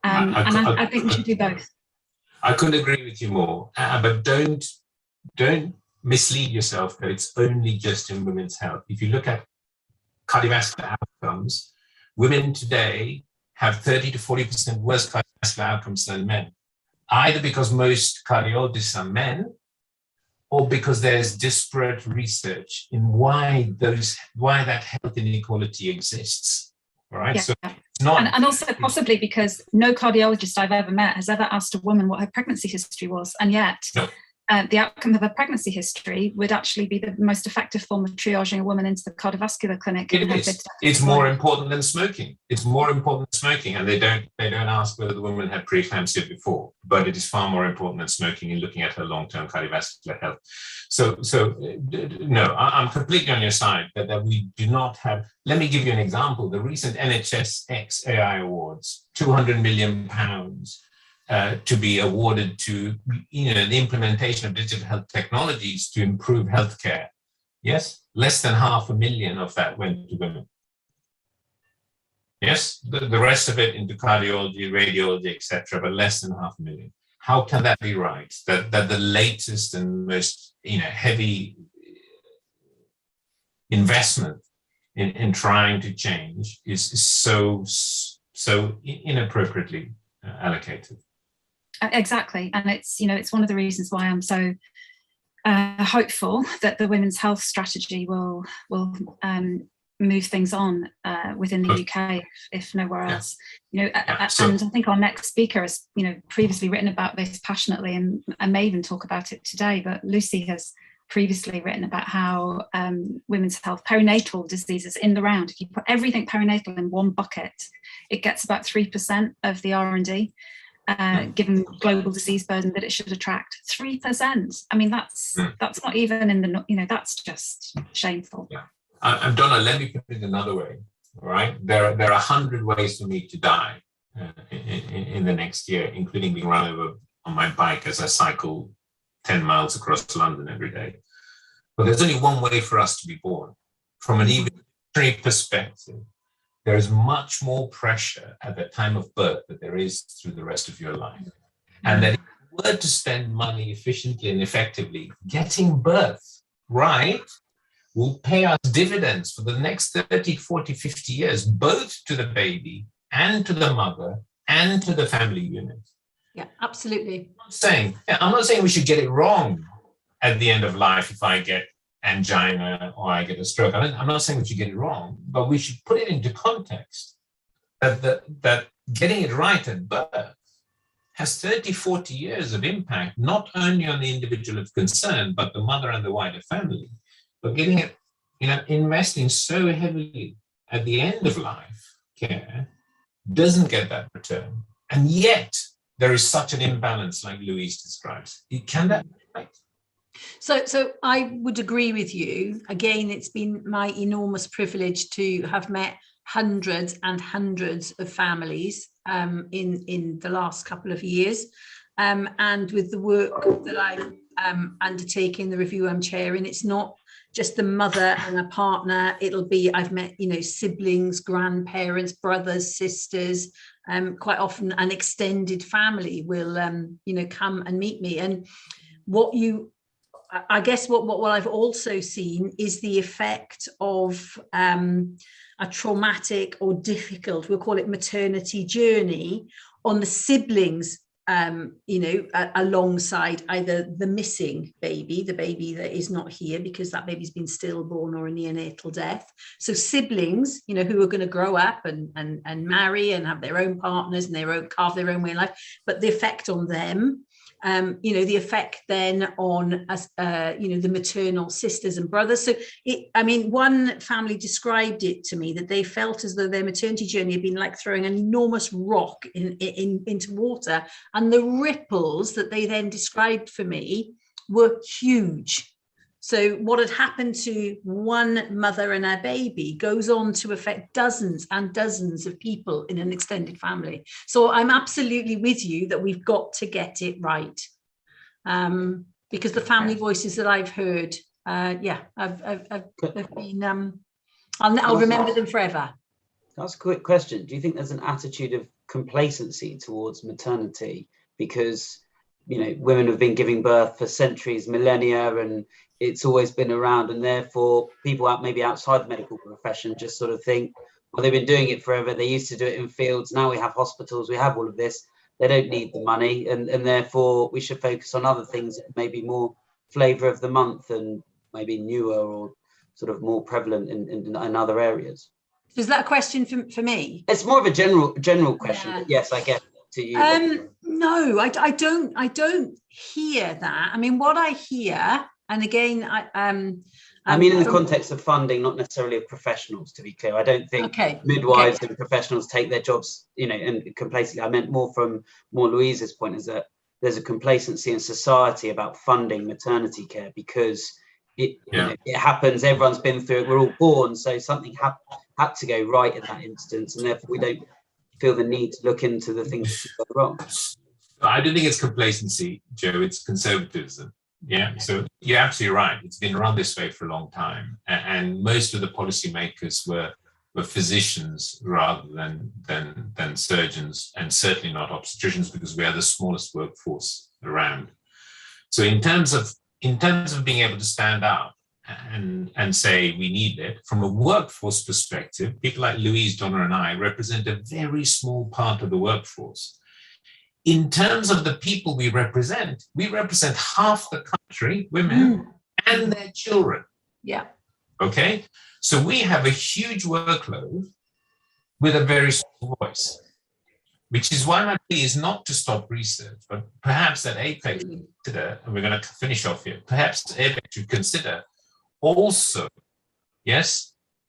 I think we should do both. I couldn't agree with you more. But don't mislead yourself that it's only just in women's health. If you look at cardiovascular outcomes, women today have 30 to 40% worse cardiovascular outcomes than men, either because most cardiologists are men or because there's disparate research in why that health inequality exists. All right. Yeah. So it's not, and also possibly because no cardiologist I've ever met has ever asked a woman what her pregnancy history was, and yet the outcome of a pregnancy history would actually be the most effective form of triaging a woman into the cardiovascular clinic. It's more important than smoking. It's more important than smoking, and they don't ask whether the woman had preeclampsia before, but it is far more important than smoking in looking at her long-term cardiovascular health. So no, I'm completely on your side that we do not have. Let me give you an example. The recent NHS X AI Awards, £200 million. To be awarded to the implementation of digital health technologies to improve healthcare. Yes, less than 500,000 of that went to women. Yes, the rest of it into cardiology, radiology, etc., but less than 500,000. How can that be right? That the latest and most heavy investment in trying to change is so inappropriately allocated. Exactly, and it's one of the reasons why I'm so hopeful that the women's health strategy will move things on within the UK, if nowhere else. And I think our next speaker has previously written about this passionately, and I may even talk about it today. But Lucy has previously written about how women's health, perinatal diseases in the round. If you put everything perinatal in one bucket, it gets about 3% of the R&D. Given global disease burden that it should attract. 3%. I mean, that's not even in the, that's just shameful. Yeah. Donna, let me put it another way. All right, there are 100 ways for me to die in the next year, including being run over on my bike as I cycle 10 miles across London every day. But there's only one way for us to be born. From an evolutionary perspective, there is much more pressure at the time of birth than there is through the rest of your life. And that if you were to spend money efficiently and effectively, getting birth right will pay us dividends for the next 30, 40, 50 years, both to the baby and to the mother and to the family unit. Yeah, absolutely. I'm not saying we should get it wrong at the end of life if I get angina or I get a stroke. I'm not saying we should get it wrong, but we should put it into context that getting it right at birth has 30, 40 years of impact, not only on the individual of concern, but the mother and the wider family. But getting it, investing so heavily at the end of life care doesn't get that return. And yet there is such an imbalance like Louise describes. Can that be right? So I would agree with you. Again, it's been my enormous privilege to have met hundreds and hundreds of families in the last couple of years. And with the work that I'm undertaking, the review I'm chairing, it's not just the mother and a partner. It'll be, I've met, siblings, grandparents, brothers, sisters, quite often an extended family will, come and meet me. And I guess what I've also seen is the effect of a traumatic or difficult, we'll call it maternity journey, on the siblings, alongside either the missing baby, the baby that is not here because that baby's been stillborn or a neonatal death. So siblings, who are going to grow up and marry and have their own partners and carve their own way in life, but the effect on them. The effect then on us, the maternal sisters and brothers. So, one family described it to me that they felt as though their maternity journey had been like throwing an enormous rock into water, and the ripples that they then described for me were huge. So what had happened to one mother and her baby goes on to affect dozens and dozens of people in an extended family. So I'm absolutely with you that we've got to get it right. Because the family voices that I've heard, I've been, I'll remember them forever. That's a quick question. Do you think there's an attitude of complacency towards maternity? Because, women have been giving birth for centuries, millennia, and it's always been around, and therefore people maybe outside the medical profession just sort of think, well, they've been doing it forever, they used to do it in fields, now we have hospitals, we have all of this, they don't need the money, and therefore we should focus on other things that may be more flavour of the month and maybe newer or sort of more prevalent in other areas. Is that a question for me? It's more of a general question, but yes, I get to you. No, I don't hear that. What I hear, and again, in the context of funding, not necessarily of professionals, to be clear. I don't think midwives and professionals take their jobs, and complacently. I meant more from Louise's point, is that there's a complacency in society about funding maternity care because it happens, everyone's been through it, we're all born, so something had to go right in that instance, and therefore we don't feel the need to look into the things that go wrong. I don't think it's complacency, Joe, it's conservatism. Yeah, so you're absolutely right. It's been run this way for a long time, and most of the policymakers were physicians rather than surgeons, and certainly not obstetricians, because we are the smallest workforce around. So in terms of being able to stand out and say we need it from a workforce perspective, people like Louise, Donna, and I represent a very small part of the workforce. In terms of the people we represent half the country, women, and their children. Yeah. Okay? So we have a huge workload with a very small voice, which is why my plea is not to stop research, but perhaps that APEC consider, and we're going to finish off here, perhaps APEC should consider also,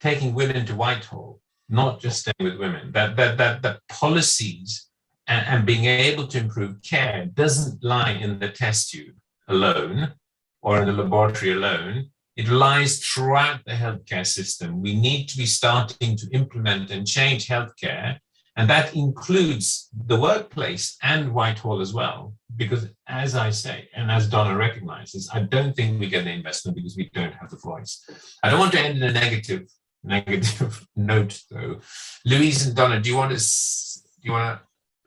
taking women to Whitehall, not just staying with women, that the policies and being able to improve care doesn't lie in the test tube alone or in the laboratory alone. It lies throughout the healthcare system. We need to be starting to implement and change healthcare And that includes the workplace and Whitehall as well, because as I say, and as Donna recognizes, I don't think we get the investment because we don't have the voice. I don't want to end in a negative note though. Louise and Donna,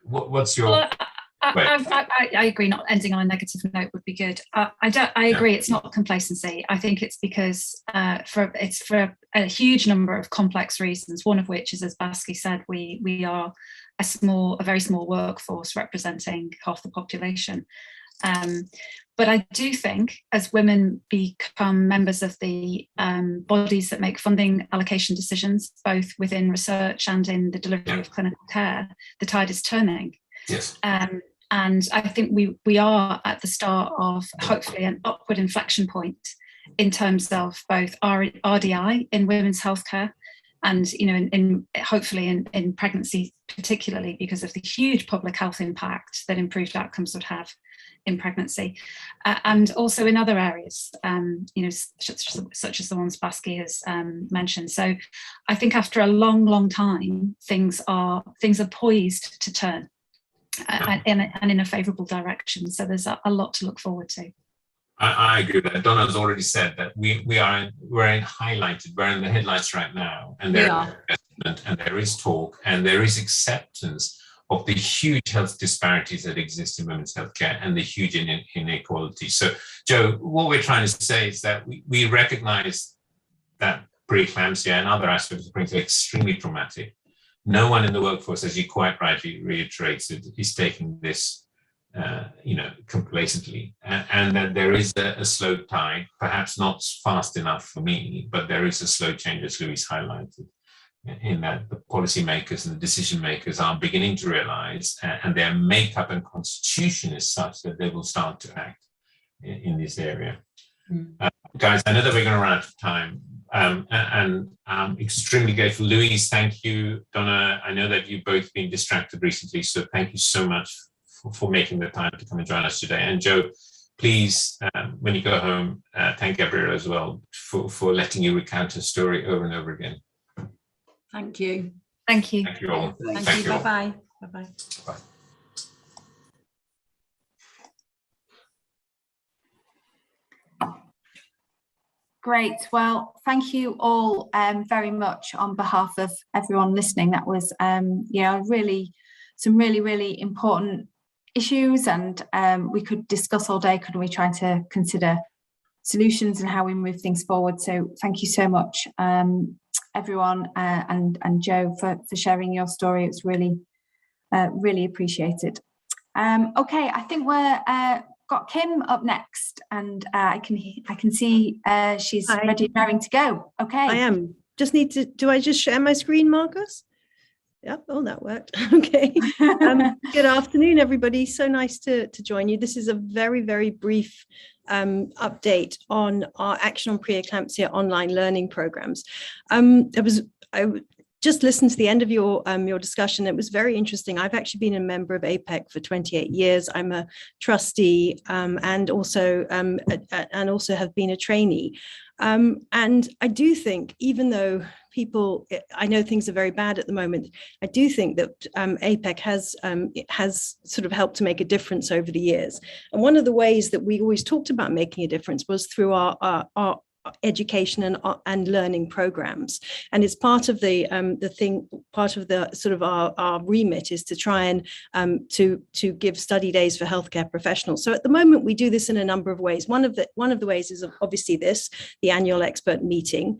what's your... Well, I agree, not ending on a negative note would be good. I agree it's not complacency. I think it's because for a huge number of complex reasons, one of which is, as Baski said, we are a very small workforce representing half the population. But I do think as women become members of the bodies that make funding allocation decisions, both within research and in the delivery of clinical care, the tide is turning. Yes. And I think we are at the start of hopefully an upward inflection point in terms of both RDI in women's healthcare and hopefully in pregnancy, particularly because of the huge public health impact that improved outcomes would have in pregnancy, and also in other areas, such as the ones Baski has mentioned. So I think after a long time, things are poised to turn. And in a favourable direction. So there's a lot to look forward to. I agree with that. Donna's already said that we're in the headlights right now, and there is investment, and there is talk, and there is acceptance of the huge health disparities that exist in women's healthcare and the huge inequality. So, Joe, what we're trying to say is that we recognise that preeclampsia and other aspects of pregnancy are extremely traumatic. No one in the workforce, as you quite rightly reiterated, is taking this, complacently, and that there is a slow tide, perhaps not fast enough for me, but there is a slow change, as Louise highlighted, in that the policymakers and the decision makers are beginning to realize, and their makeup and constitution is such that they will start to act in this area. Guys, I know that we're going to run out of time. And I'm extremely grateful. Louise, thank you. Donna, I know that you've both been distracted recently, so thank you so much for making the time to come and join us today. And Joe, please, when you go home, thank Gabriella as well for letting you recount her story over and over again. Thank you. Thank you. Thank you all. Thank you. Bye-bye. Bye-bye. Bye. Great. Well, thank you all very much on behalf of everyone listening. That was, some really important issues, and we could discuss all day, couldn't we, trying to consider solutions and how we move things forward. So thank you so much, everyone, and Joe for sharing your story. It's really appreciated. Okay, I think we're got Kim up next, and I can see she's ready, raring to go. Okay. I am. Just need to, do I just share my screen, Marcus? Yep. Oh, that worked. Okay. Good afternoon, everybody. So nice to join you. This is a very brief update on our Action on Preeclampsia online learning programs. I just listened to the end of your discussion. It was very interesting. I've actually been a member of APEC for 28 years. I'm a trustee and also have been a trainee. And I do think, even though I know things are very bad at the moment, I do think that APEC has sort of helped to make a difference over the years. And one of the ways that we always talked about making a difference was through our education and learning programs, and it's part of the sort of our remit is to try and to give study days for healthcare professionals. So at the moment we do this in a number of ways. One of the ways is obviously the annual expert meeting.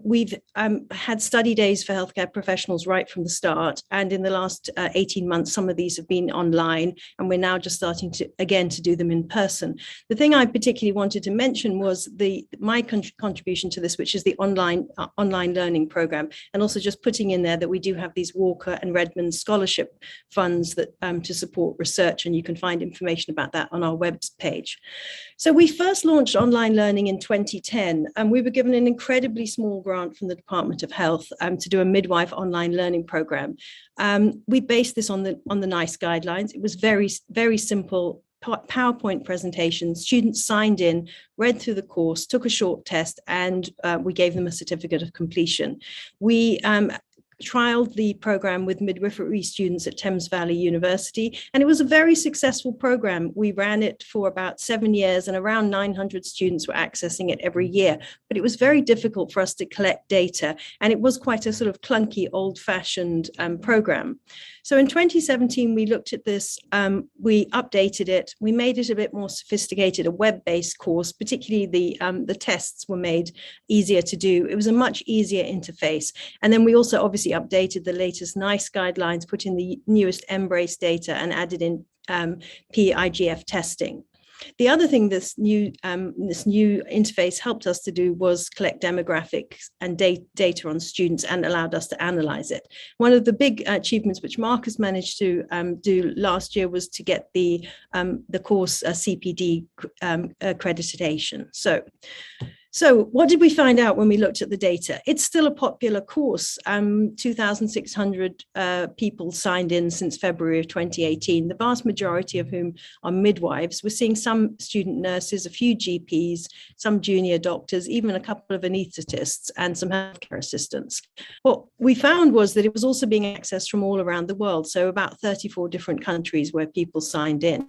We've had study days for healthcare professionals right from the start, and in the last 18 months some of these have been online, and we're now just starting to do them in person. The thing I particularly wanted to mention was my contribution to this, which is the online learning program, and also just putting in there that we do have these Walker and Redmond scholarship funds that to support research, and you can find information about that on our web page. So we first launched online learning in 2010, and we were given an incredibly small grant from the Department of Health to do a midwife online learning program. We based this on the NICE guidelines. It was very simple PowerPoint presentation. Students signed in, read through the course, took a short test, and we gave them a certificate of completion. We trialed the program with midwifery students at Thames Valley University, and it was a very successful program. We ran it for about 7 years, and around 900 students were accessing it every year. But it was very difficult for us to collect data, and it was quite a sort of clunky, old-fashioned program. So in 2017, we looked at this, we updated it, we made it a bit more sophisticated, a web-based course, particularly the tests were made easier to do. It was a much easier interface. And then we also obviously updated the latest NICE guidelines, put in the newest Embrace data, and added in PIGF testing. The other thing this new interface helped us to do was collect demographics and data on students, and allowed us to analyze it. One of the big achievements which Marcus managed to do last year was to get the course CPD accreditation. So what did we find out when we looked at the data? It's still a popular course. 2,600 people signed in since February of 2018, the vast majority of whom are midwives. We're seeing some student nurses, a few GPs, some junior doctors, even a couple of anaesthetists, and some healthcare assistants. What we found was that it was also being accessed from all around the world, so about 34 different countries where people signed in.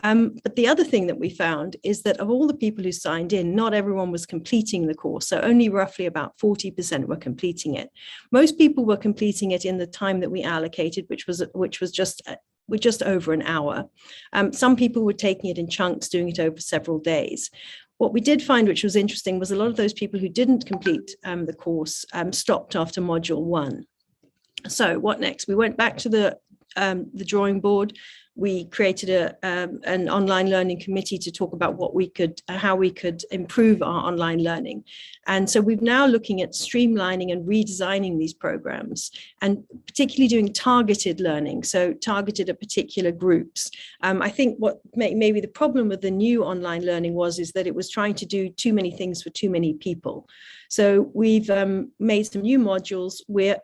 But the other thing that we found is that of all the people who signed in, not everyone was completing the course. So only roughly about 40% were completing it. Most people were completing it in the time that we allocated, which was just over an hour. Some people were taking it in chunks, doing it over several days. What we did find, which was interesting, was a lot of those people who didn't complete the course stopped after module 1. So what next? We went back to the drawing board. We created an online learning committee to talk about how we could improve our online learning. And so we're now looking at streamlining and redesigning these programs, and particularly doing targeted learning, so targeted at particular groups. I think what maybe the problem with the new online learning is that it was trying to do too many things for too many people. So we've made some new modules. We're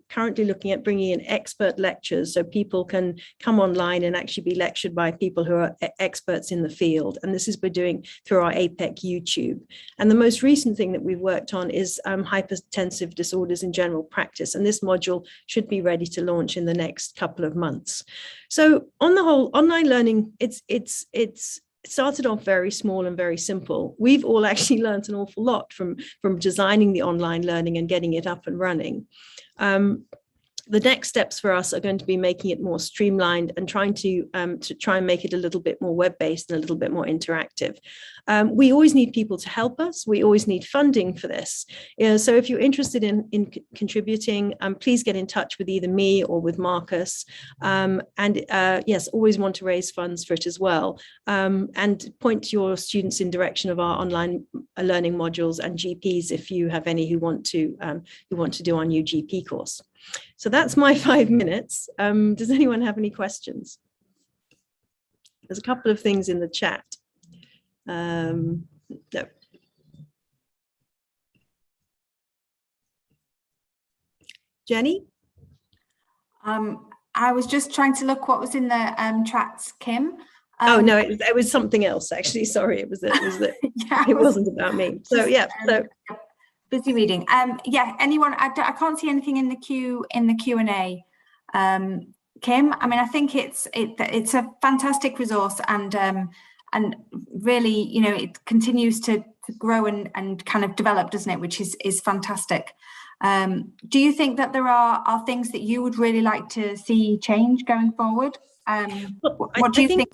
currently looking at bringing in expert lectures, so people can come online and actually be lectured by people who are experts in the field. And this is we're doing through our APEC YouTube. And the most recent thing that we've worked on is hypertensive disorders in general practice. And this module should be ready to launch in the next couple of months. So on the whole, online learning, it started off very small and very simple. We've all actually learned an awful lot from designing the online learning and getting it up and running. The next steps for us are going to be making it more streamlined and trying to try and make it a little bit more web-based and a little bit more interactive. We always need people to help us. We always need funding for this. So if you're interested in contributing, please get in touch with either me or with Marcus. Yes, always want to raise funds for it as well. And point your students in direction of our online learning modules and GPs if you have any who want to do our new GP course. So that's my 5 minutes. Does anyone have any questions? There's a couple of things in the chat. No. Jenny? I was just trying to look what was in the chats, Kim. Oh no, it was something else actually. Sorry, it wasn't about me. So yeah, so busy reading. Yeah, anyone? I can't see anything in the Q&A. Kim, I mean, I think it's a fantastic resource, and really, you know, it continues to grow and kind of develop, doesn't it? Which is fantastic. Do you think that there are things that you would really like to see change going forward? What do you think?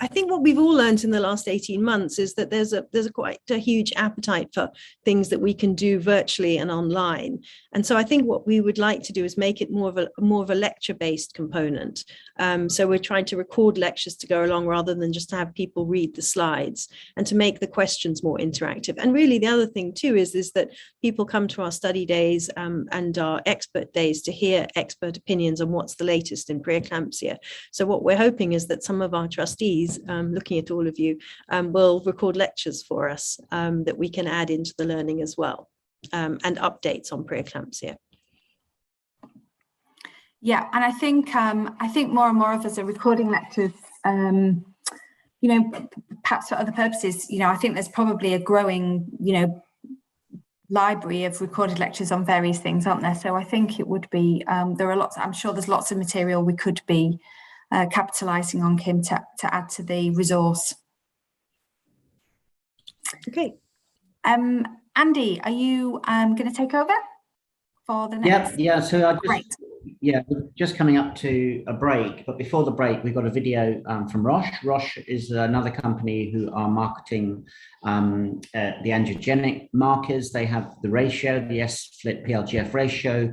I think what we've all learned in the last 18 months is that there's quite a huge appetite for things that we can do virtually and online. And so I think what we would like to do is make it more of a lecture-based component. So we're trying to record lectures to go along rather than just to have people read the slides, and to make the questions more interactive. And really the other thing too is that people come to our study days and our expert days to hear expert opinions on what's the latest in preeclampsia. So what we're hoping is that some of our trustees, looking at all of you, will record lectures for us that we can add into the learning as well, and updates on preeclampsia. Yeah, and I think more and more of us are recording lectures, you know, perhaps for other purposes. You know, I think there's probably a growing, you know, library of recorded lectures on various things, aren't there? So I think it would be, there are lots, I'm sure there's lots of material we could be capitalising on, Kim, to add to the resource. Okay. Andy, are you going to take over for the next? Yeah. So we're just coming up to a break, but before the break, we've got a video from Roche. Roche is another company who are marketing the angiogenic markers. They have the ratio, the S-FLIT PLGF ratio,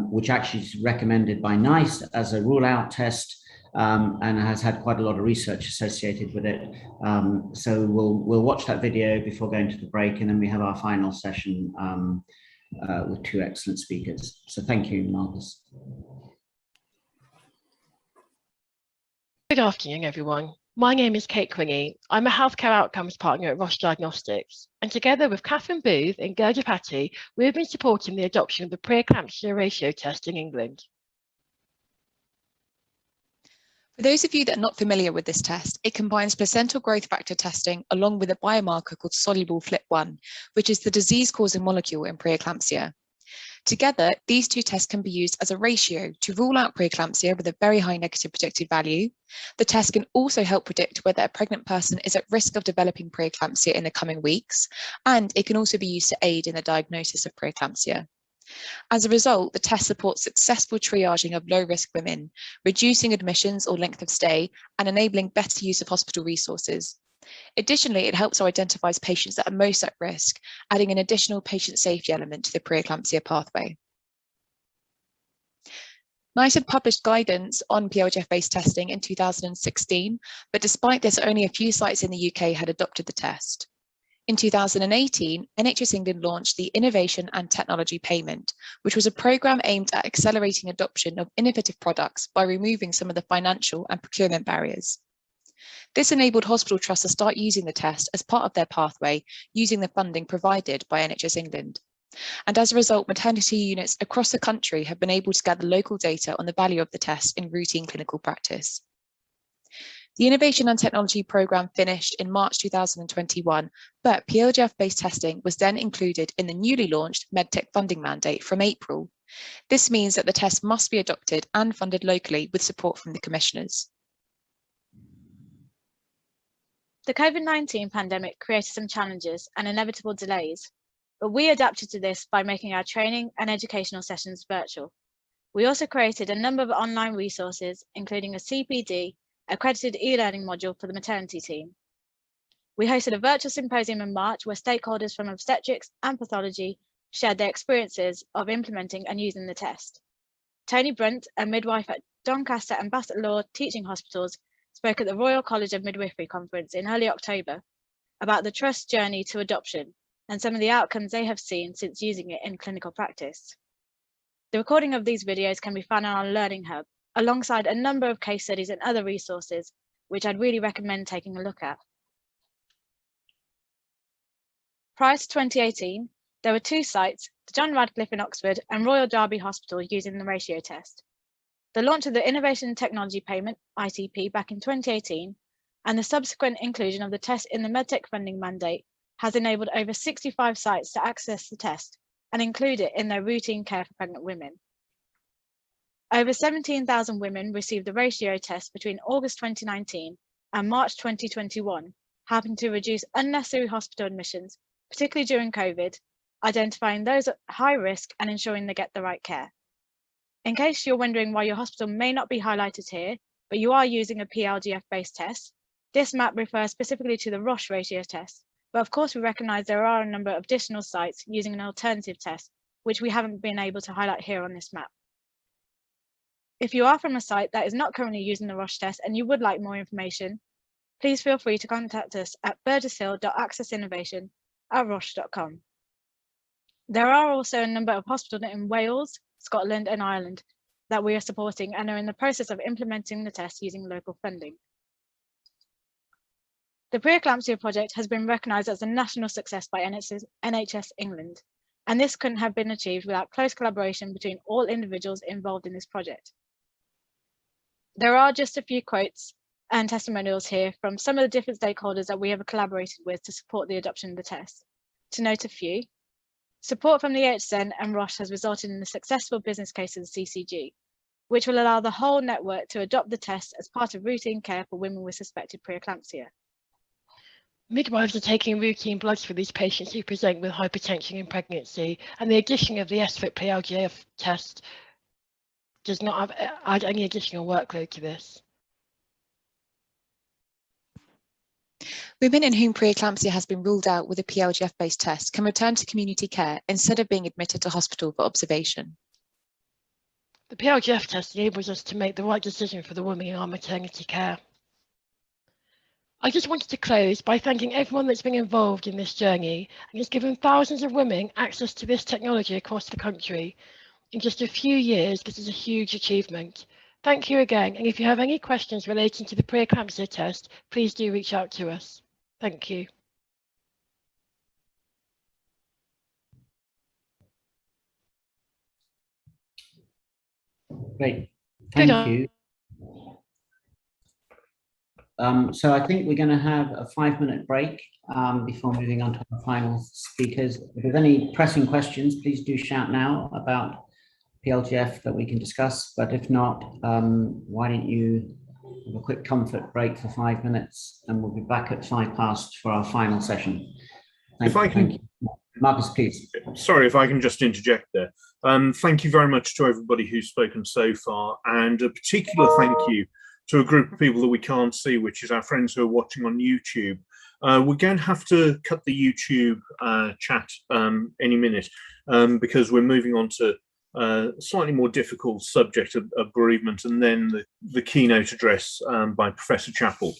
which actually is recommended by NICE as a rule-out test. And has had quite a lot of research associated with it. So we'll watch that video before going to the break, and then we have our final session with two excellent speakers. So thank you, Marcus. Good afternoon, everyone. My name is Kate Quingy. I'm a healthcare outcomes partner at Roche Diagnostics, and together with Catherine Booth and Gerda Patty, we've been supporting the adoption of the preeclampsia ratio test in England. For those of you that are not familiar with this test, it combines placental growth factor testing along with a biomarker called soluble FLIP1, which is the disease-causing molecule in preeclampsia. Together, these two tests can be used as a ratio to rule out preeclampsia with a very high negative predicted value. The test can also help predict whether a pregnant person is at risk of developing preeclampsia in the coming weeks, and it can also be used to aid in the diagnosis of preeclampsia. As a result, the test supports successful triaging of low-risk women, reducing admissions or length of stay, and enabling better use of hospital resources. Additionally, it helps to identify patients that are most at risk, adding an additional patient safety element to the preeclampsia pathway. NICE had published guidance on PLGF-based testing in 2016, but despite this, only a few sites in the UK had adopted the test. In 2018, NHS England launched the Innovation and Technology Payment, which was a programme aimed at accelerating adoption of innovative products by removing some of the financial and procurement barriers. This enabled hospital trusts to start using the test as part of their pathway, using the funding provided by NHS England. And as a result, maternity units across the country have been able to gather local data on the value of the test in routine clinical practice. The Innovation and Technology Programme finished in March 2021, but PLGF-based testing was then included in the newly launched MedTech funding mandate from April. This means that the test must be adopted and funded locally with support from the commissioners. The COVID-19 pandemic created some challenges and inevitable delays, but we adapted to this by making our training and educational sessions virtual. We also created a number of online resources, including a CPD accredited e-learning module for the maternity team. We hosted a virtual symposium in March where stakeholders from obstetrics and pathology shared their experiences of implementing and using the test. Tony Brunt, a midwife at Doncaster and Bassett Law Teaching Hospitals, spoke at the Royal College of Midwifery Conference in early October about the trust journey to adoption and some of the outcomes they have seen since using it in clinical practice. The recording of these videos can be found on our Learning Hub, alongside a number of case studies and other resources, which I'd really recommend taking a look at. Prior to 2018, there were two sites, the John Radcliffe in Oxford and Royal Derby Hospital, using the ratio test. The launch of the Innovation and Technology Payment, ITP, back in 2018, and the subsequent inclusion of the test in the MedTech funding mandate has enabled over 65 sites to access the test and include it in their routine care for pregnant women. Over 17,000 women received the ratio test between August 2019 and March 2021, helping to reduce unnecessary hospital admissions, particularly during COVID, identifying those at high risk and ensuring they get the right care. In case you're wondering why your hospital may not be highlighted here, but you are using a PLGF-based test, this map refers specifically to the Roche ratio test, but of course we recognise there are a number of additional sites using an alternative test, which we haven't been able to highlight here on this map. If you are from a site that is not currently using the Roche test and you would like more information, please feel free to contact us at burgesshill.accessinnovation@roche.com. There are also a number of hospitals in Wales, Scotland and Ireland that we are supporting and are in the process of implementing the test using local funding. The Preeclampsia project has been recognised as a national success by NHS England, and this couldn't have been achieved without close collaboration between all individuals involved in this project. There are just a few quotes and testimonials here from some of the different stakeholders that we have collaborated with to support the adoption of the test. To note a few, Support from the HSN and Roche has resulted in the successful business case of the CCG, which will allow the whole network to adopt the test as part of routine care for women with suspected preeclampsia. Midwives are taking routine bloods for these patients who present with hypertension in pregnancy, and the addition of the SFIT PLGF test does not add any additional workload to this. Women in whom preeclampsia has been ruled out with a PLGF-based test can return to community care instead of being admitted to hospital for observation. The PLGF test enables us to make the right decision for the woman in our maternity care. I just wanted to close by thanking everyone that's been involved in this journey and has given thousands of women access to this technology across the country. In just a few years, this is a huge achievement. Thank you again, and if you have any questions relating to the preeclampsia test, please do reach out to us. Thank you. Great, thank you. So I think we're going to have a 5-minute break before moving on to our final speakers. If there's any pressing questions, please do shout now about PLGF that we can discuss. But if not, why don't you have a quick comfort break for 5 minutes, and we'll be back at 5 past for our final session. Thank you. Marcus, please. Sorry if I can just interject there. Thank you very much to everybody who's spoken so far, and a particular thank you to a group of people that we can't see, which is our friends who are watching on YouTube. We're going to have to cut the YouTube chat any minute because we're moving on to a slightly more difficult subject of bereavement, and then the keynote address by Professor Chappell.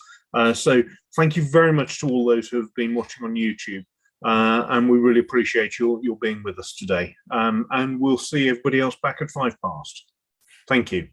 So thank you very much to all those who have been watching on YouTube. And we really appreciate your being with us today. And we'll see everybody else back at 5 past. Thank you.